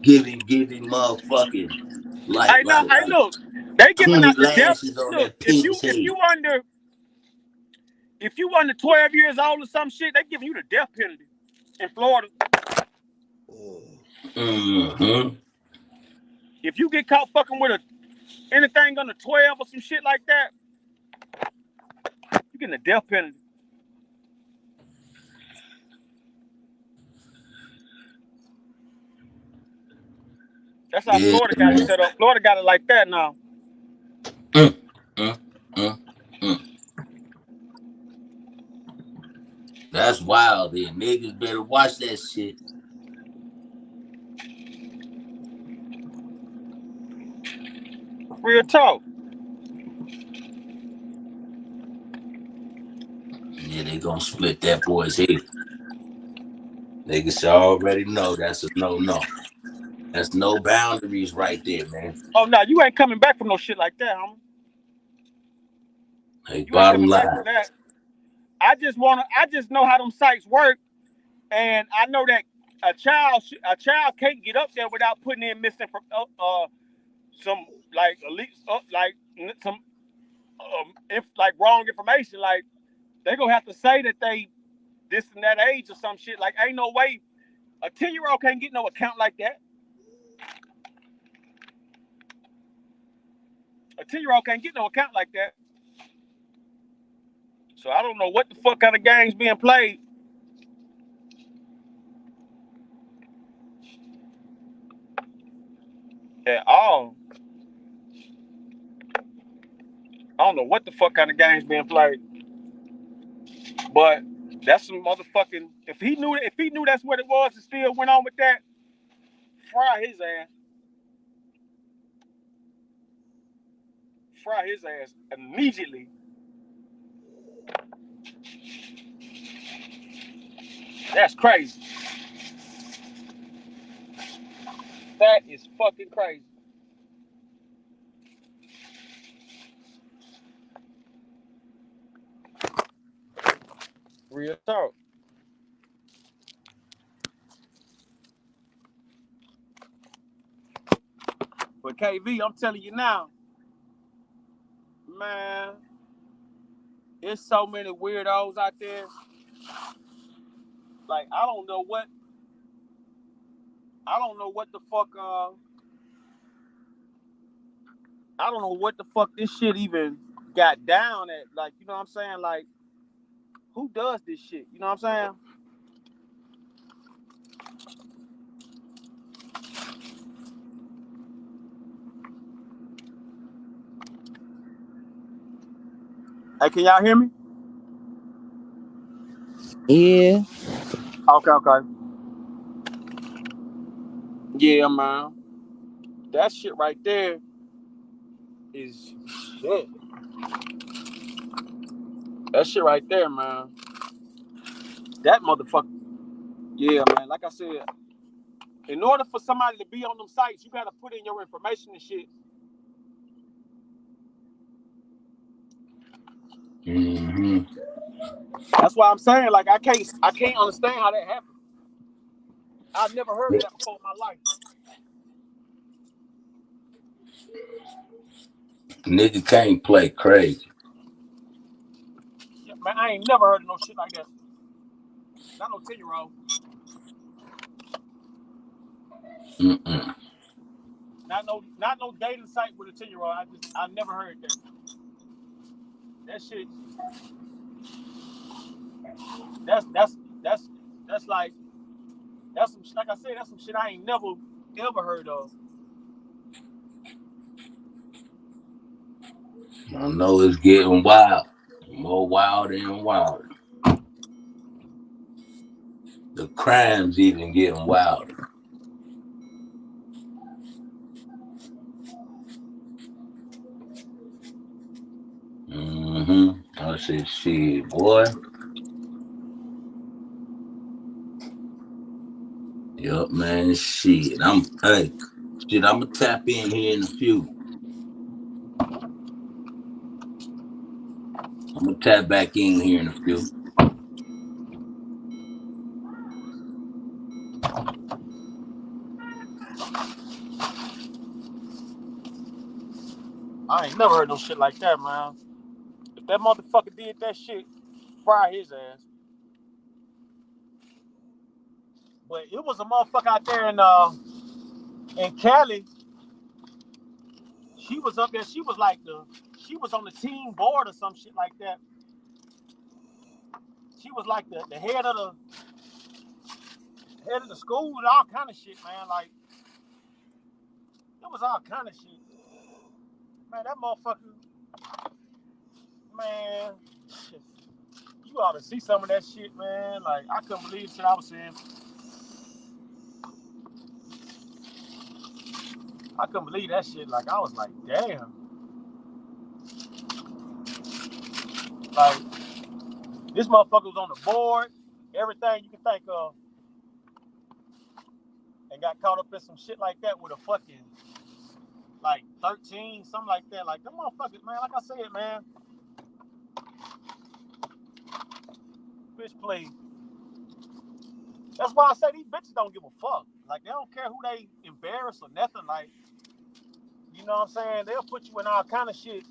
giving motherfucking like look, they giving 20 out the death. lashes on Look, that pink's head. if you under 12 years old or some shit, they giving you the death penalty in Florida. Mm-hmm. If you get caught fucking with anything under 12 or some shit like that, you getting a death penalty. That's how Florida got it set up. Florida got it like that now. That's wild, then. Niggas better watch that shit. Real talk. Yeah, they gonna split that boy's head. Niggas already know that's a no. That's no boundaries right there, man. Oh no, you ain't coming back from no shit like that, homie. Hey, You bottom ain't coming line. back from that. I just know how them sites work, and I know that a child can't get up there without putting in some like at least like some like wrong information. Like they gonna have to say that they this and that age or some shit. Like ain't no way a 10-year-old can't get no account like that. A 10-year-old can't get no account like that. So I don't know what the fuck kind of games being played. At all. I don't know what the fuck kind of games being played. But that's some motherfucking. If he knew that's what it was and still went on with that, fry his ass. Fry his ass immediately. That's crazy. That is fucking crazy. Real talk. But KV, I'm telling you now, man, there's so many weirdos out there. Like I don't know what the fuck I don't know what the fuck this shit even got down at. Like, you know what I'm saying? Like, who does this shit? You know what I'm saying? Hey, can y'all hear me? Yeah. Okay. Yeah, man. That shit right there is shit. That shit right there, man. That motherfucker. Yeah, man. Like I said, in order for somebody to be on them sites, you gotta put in your information and shit. Mm-hmm. That's why I'm saying, like, I can't understand how that happened. I've never heard of that before in my life. Nigga can't play crazy. Yeah, man, I ain't never heard of no shit like that. Not no 10-year-old. Mm-mm. Not no dating site with a 10-year-old. I never heard that. That shit. That's like some, like I said, that's some shit I ain't never ever heard of. I know it's getting wild. More wilder and wilder. The crime's even getting wilder. Mm-hmm. I said, shit, boy. Yup, man, shit. I'm gonna tap in here in a few. I'm gonna tap back in here in a few. I ain't never heard no shit like that, man. If that motherfucker did that shit, fry his ass. But it was a motherfucker out there in Cali. She was up there. She was on the team board or some shit like that. She was like the head of the school and all kind of shit, man. Like it was all kind of shit. Man, that motherfucker, man, shit, you ought to see some of that shit, man. Like I couldn't believe the shit I was seeing. I couldn't believe that shit. Like I was like, damn. Like this motherfucker was on the board, everything you can think of, and got caught up in some shit like that with a fucking like 13, something like that. Like them motherfuckers, man. Like I said, man, bitch play. That's why I say these bitches don't give a fuck. Like they don't care who they embarrass or nothing. Like you know what I'm saying? They'll put you in all kind of shit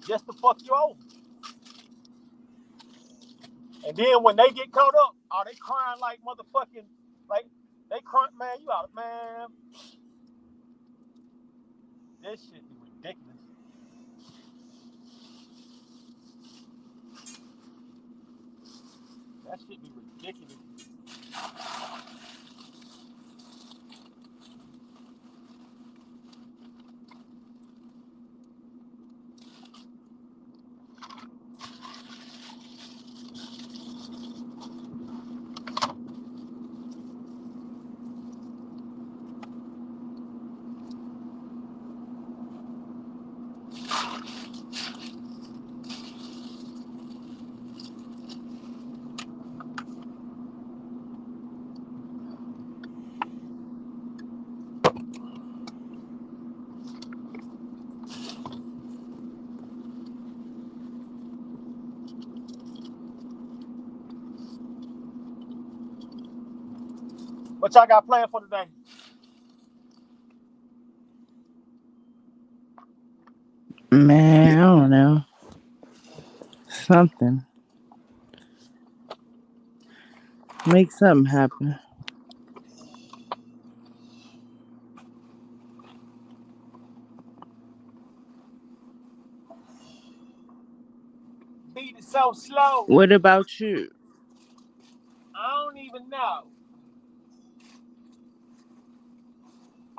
just to fuck you over. And then when they get caught up, oh, they crying like motherfucking, like they crying, man. You out, man. This shit be ridiculous. That shit be ridiculous. What y'all got planned for today? Man, I don't know. Something. Make something happen. Beat it so slow. What about you? I don't even know.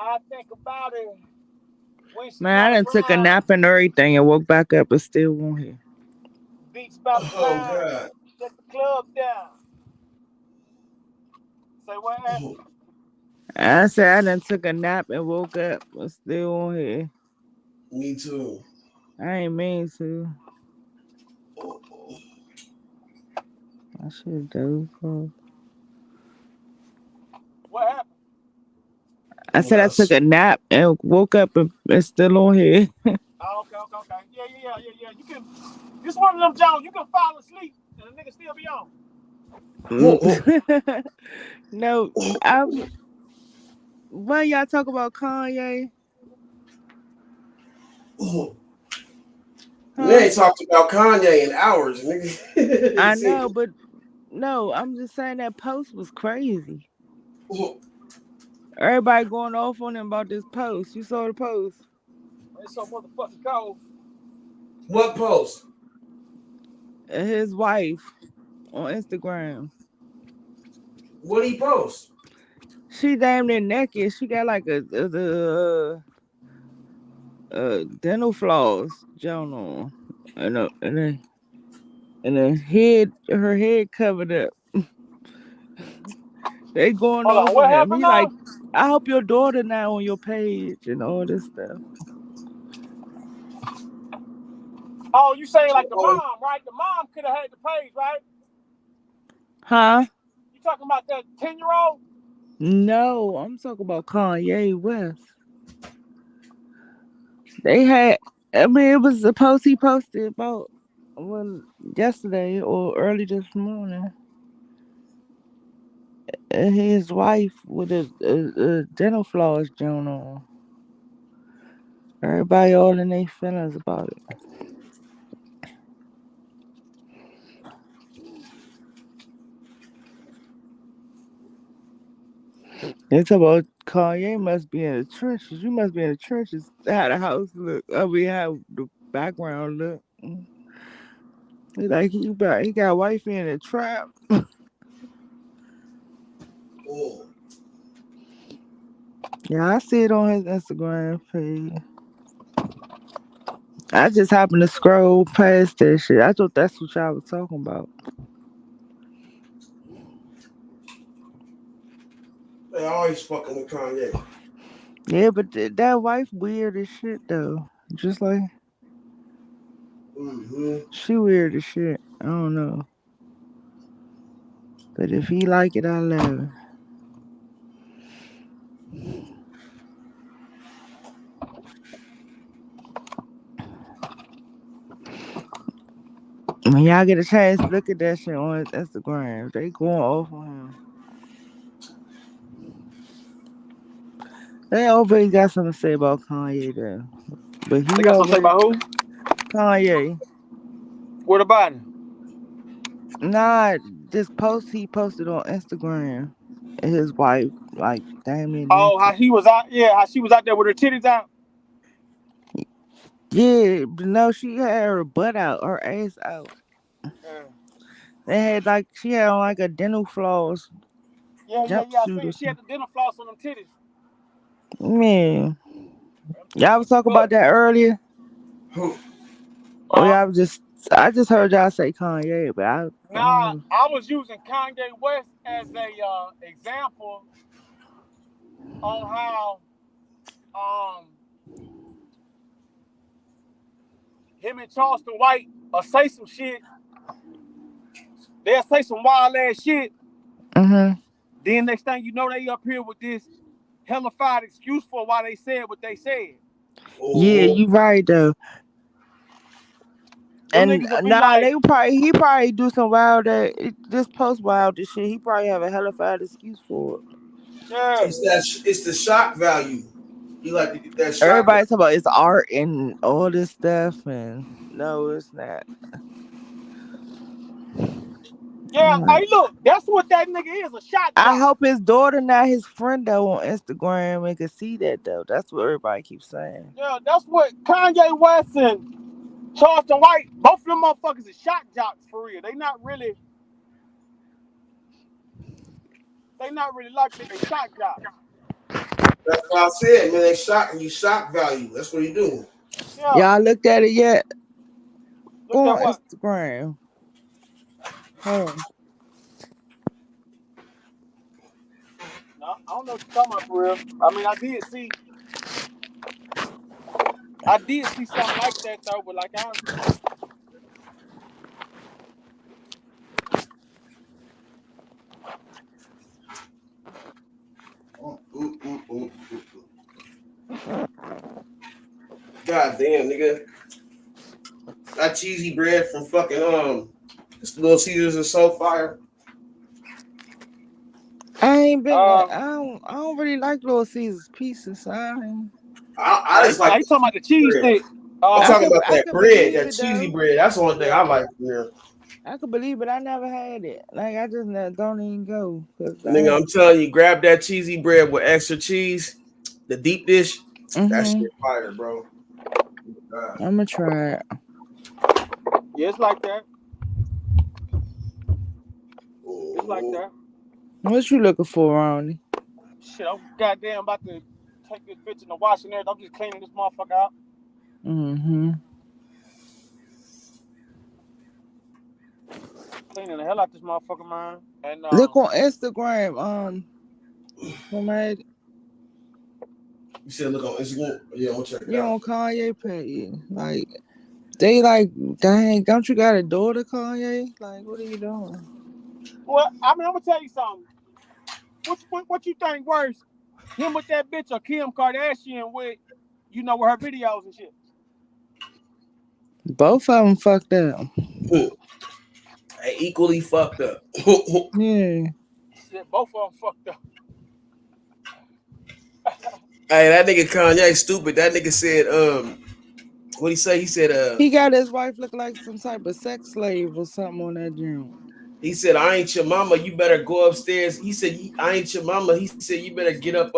I think about it when she Man, got I done took a around. nap and everything and woke back up and still won't hear. Beats about to Oh clown. God. Shut the club down. Say what? I said I done took a nap and woke up and still won't hear. Me too. I ain't mean to. I should have dozed off. What happened? I What said I took else? a nap and woke up and still on here. Oh, okay. Yeah. You can. This one of them Jones. You can fall asleep and the nigga still be on. No, when y'all talk about Kanye, We huh? ain't talked about Kanye in hours, nigga. You I see? know, but no, I'm just saying that post was crazy. Everybody going off on him about this post. You saw the post? It's so motherfucking cold. What post? His wife on Instagram. What he post? She damn near naked. She got like dental floss joint on, and a head, her head covered up. They going Hold on. off What on him. happened He now? like, I hope your daughter now on your page and all this stuff. Oh, you saying like the mom, right? The mom could have had the page, right? Huh? You talking about that 10-year-old? No, I'm talking about Kanye West. They had, I mean, it was a post he posted about well yesterday or early this morning. His wife with a dental floss joint on. Everybody all in their feelings about it. They talk about Kanye must be in the trenches. You must be in the trenches. How the house look. I mean, how the background look. It's like he got wifey in the trap. Oh. Yeah, I see it on his Instagram page. I just happened to scroll past that shit. I thought that's what y'all was talking about. They always fucking with Kanye. Yeah, but that wife weird as shit though. Just like she weird as shit. I don't know. But if he like it, I love it. When y'all get a chance, look at that shit on his Instagram. They going off on him. They always got something to say about Kanye though. But They he got something to say already about who? Kanye. What about him? Nah, this post he posted on Instagram. And his wife, like, damn near Oh, naked. how he was out? Yeah, how she was out there with her titties out. Yeah, but no, she had her butt out, her ass out. Yeah, They had like she had on like a dental floss yeah. I jumpsuit or seen she had something. the dental floss on them titties. Man, Them titties y'all was looking talking about good. that earlier. Who? Or Huh? y'all was I just heard y'all say Kanye, but I don't Nah, know. I was using Kanye West as a example on how um him and Charleston White say some shit. They'll say some wild ass shit. Mhm. Then next thing you know, they up here with this hellified excuse for why they said what they said. Yeah, Oh. you right though. Them And niggas will be nah, like, he probably do some wild this post wild this shit. He probably have a hellified excuse for it. yeah, It's the shock value. You like to get that shock value. Everybody talk about it's art and all this stuff, and no, it's not. yeah. I'm like, Hey, look, that's what that nigga is—a shot I jock. hope his daughter not his friend though on Instagram and can see that though. That's what everybody keeps saying. Yeah, that's what Kanye West and Charleston White, both of them motherfuckers are shot jocks for real. They not really like that. They shot jocks. That's what I said, man. They shock and you shock value. That's what you do. Yeah. Y'all looked at it yet? Looked Go at on what? Instagram. Hold on. No, I don't know what you're talking about for real. I mean, I did see something like that though, but like I. God damn, nigga. That cheesy bread from fucking Little Caesars is so fire. I ain't been. Uh, I don't really like Little Caesars pieces. I just like now you talking about the cheese bread. stick? I'm talking about I that could bread, believe that it cheesy though. bread. That's the only thing I Yeah. like from there. I could believe it. I never had it. Like I just don't even go because Nigga, I'm telling you, grab that cheesy bread with extra cheese, the deep dish. That shit fire, bro. God. I'm gonna try it. Yeah, it's like that. It's like that. What you looking for, Ronnie? Shit, I'm goddamn about to take this bitch in the washing there. I'm just cleaning this motherfucker out. Mm-hmm. Cleaning the hell out this motherfucker, man. And Look on Instagram. Somebody You said look on Instagram? Yeah, I'm gonna check it you out. on Kanye page. Like they like, dang, don't you got a daughter, Kanye? Like, what are you doing? well, I mean, I'm gonna tell you something. What you think worse? Him with that bitch or Kim Kardashian with, with her videos and shit? Both of them fucked up. Hey, equally fucked up. Yeah. Shit, both of them fucked up. Hey, that nigga Kanye stupid. That nigga said, what he say? He said, He got his wife look like some type of sex slave or something on that joint. he said, I ain't your mama. You better go upstairs. He said, I ain't your mama. He said, you better get up.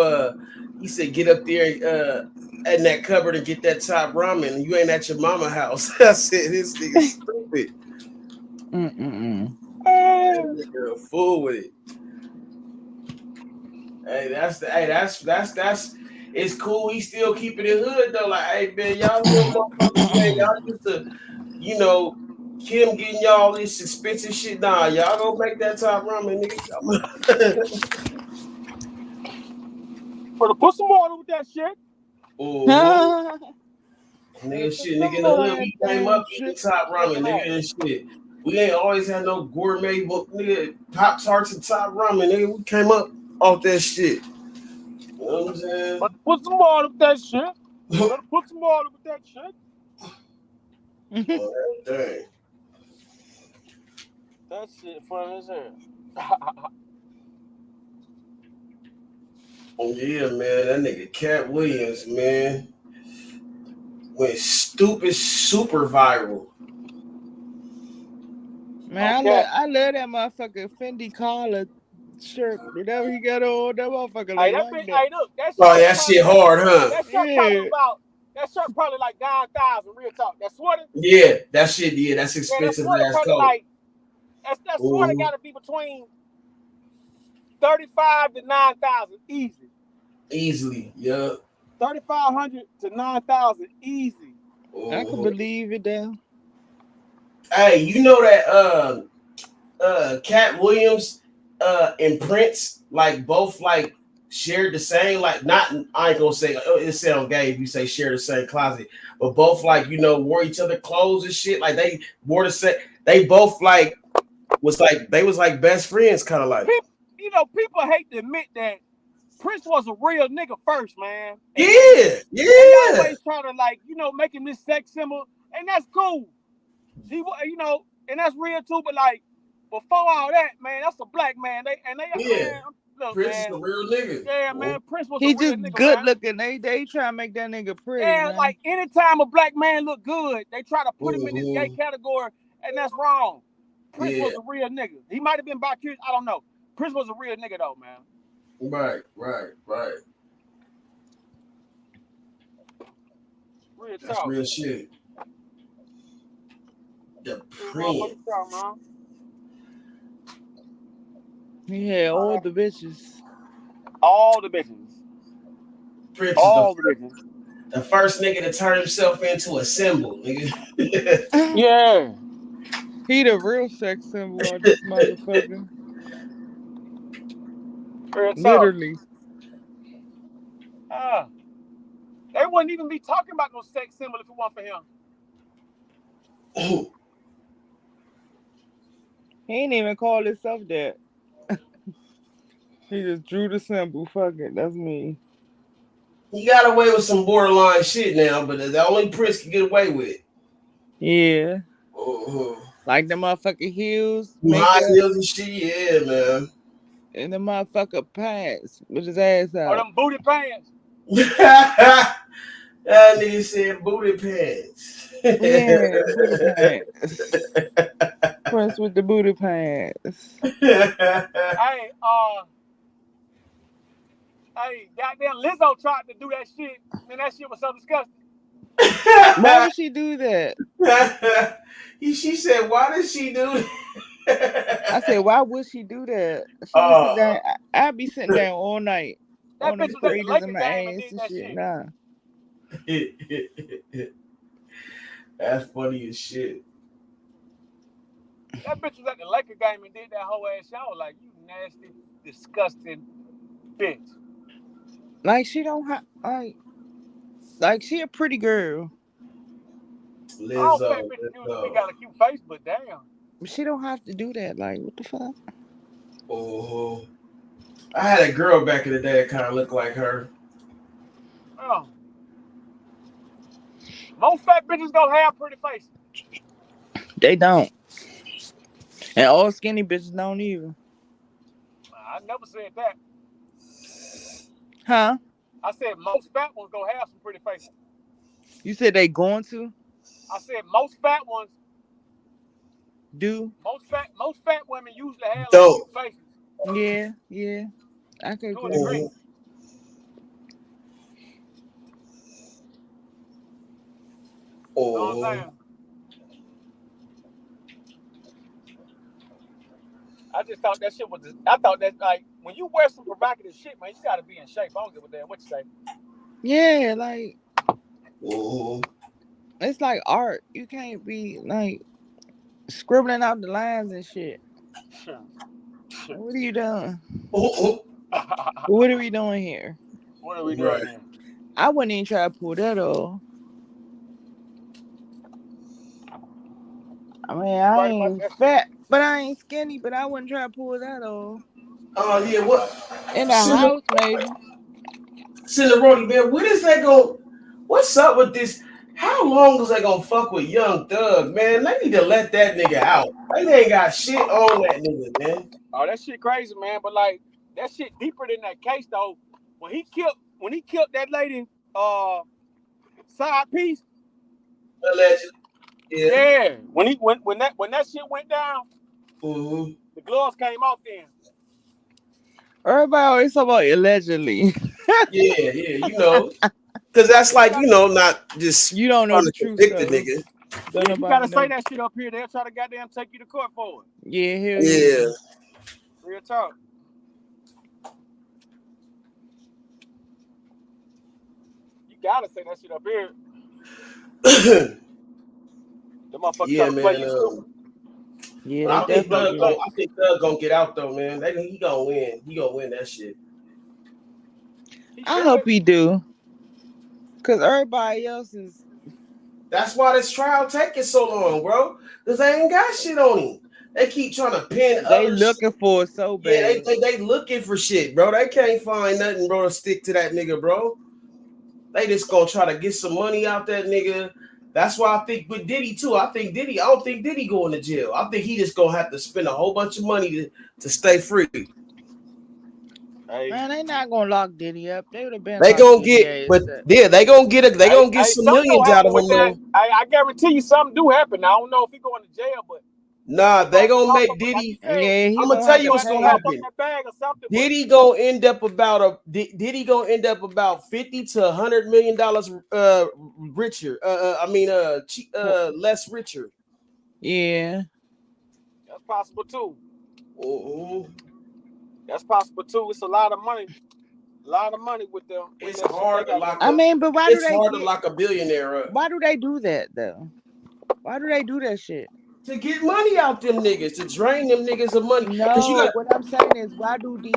He said, get up there in that cupboard and get that top ramen. You ain't at your mama house. I said, this nigga stupid. Nigga a fool with it. Hey, that's. It's cool. He still keeping it hood though. Like, hey man, y'all little motherfuckers, man. Y'all used to, you know, Kim getting y'all this expensive shit. Nah, y'all gonna make that top ramen, nigga. Put some water with that shit. Nigga, shit, nigga in the hood, we came up eating top ramen, nigga, and shit. We ain't always had no gourmet, nigga, Pop Tarts and top ramen, nigga. We came up off that shit. You know what I'm saying? But put some water with that shit. Better put some water with that shit. Oh, dang. That shit funny as hell. Oh yeah, man, that nigga Cat Williams, man, went stupid super viral. Man, I love that motherfucker Fendi collar shirt, whatever he got on. That motherfucker Hey, look like that. hey, look, that shit. Oh, that shit hard, huh? That shirt probably like 9,000. Real talk. That sweater. Yeah, that shit. Yeah, that's expensive ass coat. Like, that sweater got to be between 35 to 9,000 easy. Easily, yeah. 3,500 to 9,000 easy. I can believe it though. Hey, you know that Cat Williams and Prince like both like shared the same, like not I ain't gonna say it sound gay if you say share the same closet, but both like, you know, wore each other clothes and shit. Like they wore the set, they both like was like best friends, kind of like. People hate to admit that Prince was a real nigga first, man. And yeah. They always try to make him this sex symbol, and that's cool. He, and that's real too. But like before all that, man, that's a black man. Man, look, Prince man, is a real nigga. Yeah, man, Prince was a real just nigga. Good man. looking. They try to make that nigga pretty. Yeah, man. like anytime a black man look good, they try to put him in this gay category, and that's wrong. Prince was a real nigga. He might have been bi-curious, I don't know. Prince was a real nigga though, man. Right. Real That's talk. real shit. The Prince. He had all the bitches. All the bitches. Prince all is the bitches. The first nigga to turn himself into a symbol, nigga. Yeah. He the real sex symbol of this motherfucker. Literally. They wouldn't even be talking about no sex symbol if it weren't for him. He ain't even call himself that. He just drew the symbol. Fuck it, that's me. He got away with some borderline shit now, but the only Prince can get away with. Yeah. Like the motherfucking heels. High heels and shit, yeah, man. And the motherfucker pants with his ass out. Or them booty pants. That nigga said booty pants. Yeah, booty pants. Prince with the booty pants. Hey, goddamn Lizzo tried to do that shit, and that shit was so disgusting. Why would she do that? She said, why did she do that? I said, why would she do that? She sit down. I'd be sitting down all night. That bitch was at the Lakers game and did that shit. Nah. That's funny as shit. That bitch was at the Lakers game and did that whole ass shit. I was like, you nasty, disgusting bitch. Like she don't have like she a pretty girl. Lizzo, I don't think bitch got a cute face, but damn. She don't have to do that. Like, what the fuck? Oh, I had a girl back in the day that kind of looked like her. Oh. Most fat bitches don't have pretty faces. They don't. And all skinny bitches don't either. I never said that. Huh? I said most fat ones gonna have some pretty faces. You said they going to I said most fat ones, do? most fat women usually have like Don't. cute faces. Yeah. I could To a agree. degree. Mhm. You know what I'm saying? I just thought that shit was. I thought that like when you wear some provocative shit, man, you gotta be in shape. I don't give a damn what you say. Yeah, like Mhm. it's like art. You can't be like scribbling out the lines and shit. Like, what are you doing? What are we doing here? What are we doing Right. here? I wouldn't even try to pull that off. I mean, I Pretty much ain't that shit. fat, but I ain't skinny, but I wouldn't try to pull that off. Oh yeah, what? In the house, maybe. SenaRoni, man, when is that going? What's up with this? How long is they gonna fuck with Young Thug, man? They need to let that nigga out. They ain't got shit on that nigga, man. Oh, that shit crazy, man. But like that shit deeper than that case though. When he killed that lady, side piece. Allegedly, yeah. Yeah. When that shit went down, Mm-hmm. the gloves came off then. Everybody always talk about allegedly. Yeah, you know, because that's like not just You don't know trying the to truth, convict the so nigga. don't Yeah, you gotta nobody say know. that shit up here. They'll try to goddamn take you to court for it. Yeah, hell Yeah. yeah. Real talk. You gotta say that shit up here. The motherfucker try Yeah, to play man. you stupid. Yeah, But they I think definitely Like, Thug do. gonna, like, I think Thug gonna get out though, man. He gonna win. He gonna win that shit. he I should. hope he do, cause everybody else is. That's why this trial taking so long, bro. Because they ain't got shit on him. They keep trying to pin They other shit. looking for it so Yeah, bad. they looking for shit, bro. They can't find nothing, bro, to stick to that nigga, bro. They just gonna try to get some money out that nigga. That's why I think with Diddy too. I don't think Diddy going to jail. I think he just gonna have to spend a whole bunch of money to stay free. Hey, Man, they not gonna lock Diddy up. They would have been They locked gonna Diddy get, ass but up. yeah, they gonna get some something gonna millions out happen of with him that. though. I guarantee you something do happen. I don't know if he going to jail, but Nah, he they gonna gonna cough make up, like you Diddy. said, Yeah, he I'm gonna gonna tell have you to what's gonna have to gonna pay. cough up happen. that bag or something. But Diddy gonna end up about $50 to $100 million richer. Less richer. Yeah. that's possible too. Mhm. That's possible too. It's a lot of money with them with It's that shit they hard to got lock going I up. on. mean, but why do It's they hard to get? lock a billionaire up Why do they do that though? Why do they do that shit? to get money out them niggas, to drain them niggas of money. Cause you No, got. what I'm saying is, why do these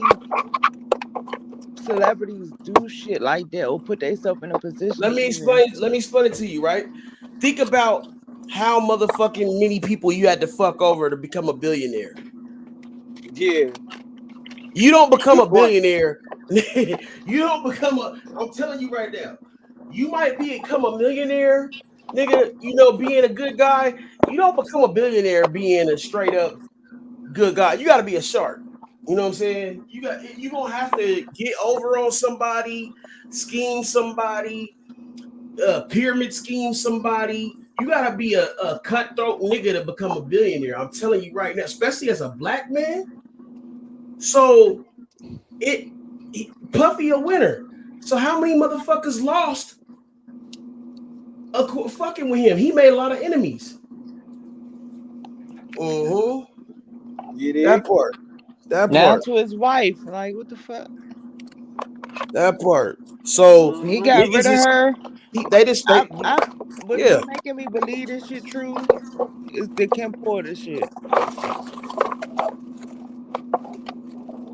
celebrities do shit like that or put themselves in a position to do that? Let me explain it to you. Right. Think about how motherfucking many people you had to fuck over to become a billionaire. Yeah, You don't become good a point. billionaire. You don't become a. I'm telling you right now. You might become a millionaire, nigga. Being a good guy. You don't become a billionaire being a straight up good guy. You got to be a shark. You know what I'm saying? You gonna have to get over on somebody, scheme somebody, pyramid scheme somebody. You gotta be a cutthroat nigga to become a billionaire. I'm telling you right now, especially as a black man. So Puffy a winner. So how many motherfuckers lost fucking with him? He made a lot of enemies. Mm-hmm. You dig? That part. That Now part. to his wife, like what the fuck? That part. So He Mm-hmm. got rid niggas of is her. they just they I What's yeah. been making me believe this shit true is the Kim Porter shit.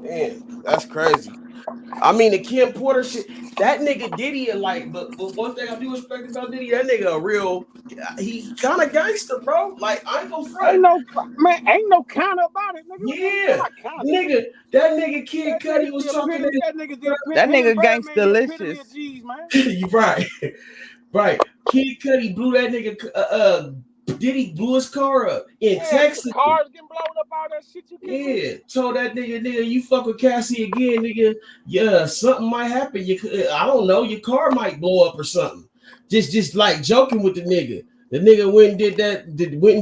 Man, that's crazy. I mean, the Kim Porter shit, that nigga Diddy, but one thing I do respect about Diddy, that nigga a real, he kind of gangster, bro. Like, I ain't gonna front. Ain't no counter about it, nigga. What you talking Yeah, about counter? nigga, that nigga Kid That Cudi nigga's was the talking epitome. That nigga's the That epitome. Him and nigga Birdman, the epitome of gangsta-licious. G's, man. you right, right. Kid Cudi blew that nigga Diddy blew his car up in Texas. Cars getting blown up, all that shit you can't told that nigga, you fuck with Cassie again, nigga. Yeah, something might happen. I don't know, your car might blow up or something. Just like joking with the nigga. The nigga went and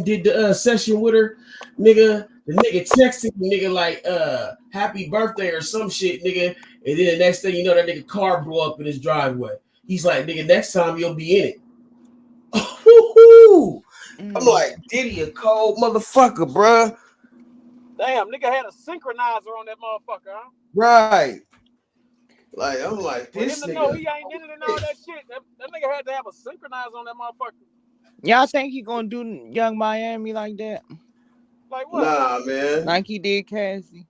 did the session with her, nigga. The nigga texted the nigga like happy birthday or some shit, nigga. And then the next thing you know, that nigga car blew up in his driveway. He's like, nigga, next time you'll be in it. I'm like, Diddy a cold motherfucker, bruh. Damn, nigga had a synchronizer on that motherfucker, huh? Right. Like, I'm like, this nigga. No, he ain't in it and all that shit. That nigga had to have a synchronizer on that motherfucker. Y'all think he gonna do Young Miami like that? Like what? Nah, man. Like he did Cassie.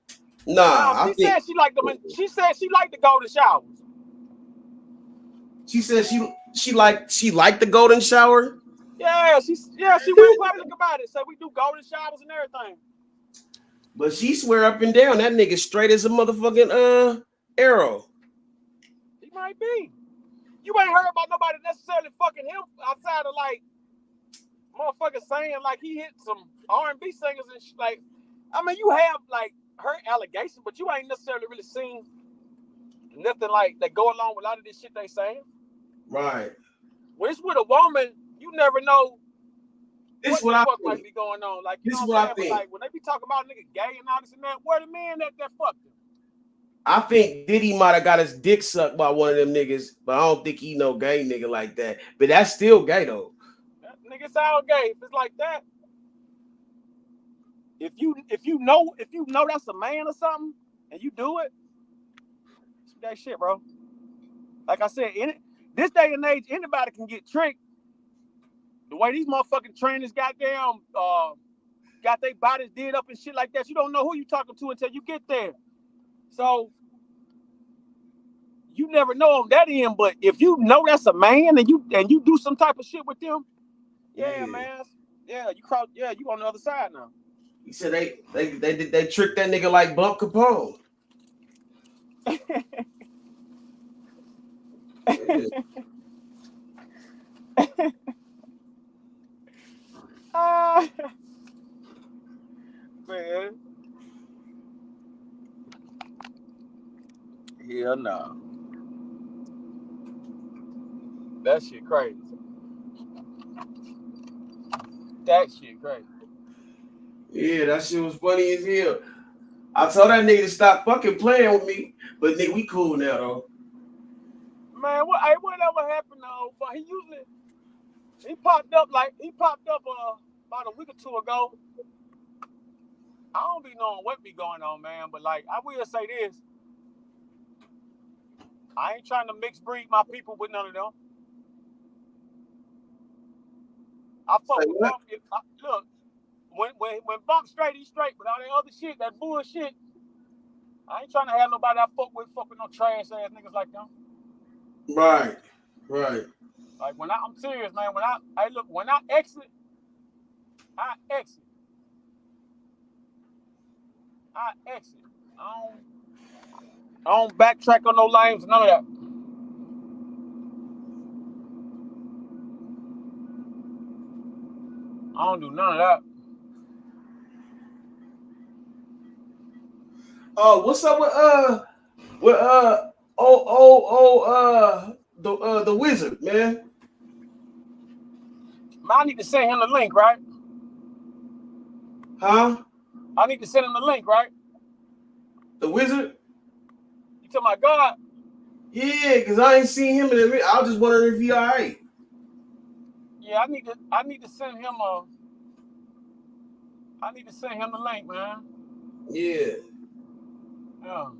Nah, she said she liked them. She said she liked the golden showers. She said she liked the golden shower. Yeah, she went public about it. So we do golden showers and everything. But she swear up and down that nigga straight as a motherfucking arrow. He might be. You ain't heard about nobody necessarily fucking him outside of like motherfuckers saying like he hit some R&B singers and shit. Like, I mean, you have like heard allegations, but you ain't necessarily really seen nothing like that go along with a lot of this shit they saying. Right. When it's with a woman, you never know this what the fuck might be going on. Like, you know what I'm saying? But like when they be talking about nigga gay and all this and that, where the men that fucked him? I think Diddy might have got his dick sucked by one of them niggas, but I don't think he no gay nigga like that. But that's still gay though. That nigga sound gay if it's like that. If you know that's a man or something and you do it, it's gay shit, bro. Like I said, in this day and age, anybody can get tricked. The way these motherfucking trainers got their bodies did up and shit like that, you don't know who you talking to until you get there. So you never know on that end, but if you know that's a man and you do some type of shit with them, yeah, man, yeah, you on the other side now. He said they tricked that nigga like Bump Capone. Man. Hell no. That shit crazy. Yeah, that shit was funny as hell. I told that nigga to stop fucking playing with me, but nigga, we cool now though. Man, whatever happened though? But he popped up about a week or two ago. I don't be knowing what be going on, man. But like, I will say this: I ain't trying to mix breed my people with none of them. I fuck with Bump. Look, when Bump straight, he's straight. But all that other shit, that bullshit, I ain't trying to have nobody I fuck with no trash ass niggas like them. Right. Like I'm serious, man. When I exit, I exit. I don't backtrack on no lanes, none of that. I don't do none of that. Oh, what's up with the wizard, man? I need to send him the link, right? Huh? I need to send him the link, right? The wizard? You talking about God? Yeah, because I ain't seen him in a minute. I was just wondering if he all right. Yeah, I need to send him the link, man. Yeah. I'm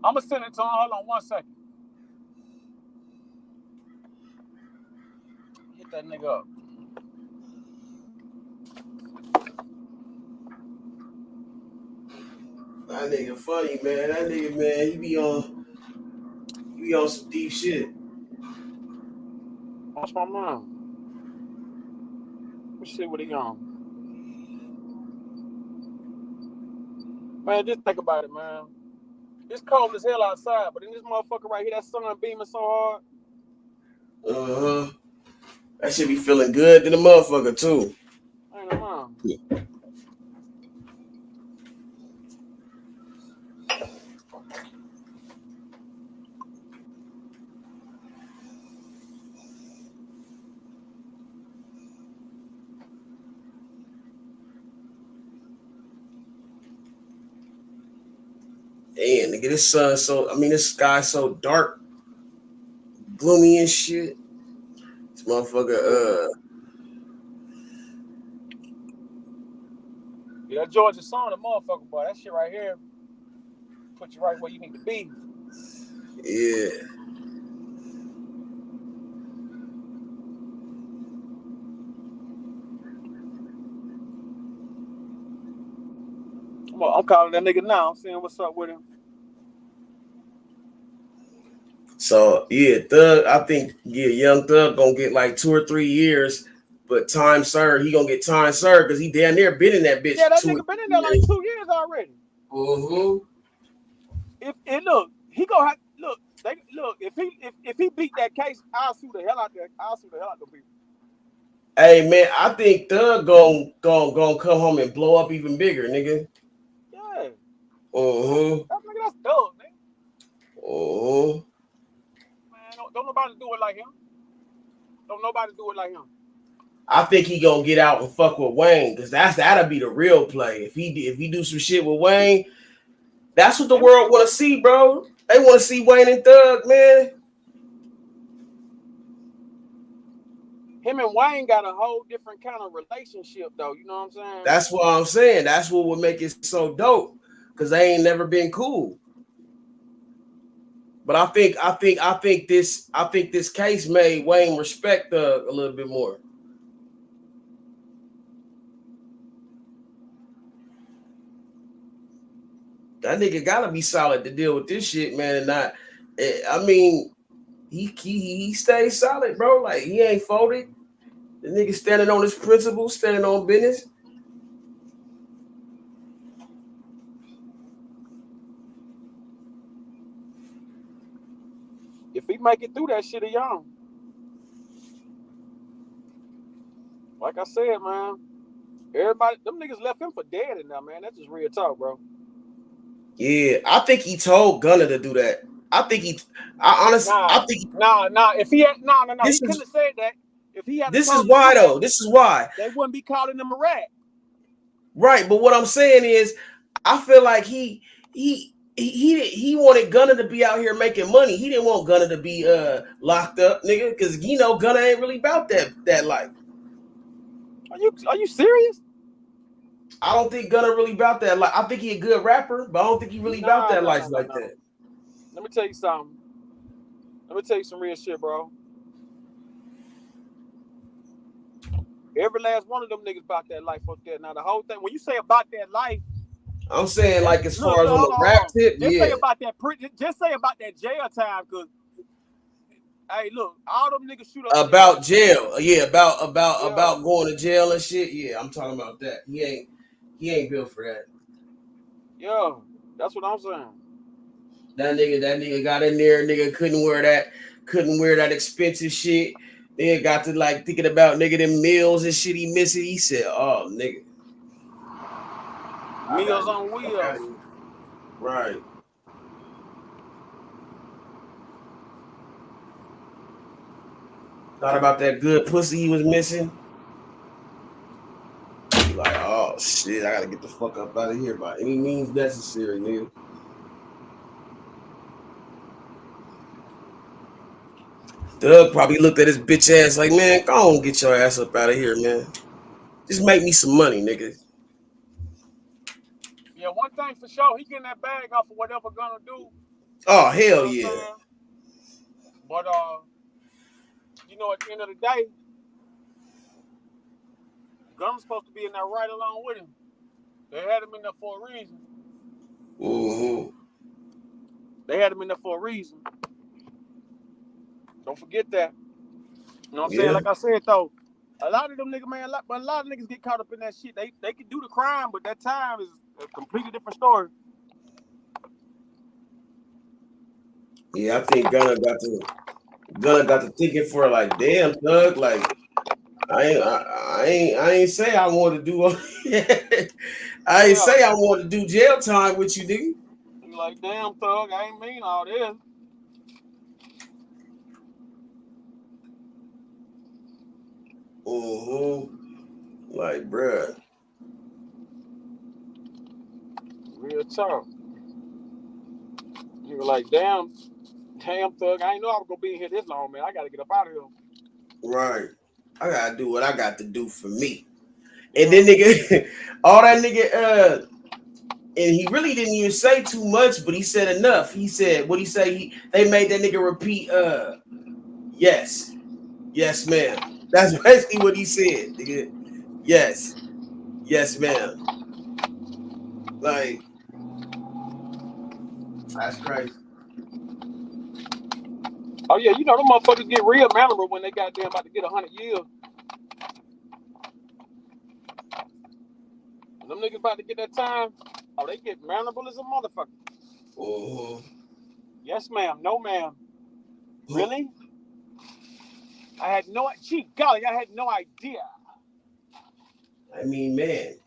gonna send it to him. Hold on 1 second. Hit that nigga up. That nigga funny, man. That nigga, man, he be on some deep shit. What's my mom? Let's see what he on. Man, just think about it, man. It's cold as hell outside, but in this motherfucker right here, that sun beaming so hard. That should be feeling good to the motherfucker too. Ain't no wrong. Damn, nigga, this sky's so dark, gloomy and shit. This motherfucker, Yeah, that Georgia song, the motherfucker, boy. That shit right here put you right where you need to be. yeah. I'm calling that nigga now, seeing what's up with him. So yeah, Thug, I think Young Thug gonna get like 2 or 3 years, but time served, he gonna get time served because he damn near been in that bitch. Yeah, that nigga been in there like 2 years already. Mm-hmm. If look, he gonna have if he beat that case, I'll sue the hell out there. I'll sue the hell out of them people. Hey man, I think Thug gonna come home and blow up even bigger, nigga. Yeah. Mm-hmm. That's Thug, nigga. Mm-hmm. Man, don't nobody do it like him. Don't nobody do it like him. I think he gonna get out and fuck with Wayne because that'll be the real play. If he do some shit with Wayne, that's what the world want to see, bro. They want to see Wayne and Thug, man. Him and Wayne got a whole different kind of relationship, though. You know what I'm saying? That's what I'm saying. That's what would make it so dope because they ain't never been cool. But I think this case made Wayne respect Thug a little bit more. That nigga gotta be solid to deal with this shit, man. And not, I mean, he stays solid, bro. Like he ain't folded. The nigga standing on his principles, standing on business. If he make it through that shit, he young. Like I said, man, everybody, them niggas left him for dead in there, man. That's just real talk, bro. Yeah, I think he told Gunna to do that. I think he If he had, he couldn't have said that. If he had, this is why though. This is why they wouldn't be calling him a rat. Right, but what I'm saying is, I feel like he wanted Gunna to be out here making money. He didn't want Gunna to be locked up, nigga, because Gunna ain't really about that life. Are you serious? I don't think Gunna really about that. Like, I think he a good rapper, but I don't think he really about that life like that. Let me tell you something. Let me tell you some real shit, bro. Every last one of them niggas about that life up there. Now the whole thing, when you say about that life, I'm saying like as far as on the rap tip, just say about that. Just say about that jail time, cause hey, look, all them niggas shoot up about jail. Yeah, about going to jail and shit. Yeah, I'm talking about that. He ain't built for that. Yeah, that's what I'm saying. That nigga got in there. Nigga couldn't wear that expensive shit. Nigga got to like thinking about nigga them meals and shit he missing. He said, "Oh nigga, meals on wheels." Right. Thought about that good pussy he was missing. He like, oh shit, I gotta get the fuck up out of here by any means necessary, nigga. Doug probably looked at his bitch ass like, man, go on, get your ass up out of here, man. Just make me some money, nigga. Yeah, one thing for sure, he getting that bag off of whatever Gunna do. Oh hell yeah. But at the end of the day, Gunna's supposed to be in there right along with him. They had him in there for a reason. Mm-hmm. They had him in there for a reason. Don't forget that. You know what I'm saying? Like I said though, a lot of them niggas, man, a lot of niggas get caught up in that shit. They can do the crime, but that time is a completely different story. Yeah, I think Gunna got to thinking for like, damn, Thug, like I ain't say I want to do. I ain't say I want to do jail time with you, nigga. You like, damn thug, I ain't mean all this. Like, bruh. Real talk. You were like, damn thug, I ain't know I was gonna be here this long, man. I gotta get up out of here. Right. I gotta do what I got to do for me. And then nigga, all that nigga, and he really didn't even say too much, but he said enough. He said, what he say? They made that nigga repeat, yes, ma'am. That's basically what he said, nigga. Yes, ma'am. Like, that's crazy. Oh yeah, you know them motherfuckers get real mannerable when they goddamn about to get 100 years. When them niggas about to get that time, oh, they get mannerable as a motherfucker. Yes, ma'am. No, ma'am. Really? I had no. Gee, golly, I had no idea. I mean, man.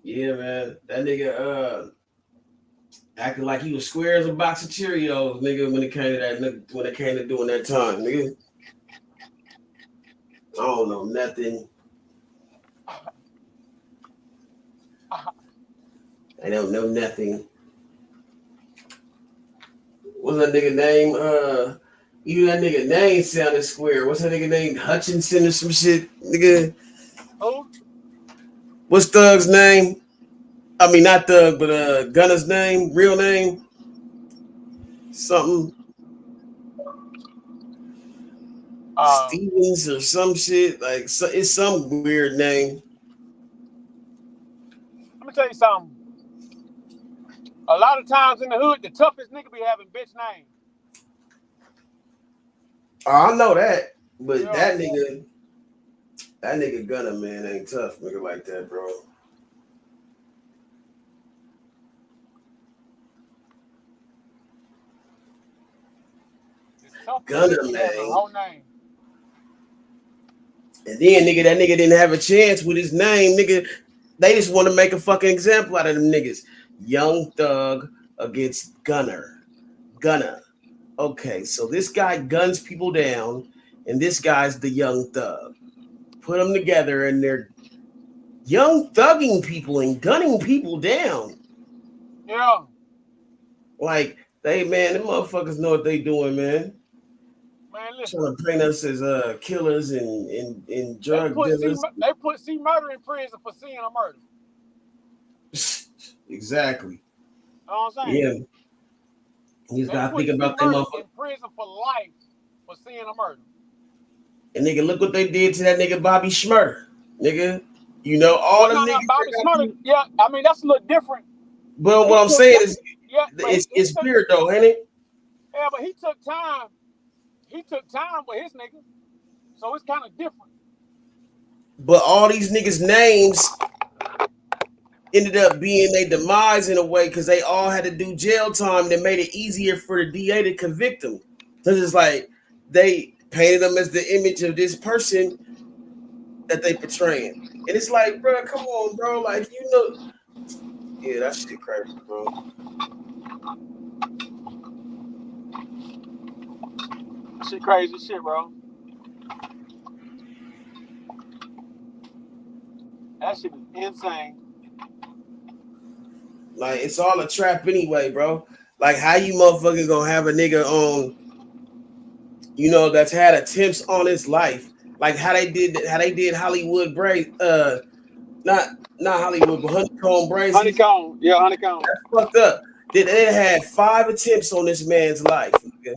Yeah, man. That nigga, acting like he was square as a box of Cheerios, nigga, when it came to that, when it came to doing that time, nigga. I don't know nothing. I don't know nothing. What's that nigga name? Even that nigga name sounded square. What's that nigga name? Hutchinson or some shit, nigga? Who? What's Thug's name? I mean, not Thug, but Gunner's name, real name, something. Stevens or some shit. Like, so, it's some weird name. Let me tell you something. A lot of times in the hood, the toughest nigga be having bitch names. Oh, I know that, but that nigga Gunner, man, ain't tough, nigga like that, bro. Gunner, man. Whole name. And then, nigga, that nigga didn't have a chance with his name, nigga. They just want to make a fucking example out of them niggas. Young Thug against Gunner. Okay, so this guy guns people down, and this guy's the Young Thug. Put them together, and they're young thugging people and gunning people down. Yeah. Like, them motherfuckers know what they doing, man. Man, listen. Trying to paint us as killers and drug dealers. They put C Murder in prison for seeing a murder. Exactly. You know what I'm saying? Yeah. You just gotta think about them motherfuckers in prison for life for seeing a murder. And nigga, look what they did to that nigga Bobby Schmurder. Nigga, you know all the niggas. Bobby Schmurder, yeah, I mean that's a little different. But what I'm saying is, it's weird though, ain't it? Yeah, but he took time. He took time with his nigga, so it's kind of different. But all these niggas' names ended up being their demise in a way because they all had to do jail time that made it easier for the DA to convict them. Because it's like they painted them as the image of this person that they portraying. And it's like, bro, come on, bro. Like, you know. Yeah, that shit crazy, bro. Shit crazy shit, bro. That shit is insane. Like, it's all a trap anyway, bro. Like, how you motherfuckers gonna have a nigga on, you know, that's had attempts on his life, like how they did Hollywood Brazy, not Hollywood, but Honeycomb Brazy. Honeycomb. That's fucked up. They had 5 attempts on this man's life. Nigga.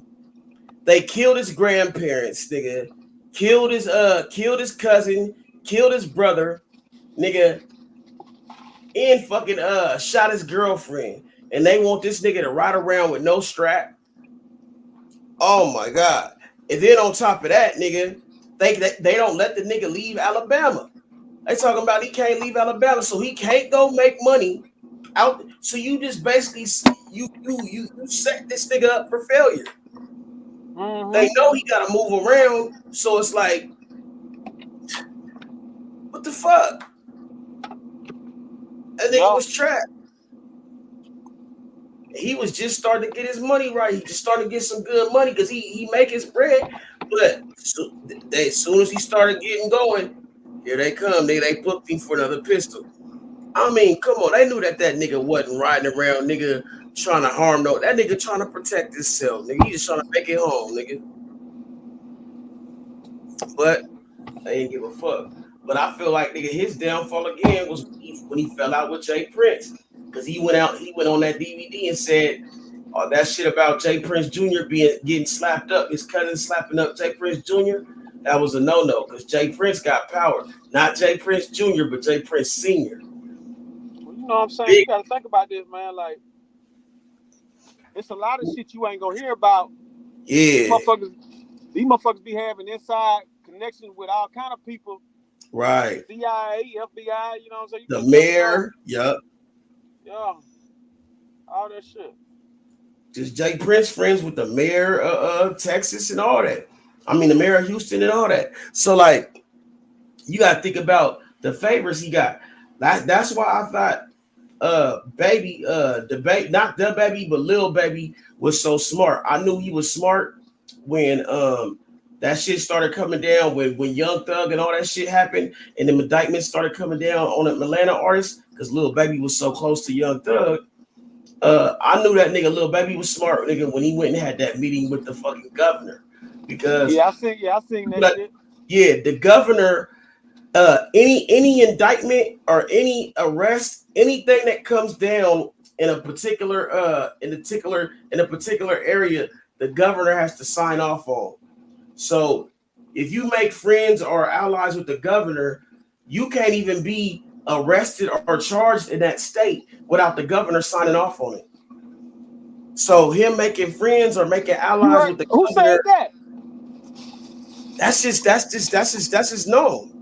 They killed his grandparents, nigga. Killed his cousin, killed his brother, nigga, and fucking shot his girlfriend. And they want this nigga to ride around with no strap. Oh my God. And then on top of that, nigga, they don't let the nigga leave Alabama. They talking about he can't leave Alabama, so he can't go make money out. So you just basically you set this nigga up for failure. Mm-hmm. They know he gotta move around, so it's like the fuck? That nigga was trapped. He was just starting to get his money right. He just started to get some good money because he make his bread. But as soon as he started getting going, here they come. They booked him for another pistol. I mean, come on. They knew that nigga wasn't riding around, nigga, trying to harm no. That nigga trying to protect himself, nigga. He just trying to make it home, nigga. But they didn't give a fuck. But I feel like, nigga, his downfall again was when he fell out with Jay Prince. Because he went on that DVD and said, oh, that shit about Jay Prince Jr. getting slapped up, his cousin slapping up Jay Prince Jr., that was a no-no because Jay Prince got power. Not Jay Prince Jr., but Jay Prince Sr. Well, you know what I'm saying? You got to think about this, man. Like, it's a lot of shit you ain't going to hear about. Yeah. These motherfuckers be having inside connections with all kind of people. Right. CIA, FBI, you know what I'm saying? The mayor, yep. Yeah. All that shit. Just Jay Prince friends with the mayor of Texas and all that. I mean, the mayor of Houston and all that. So, like, you got to think about the favors he got. That's why I thought Baby, not the Baby, but Lil Baby was so smart. I knew he was smart when that shit started coming down, when Young Thug and all that shit happened, and the indictments started coming down on the Atlanta artists, because Lil Baby was so close to Young Thug. I knew that nigga Lil Baby was smart, nigga, when he went and had that meeting with the fucking governor. Because I seen that shit. Yeah, the governor, any indictment or any arrest, anything that comes down in a particular area, the governor has to sign off on. So if you make friends or allies with the governor, you can't even be arrested or charged in that state without the governor signing off on it. So him making friends or making allies with the who governor, said that? That's just known.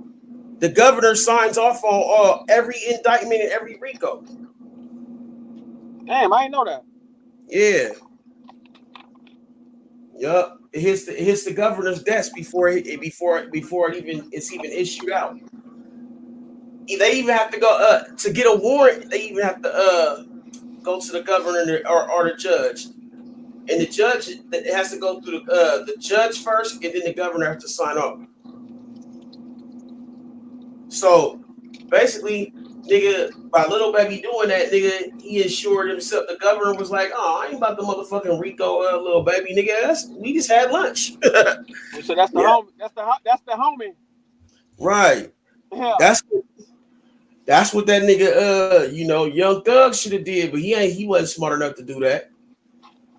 The governor signs off on every indictment and every RICO. Damn, I didn't know that. Yeah. Yup. It hits the governor's desk before it's even issued out. They even have to go to get a warrant. They even have to go to the governor or the judge, and the judge has to go through the judge first, and then the governor has to sign off. So basically, nigga, by Lil Baby doing that, nigga, he assured himself. The governor was like, "Oh, I ain't about the motherfucking RICO, Lil Baby, nigga. We just had lunch." So that's the homie. That's the homie. Right. Yeah. That's what that nigga, Young Thug should have did, but he wasn't smart enough to do that.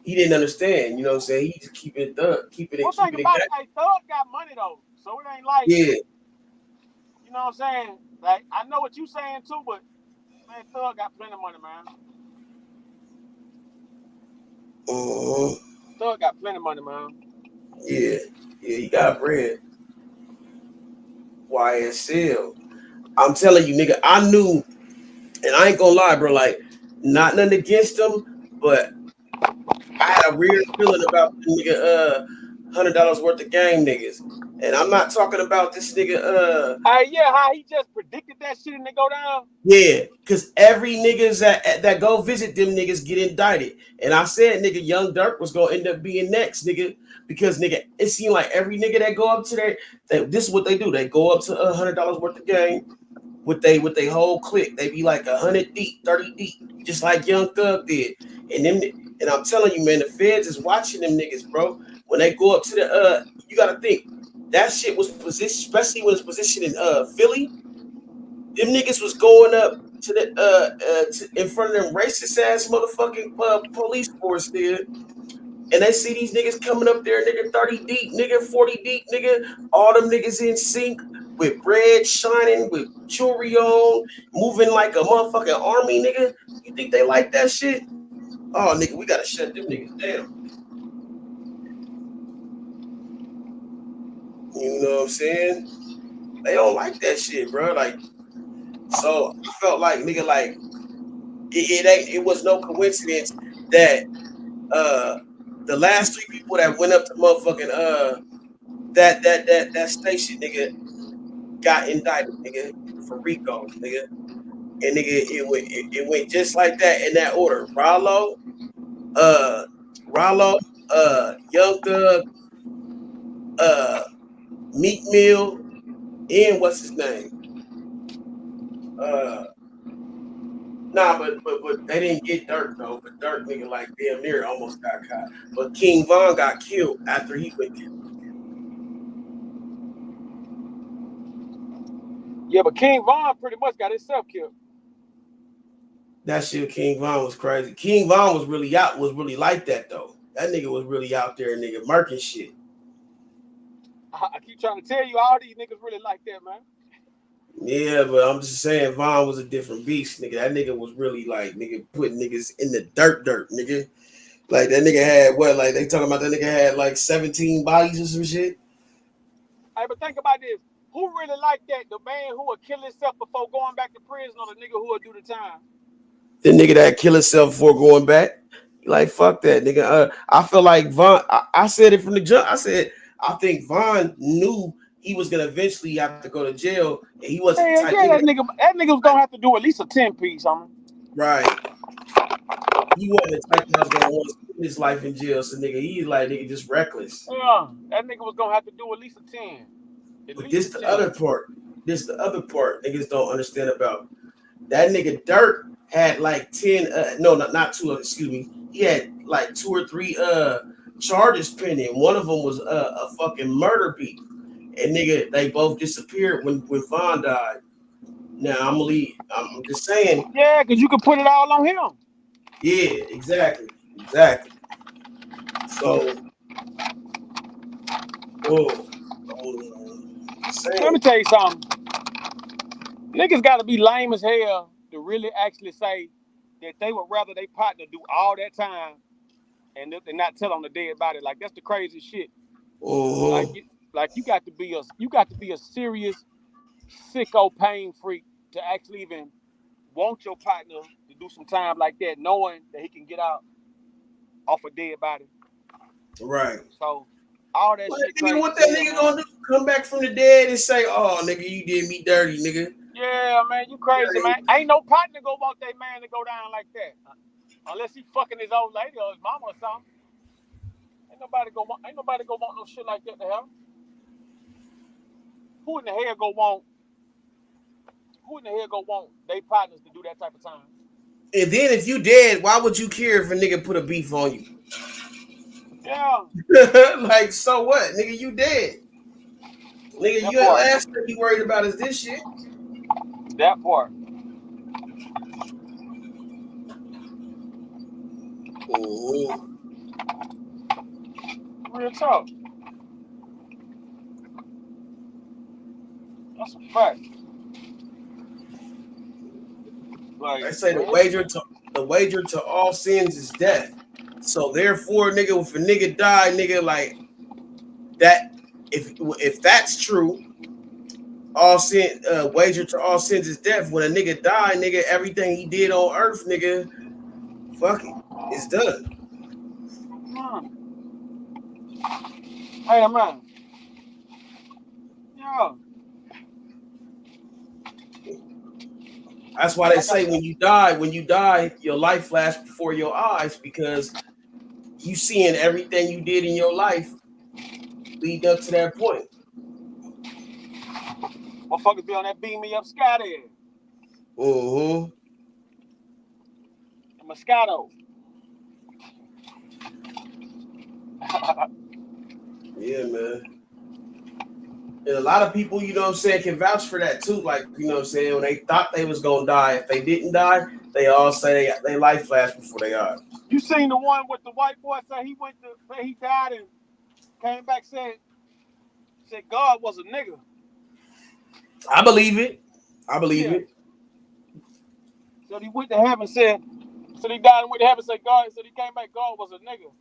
He didn't understand, you know what I'm saying? He just keep it Thug. Well, think about it, like, Thug got money though, so it ain't like, yeah. You know what I'm saying? Like, I know what you saying too, but man, Thug got plenty of money, man. Thug got plenty of money, man. Yeah, he got bread. YSL. I'm telling you, nigga, I knew, and I ain't gonna lie, bro, like, not nothing against him, but I had a weird feeling about the nigga, $100 worth of game niggas. And I'm not talking about this nigga, how he just predicted that shit and they go down? Yeah, because every niggas that go visit them niggas get indicted. And I said, nigga, Young Durk was gonna end up being next, nigga, because nigga, it seemed like every nigga that go up to there, this is what they do. They go up to $100 worth of game with they whole clique. They be like 100 deep, 30 deep, just like Young Thug did. And I'm telling you, man, the feds is watching them niggas, bro. When they go up to the you gotta think that shit was positioned, especially when it's positioned in Philly. Them niggas was going up to the in front of them racist ass motherfucking police force there, and they see these niggas coming up there, nigga, 30 deep, nigga, 40 deep, nigga, all them niggas in sync with bread shining, with jewelry on, moving like a motherfucking army, nigga. You think they like that shit? Oh, nigga, we gotta shut them niggas down. You know what I'm saying? They don't like that shit, bro. Like, so I felt like, nigga, like it was no coincidence that the last 3 people that went up to motherfucking that station, nigga, got indicted, nigga, for Rico, nigga. And nigga, it went just like that in that order. Rollo, Young Thug, Meek Mill, and what's his name? But they didn't get Dirk though. But Dirk nigga like damn near almost got caught. But King Von got killed after he went. Yeah, but King Von pretty much got himself killed. That shit, King Von was crazy. King Von was really like that though. That nigga was really out there, nigga, murking shit. I keep trying to tell you, all these niggas really like that, man. Yeah, but I'm just saying, Von was a different beast, nigga. That nigga was really like, nigga, putting niggas in the dirt, nigga. Like that nigga had what? Like they talking about that nigga had like 17 bodies or some shit. Hey, but think about this: who really like that? The man who would kill himself before going back to prison, or the nigga who would do the time? The nigga that kill himself before going back. Like fuck that, nigga. I feel like Von. I said it from the jump. I said I think Von knew he was gonna eventually have to go to jail, and he wasn't the type nigga. That nigga was gonna have to do at least a 10-piece on him. Right. He wasn't the type that was gonna want to spend his life in jail. So nigga, he's like nigga just reckless. Yeah, that nigga was gonna have to do at least a 10. But this the other part. This the other part niggas don't understand about. That nigga Dirk had like 10 no, not 2, excuse me. He had like 2 or 3 charges pending. One of them was a fucking murder beat. And nigga, they both disappeared when Von died. Now I'm just saying. Yeah, because you could put it all on him. Yeah, exactly. So let me tell you something. Niggas gotta be lame as hell to really actually say that they would rather their partner do all that time and not tell on the dead body. Like that's the craziest shit. Like you got to be a serious sicko pain freak to actually even want your partner to do some time like that, knowing that he can get out off a dead body. Right. So all that shit. Nigga, what that nigga gonna do? Come back from the dead and say, "Oh, nigga, you did me dirty, nigga." Yeah, man, you crazy, man. Ain't no partner gonna want that man to go down like that, unless he fucking his old lady or his mama or something. Ain't nobody gonna want no shit like that to happen. Who in the hell gonna want they partners to do that type of time? And then if you dead, why would you care if a nigga put a beef on you? Yeah. Like, so what? Nigga, you dead. Nigga, you ain't last thing you worried about is this shit. That part. Real talk. That's a fact. Like, I say the wager to all sins is death. So therefore, nigga, if a nigga die, nigga, like that, if that's true, all sin wager to all sins is death. When a nigga die, nigga, everything he did on earth, nigga, fuck it, it's done. Hey man. Yeah. That's why they say when you die, your life flashes before your eyes because you seeing everything you did in your life lead up to that point. Motherfuckers be on that beam me up sky there. Moscato. Yeah, man. And a lot of people, you know what I'm saying, can vouch for that too. Like, you know what I'm saying, when they thought they was gonna die, if they didn't die, they all say they life flashed before they died. You seen the one with the white boy say he died and came back said God was a nigga. I believe it. It. So he went to heaven said, so he died and went to heaven said God, so he came back, God was a nigga.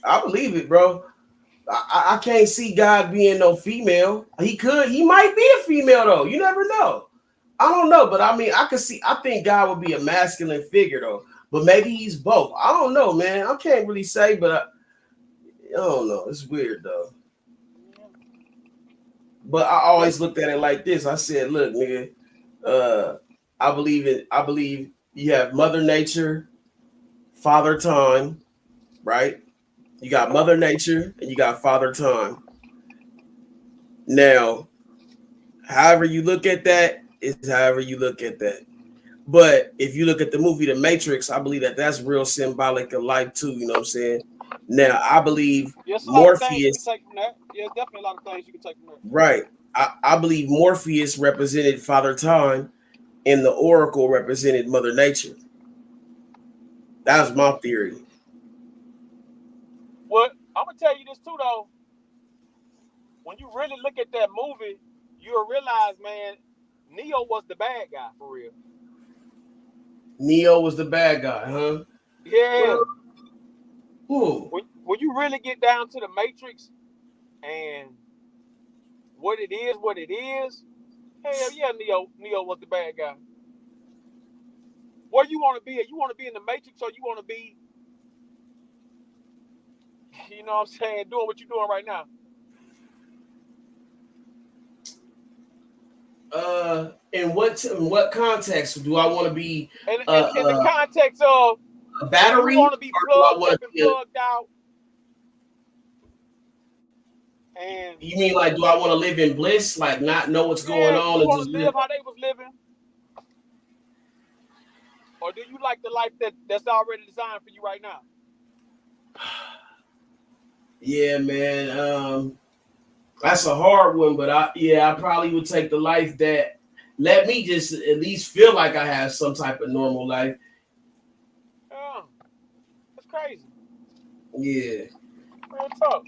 I believe it, bro. I can't see God being no female. He might be a female though. You never know. I don't know, but I mean, I think God would be a masculine figure though. But maybe he's both. I don't know, man. I can't really say, but I don't know. It's weird though. But I always looked at it like this. I said, look, nigga, I believe you have Mother Nature, Father Time, right? You got Mother Nature and you got Father Time. Now, however you look at that is however you look at that. But if you look at the movie The Matrix, I believe that that's real symbolic of life too. You know what I'm saying? Now, I believe There's a lot of things you can Morpheus, take from that. There's definitely a lot of things you can take from that. right? I believe Morpheus represented Father Time and the Oracle represented Mother Nature. That was my theory. Well, I'm gonna tell you this too, though. When you really look at that movie, you'll realize, man, Neo was the bad guy for real. Neo was the bad guy, huh? Yeah. Well, When you really get down to the Matrix and what it is, hell yeah, Neo was the bad guy. Where you want to be at? You want to be in the Matrix, or you want to be, you know what I'm saying, doing what you're doing right now? In what context do I want to be? In the context of A battery? you want to be plugged up and plugged out. And you mean like, do I want to live in bliss, like not know what's going on? You want to live how they was living, or do you like the life that's already designed for you right now? Yeah, man. That's a hard one, but I probably would take the life that let me just at least feel like I have some type of normal life. Yeah, that's crazy. Yeah. Real talk.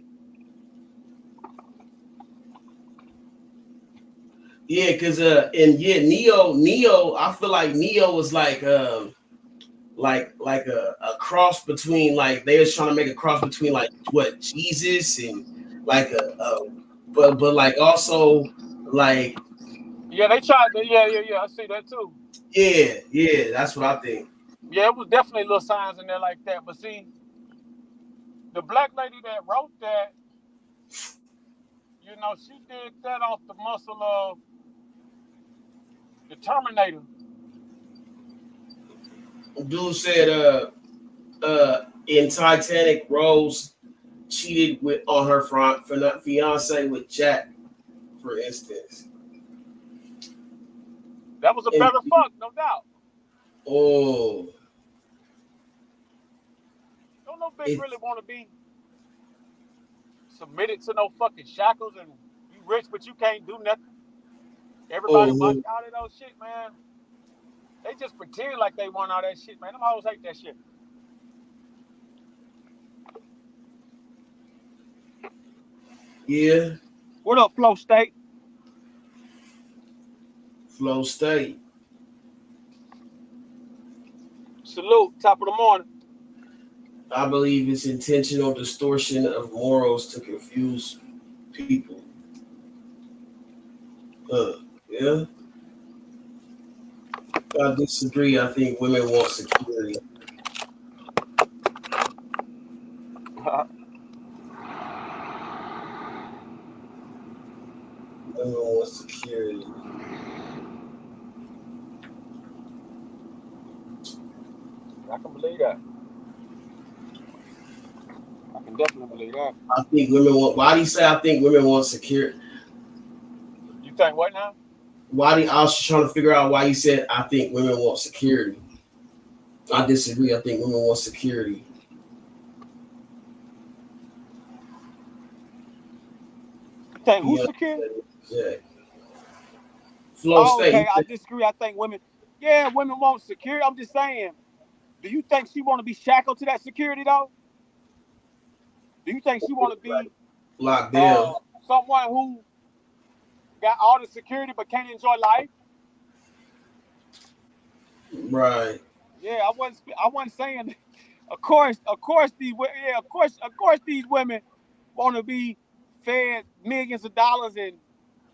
Yeah, because Neo, I feel like Neo was like a cross between, like they was trying to make a cross between like what Jesus and like but like also like they tried to I see that too. Yeah, that's what I think. Yeah, it was definitely little signs in there like that. But see, the black lady that wrote that, you know, she did that off the muscle of the Terminator. Dude said in Titanic, Rose cheated on her fiance with Jack, for instance. That was a better fuck, no doubt. Oh. Don't no bitch really want to be submitted to no fucking shackles, and you rich but you can't do nothing. Everybody watch out of those shit, man. They just pretend like they want all that shit, man. Them hoes hate that shit. Yeah. What up, Flow State? Flow State. Salute, top of the morning. I believe it's intentional distortion of morals to confuse people. Yeah. I disagree. I think women want security. Women want security. I can believe that. I can definitely believe that. I think women want. Why do you say I think women want security? You think what now? I was trying to figure out why you said I think women want security. I disagree. I think women want security. You think who's secure? Yeah. Flow State. Okay, I disagree. I think women want security. I'm just saying, do you think she want to be shackled to that security though? Do you think she want to be locked down? Someone who got all the security but can't enjoy life? Right. Yeah, I wasn't saying. Of course these women want to be fed millions of dollars and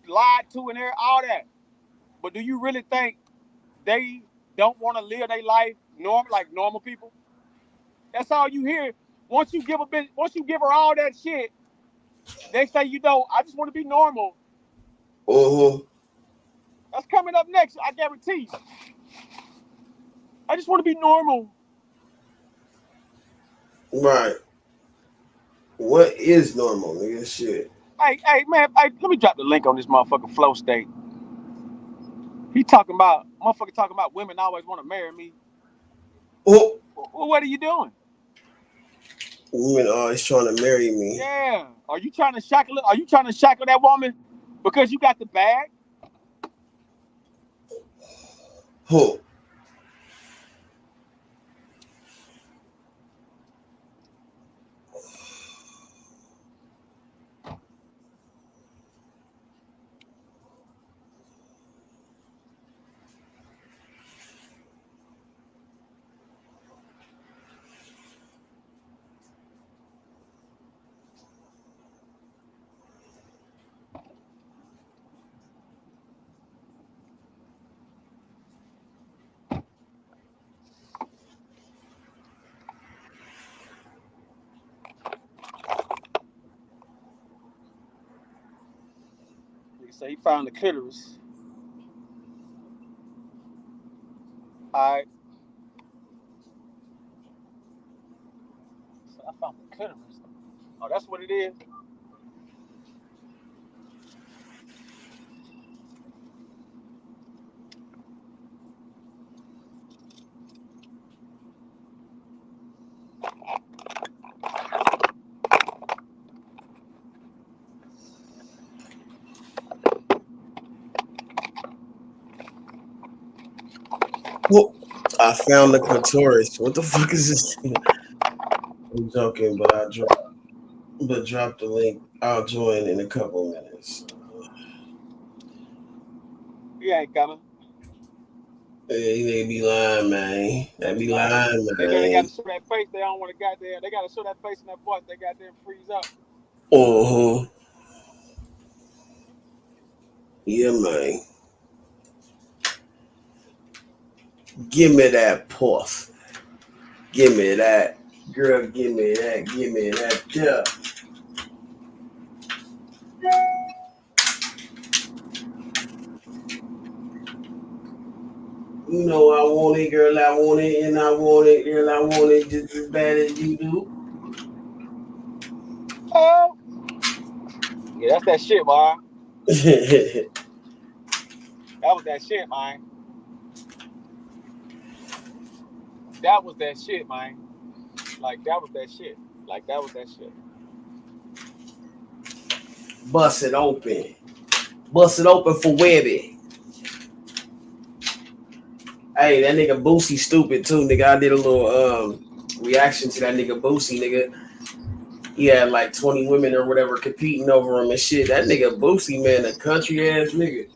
lied to and all that. But do you really think they don't want to live their life like normal people? That's all you hear. Once you give her all that shit, they say, I just want to be normal. That's coming up next. I guarantee you. I just want to be normal. Right. What is normal, nigga? Shit. Hey, man. Hey, let me drop the link on this motherfucking flow state. He talking about motherfucker talking about women always want to marry me. Oh, Well, what are you doing? women always trying to marry me. Yeah. Are you trying to shackle it? Are you trying to shackle that woman because you got the bag? Huh. Nigga say he found the clitoris. All right. So I found the clitoris. Oh, that's what it is. Well, I found the clitoris. What the fuck is this? I'm joking, but drop the link. I'll join in a couple minutes. He ain't coming. Hey, they be lying, man. They be lying, They know they got man. to show that face. They don't want to goddamn. They got to show that face and that voice. They goddamn freeze up. Uh-huh. Yeah, man. Give me that puss. Give me that. Girl, give me that. Give me that. Yeah. You know I want it, girl. I want it, and I want it, girl. I want it just as bad as you do. Oh. Yeah, that's that shit, boy. That was that shit, man. That was that shit, man. Like that was that shit. Like that was that shit. Bust it open. Bust it open for Webby. Hey, that nigga Boosie stupid too, nigga. I did a little reaction to that nigga Boosie, nigga. He had like 20 women or whatever competing over him and shit. That nigga Boosie, man, a country ass nigga.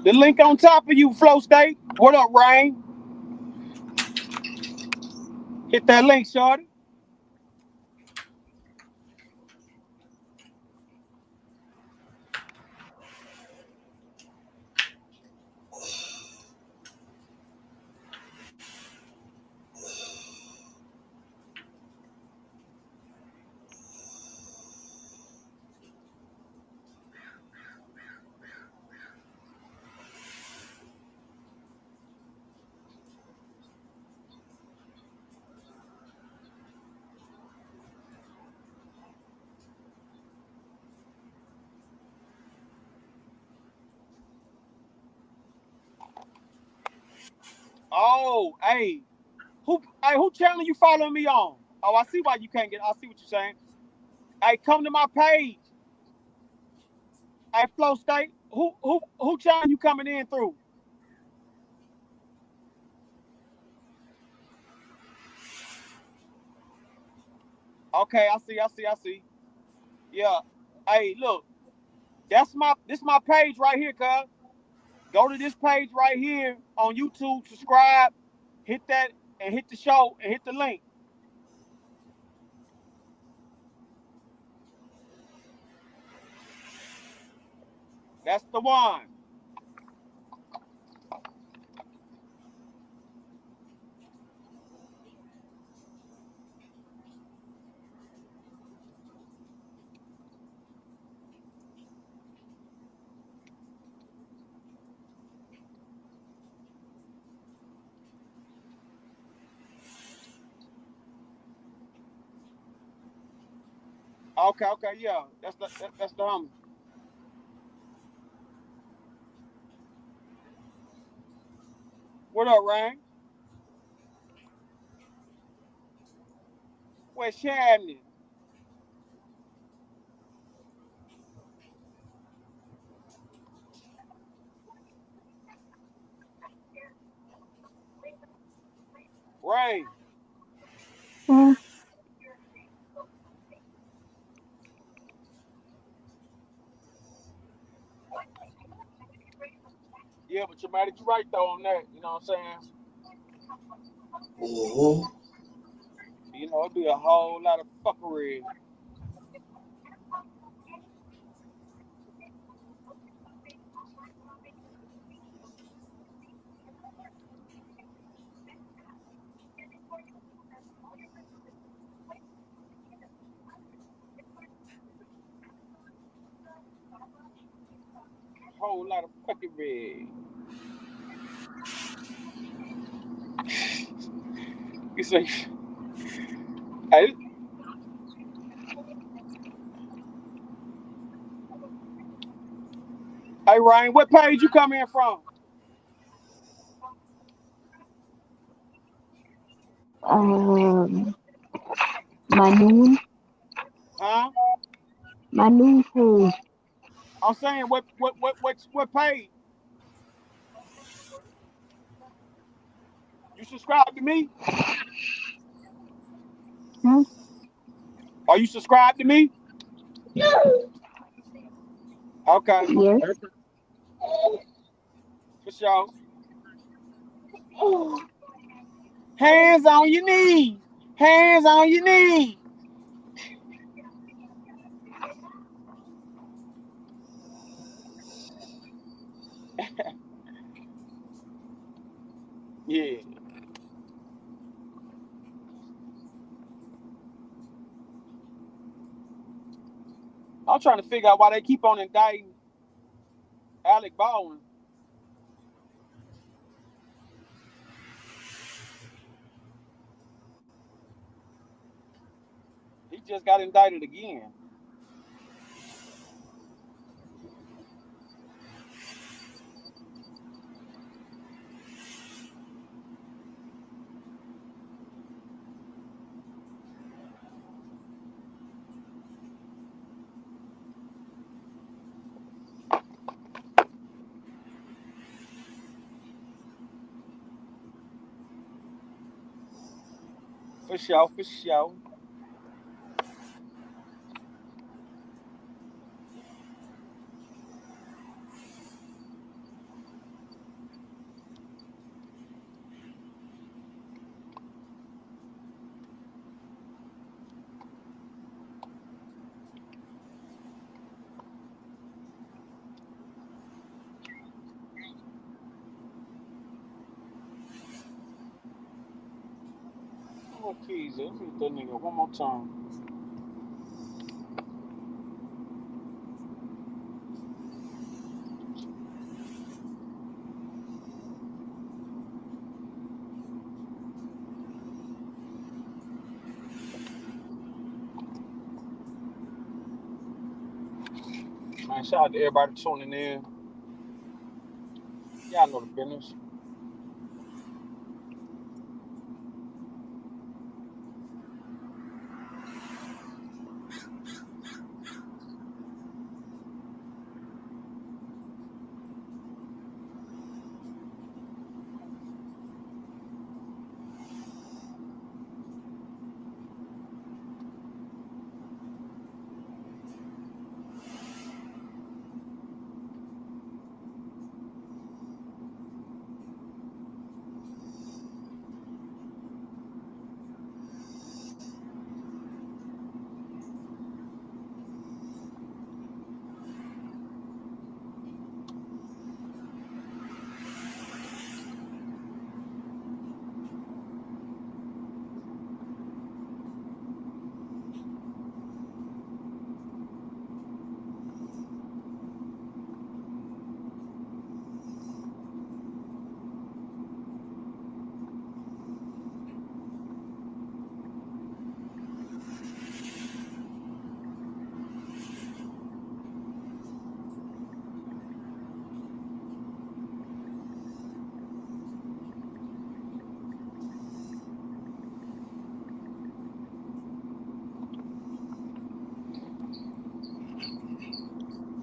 The link on top of you, Flow State. What up, Rain? Hit that link, shorty. Oh, hey. Who channel you following me on? Oh, I see why you can't get. I see what you're saying. Hey, come to my page. Hey, Flow State. Who channel you coming in through? Okay, I see. Yeah. Hey, look. This my page right here, cuz. Go to this page right here on YouTube, subscribe, hit that and hit the show and hit the link. That's the one. Okay, okay, yeah. That's the homie. What up, Ryan? What's happening? Rain. Mm. Yeah, but you might you right though on that. You know what I'm saying? Mm-hmm. You know, it'd be a whole lot of fuckery. Whole lot of fuckery. You say, hey, hey, Ryan, what page you come in from? Um, my noon, Huh? my noon page. I'm saying what page? You subscribe to me? Hmm? Are you subscribed to me? Okay, Yes. for sure. Hands on your knees. Hands on your knees. Yeah. I'm trying to figure out why they keep on indicting Alec Baldwin. He just got indicted again. For sure, for sure. Oh, keys. Let me hit that nigga one more time. Man, shout out to everybody tuning in. Y'all know the business.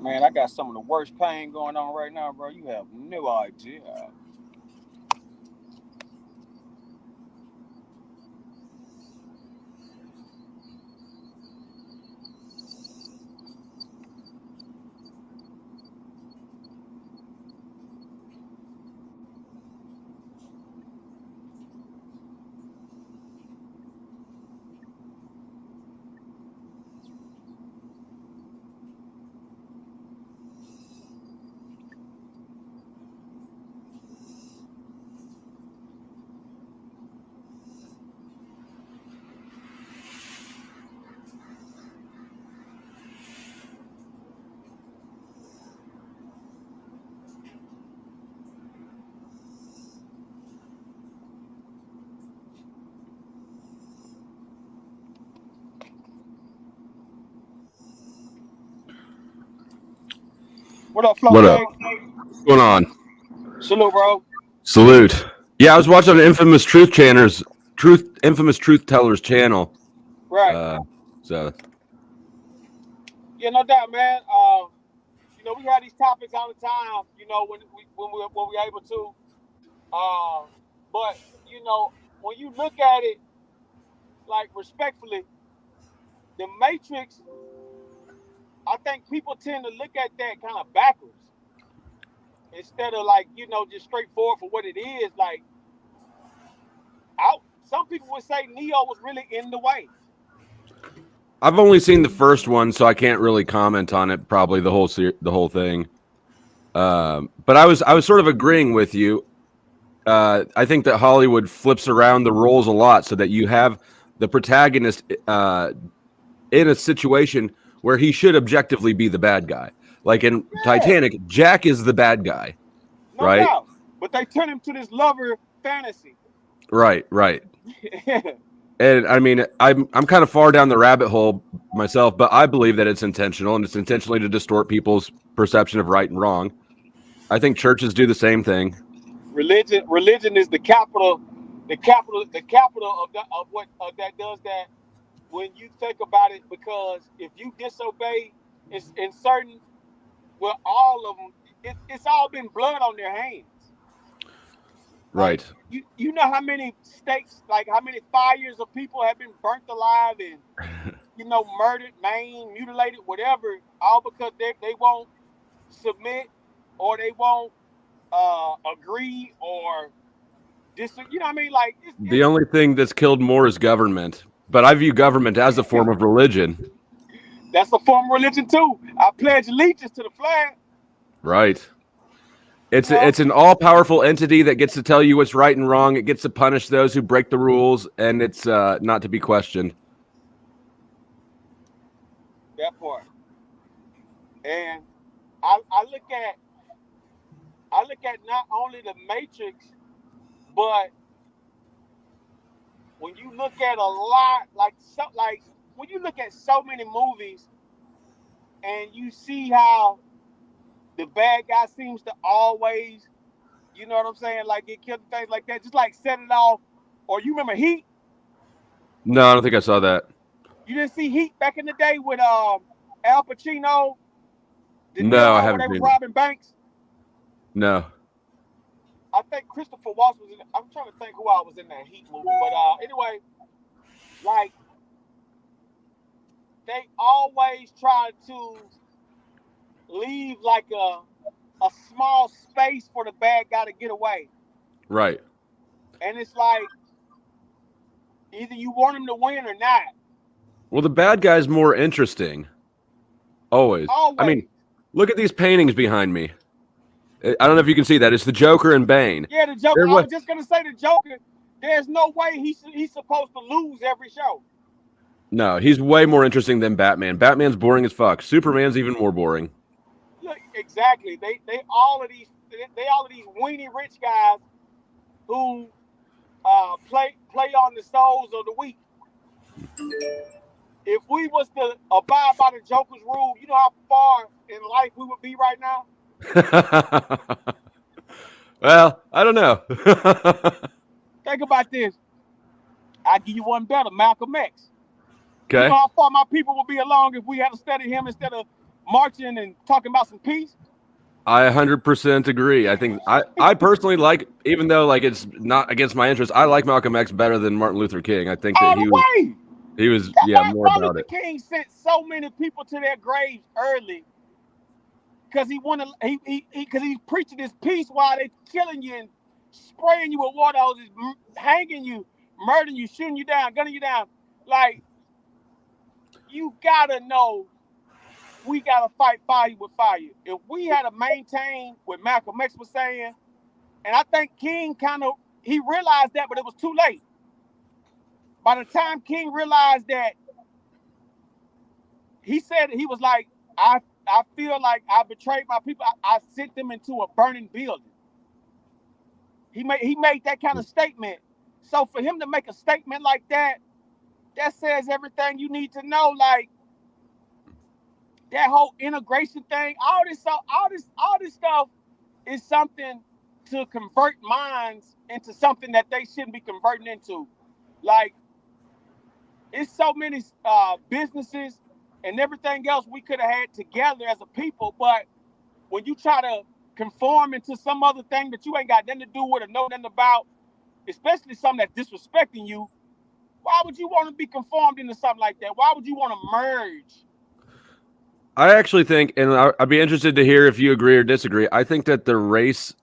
Man, I got some of the worst pain going on right now, bro. You have no idea. What up, Flo? What up? What's going on? Salute, bro. Salute. Yeah, I was watching an infamous truth tellers channel. Right. So Yeah, no doubt, man. You know, we have these topics all the time. You know, when we're able to. But you know, when you look at it, like respectfully, the Matrix. I think people tend to look at that kind of backwards instead of like just straightforward for what it is. Like, some people would say Neo was really in the way. I've only seen the first one, so I can't really comment on it. Probably the whole thing. But I was sort of agreeing with you. I think that Hollywood flips around the roles a lot, so that you have the protagonist in a situation where he should objectively be the bad guy. Like in Titanic, Jack is the bad guy, no right? doubt. But they turn him to this lover fantasy. Right. And I mean, I'm kind of far down the rabbit hole myself, but I believe that it's intentional, and it's intentionally to distort people's perception of right and wrong. I think churches do the same thing. Religion is the capital of what that does that. When you think about it, because if you disobey in certain, well, all of them, it's all been blood on their hands. Right. Like, you know how many states, like how many fires of people have been burnt alive and murdered, maimed, mutilated, whatever, all because they won't submit or they won't agree or you know what I mean? Like the only thing that's killed more is government, but I view government as a form of religion. That's a form of religion too. I pledge allegiance to the flag. Right. It's an all-powerful entity that gets to tell you what's right and wrong. It gets to punish those who break the rules, and it's not to be questioned. That part. And I look at not only the Matrix, but when you look at a lot, like when you look at so many movies, and you see how the bad guy seems to always, you know what I'm saying, like get killed and things like that, just like set it off. Or you remember Heat? No, I don't think I saw that. You didn't see Heat back in the day with Al Pacino? No, I haven't. Where they were robbing banks? No. I think Christopher Waltz was in it. I'm trying to think who I was in that Heat movie. But anyway, like, they always try to leave like a small space for the bad guy to get away. Right. And it's like, either you want him to win or not. Well, the bad guy's more interesting. Always. I mean, look at these paintings behind me. I don't know if you can see that. It's the Joker and Bane. Yeah, the Joker. I was just going to say the Joker. There's no way he's supposed to lose every show. No, he's way more interesting than Batman. Batman's boring as fuck. Superman's even more boring. Look, exactly. They all of these weenie rich guys who play on the souls of the weak. If we was to abide by the Joker's rule, you know how far in life we would be right now? Well, I don't know. Think about this. I'll give you one better, Malcolm X. Okay. You know how far my people would be along if we had to study him instead of marching and talking about some peace. I 100% agree. I think I personally like, even though like it's not against my interest, I like Malcolm X better than Martin Luther King. I think that All the way. he was more Martin about Luther it. King sent so many people to their graves early because he wanted because he's preaching this peace while they killing you and spraying you with water hoses, hanging you, murdering you, shooting you down, gunning you down. Like, you gotta know, we gotta fight fire with fire. If we had to maintain what Malcolm X was saying, and I think King he realized that, but it was too late. By the time King realized that, he said, he was like, I feel like I betrayed my people. I sent them into a burning building. He made that kind of statement. So for him to make a statement like that says everything you need to know. Like, that whole integration thing, all this stuff is something to convert minds into something that they shouldn't be converting into. Like, it's so many businesses and everything else we could have had together as a people, but when you try to conform into some other thing that you ain't got nothing to do with or know nothing about, especially something that's disrespecting you, why would you want to be conformed into something like that? Why would you want to merge? I actually think, and I'd be interested to hear if you agree or disagree. I think that the race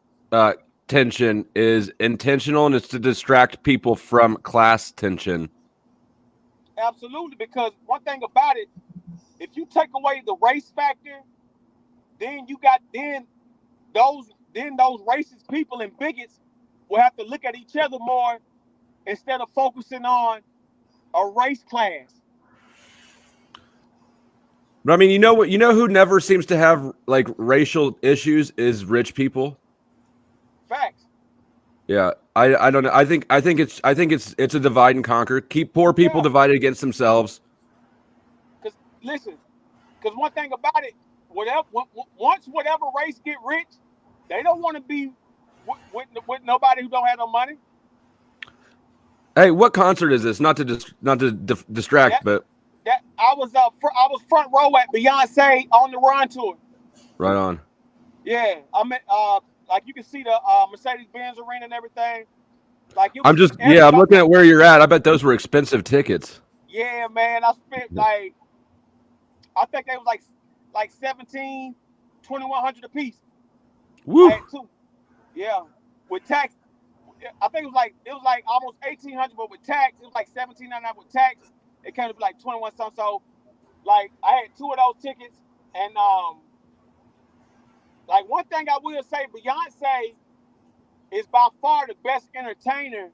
tension is intentional, and it's to distract people from class tension. Absolutely, because one thing about it, if you take away the race factor, then those racist people and bigots will have to look at each other more instead of focusing on a race class. But I mean, you know what? You know who never seems to have like racial issues is rich people. Facts. Yeah, I don't know. I think it's a divide and conquer. Keep poor people divided against themselves. Because listen, because one thing about it, once whatever race get rich, they don't want to be with nobody who don't have no money. Hey, what concert is this? Not to distract, but that I was front row at Beyonce on the Run tour. Right on. Yeah, I'm at like you can see the Mercedes-Benz arena and everything. Like, I'm looking at where you're at. I bet those were expensive tickets. Yeah, man, I spent like, I think they was like 17, 2,100 a piece. Woo. I had two. Yeah, with tax, I think it was like almost 1,800, but with tax, it was like 1,799 with tax. It came to be like 21 something. So, like, I had two of those tickets, and like, one thing I will say, Beyonce is by far the best entertainer.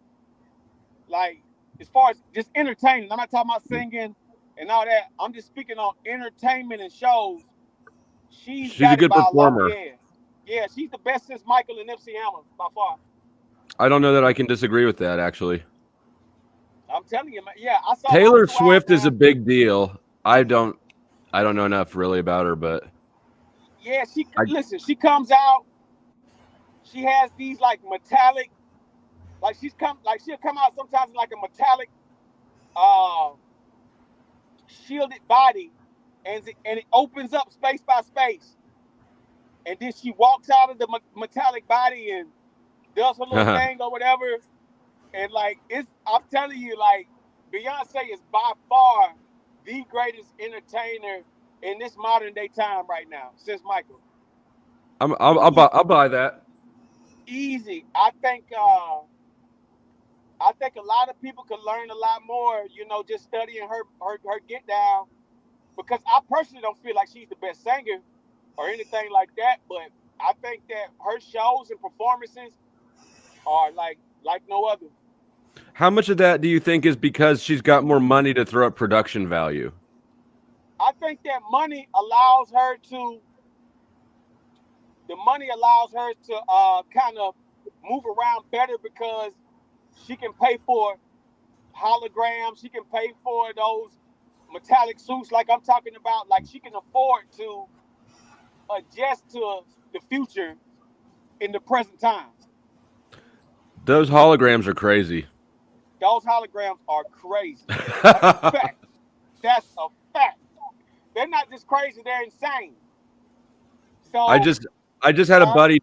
Like, as far as just entertaining, I'm not talking about singing and all that. I'm just speaking on entertainment and shows. She's a good performer. Yeah, she's the best since Michael and Nipsey Hammer by far. I don't know that I can disagree with that, actually. I'm telling you, man. Yeah, I saw Taylor Swift is a big deal. I don't know enough really about her, but yeah, listen. She comes out. She has these like metallic, like she'll come out sometimes in like a metallic, shielded body, and it opens up space by space, and then she walks out of the metallic body and does her little thing or whatever, and like I'm telling you, like, Beyonce is by far the greatest entertainer in this modern day time right now since Michael. I'll buy that. Easy. I think a lot of people could learn a lot more, just studying her get down, because I personally don't feel like she's the best singer or anything like that, but I think that her shows and performances are like no other. How much of that do you think is because she's got more money to throw at production value? I think that money allows her to kind of move around better, because she can pay for holograms, she can pay for those metallic suits like I'm talking about. Like, she can afford to adjust to the future in the present time. Those holograms are crazy. Those holograms are crazy. That's a fact. they're not just crazy, they're insane. So I just had a buddy.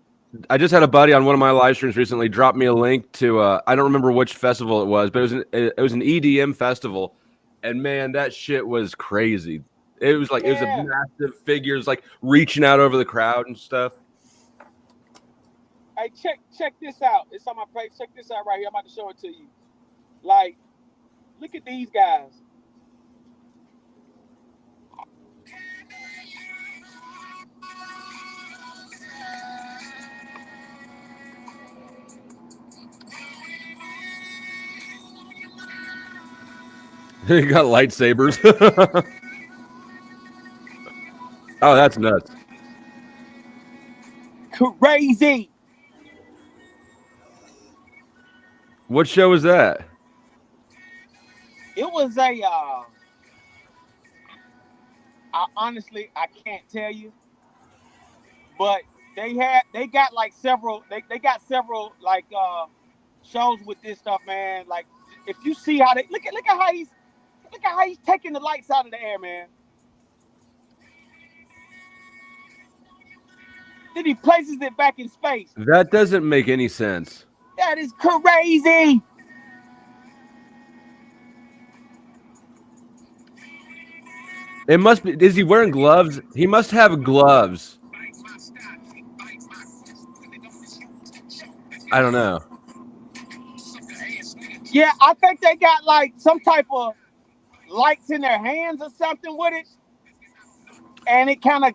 I just had a buddy on one of my live streams recently drop me a link to I don't remember which festival it was, but it was an EDM festival, and man, that shit was crazy. It was like it was a massive figures like reaching out over the crowd and stuff. Hey, check this out. It's on my page. Check this out right here. I'm about to show it to you. Like, look at these guys. You got lightsabers. Oh, that's nuts. Crazy. What show was that? It was a honestly I can't tell you, but they got like several they got several like shows with this stuff, man. Like if you see how they look at how he's taking the lights out of the air, man. Then he places it back in space. That doesn't make any sense. That is crazy. It must be. Is he wearing gloves? He must have gloves. I don't know. Yeah, I think they got like some type of lights in their hands or something with it. And it kind of,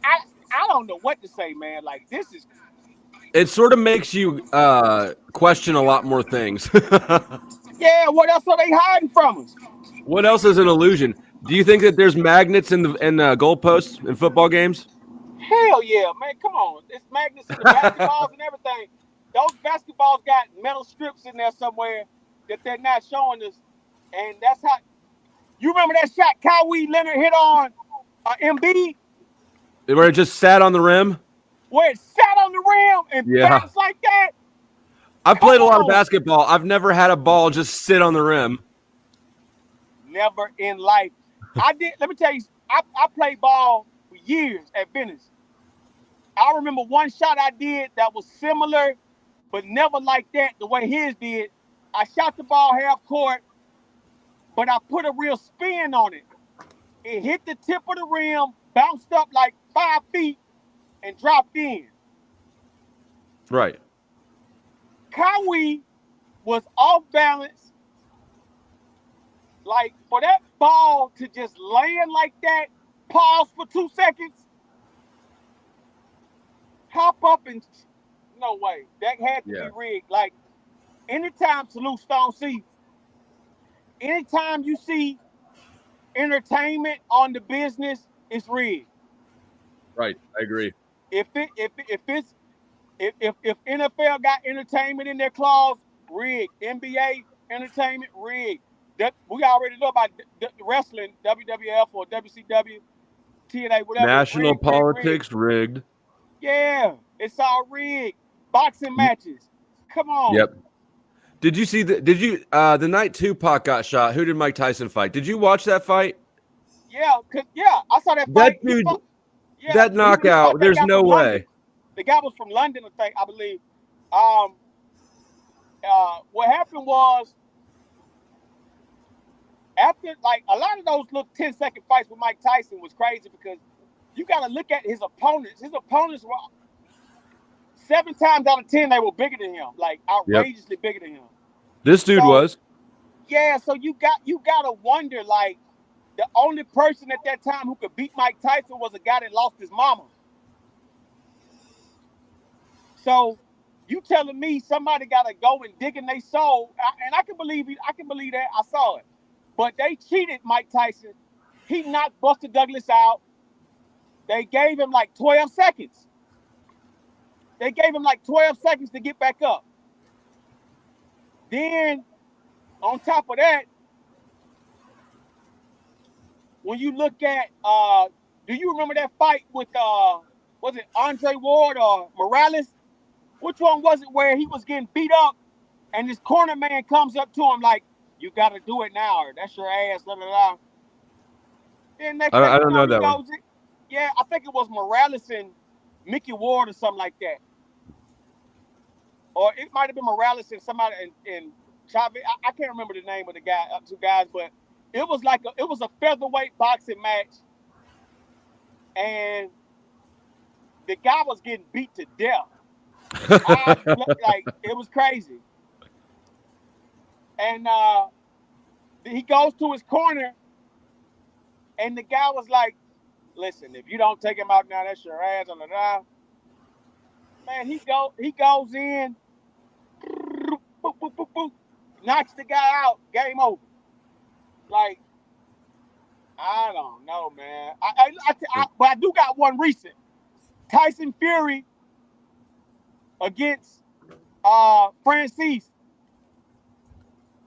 I don't know what to say, man. Like, this is. It sort of makes you question a lot more things. Yeah, what else are they hiding from us? What else is an illusion? Do you think that there's magnets in the goalposts in football games? Hell yeah, man. Come on. It's magnets in the basketballs and everything. Those basketballs got metal strips in there somewhere that they're not showing us. And that's how. You remember that shot Kawhi Leonard hit on Embiid? Where it just sat on the rim? Where it sat on the rim and bounced like that? I've played a lot of basketball. I've never had a ball just sit on the rim. Never in life. I did. Let me tell you, I played ball for years at Venice. I remember one shot I did that was similar, but never like that, the way his did. I shot the ball half court, but I put a real spin on it. It hit the tip of the rim, bounced up like 5 feet, and dropped in. Right. Kawhi was off balance. Like, for that ball to just land like that, pause for 2 seconds, hop up and no way. That had to be rigged. Like, anytime, salute StoNeC, anytime you see entertainment on the business, it's rigged. Right, I agree. If NFL got entertainment in their clause, rigged. NBA entertainment, rigged. That we already know about the wrestling, WWF or WCW, TNA, whatever. National politics rigged. Yeah, it's all rigged. Boxing matches. Come on. Yep. Did you see the night Tupac got shot? Who did Mike Tyson fight? Did you watch that fight? Yeah, I saw that fight. That dude, that knockout. There's no way. London. The guy was from London, I believe. What happened was, after, like, a lot of those little 10-second fights with Mike Tyson was crazy because you got to look at his opponents. His opponents were 7 times out of 10 they were bigger than him, like outrageously bigger than him. This dude was. Yeah, so you got to wonder, like, the only person at that time who could beat Mike Tyson was a guy that lost his mama. So you telling me somebody got to go and dig in their soul, and I can believe it. I can believe that. I saw it. But they cheated Mike Tyson. He knocked Buster Douglas out. They gave him like 12 seconds. They gave him like 12 seconds to get back up. Then, on top of that, when you look at, do you remember that fight with, was it Andre Ward or Morales? Which one was it where he was getting beat up and this corner man comes up to him like, you got to do it now, or that's your ass, blah, blah, blah. Then next I thing you don't know, know he that one. goes in. Yeah, I think it was Morales and Mickey Ward or something like that. Or it might have been Morales and somebody in Chavez. I can't remember the name of the guy, two guys, but it was like it was a featherweight boxing match, and the guy was getting beat to death. Like it was crazy. And he goes to his corner, and the guy was like, "Listen, if you don't take him out now, that's your ass on the dial." Man, he goes in, boop, boop, boop, boop, knocks the guy out. Game over. Like, I don't know, man. But I do got one recent. Tyson Fury against Francis.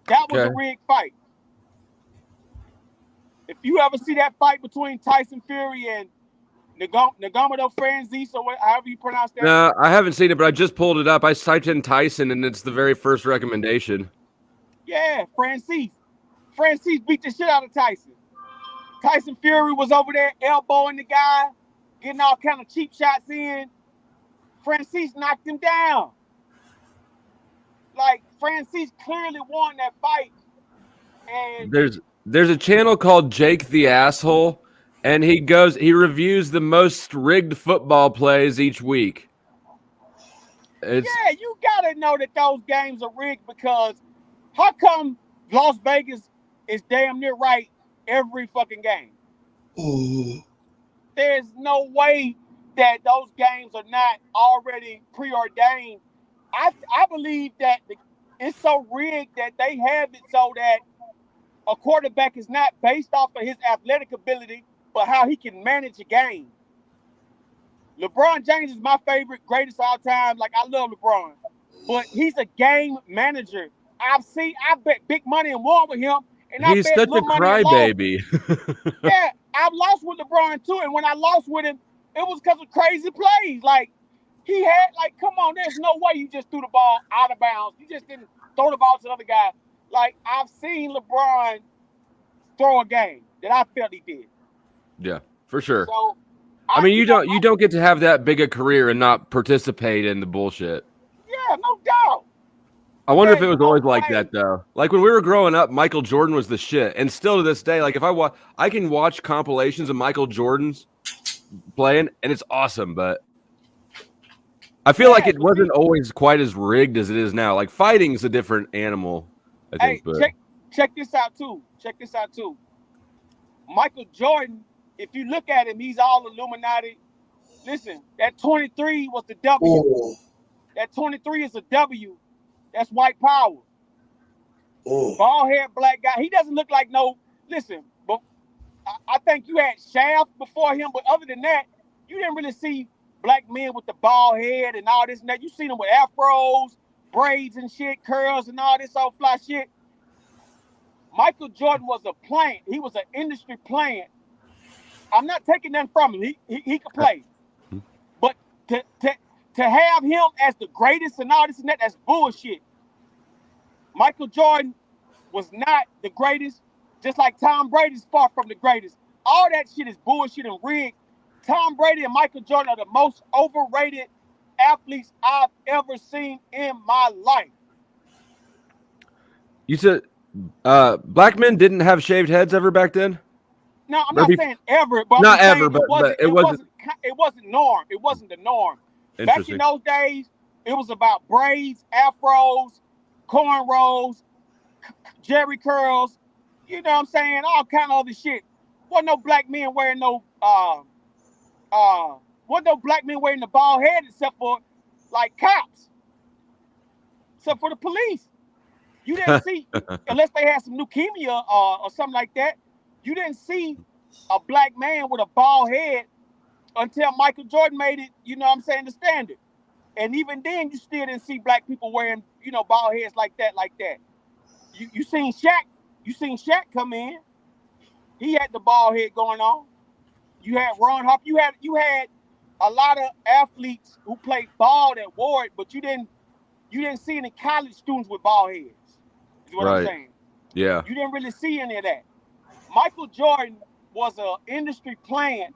That was a rigged fight. If you ever see that fight between Tyson Fury and Nagomado Francis, or however you pronounce that. No, I haven't seen it, but I just pulled it up. I typed in Tyson, and it's the very first recommendation. Yeah, Francis. Francis beat the shit out of Tyson. Tyson Fury was over there elbowing the guy, getting all kind of cheap shots in. Francis knocked him down. Like, Francis clearly won that fight. And there's a channel called Jake the Asshole, and he reviews the most rigged football plays each week. Yeah, you gotta know that those games are rigged, because how come Las Vegas is damn near right every fucking game? There's no way that those games are not already preordained. I believe that it's so rigged that they have it so that a quarterback is not based off of his athletic ability, but how he can manage a game. LeBron James is my favorite, greatest all time. Like, I love LeBron, but he's a game manager. I bet big money and won with him, and he's I bet such a little money and lost. crybaby. Yeah, I've lost with LeBron too, and when I lost with him, it was because of crazy plays. Like, he had, like, come on, there's no way you just threw the ball out of bounds. You just didn't throw the ball to the other guy. Like, I've seen LeBron throw a game that I felt he did. Yeah, for sure. So, I mean, you don't get to have that big a career and not participate in the bullshit. Yeah, no doubt. I wonder if it was always like that, though. Like, when we were growing up, Michael Jordan was the shit, and still to this day, like, if I can watch compilations of Michael Jordan's playing, and it's awesome, but I feel like it wasn't always quite as rigged as it is now. Like, fighting's a different animal, I think. But check this out too. Check this out too. Michael Jordan, if you look at him, he's all Illuminati. Listen, that 23 was the W. Ooh. That 23 is a W. That's white power. Ooh. Bald head black guy. He doesn't look like no. Listen, but I think you had Shaft before him, but other than that, you didn't really see black men with the bald head and all this and that. You seen them with afros, braids and shit, curls and all this old fly shit. Michael Jordan was a plant. He was an industry plant. I'm not taking nothing from him. He could play. But to have him as the greatest and all this and that, that's bullshit. Michael Jordan was not the greatest, just like Tom Brady's far from the greatest. All that shit is bullshit and rigged. Tom Brady and Michael Jordan are the most overrated athletes I've ever seen in my life. you said black men didn't have shaved heads ever back then? No, I'm not saying ever, but not ever, but it wasn't norm. It wasn't the norm. Back in those days, it was about braids, afros, cornrows, jerry curls, you know what I'm saying? All kind of other shit. Wasn't no black men wearing wasn't no black men wearing the bald head except for like cops. Except for the police. You didn't see, unless they had some leukemia or something like that, you didn't see a black man with a bald head until Michael Jordan made it, you know what I'm saying, the standard. And even then, you still didn't see black people wearing, you know, bald heads like that. You seen Shaq come in. He had the bald head going on. You had Ron Hop. You had a lot of athletes who played ball at Ward, but you didn't see any college students with bald heads. Is what I'm saying. Yeah. You didn't really see any of that. Michael Jordan was an industry plant,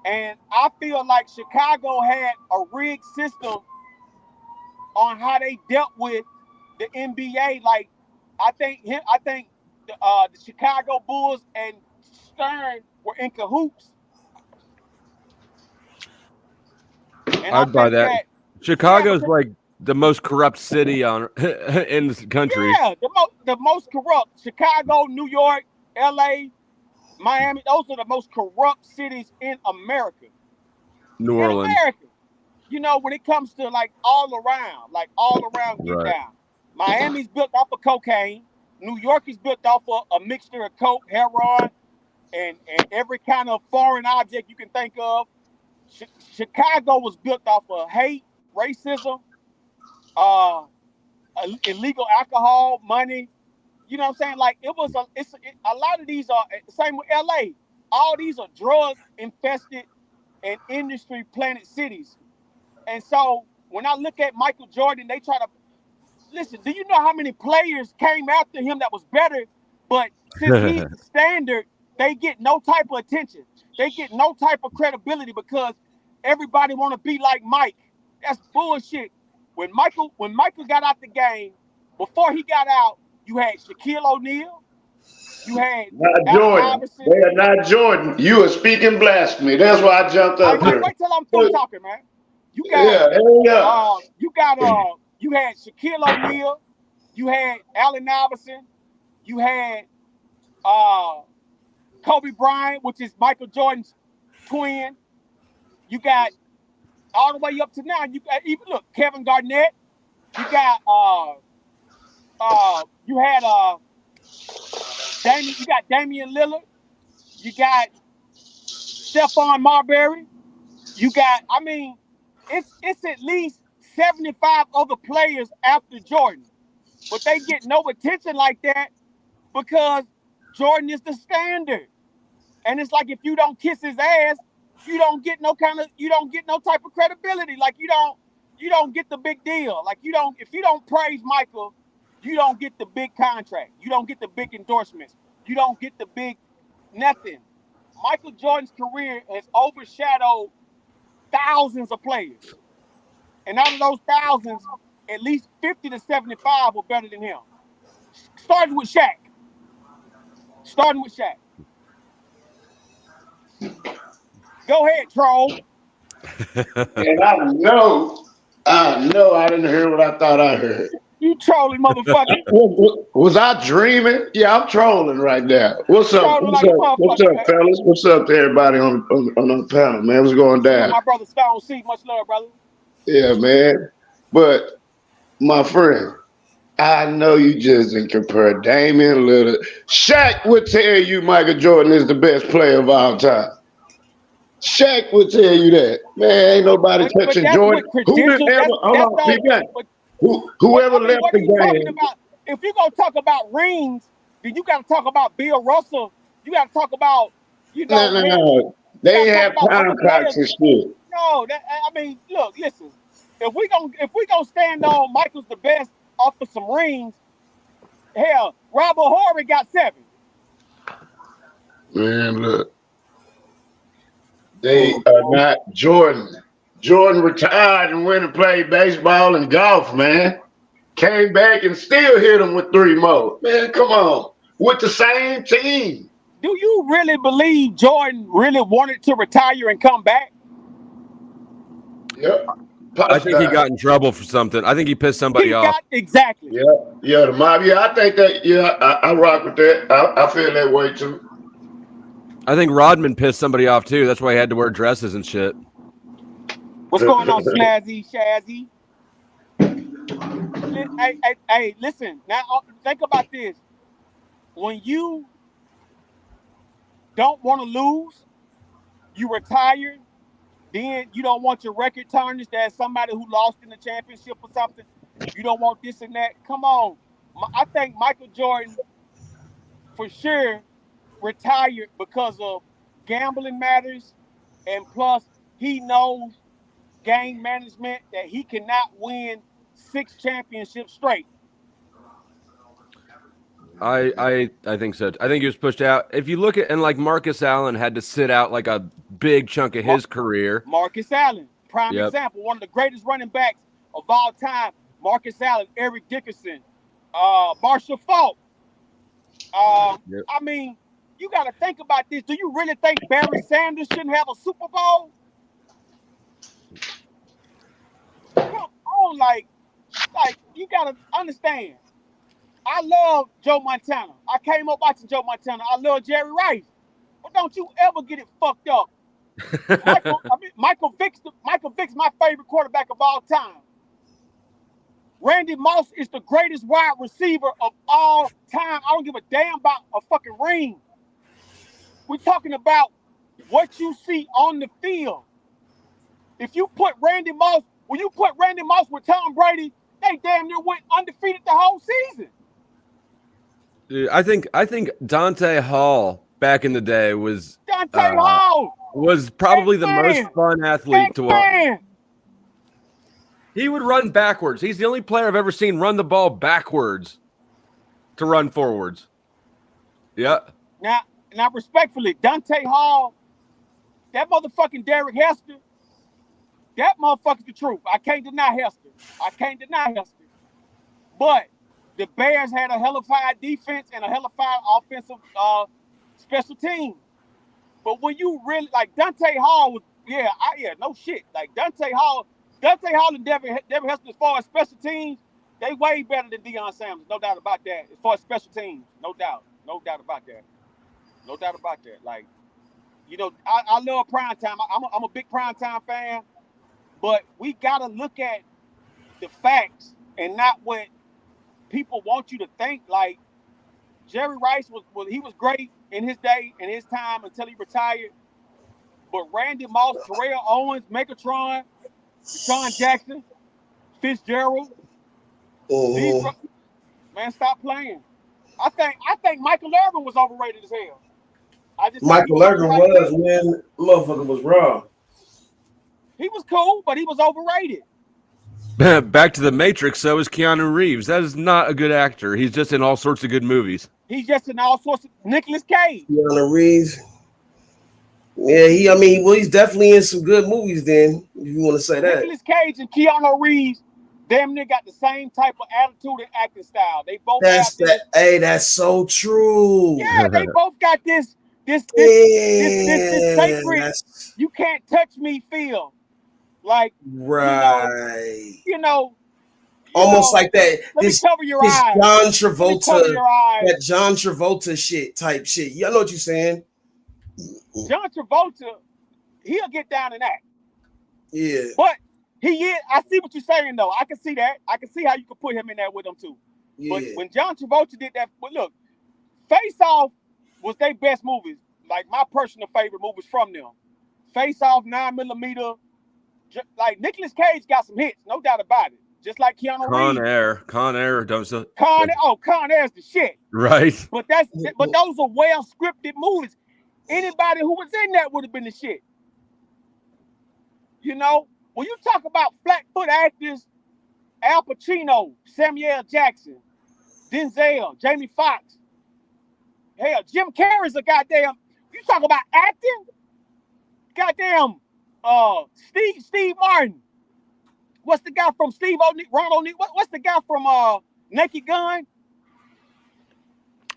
and I feel like Chicago had a rigged system on how they dealt with the NBA. Like, I think the Chicago Bulls and Stern were in cahoots. And I I'd buy think that. that, Chicago's because, like the most corrupt city on in the country. yeah, the most corrupt. Chicago, New York, LA, Miami, those are the most corrupt cities in America. New In Orleans. America. You know, when it comes to like all around get Right. down. Miami's built off of cocaine. New York is built off of a mixture of coke, heroin, and every kind of foreign object you can think of. Chicago was built off of hate, racism, illegal alcohol, money. You know what I'm saying? Like, a lot of these are same with LA. All these are drug infested and industry planted cities. And so when I look at Michael Jordan, they try to listen. Do you know how many players came after him that was better? But since he's the standard, they get no type of attention. They get no type of credibility because everybody want to be like Mike. That's bullshit. When Michael got out the game, before he got out, you had Shaquille O'Neal, you had Not Allen Jordan. Iverson. They are not Jordan. You are speaking blasphemy. That's why I jumped up Wait here. till I'm through talking, man. You Yeah, got hurry up. you had Shaquille O'Neal, you had Allen Iverson, you had Kobe Bryant, which is Michael Jordan's twin. You got all the way up to now. You got even look Kevin Garnett. You got you had Damian. You got Damian Lillard. You got Stephon Marbury. You got. I mean, it's at least 75 other players after Jordan, but they get no attention like that because Jordan is the standard. And it's like if you don't kiss his ass, you don't get no type of credibility. Like you don't get the big deal. Like if you don't praise Michael, you don't get the big contract. You don't get the big endorsements. You don't get the big nothing. Michael Jordan's career has overshadowed thousands of players. And out of those thousands, at least 50 to 75 were better than him. Starting with Shaq. Go ahead, troll. And I know I didn't hear what I thought I heard. You trolling motherfucker. Was I dreaming? Yeah, I'm trolling right now. What's up? Trolling like a motherfucker, What's up, man. fellas? What's up to everybody on the panel, man? What's going down? My brother StoNeC, much love, brother. Yeah, man. But my friend, I know you just didn't compare Damian Lillard. Shaq would tell you Michael Jordan is the best player of all time. Shaq would tell you that. Man, ain't nobody touching that's Jordan. Who did ever, hold on, keep that. Whoever left what the are you talking game. about? If you're going to talk about rings, then you got to talk about Bill Russell. You got to talk about, No. They have contracts and shit. No, I mean, look, listen. If we gonna stand on Michael's the best off of some rings, hell, Robert Horry got 7. Man, look. They are not Jordan. Jordan retired and went and played baseball and golf, man. Came back and still hit them with 3 more. Man, come on. With the same team. Do you really believe Jordan really wanted to retire and come back? Yep. I think he got in trouble for something. I think he pissed somebody off. Exactly. Yeah, the mob. Yeah, I think that. Yeah, I rock with that. I feel that way too. I think Rodman pissed somebody off too. That's why he had to wear dresses and shit. What's going on, Snazzy, Shazzy? Hey, listen. Now think about this. When you don't want to lose, you retire. Then you don't want your record tarnished as somebody who lost in the championship or something. You don't want this and that. Come on. I think Michael Jordan, for sure, retired because of gambling matters. And plus, he knows game management that he cannot win 6 championships straight. I think so. I think he was pushed out. If you look at, and like Marcus Allen had to sit out like a big chunk of his career. Marcus Allen, prime Yep. example, one of the greatest running backs of all time. Marcus Allen, Eric Dickerson, Marshall Faulk. Yep. I mean, you got to think about this. Do you really think Barry Sanders shouldn't have a Super Bowl? Come on, like you got to understand. I love Joe Montana. I came up watching Joe Montana. I love Jerry Rice. But don't you ever get it fucked up. Michael Vick's my favorite quarterback of all time. Randy Moss is the greatest wide receiver of all time. I don't give a damn about a fucking ring. We're talking about what you see on the field. If you put Randy Moss, when you put Randy Moss with Tom Brady, they damn near went undefeated the whole season. Dude, I think Dante Hall back in the day was Hall was probably the most fun athlete to watch. He would run backwards. He's the only player I've ever seen run the ball backwards to run forwards. Yeah. Now, respectfully, Dante Hall, that motherfucking Derek Hester, that motherfucker's the truth. I can't deny Hester. But the Bears had a hellified defense and a hellified offensive special team. But when you really, like Dante Hall was, no shit. Like Dante Hall and Devin Hester, as far as special teams, they way better than Deion Sanders, no doubt about that. As far as special teams, no doubt about that. Like, you know, I love primetime. I'm a big primetime fan, but we gotta look at the facts and not what people want you to think. Like Jerry Rice was great in his day, in his time until he retired. But Randy Moss, Terrell Owens, Megatron, Deshaun Jackson, Fitzgerald, man, stop playing. I think Michael Irvin was overrated as hell. Michael Irvin was, man. Motherfucker was raw. He was cool, but he was overrated. Back to the Matrix, so is Keanu Reeves. That is not a good actor. He's just in all sorts of good movies. He's just in all sorts of Nicolas Cage. Keanu Reeves. Yeah, he's definitely in some good movies then, if you want to say that. Nicolas Cage and Keanu Reeves, damn near got the same type of attitude and acting style. They both that's so true. Yeah, they both got this sacred, you can't touch me feel. Like, right. Almost like that. This cover your eyes. That John Travolta shit type shit. You know what you're saying? John Travolta, he'll get down and act. Yeah. But I see what you're saying though. I can see that. I can see how you could put him in there with them too. Yeah. But when John Travolta did that, but look, Face Off was their best movies. Like my personal favorite movies from them. Face Off, 9mm. Like Nicolas Cage got some hits, no doubt about it. Just like Keanu Reeves. Con Air, don't say. Con Air's the shit. Right. But those are well scripted movies. Anybody who was in that would have been the shit. You know, when you talk about flat-foot actors, Al Pacino, Samuel Jackson, Denzel, Jamie Foxx, hell, Jim Carrey's a goddamn. You talk about acting, goddamn. Steve Martin. What's the guy from Steve O'Neill? Ron O'Neill. What's the guy from Naked Gun?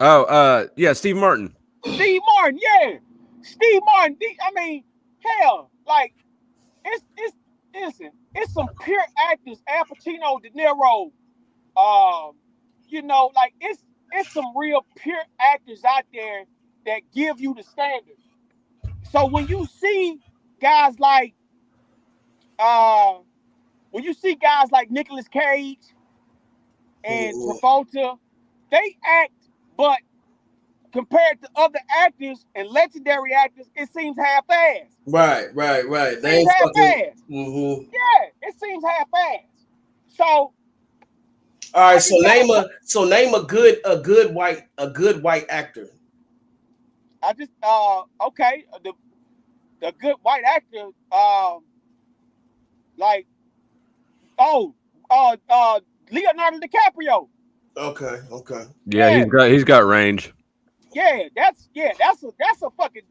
Oh, yeah, Steve Martin. Steve Martin, yeah. Steve Martin. I mean, hell, like it's some pure actors. Al Pacino, De Niro. Like it's some real pure actors out there that give you the standard. So when you see guys like Nicolas Cage and Travolta, they act, but compared to other actors and legendary actors, it seems half-assed. Right. They ain't half-assed. Mm-hmm. Yeah, it seems half-assed. So, all right. So name a good white actor. I just okay. The good white actor, Leonardo DiCaprio. Okay. Yeah, Yeah, he's got range. that's a fucking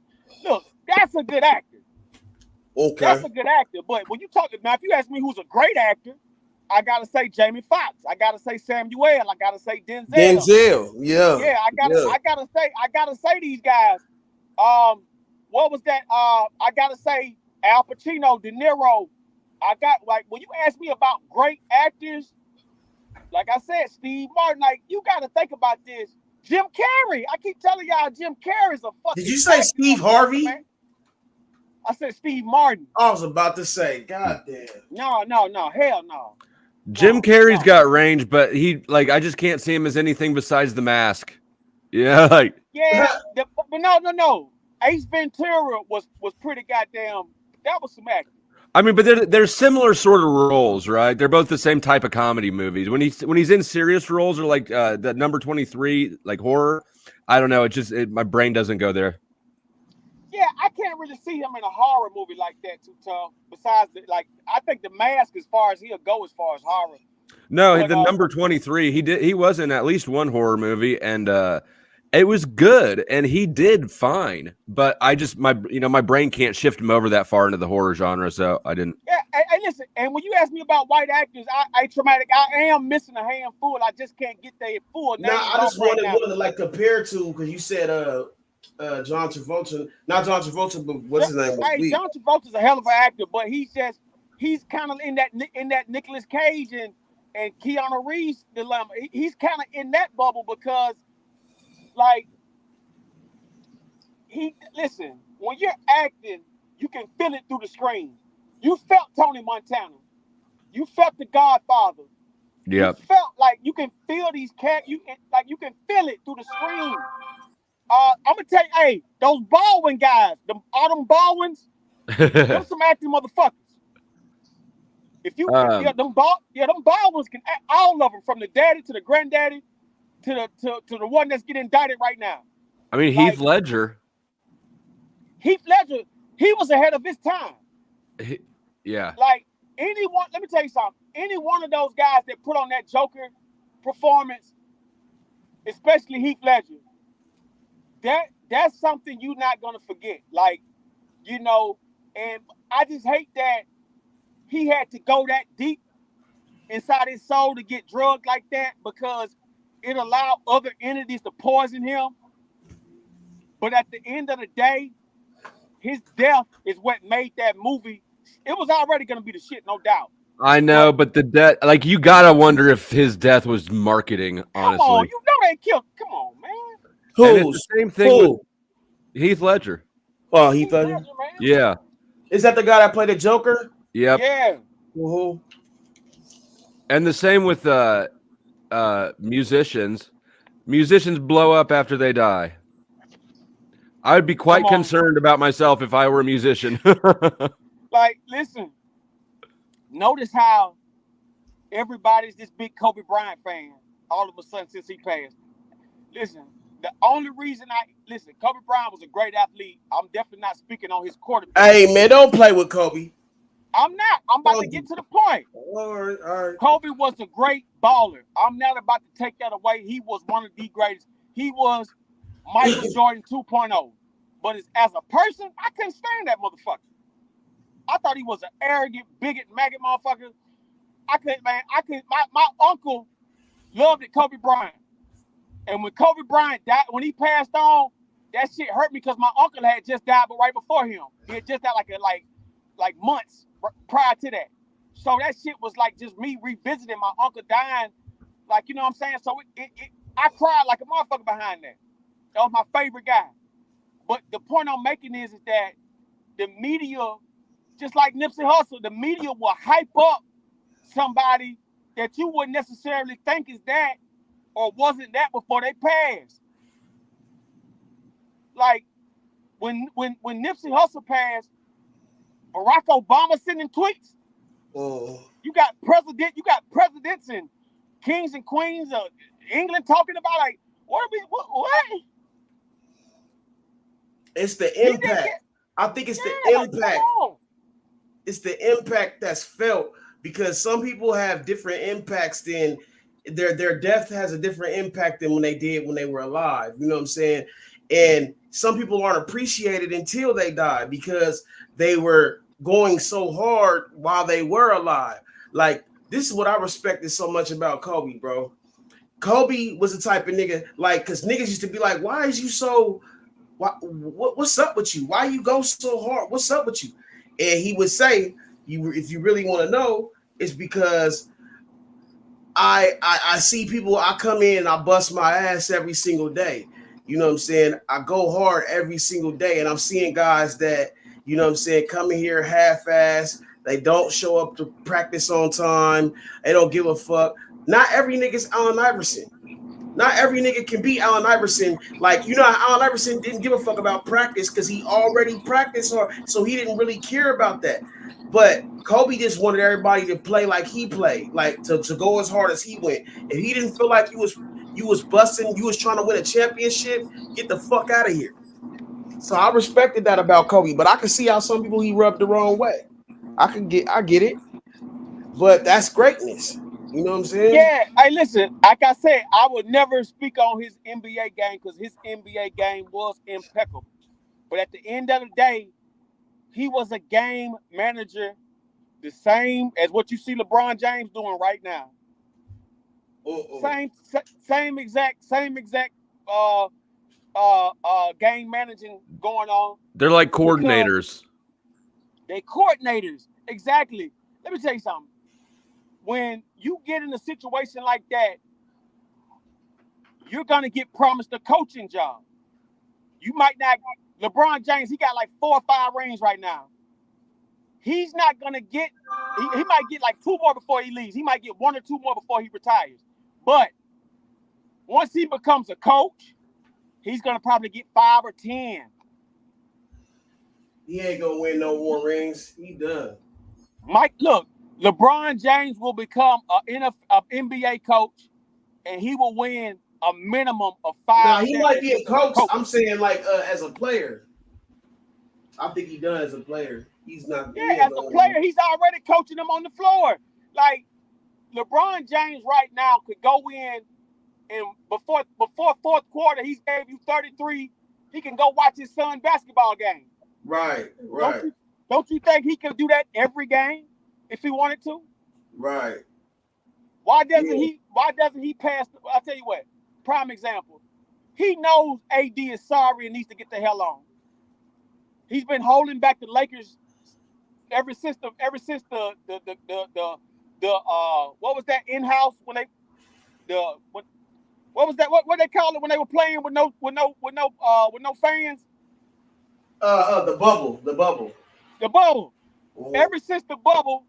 look. That's a good actor. Okay. That's a good actor. But when you talk now, if you ask me who's a great actor, I gotta say Jamie Foxx. I gotta say Samuel. I gotta say Denzel. Denzel. Yeah. Yeah, I gotta say these guys. What was that? I gotta say Al Pacino, De Niro. I got like when you ask me about great actors, like I said, Steve Martin. Like you gotta think about this. Jim Carrey. I keep telling y'all, Jim Carrey's a fucking. Did you say Steve Harvey? Man. I said Steve Martin. I was about to say, God damn. No, hell no. Jim Carrey's got range, but I just can't see him as anything besides The Mask. Yeah, like but no. Ace Ventura was pretty goddamn. That was some acting. I mean, but they're similar sort of roles, right? They're both the same type of comedy movies. When he's in serious roles or like the number 23, like horror, I don't know. My brain doesn't go there. Yeah, I can't really see him in a horror movie like that too tough. Besides, I think The Mask, as far as he'll go, as far as horror. No, but, the number 23, he was in at least one horror movie, and it was good, and he did fine. But my brain can't shift him over that far into the horror genre, so I didn't. Yeah, hey, listen, and when you ask me about white actors, I am missing a handful. I just can't get their full name. I just wanted one to like compare to because you said John Travolta, not John Travolta, but what's his name? Hey, John Travolta's a hell of an actor, but he's kind of in that Nicolas Cage and Keanu Reeves dilemma. He's kind of in that bubble because, like, listen, when you're acting, you can feel it through the screen. You felt Tony Montana, you felt The Godfather. Yeah, you felt like you can feel these you can feel it through the screen. I'm gonna tell you, hey, those Baldwin guys, all them Baldwins, them some acting motherfuckers. If you, them Baldwins can act, all of them, from the daddy to the granddaddy to the one that's getting indicted right now. I mean, Heath Ledger. Heath Ledger, he was ahead of his time. Yeah. Like anyone, let me tell you something. Any one of those guys that put on that Joker performance, especially Heath Ledger, that's something you're not gonna forget. Like, and I just hate that he had to go that deep inside his soul to get drugged like that, because it allowed other entities to poison him. But at the end of the day, his death is what made that movie. It was already gonna be the shit, no doubt. I know, but the death, like, you gotta wonder if his death was marketing. Honestly, come on, they killed. Come on, man. And it's the same thing with Heath Ledger. Oh, Heath Ledger, man. Yeah. Is that the guy that played the Joker? Yep. Yeah. Uh-huh. And the same with musicians. Musicians blow up after they die. I would be quite concerned about myself if I were a musician. Like, listen, notice how everybody's this big Kobe Bryant fan all of a sudden since he passed. Listen, the only reason Kobe Bryant was a great athlete. I'm definitely not speaking on his quarterback. Hey, man, don't play with Kobe. I'm not. I'm about to get to the point. All right. Kobe was a great baller. I'm not about to take that away. He was one of the greatest. He was Michael Jordan 2.0. But as a person, I couldn't stand that motherfucker. I thought he was an arrogant, bigot, maggot motherfucker. My uncle loved it, Kobe Bryant. And when Kobe Bryant died, when he passed on, that shit hurt me because my uncle had just died, but right before him. He had just died like months prior to that. So that shit was like just me revisiting my uncle dying. Like, you know what I'm saying? So I cried like a motherfucker behind that. That was my favorite guy. But the point I'm making is that the media, just like Nipsey Hussle, the media will hype up somebody that you wouldn't necessarily think is that or wasn't that before they passed. Like when Nipsey Hussle passed, Barack Obama sending tweets. Oh. You got presidents and kings and queens of England talking about, like, what? It's the impact. I think it's the impact. It's the impact that's felt, because some people have different impacts than their death has a different impact than when they did when they were alive. You know what I'm saying? And some people aren't appreciated until they die because they were going so hard while they were alive. Like, this is what I respected so much about Kobe, bro. Kobe was the type of nigga, like, because niggas used to be like, why is you so, what's up with you? Why you go so hard? What's up with you? And he would say, if you really want to know, it's because I see people, I come in and I bust my ass every single day. You know what I'm saying? I go hard every single day, and I'm seeing guys that, you know what I'm saying, come in here half-ass. They don't show up to practice on time. They don't give a fuck. Not every nigga's Allen Iverson. Not every nigga can be Allen Iverson. Like, you know, Allen Iverson didn't give a fuck about practice because he already practiced hard, so he didn't really care about that. But Kobe just wanted everybody to play like he played, like to go as hard as he went. If he didn't feel like you was busting, you was trying to win a championship, get the fuck out of here. So I respected that about Kobe, but I can see how some people he rubbed the wrong way. I get it, but that's greatness. You know what I'm saying? Yeah. Hey, listen, like I said, I would never speak on his NBA game because his NBA game was impeccable. But at the end of the day, he was a game manager, the same as what you see LeBron James doing right now. Same exact game managing going on. They're like coordinators. They coordinators. Exactly. Let me tell you something. When you get in a situation like that, you're going to get promised a coaching job. You might not. LeBron James, he got like 4 or 5 rings right now. He's not going to get, he might get like 2 more before he leaves. He might get 1 or 2 more before he retires. But once he becomes a coach, he's going to probably get 5 or 10. He ain't going to win no more rings. He done. Mike, look, LeBron James will become an NBA coach, and he will win a minimum of 5. Now, he might be a coach. I'm saying, like, as a player. I think he done as a player. He's not. Yeah, as a player, he's already coaching them on the floor. Like, LeBron James right now could go in and before fourth quarter, he's gave you 33. He can go watch his son basketball game. Right. Don't you think he could do that every game if he wanted to? Right. Why doesn't he pass? I'll tell you what. Prime example. He knows AD is sorry and needs to get the hell on. He's been holding back the Lakers ever since the what was that in-house when they what was that what they call it when they were playing with no fans? The bubble. Mm-hmm. Ever since the bubble,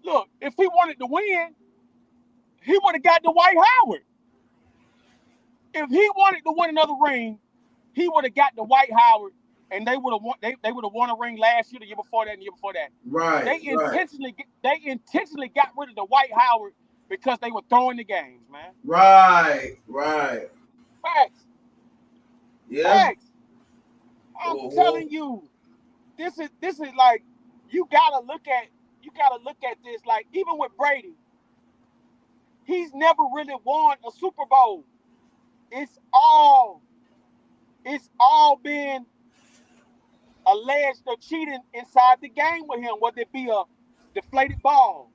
look, if he wanted to win, he would have got Dwight Howard. If he wanted to win another ring, he would have got Dwight Howard, and they would have won. They would have won a ring last year, the year before that, and the year before that. Right. They intentionally got rid of Dwight Howard because they were throwing the games, man. Right. Facts. Yeah. Facts. I'm telling you, this is like you gotta look at this. Like, even with Brady, he's never really won a Super Bowl. It's all been alleged of cheating inside the game with him, whether it be a deflated ball,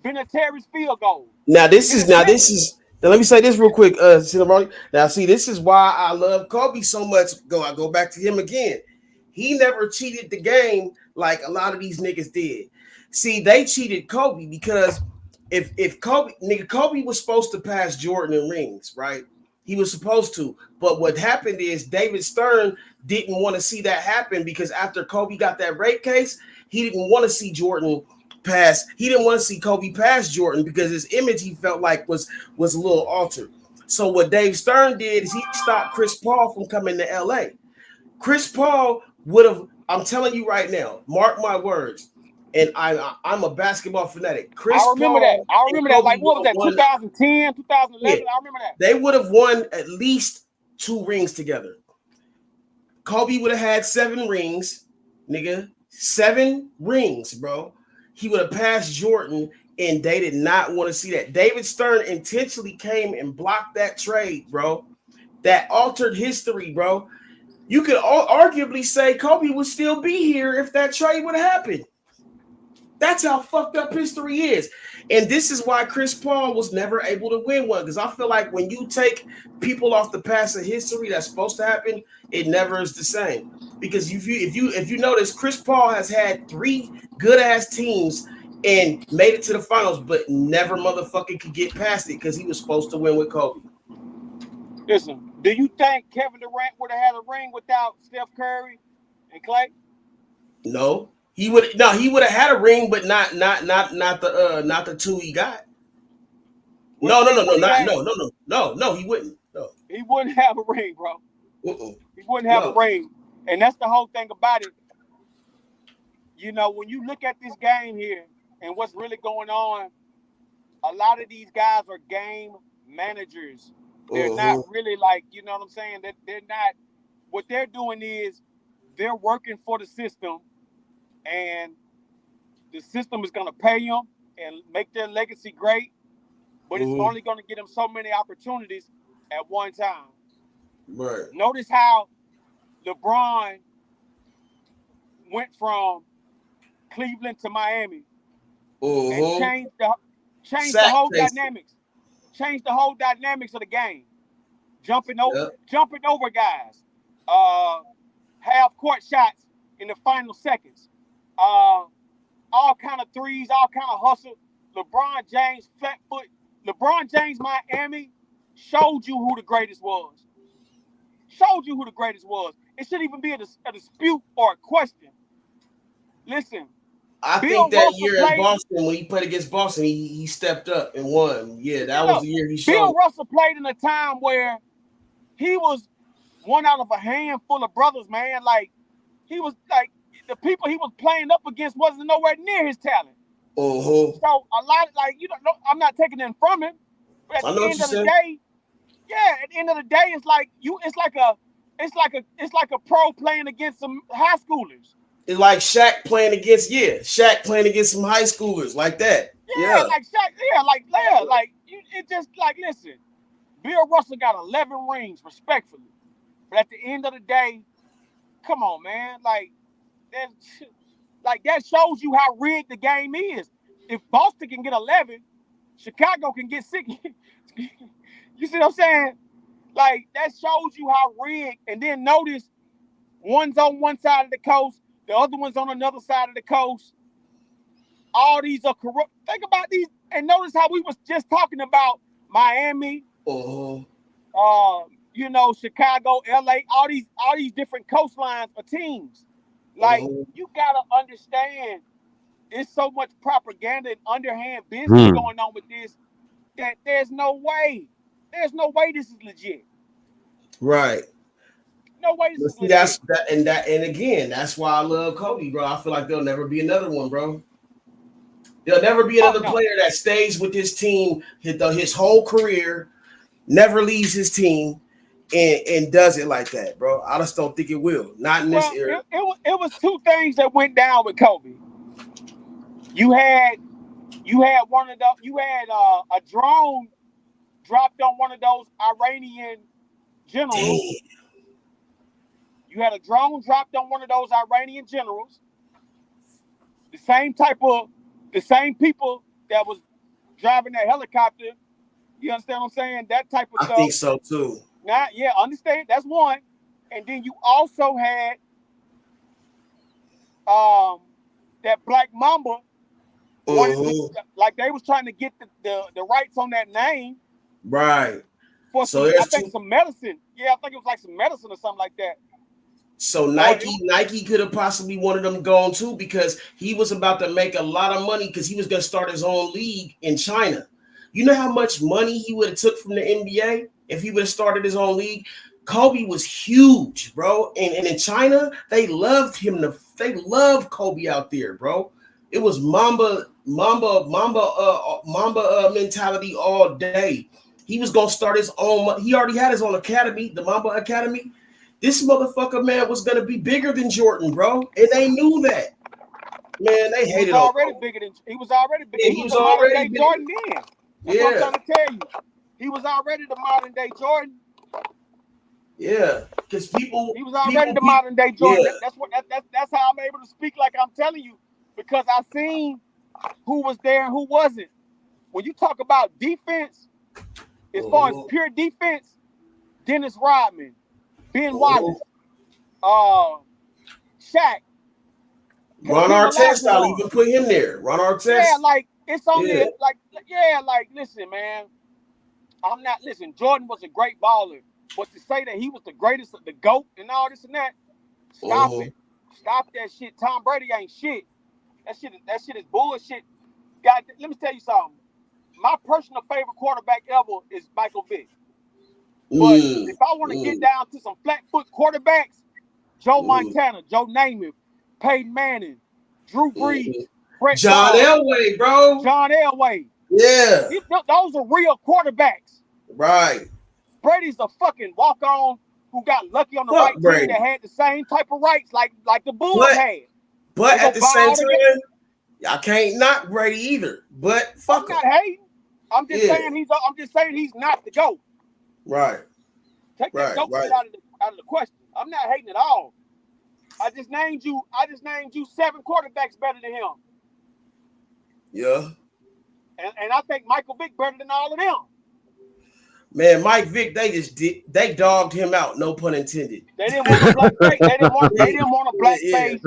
Vinatieri's field goal. Now let me say this real quick, SenaRoni. Now, see, this is why I love Kobe so much. I go back to him again. He never cheated the game like a lot of these niggas did. See, they cheated Kobe because if Kobe was supposed to pass Jordan in rings, right? He was supposed to. But what happened is David Stern didn't want to see that happen because after Kobe got that rape case, he didn't want to see Jordan pass. He didn't want to see Kobe pass Jordan because his image, he felt like, was a little altered. So what Dave Stern did is he stopped Chris Paul from coming to LA. Chris Paul would have, I'm telling you right now, mark my words, and I'm a basketball fanatic. I remember that. Like, what was that, 2010, 2011? Yeah. I remember that. They would have won at least 2 rings together. Kobe would have had 7 rings, nigga. 7 rings, bro. He would have passed Jordan and they did not want to see that. David Stern intentionally came and blocked that trade, bro. That altered history, bro. You could arguably say Kobe would still be here if that trade would have happened. That's how fucked up history is. And this is why Chris Paul was never able to win one. Because I feel like when you take people off the path of history that's supposed to happen, it never is the same. Because if you notice, Chris Paul has had 3 good ass teams and made it to the finals, but never motherfucking could get past it because he was supposed to win with Kobe. Listen, do you think Kevin Durant would have had a ring without Steph Curry and Klay? No. He would have had a ring, but not the 2 he got. No, he wouldn't. No. He wouldn't have a ring, bro. He wouldn't have a ring. And that's the whole thing about it. You know, when you look at this game here and what's really going on, a lot of these guys are game managers. They're not really like, you know what I'm saying? They're not, what they're doing is they're working for the system, and the system is going to pay them and make their legacy great, but it's only going to get them so many opportunities at one time. Right. Notice how LeBron went from Cleveland to Miami and changed the whole dynamics. Changed the whole dynamics of the game. Jumping over guys. Half court shots in the final seconds. All kind of threes, all kind of hustle. LeBron James, flat foot. LeBron James, Miami showed you who the greatest was. It shouldn't even be a dispute or a question. Listen. I think that year in Boston, when he played against Boston, he stepped up and won. Yeah, that was the year he showed. Bill Russell played in a time where he was one out of a handful of brothers, man. Like, he was like, the people he was playing up against wasn't nowhere near his talent. So a lot, like, you don't know, I'm not taking it from him, but at the end of the day, it's like it's like a pro playing against some high schoolers. It's like Shaq playing against some high schoolers like that. Yeah. Like Shaq. It just like, listen, Bill Russell got 11 rings, respectfully, but at the end of the day, come on, man, that shows you how rigged the game is. If Boston can get 11, Chicago can get 6. You see what I'm saying? Like, that shows you how rigged. And then notice, one's on one side of the coast, the other one's on another side of the coast. All these are corrupt. Think about these, and notice how we was just talking about Miami, Chicago, LA, all these different coastlines of teams. Like, you gotta understand, there's so much propaganda and underhand business going on with this that there's no way this is legit. Right. No way this is legit. And again, that's why I love Kobe, bro. I feel like there'll never be another one, bro. There'll never be another player that stays with his team his whole career, never leaves his team, and does it like that, bro. I just don't think it will. Not in this era. It was 2 things that went down with Kobe. You had one of those. You had a drone dropped on one of those Iranian generals. Damn. You had a drone dropped on one of those Iranian generals. The same people that was driving that helicopter. You understand what I'm saying? That type of stuff. I think so too. Now, yeah, understand. That's one. And then you also had that Black Mamba. Like, they was trying to get the rights on that name. Right. For some medicine. Yeah, I think it was like some medicine or something like that. So Nike could have possibly wanted him gone too, because he was about to make a lot of money because he was going to start his own league in China. You know how much money he would have took from the NBA if he would have started his own league? Kobe was huge, bro. And in China, they loved him. They loved Kobe out there, bro. It was Mamba mentality all day. He was going to start his own. He already had his own academy, the Mamba Academy. This motherfucker, man, was going to be bigger than Jordan, bro. And they knew that. Man, they He hated was on already bro. bigger than he was already big. Yeah, He he was was the modern already day big. Jordan then. That's what I'm Yeah, trying to tell you. He was already the modern day Jordan. yeah. Because people, He was already the modern day Jordan. That's how I'm able to speak like I'm telling you, because I seen who was there and who wasn't. When you talk about defense, as far as pure defense, Dennis Rodman, Ben Wallace, Shaq, Ron Hakeem Artest, I'll Olajuwon. even put him there. Ron Artest. Yeah, like it's on Yeah. there. Like listen, man. I'm not listen. Jordan was a great baller, but to say that he was the greatest, the GOAT, and all this and that, stop it. Stop that shit. Tom Brady ain't shit. That shit is bullshit. God, let me tell you something. My personal favorite quarterback ever is Michael Vick. But if I want to get down to some flat foot quarterbacks, Joe Montana, Joe Namath, Peyton Manning, Drew Brees, Brett John Favre, Elway, bro. John Elway. Yeah. Those are real quarterbacks. Right. Brady's a fucking walk-on who got lucky on the right team that had the same type of rights like the Bulls had. But at the same time, I can't knock Brady either. But fuck him. I'm not hating. I'm just saying he's not the GOAT. Right. Take that GOAT shit out of the question. I'm not hating at all. I just named you 7 quarterbacks better than him. Yeah. And I think Michael Vick better than all of them. Man, Mike Vick, they dogged him out, no pun intended. They didn't want a black face. They didn't want a black face.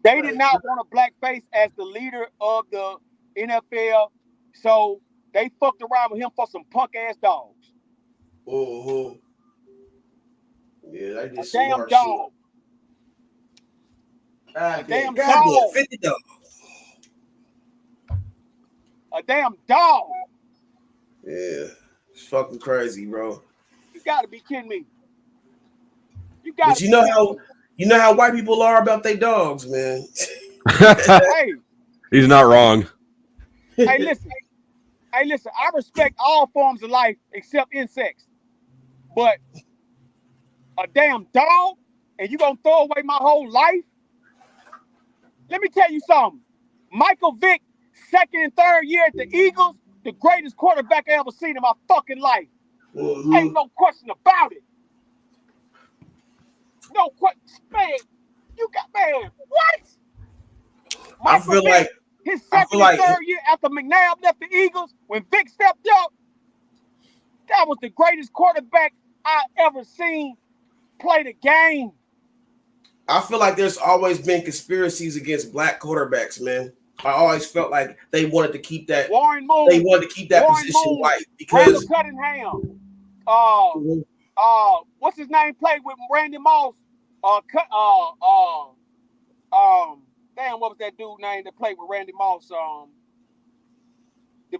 They did not want a black face as the leader of the NFL. So they fucked around with him for some punk ass dogs. Yeah, they did a some damn hard dog. Shit. A damn God dog. 50 dogs. A damn dog. Yeah. It's fucking crazy, bro. You gotta be kidding me. But you know how white people are about their dogs, man. Hey. He's not wrong. Hey, listen. I respect all forms of life except insects. But a damn dog, and you gonna throw away my whole life? Let me tell you something. Michael Vick, second and third year at the Eagles, the greatest quarterback I ever seen in my fucking life. Ain't no question about it. No question. Man, what? Michael feel Vick, like his second and third year after McNabb left the Eagles, when Vick stepped up, that was the greatest quarterback I ever seen play the game. I feel like there's always been conspiracies against black quarterbacks, man. I always felt like they wanted to keep that. Warren Moon. They wanted to keep that Warren position Moon, white because Randall Cunningham. What's his name? Played with Randy Moss. Damn, what was that dude name that played with Randy Moss? The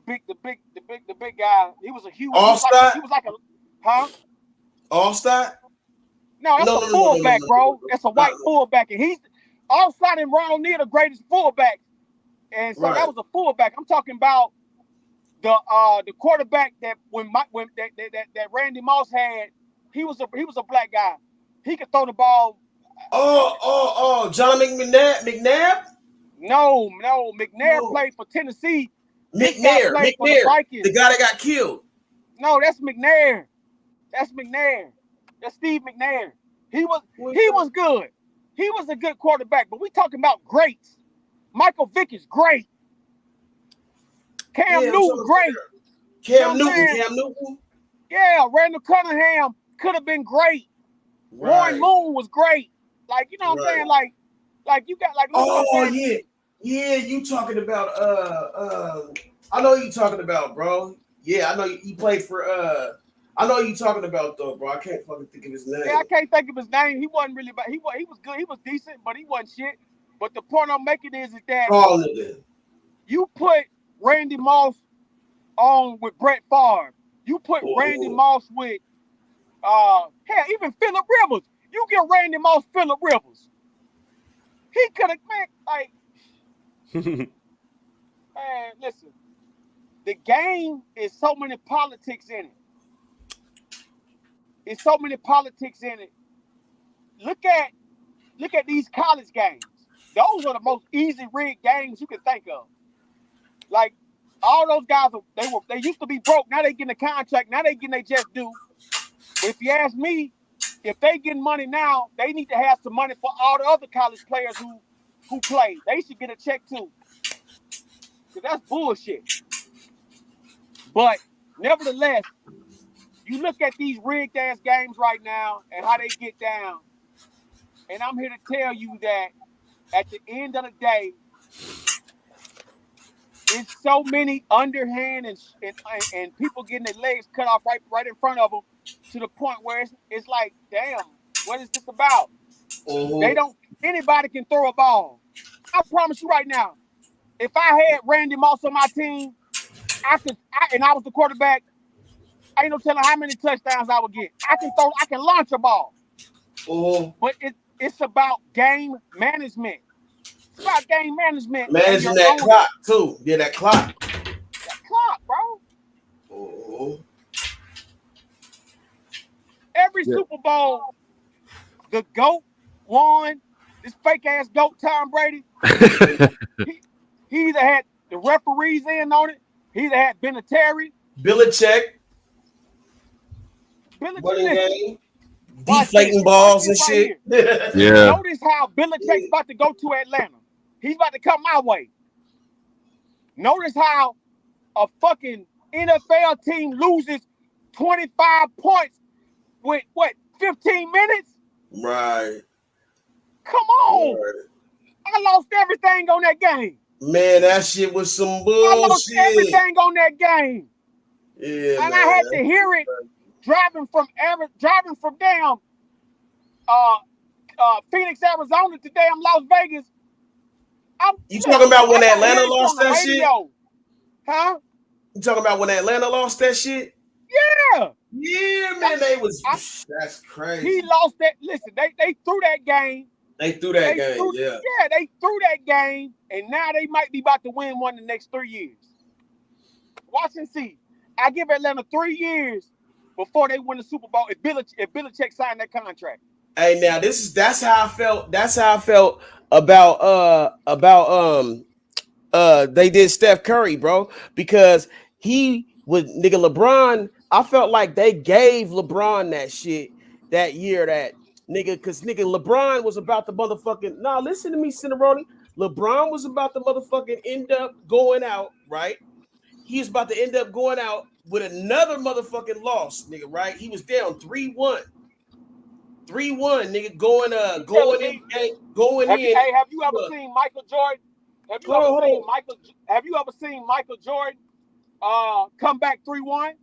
big guy. He was a huge. Allstott? He was like a, huh? Allstott? No, that's a fullback, bro. That's a white fullback, and he's Allstott and Ron O'Neal the greatest fullback, and so that was a fullback. I'm talking about the quarterback that that Randy Moss had. He was a black guy. He could throw the ball. John McNabb? No, McNair played for Tennessee. McNair, for the Vikings. The guy that got killed. No, that's McNair. That's Steve McNair. He was good. He was a good quarterback, but we talking about greats. Michael Vick is great. Cam Newton, great. Cam Newton. Yeah, Randall Cunningham could have been great. Warren Moon was great. Like, you know what I'm saying? Like you got like Yeah, you talking about I know you talking about, bro. Yeah, I know he played for I know you talking about though, bro. I can't fucking think of his name. Yeah, I can't think of his name. He wasn't really bad. He was good. He was decent, but he wasn't shit. But the point I'm making is that you put Randy Moss on with Brett Favre. You put Randy Moss with even Phillip Rivers. You get Randy Moss, Phillip Rivers. He could have man, listen. The game is so many politics in it. It's so many politics in it. Look at these college games. those are the most easy rigged games you can think of. Like all those guys, they used to be broke. Now they getting a contract. Now they getting they just due. But if you ask me, if they getting money now, they need to have some money for all the other college players who play. They should get a check too. Because that's bullshit. But nevertheless, you look at these rigged ass games right now and how they get down. And I'm here to tell you that at the end of the day, it's so many underhand and people getting their legs cut off right in front of them to the point where it's like, damn, what is this about? Anybody can throw a ball. I promise you right now, if I had Randy Moss on my team, and I was the quarterback, I ain't no telling how many touchdowns I would get. I can launch a ball. But it's about game management. It's about game management. Managing that clock too. Yeah, that clock. That clock, bro. Every Super Bowl, the GOAT won. This fake ass GOAT Tom Brady. he either had the referees in on it. He either had Vinatieri. Belichick. Game. Deflating balls and shit. Yeah. Notice how Belichick's about to go to Atlanta. He's about to come my way. Notice how a fucking NFL team loses 25 points with 15 minutes? Right. Come on. Right. I lost everything on that game. Man, that shit was some bullshit. I lost everything on that game. Yeah, and man. I had to hear it driving from damn Phoenix, Arizona to damn Las Vegas. You talking about when Atlanta lost that shit? Huh? You talking about when Atlanta lost that shit? Yeah. Yeah, man, that's crazy. He lost that. Listen, they threw that game. They threw that game, yeah. Yeah, they threw that game, and now they might be about to win one in the next 3 years. Watch and see. I give Atlanta 3 years before they win the Super Bowl if Belichick signed that contract. Hey, now that's how I felt. That's how I felt about they did Steph Curry, bro, because he was LeBron. I felt like they gave LeBron that shit that year, that because LeBron was about to motherfucking listen to me, SenaRoni. LeBron was about to motherfucking end up going out, right? He was about to end up going out with another motherfucking loss, nigga, right? He was down 3-1. 3-1, nigga, going in. Hey, have you ever seen Michael Jordan? Have you ever seen Michael Jordan come back 3-1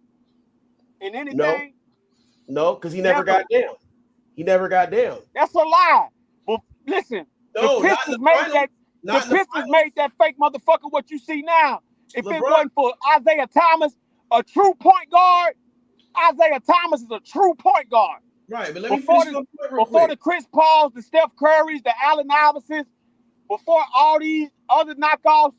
in anything? No, because he never got down. He never got down. That's a lie. But listen, the Pistons made that fake motherfucker what you see now. If it wasn't for Isaiah Thomas, a true point guard, Isaiah Thomas is a true point guard. Right, but let me finish my point real quick. Before the Chris Pauls, the Steph Currys, the Allen Iversons, before all these other knockoffs,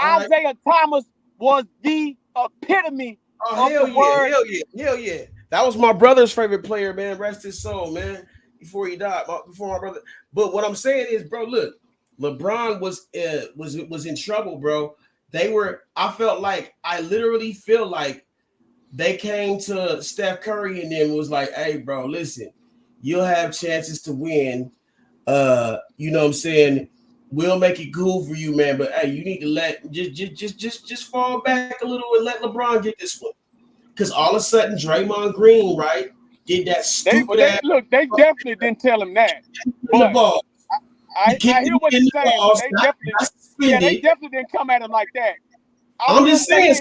Isaiah Thomas was the epitome of the word. Hell yeah. That was my brother's favorite player, man. Rest his soul, man. Before he died, before my brother. But what I'm saying is, bro, look, LeBron was in trouble, bro. I literally feel like they came to Steph Curry and then was like, hey, bro, listen, you'll have chances to win. You know what I'm saying? We'll make it cool for you, man. But hey, you need to just fall back a little and let LeBron get this one. Because all of a sudden, Draymond Green, right, did that stupid ass. Look, they definitely didn't tell him that. But I hear what you're saying. They definitely didn't come at him like that. I'm just saying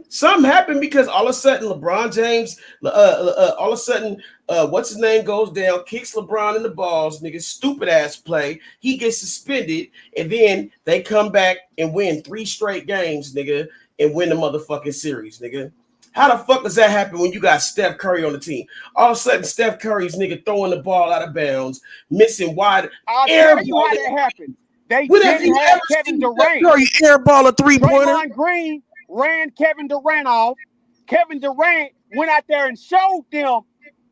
something happened because all of a sudden LeBron James, all of a sudden, what's his name goes down, kicks LeBron in the balls, nigga, stupid ass play. He gets suspended, and then they come back and win 3 straight games, nigga, and win the motherfucking series, nigga. How the fuck does that happen when you got Steph Curry on the team? All of a sudden, Steph Curry's nigga throwing the ball out of bounds, missing wide. I'll tell you how that happened. They didn't have Kevin Durant. Curry airball a 3-pointer. Draymond Green ran Kevin Durant off. Kevin Durant went out there and showed them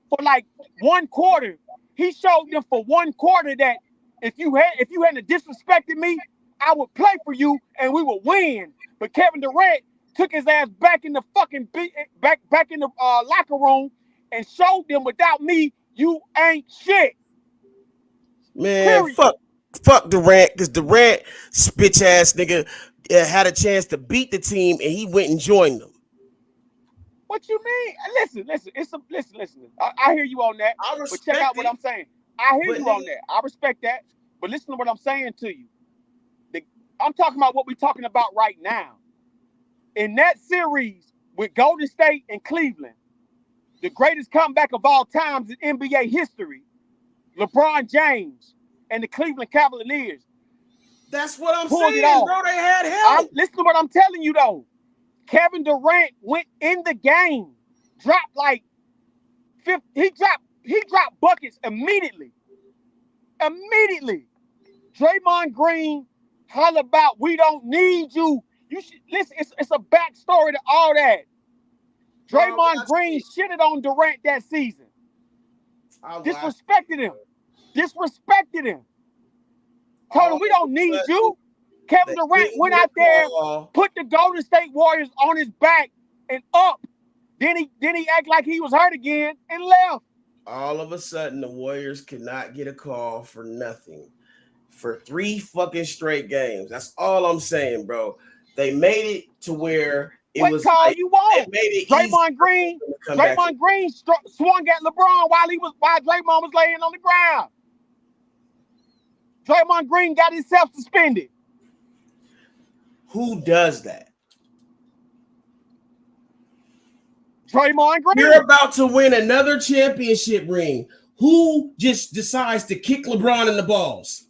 for like 1 quarter. He showed them for 1 quarter that If you hadn't disrespected me, I would play for you and we would win. But Kevin Durant took his ass back in the fucking back in the locker room and showed them without me, you ain't shit. Man, fuck Durant, because Durant, bitch ass nigga, had a chance to beat the team and he went and joined them. What you mean? Listen. I hear you on that. But check out what I'm saying. I hear you on that. I respect that. But listen to what I'm saying to you. I'm talking about what we're talking about right now. In that series with Golden State and Cleveland, the greatest comeback of all times in NBA history, LeBron James and the Cleveland Cavaliers. That's what I'm saying, bro. They had help. Listen to what I'm telling you, though. Kevin Durant went in the game, dropped like 50, he dropped buckets immediately. Immediately. Draymond Green holler about we don't need you. You should listen, it's a backstory to all that. Draymond Green shitted on Durant that season. Disrespected him. Told him we don't need you. Kevin Durant went out there, put the Golden State Warriors on his back and up. Then he acted like he was hurt again and left. All of a sudden, the Warriors could not get a call for nothing for 3 fucking straight games. That's all I'm saying, bro. They made it to where it was call like, you want? Made it Draymond Green swung at LeBron while Draymond was laying on the ground. Draymond Green got himself suspended. Who does that? Draymond Green. You're about to win another championship ring. Who just decides to kick LeBron in the balls?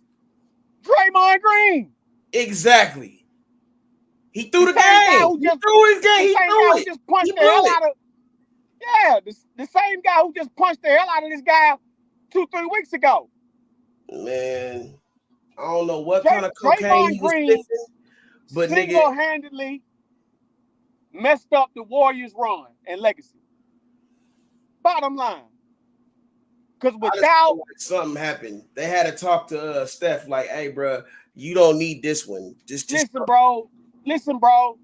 Draymond Green. Exactly. He threw the game. He threw his game. He threw it. Just punched the hell out of. Yeah, the same guy who just punched the hell out of this guy 2-3 weeks ago. Man, I don't know what kind of cocaine he was sniffing, but single-handedly messed up the Warriors' run and legacy. Bottom line. Because without something happened, they had to talk to Steph like, "Hey, bro, you don't need this one. Just listen, bro.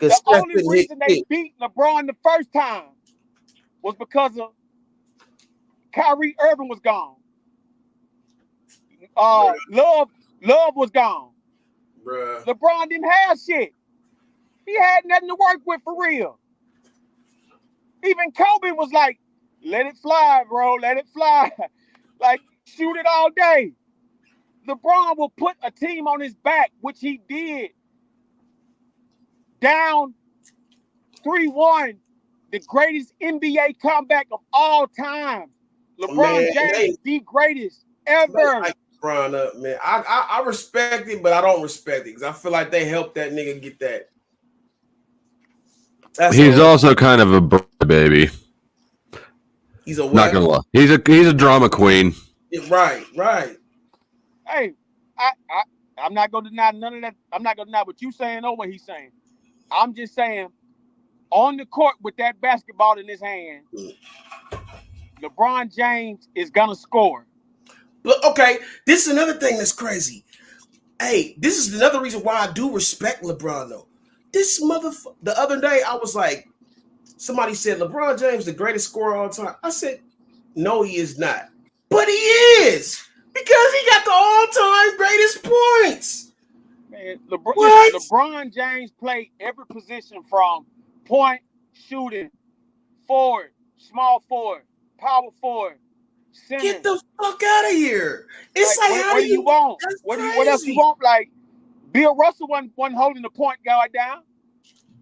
The only reason they beat LeBron the first time was because of Kyrie Irving was gone. Love was gone. Bruh. LeBron didn't have shit. He had nothing to work with for real. Even Kobe was like, let it fly, bro. Let it fly. Like, shoot it all day. LeBron will put a team on his back, which he did. Down 3-1, the greatest NBA comeback of all time. LeBron James, the greatest ever. LeBron up, man. I respect it, but I don't respect it because I feel like they helped that nigga get that. He's also kind of a baby. He's a what? Not gonna lie. He's a drama queen. Yeah, right. Hey, I'm not gonna deny none of that. I'm not gonna deny what you saying or what he's saying. I'm just saying, on the court with that basketball in his hand, LeBron James is gonna score. Look, okay, this is another thing that's crazy. Hey, this is another reason why I do respect LeBron, though. This motherfucker, the other day, I was like, somebody said, LeBron James, the greatest scorer of all time. I said, no, he is not. But he is, because he got the all-time greatest points. Man, LeBron James played every position from point, shooting, forward, small forward, power forward, center. Get the fuck out of here. It's like how what do you want? What else you want? Like, Bill Russell wasn't holding the point guard down.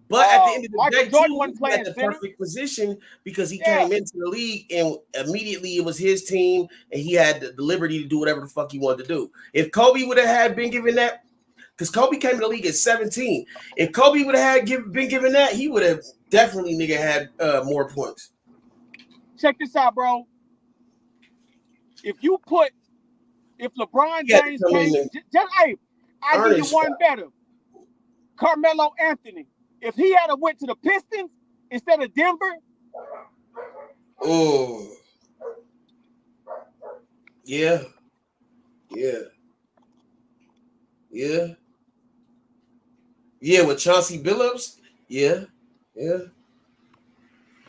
But at the end of the Michael day, Jordan wasn't playing at the center. perfect position because he came into the league and immediately it was his team and he had the liberty to do whatever the fuck he wanted to do. If Kobe would have been given that, because Kobe came to the league at 17, if Kobe would have been given that, he would have definitely had more points. Check this out, bro. If LeBron James came, I give you one better. Carmelo Anthony. If he had went to the Pistons instead of Denver. Oh. Yeah. Yeah, with Chauncey Billups. Yeah.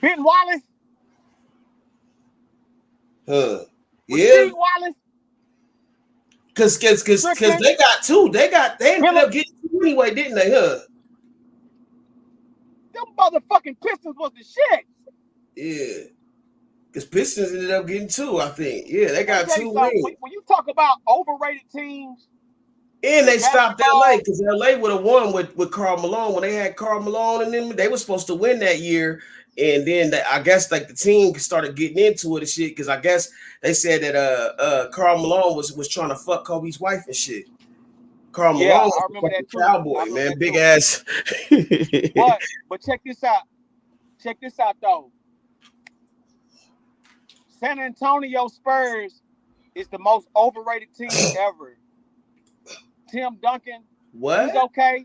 Ben Wallace. Yeah. Wallace. Cause they got two. They ended up getting two anyway, didn't they? Them motherfucking Pistons was the shit. Yeah. Because Pistons ended up getting two, I think. Yeah, they got two wins. When you talk about overrated teams, and they stopped LA because LA would have won with Karl Malone when they had Karl Malone and them. They were supposed to win that year, and then I guess like the team started getting into it and shit because I guess they said that Karl Malone was trying to fuck Kobe's wife and shit. Karl Malone was a fucking cowboy, man, big ass. But check this out. Check this out though. San Antonio Spurs is the most overrated team ever. Tim Duncan, what? He's okay.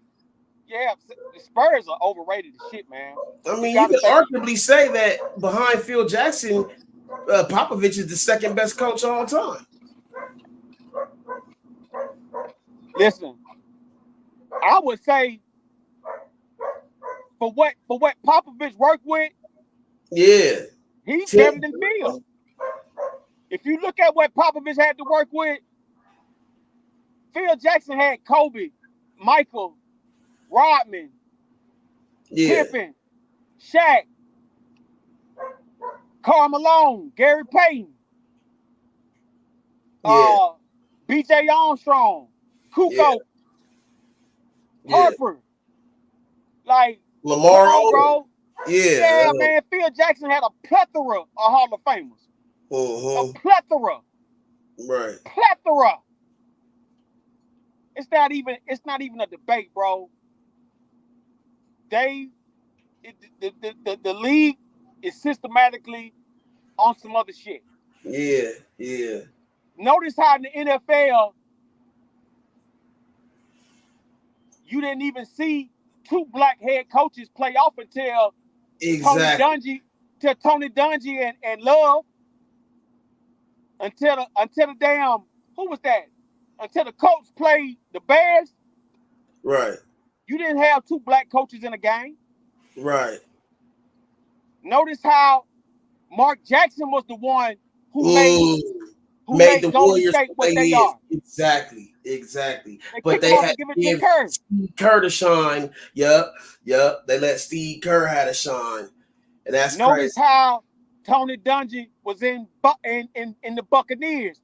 Yeah, the Spurs are overrated as shit, man. I mean, you can arguably say that behind Phil Jackson, Popovich is the second best coach of all time. Listen, I would say for what Popovich worked with, yeah, he's better than Phil. If you look at what Popovich had to work with, Phil Jackson had Kobe, Michael, Rodman, Pippen, Shaq, Karl Malone, Gary Payton, B.J. Armstrong, Kukoc, Harper, like Lamar, bro. Yeah, man. Phil Jackson had a plethora of Hall of Famers. A plethora. Right. Plethora. It's not even a debate, bro. The league is systematically on some other shit. Yeah. Notice how in the NFL you didn't even see two black head coaches play off until Tony Dungy and Love. Until the damn, who was that? Until the Colts played the Bears. Right. You didn't have two black coaches in a game. Right. Notice how Mark Jackson was the one who made the Golden Warriors State what they are. Exactly. But they had to give Steve Kerr to shine. Yep. They let Steve Kerr had a shine, and that's Notice crazy. how Tony Dungy was in the Buccaneers,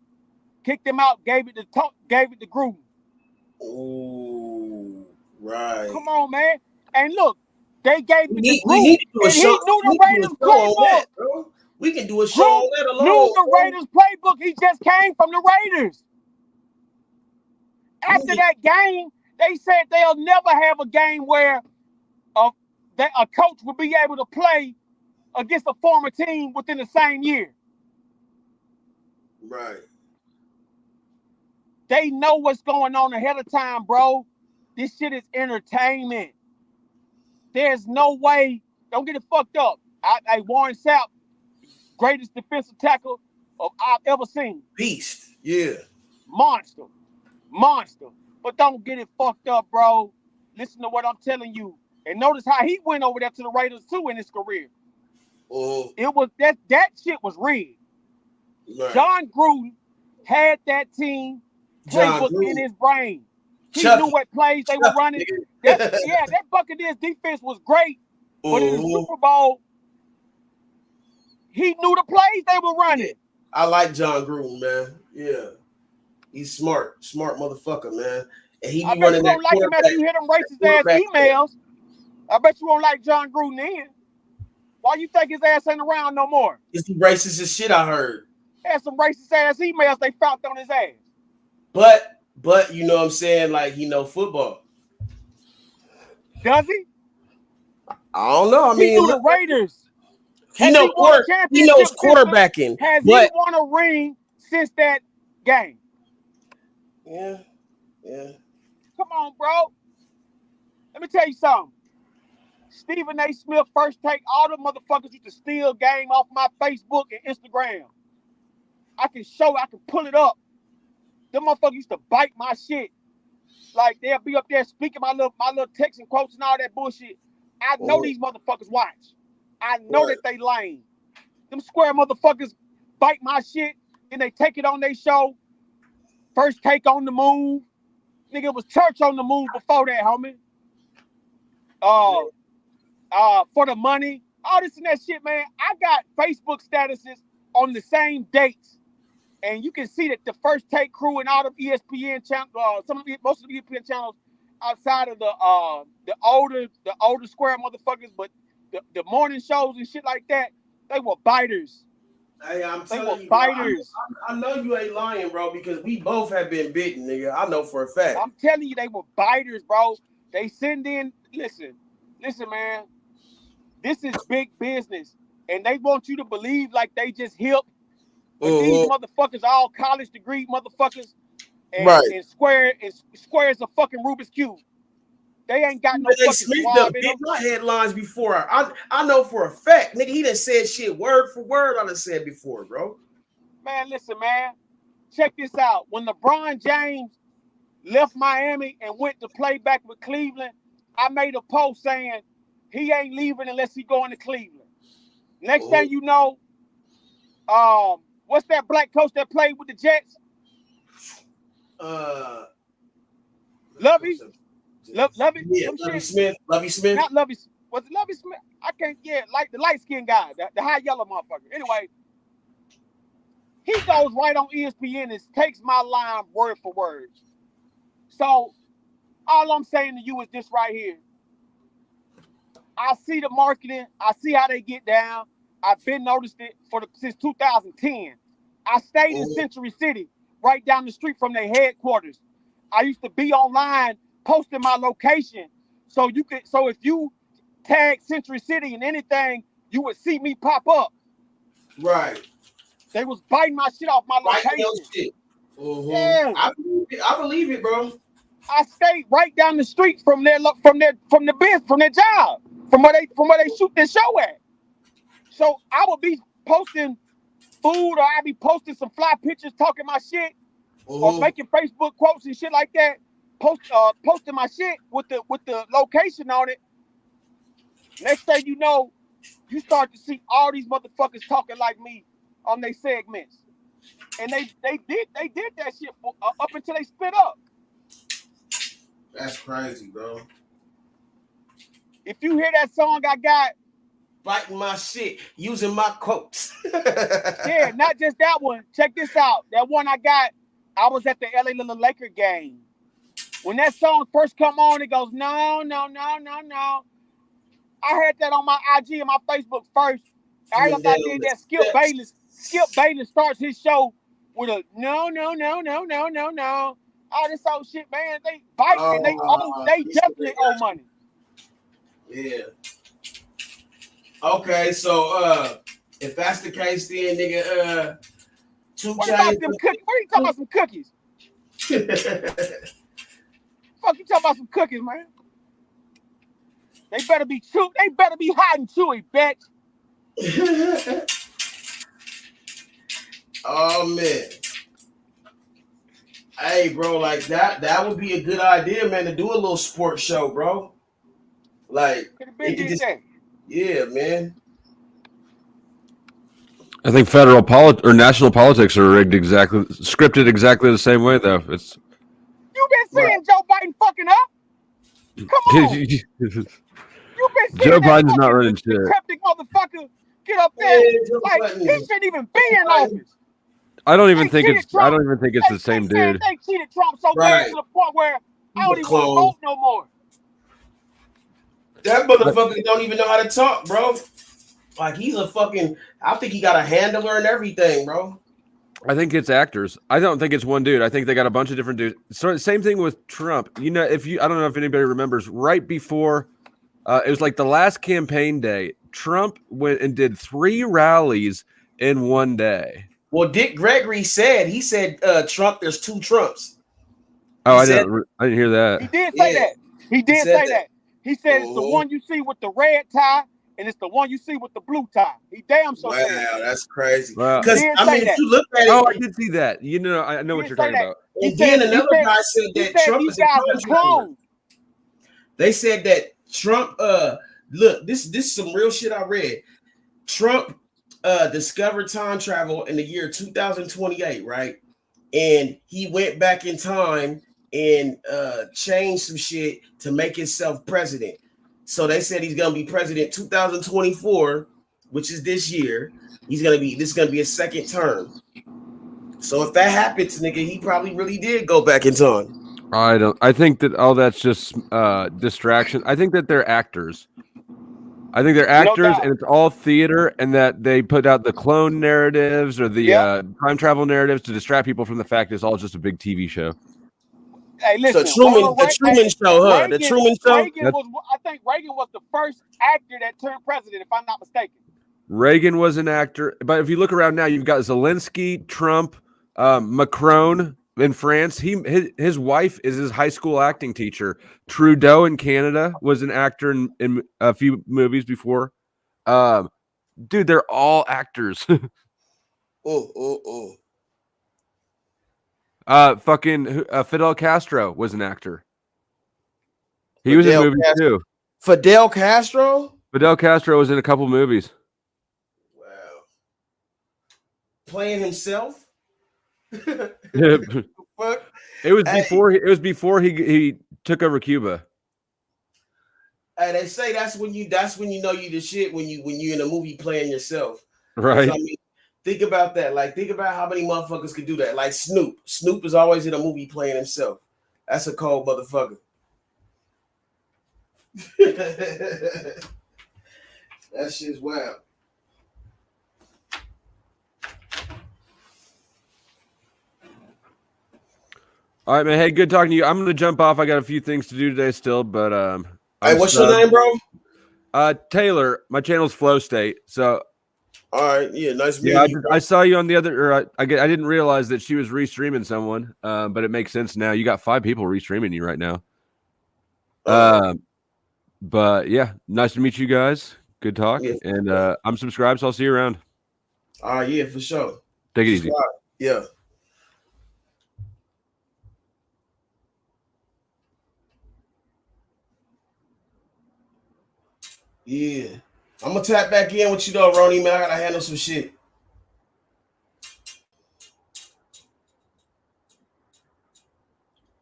kicked him out, gave it to Gruden. Ooh, right. Come on, man. And look, they gave it to Gruden, and he knew the Raiders playbook. Bro. We can do a show on that alone. Knew the Raiders playbook. He just came from the Raiders. After that game, they said they'll never have a game where a coach will be able to play against a former team within the same year. Right. They know what's going on ahead of time, bro. This shit is entertainment. There's no way. Don't get it fucked up. Warren Sapp, greatest defensive tackle I've ever seen. Beast. Yeah. Monster. But don't get it fucked up, bro. Listen to what I'm telling you. And notice how he went over there to the Raiders too in his career. It was that shit was rigged. Right. John Gruden had that team playbook in his brain. He knew what plays they were running. That Buccaneers defense was great, but in the Super Bowl, he knew the plays they were running. I like John Gruden, man. Yeah, he's smart motherfucker, man. And he I bet you won't like him after you hit him racist ass emails. I bet you won't like John Gruden then. Why you think his ass ain't around no more? It's racist as shit, I heard. Had some racist ass emails they found on his ass. But you know what I'm saying? Like, he know football. Does he? I don't know. I mean, he knew the Raiders. He knows quarterbacking. Has he won a ring since that game? Yeah. Come on, bro. Let me tell you something. Stephen A. Smith first take all the motherfuckers used to steal game off my Facebook and Instagram. I can pull it up. Them motherfuckers used to bite my shit. Like they'll be up there speaking my little texts and quotes and all that bullshit. I know these motherfuckers watch. I know that they lame. Them square motherfuckers bite my shit and they take it on their show. First take on the move. Nigga, it was church on the move before that, homie. For the money, all this and that shit, man. I got Facebook statuses on the same dates. And you can see that the First Take crew and all the ESPN channels, most of the ESPN channels outside of the older square motherfuckers, but the morning shows and shit like that, they were biters. Hey, I'm they telling were you, biters. I know you ain't lying, bro, because we both have been bitten, nigga. I know for a fact. I'm telling you, they were biters, bro. They send in, listen, man. This is big business, and they want you to believe like they just hip. But these motherfuckers, all college degree motherfuckers, and square is a fucking Rubik's Cube. They ain't got no fucking swab in them. My headlines before. I know for a fact, nigga, he done said shit word for word I done said before, bro. Man, listen, man. Check this out. When LeBron James left Miami and went to play back with Cleveland, I made a post saying he ain't leaving unless he going to Cleveland. Next thing you know, what's that black coach that played with the Jets? Lovey? Lovey? Yeah, Lovey Smith. Not Lovey. Was it Lovey Smith? I can't. Yeah, like the light skinned guy, the high yellow motherfucker. Anyway, he goes right on ESPN and takes my line word for word. So all I'm saying to you is this right here. I see the marketing. I see how they get down. I've been noticed it since 2010. I stayed in Century City, right down the street from their headquarters. I used to be online posting my location, so if you tag Century City in anything, you would see me pop up. Right. They was biting my shit off my location. Shit. Yeah. I believe it, bro. I stayed right down the street from their job, from where they shoot their show at. So I would be posting food, or I'd be posting some fly pictures, talking my shit, or making Facebook quotes and shit like that. Posting my shit with the location on it. Next thing you know, you start to see all these motherfuckers talking like me on their segments, and they did that shit up until they split up. That's crazy, bro. If you hear that song I got, biting my shit, using my quotes. Yeah, not just that one. Check this out. That one I got, I was at the LA Little Laker game. When that song first come on, it goes, no. I had that on my IG and my Facebook first. I did that. Skip Bayless starts his show with a no. All this old shit, man. They bite and they definitely owe money. Yeah. Okay, so if that's the case, then nigga, what about them cookies? What are you talking about? Some cookies? Fuck you talking about some cookies, man? They better be hot and chewy, bitch. Oh man. Hey, bro, like that would be a good idea, man, to do a little sports show, bro. Like, yeah, man. I think national politics are scripted exactly the same way, though. It's you been seeing Joe Biden fucking up? Come on. You've been seeing Joe Biden's not running shit. Cryptic motherfucker get up there like he shouldn't even be in office. I don't even think it's the same dude. They cheated Trump so bad to the point where I don't even want to vote no more. That motherfucker don't even know how to talk, bro. Like he's a fucking. I think he got a handler and everything, bro. I think it's actors. I don't think it's one dude. I think they got a bunch of different dudes. So same thing with Trump. You know, I don't know if anybody remembers. Right before, it was like the last campaign day. Trump went and did 3 rallies in one day. Well, Dick Gregory said Trump. There's 2 Trumps. Oh, I didn't hear that. He did say that. He did say that. He said it's the one you see with the red tie and it's the one you see with the blue tie. He damn so said Wow, that's crazy. Well, Because He did I say mean, if that. you look at it, oh, I did see that. You know, I know He what did you're say talking that. about. He and then said another guy said that Trump these is a guys are time traveler. clones. They said that Trump, look, this is some real shit I read. Trump discovered time travel in the year 2028, right? And he went back in time and changed some shit to make himself president. So they said he's gonna be president 2024, which is this year. This is gonna be his second term. So if that happens, nigga, he probably really did go back in time. I think that all that's just distraction. I think that they're actors. I think they're actors, and it's all theater, and that they put out the clone narratives or the time travel narratives to distract people from the fact it's all just a big TV show. Hey, listen, the Truman Show, huh? The Truman Show. Reagan was, I think Reagan was the first actor that turned president, if I'm not mistaken. Reagan was an actor, but if you look around now, you've got Zelensky, Trump, Macron in France. His wife is his high school acting teacher. Trudeau in Canada was an actor in a few movies before. Dude, they're all actors. Fidel Castro was an actor. He was in movies too. Fidel Castro? Fidel Castro was in a couple movies. Wow. Playing himself? It was before he took over Cuba. And they say that's when you know you the shit when you in a movie playing yourself. Right. I mean, think about that. Like, think about how many motherfuckers could do that. Like Snoop. Snoop is always in a movie playing himself. That's a cold motherfucker. That shit's wild. All right, man. Hey, good talking to you. I'm gonna jump off. I got a few things to do today still, but hey, what's your name, bro? Taylor. My channel's Flow State. So, all right, yeah, nice meeting you. I saw you on the other. I didn't realize that she was restreaming someone, but it makes sense now. You got 5 people restreaming you right now. But yeah, nice to meet you guys. Good talk, and I'm subscribed, so I'll see you around. All right, yeah, for sure. Take it easy. Yeah. Yeah. I'm gonna tap back in with you though, Roni, man. I gotta handle some shit.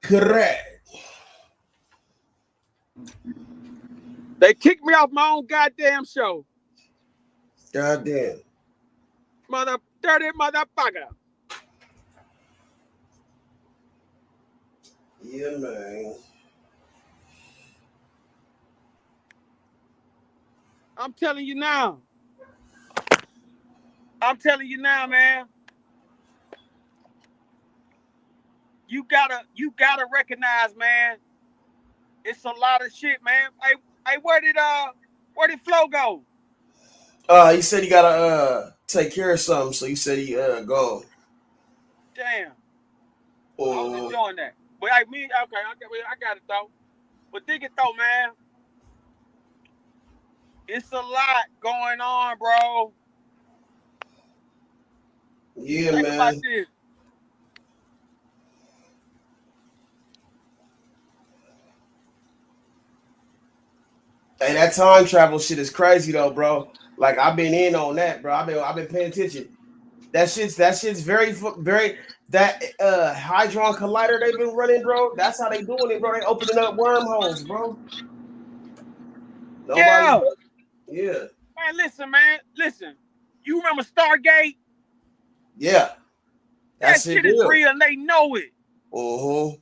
Correct. They kicked me off my own goddamn show. Goddamn. Dirty motherfucker. Yeah, man. I'm telling you now. Man. You gotta recognize, man. It's a lot of shit, man. Hey, where did Flo go? He said he gotta take care of something, so he said he gone. Damn. I was enjoying that. But I got it though. But dig it though, man. It's a lot going on, bro. Yeah, Think man. about this. Hey, that time travel shit is crazy though, bro. Like I've been in on that, bro. I've been paying attention. That shit's very that Hadron Collider they've been running, bro. That's how they doing it, bro. They opening up wormholes, bro. Yeah. Man, listen. You remember Stargate? Yeah. That shit is real and they know it.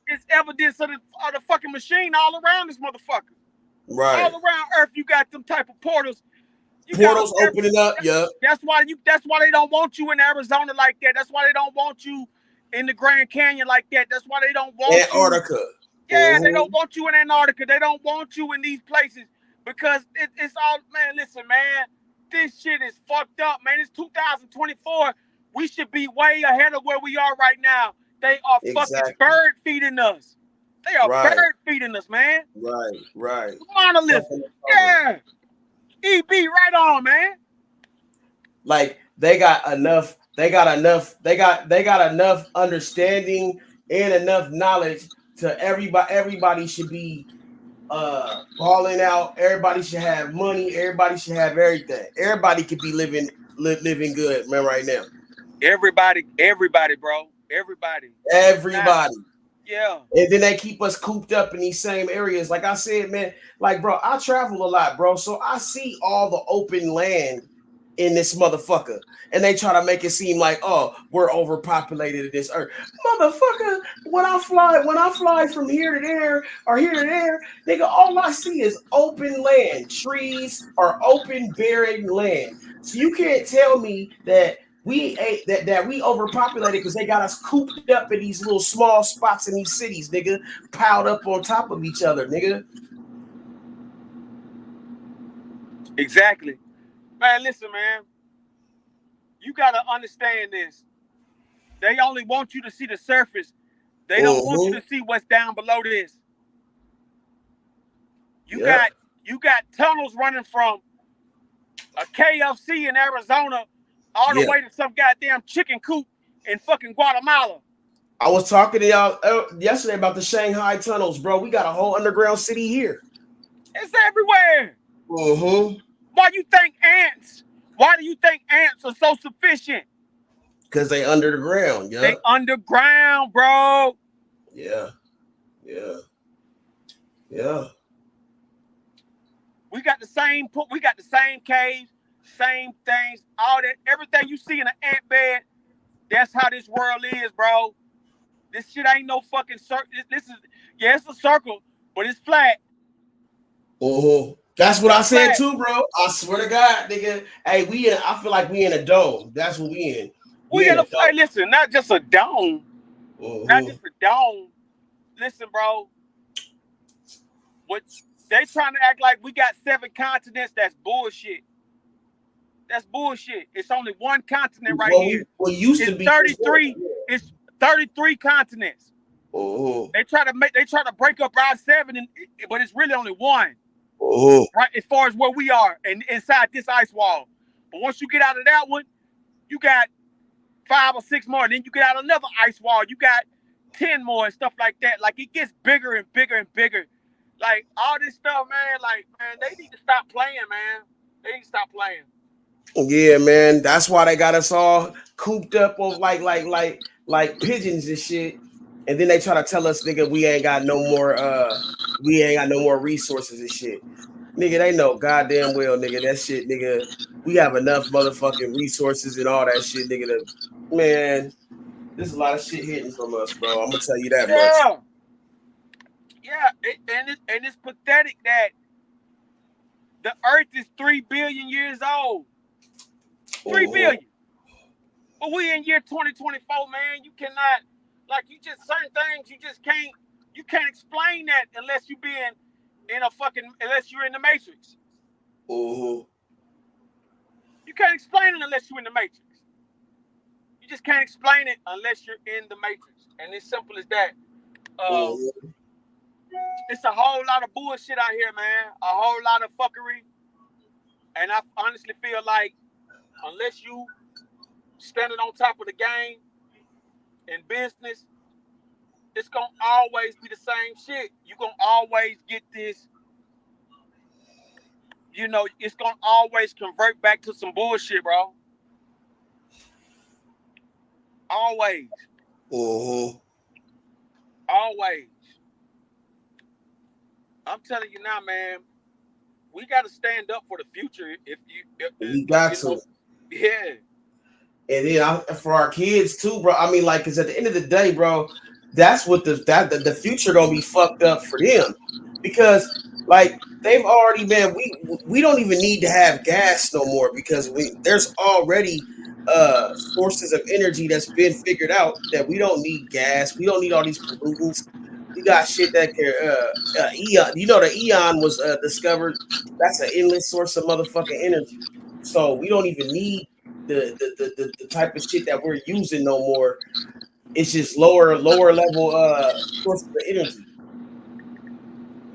It's evidence of the fucking machine all around this motherfucker. Right. All around Earth, you got them type of portals. Portals opening up, yeah. That's why they don't want you in Arizona like that. That's why they don't want you in the Grand Canyon like that. That's why they don't want Antarctica. Yeah, they don't want you in Antarctica. They don't want you in these places because it's all, man, listen, man. This shit is fucked up, man. It's 2024. We should be way ahead of where we are right now. They are fucking bird feeding us. They are bird feeding us, man. Right. Monolith. Yeah. EB right on, man. Like they got enough understanding and enough knowledge to everybody should be balling out. Everybody should have money. Everybody should have everything. Everybody could be living good, man, right now. Everybody, bro. Everybody. Yeah. And then they keep us cooped up in these same areas. Like I said, man, like, bro, I travel a lot, bro. So I see all the open land in this motherfucker. And they try to make it seem like, oh, we're overpopulated in this earth. Motherfucker, when I fly from here to there or here to there, nigga, all I see is open land, trees or open barren land. So you can't tell me that we overpopulated because they got us cooped up in these little small spots in these cities, nigga, piled up on top of each other, nigga. Exactly. Man, listen, man. You got to understand this. They only want you to see the surface. They don't want you to see what's down below this. You got tunnels running from a KFC in Arizona all the way to some goddamn chicken coop in fucking Guatemala. I was talking to y'all yesterday about the Shanghai tunnels, bro. We got a whole underground city here. It's everywhere. Why do you think ants are so sufficient? Because they under the ground, They underground, bro. Yeah. We got the same caves, same things, all that, everything you see in an ant bed. That's how this world is, bro. This shit ain't no fucking circle. This is, it's a circle, but it's flat. That's what I said too, bro. I swear to God, nigga. Hey, I feel like we in a dome. That's what we in. We in a dome. Listen, not just a dome. Not just a dome. Listen, bro. What they trying to act like we got 7 continents? That's bullshit. That's bullshit. It's only one continent here. Well, used to be 33. It's 33 continents. They try to break up our 7, but it's really only one. Right, as far as where we are and inside this ice wall. But once you get out of that one, you got 5 or 6 more. And then you get out another ice wall. You got 10 more and stuff like that. Like, it gets bigger and bigger and bigger. Like, all this stuff, man, they need to stop playing, man. They need to stop playing. Yeah, man. That's why they got us all cooped up on like pigeons and shit. And then they try to tell us, nigga, we ain't got no more resources and shit. Nigga, they know goddamn well, nigga, that shit, nigga. We have enough motherfucking resources and all that shit, nigga. Man, there's a lot of shit hitting from us, bro. I'm gonna tell you that much. Yeah, and it's pathetic that the Earth is 3 billion years old. 3 billion. But we in year 2024, man. You cannot, certain things you can't explain that unless you're in the Matrix. You can't explain it unless you're in the Matrix. You just can't explain it unless you're in the Matrix. And it's simple as that. It's a whole lot of bullshit out here, man. A whole lot of fuckery. And I honestly feel like unless you standing on top of the game in business, it's going to always be the same shit. You're going to always get this, it's going to always convert back to some bullshit, bro. Always. Always. I'm telling you now, man, we got to stand up for the future. We got to. Yeah. And then for our kids too, bro. I mean, because at the end of the day, bro, that's what the future gonna be fucked up for them, because they've already been. We don't even need to have gas no more because there's already sources of energy that's been figured out that we don't need gas. We don't need all these pollutants. We got shit that can Eon. The Eon was discovered. That's an endless source of motherfucking energy. So we don't even need the type of shit that we're using no more. It's just lower level sources of energy.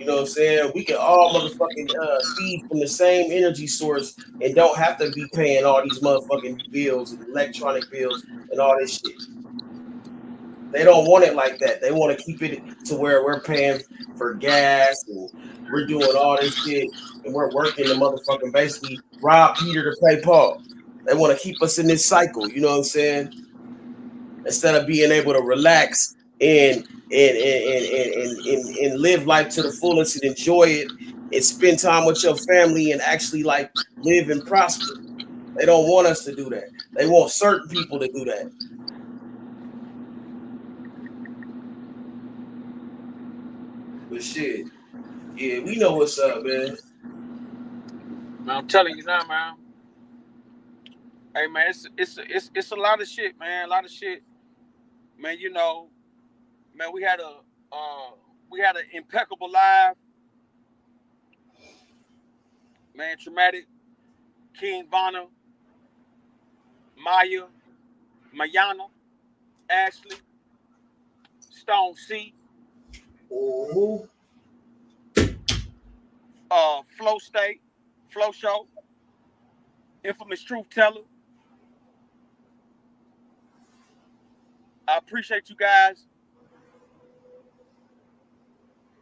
You know what I'm saying? We can all motherfucking feed from the same energy source and don't have to be paying all these motherfucking bills and electronic bills and all this shit. They don't want it like that. They want to keep it to where we're paying for gas and we're doing all this shit and we're working to motherfucking basically rob Peter to pay Paul. They want to keep us in this cycle. You know what I'm saying? Instead of being able to relax and live life to the fullest and enjoy it and spend time with your family and actually like live and prosper. They don't want us to do that. They want certain people to do that. But shit, yeah, we know what's up, man. Man, I'm telling you now, man. Hey, man, it's a lot of shit, man. A lot of shit, man. You know, man, we had an impeccable live, man. Traumatic, King Vanna, Maya, Mayana, Ashley, StoNeC, Flow State, Flow Show, Infamous Truth Teller. I appreciate you guys.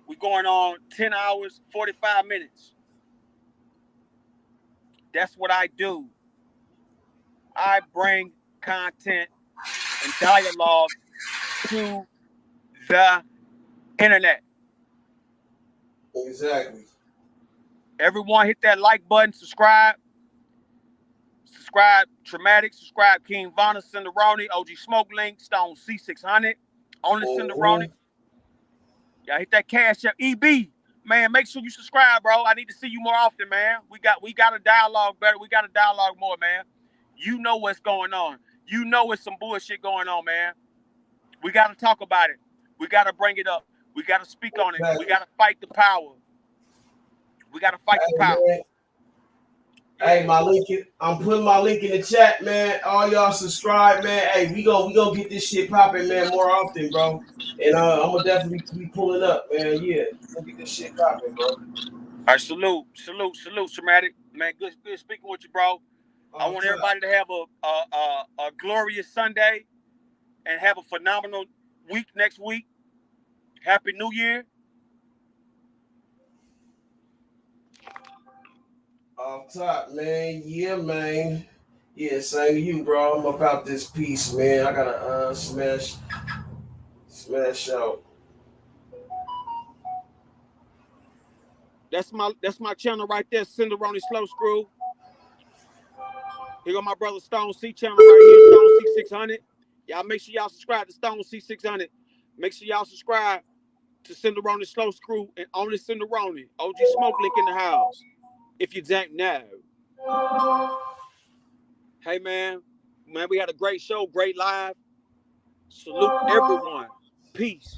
We're going on 10 hours, 45 minutes. That's what I do. I bring content and dialogue to the internet. Exactly. Everyone hit that like button, subscribe. Subscribe Traumatic, subscribe King Vanna, SenaRoni, OG Smoke Link, StoNeC 600, only SenaRoni. Y'all hit that cash up. EB, man, make sure you subscribe, bro. I need to see you more often, man. We got a dialogue better. We got to dialogue more, man. You know what's going on. You know it's some bullshit going on, man. We got to talk about it. We got to bring it up. We got to speak on it. We got to fight the power. We got to fight the power. Man. Hey, I'm putting my link in the chat, man. All y'all subscribe, man. Hey, we gonna get this shit popping, man, more often, bro. And I'm gonna definitely be pulling up, man. Yeah, we'll get this shit popping, bro. All right, salute, Traumatic, man. Good speaking with you, bro. I want everybody to have a glorious Sunday and have a phenomenal week next week. Happy New Year. Off top, man. Yeah, man. Yeah, same to you, bro. I'm about this piece, man. I gotta smash out. That's my channel right there, SenaRoni Slow Screw. Here go my brother StoNeC channel right here, StoNeC 600. Y'all make sure y'all subscribe to StoNeC 600. Make sure y'all subscribe to SenaRoni Slow Screw and only SenaRoni. OG Smoke Link in the house. If you don't know. Hey, man, we had a great show, great live. Salute everyone. Peace.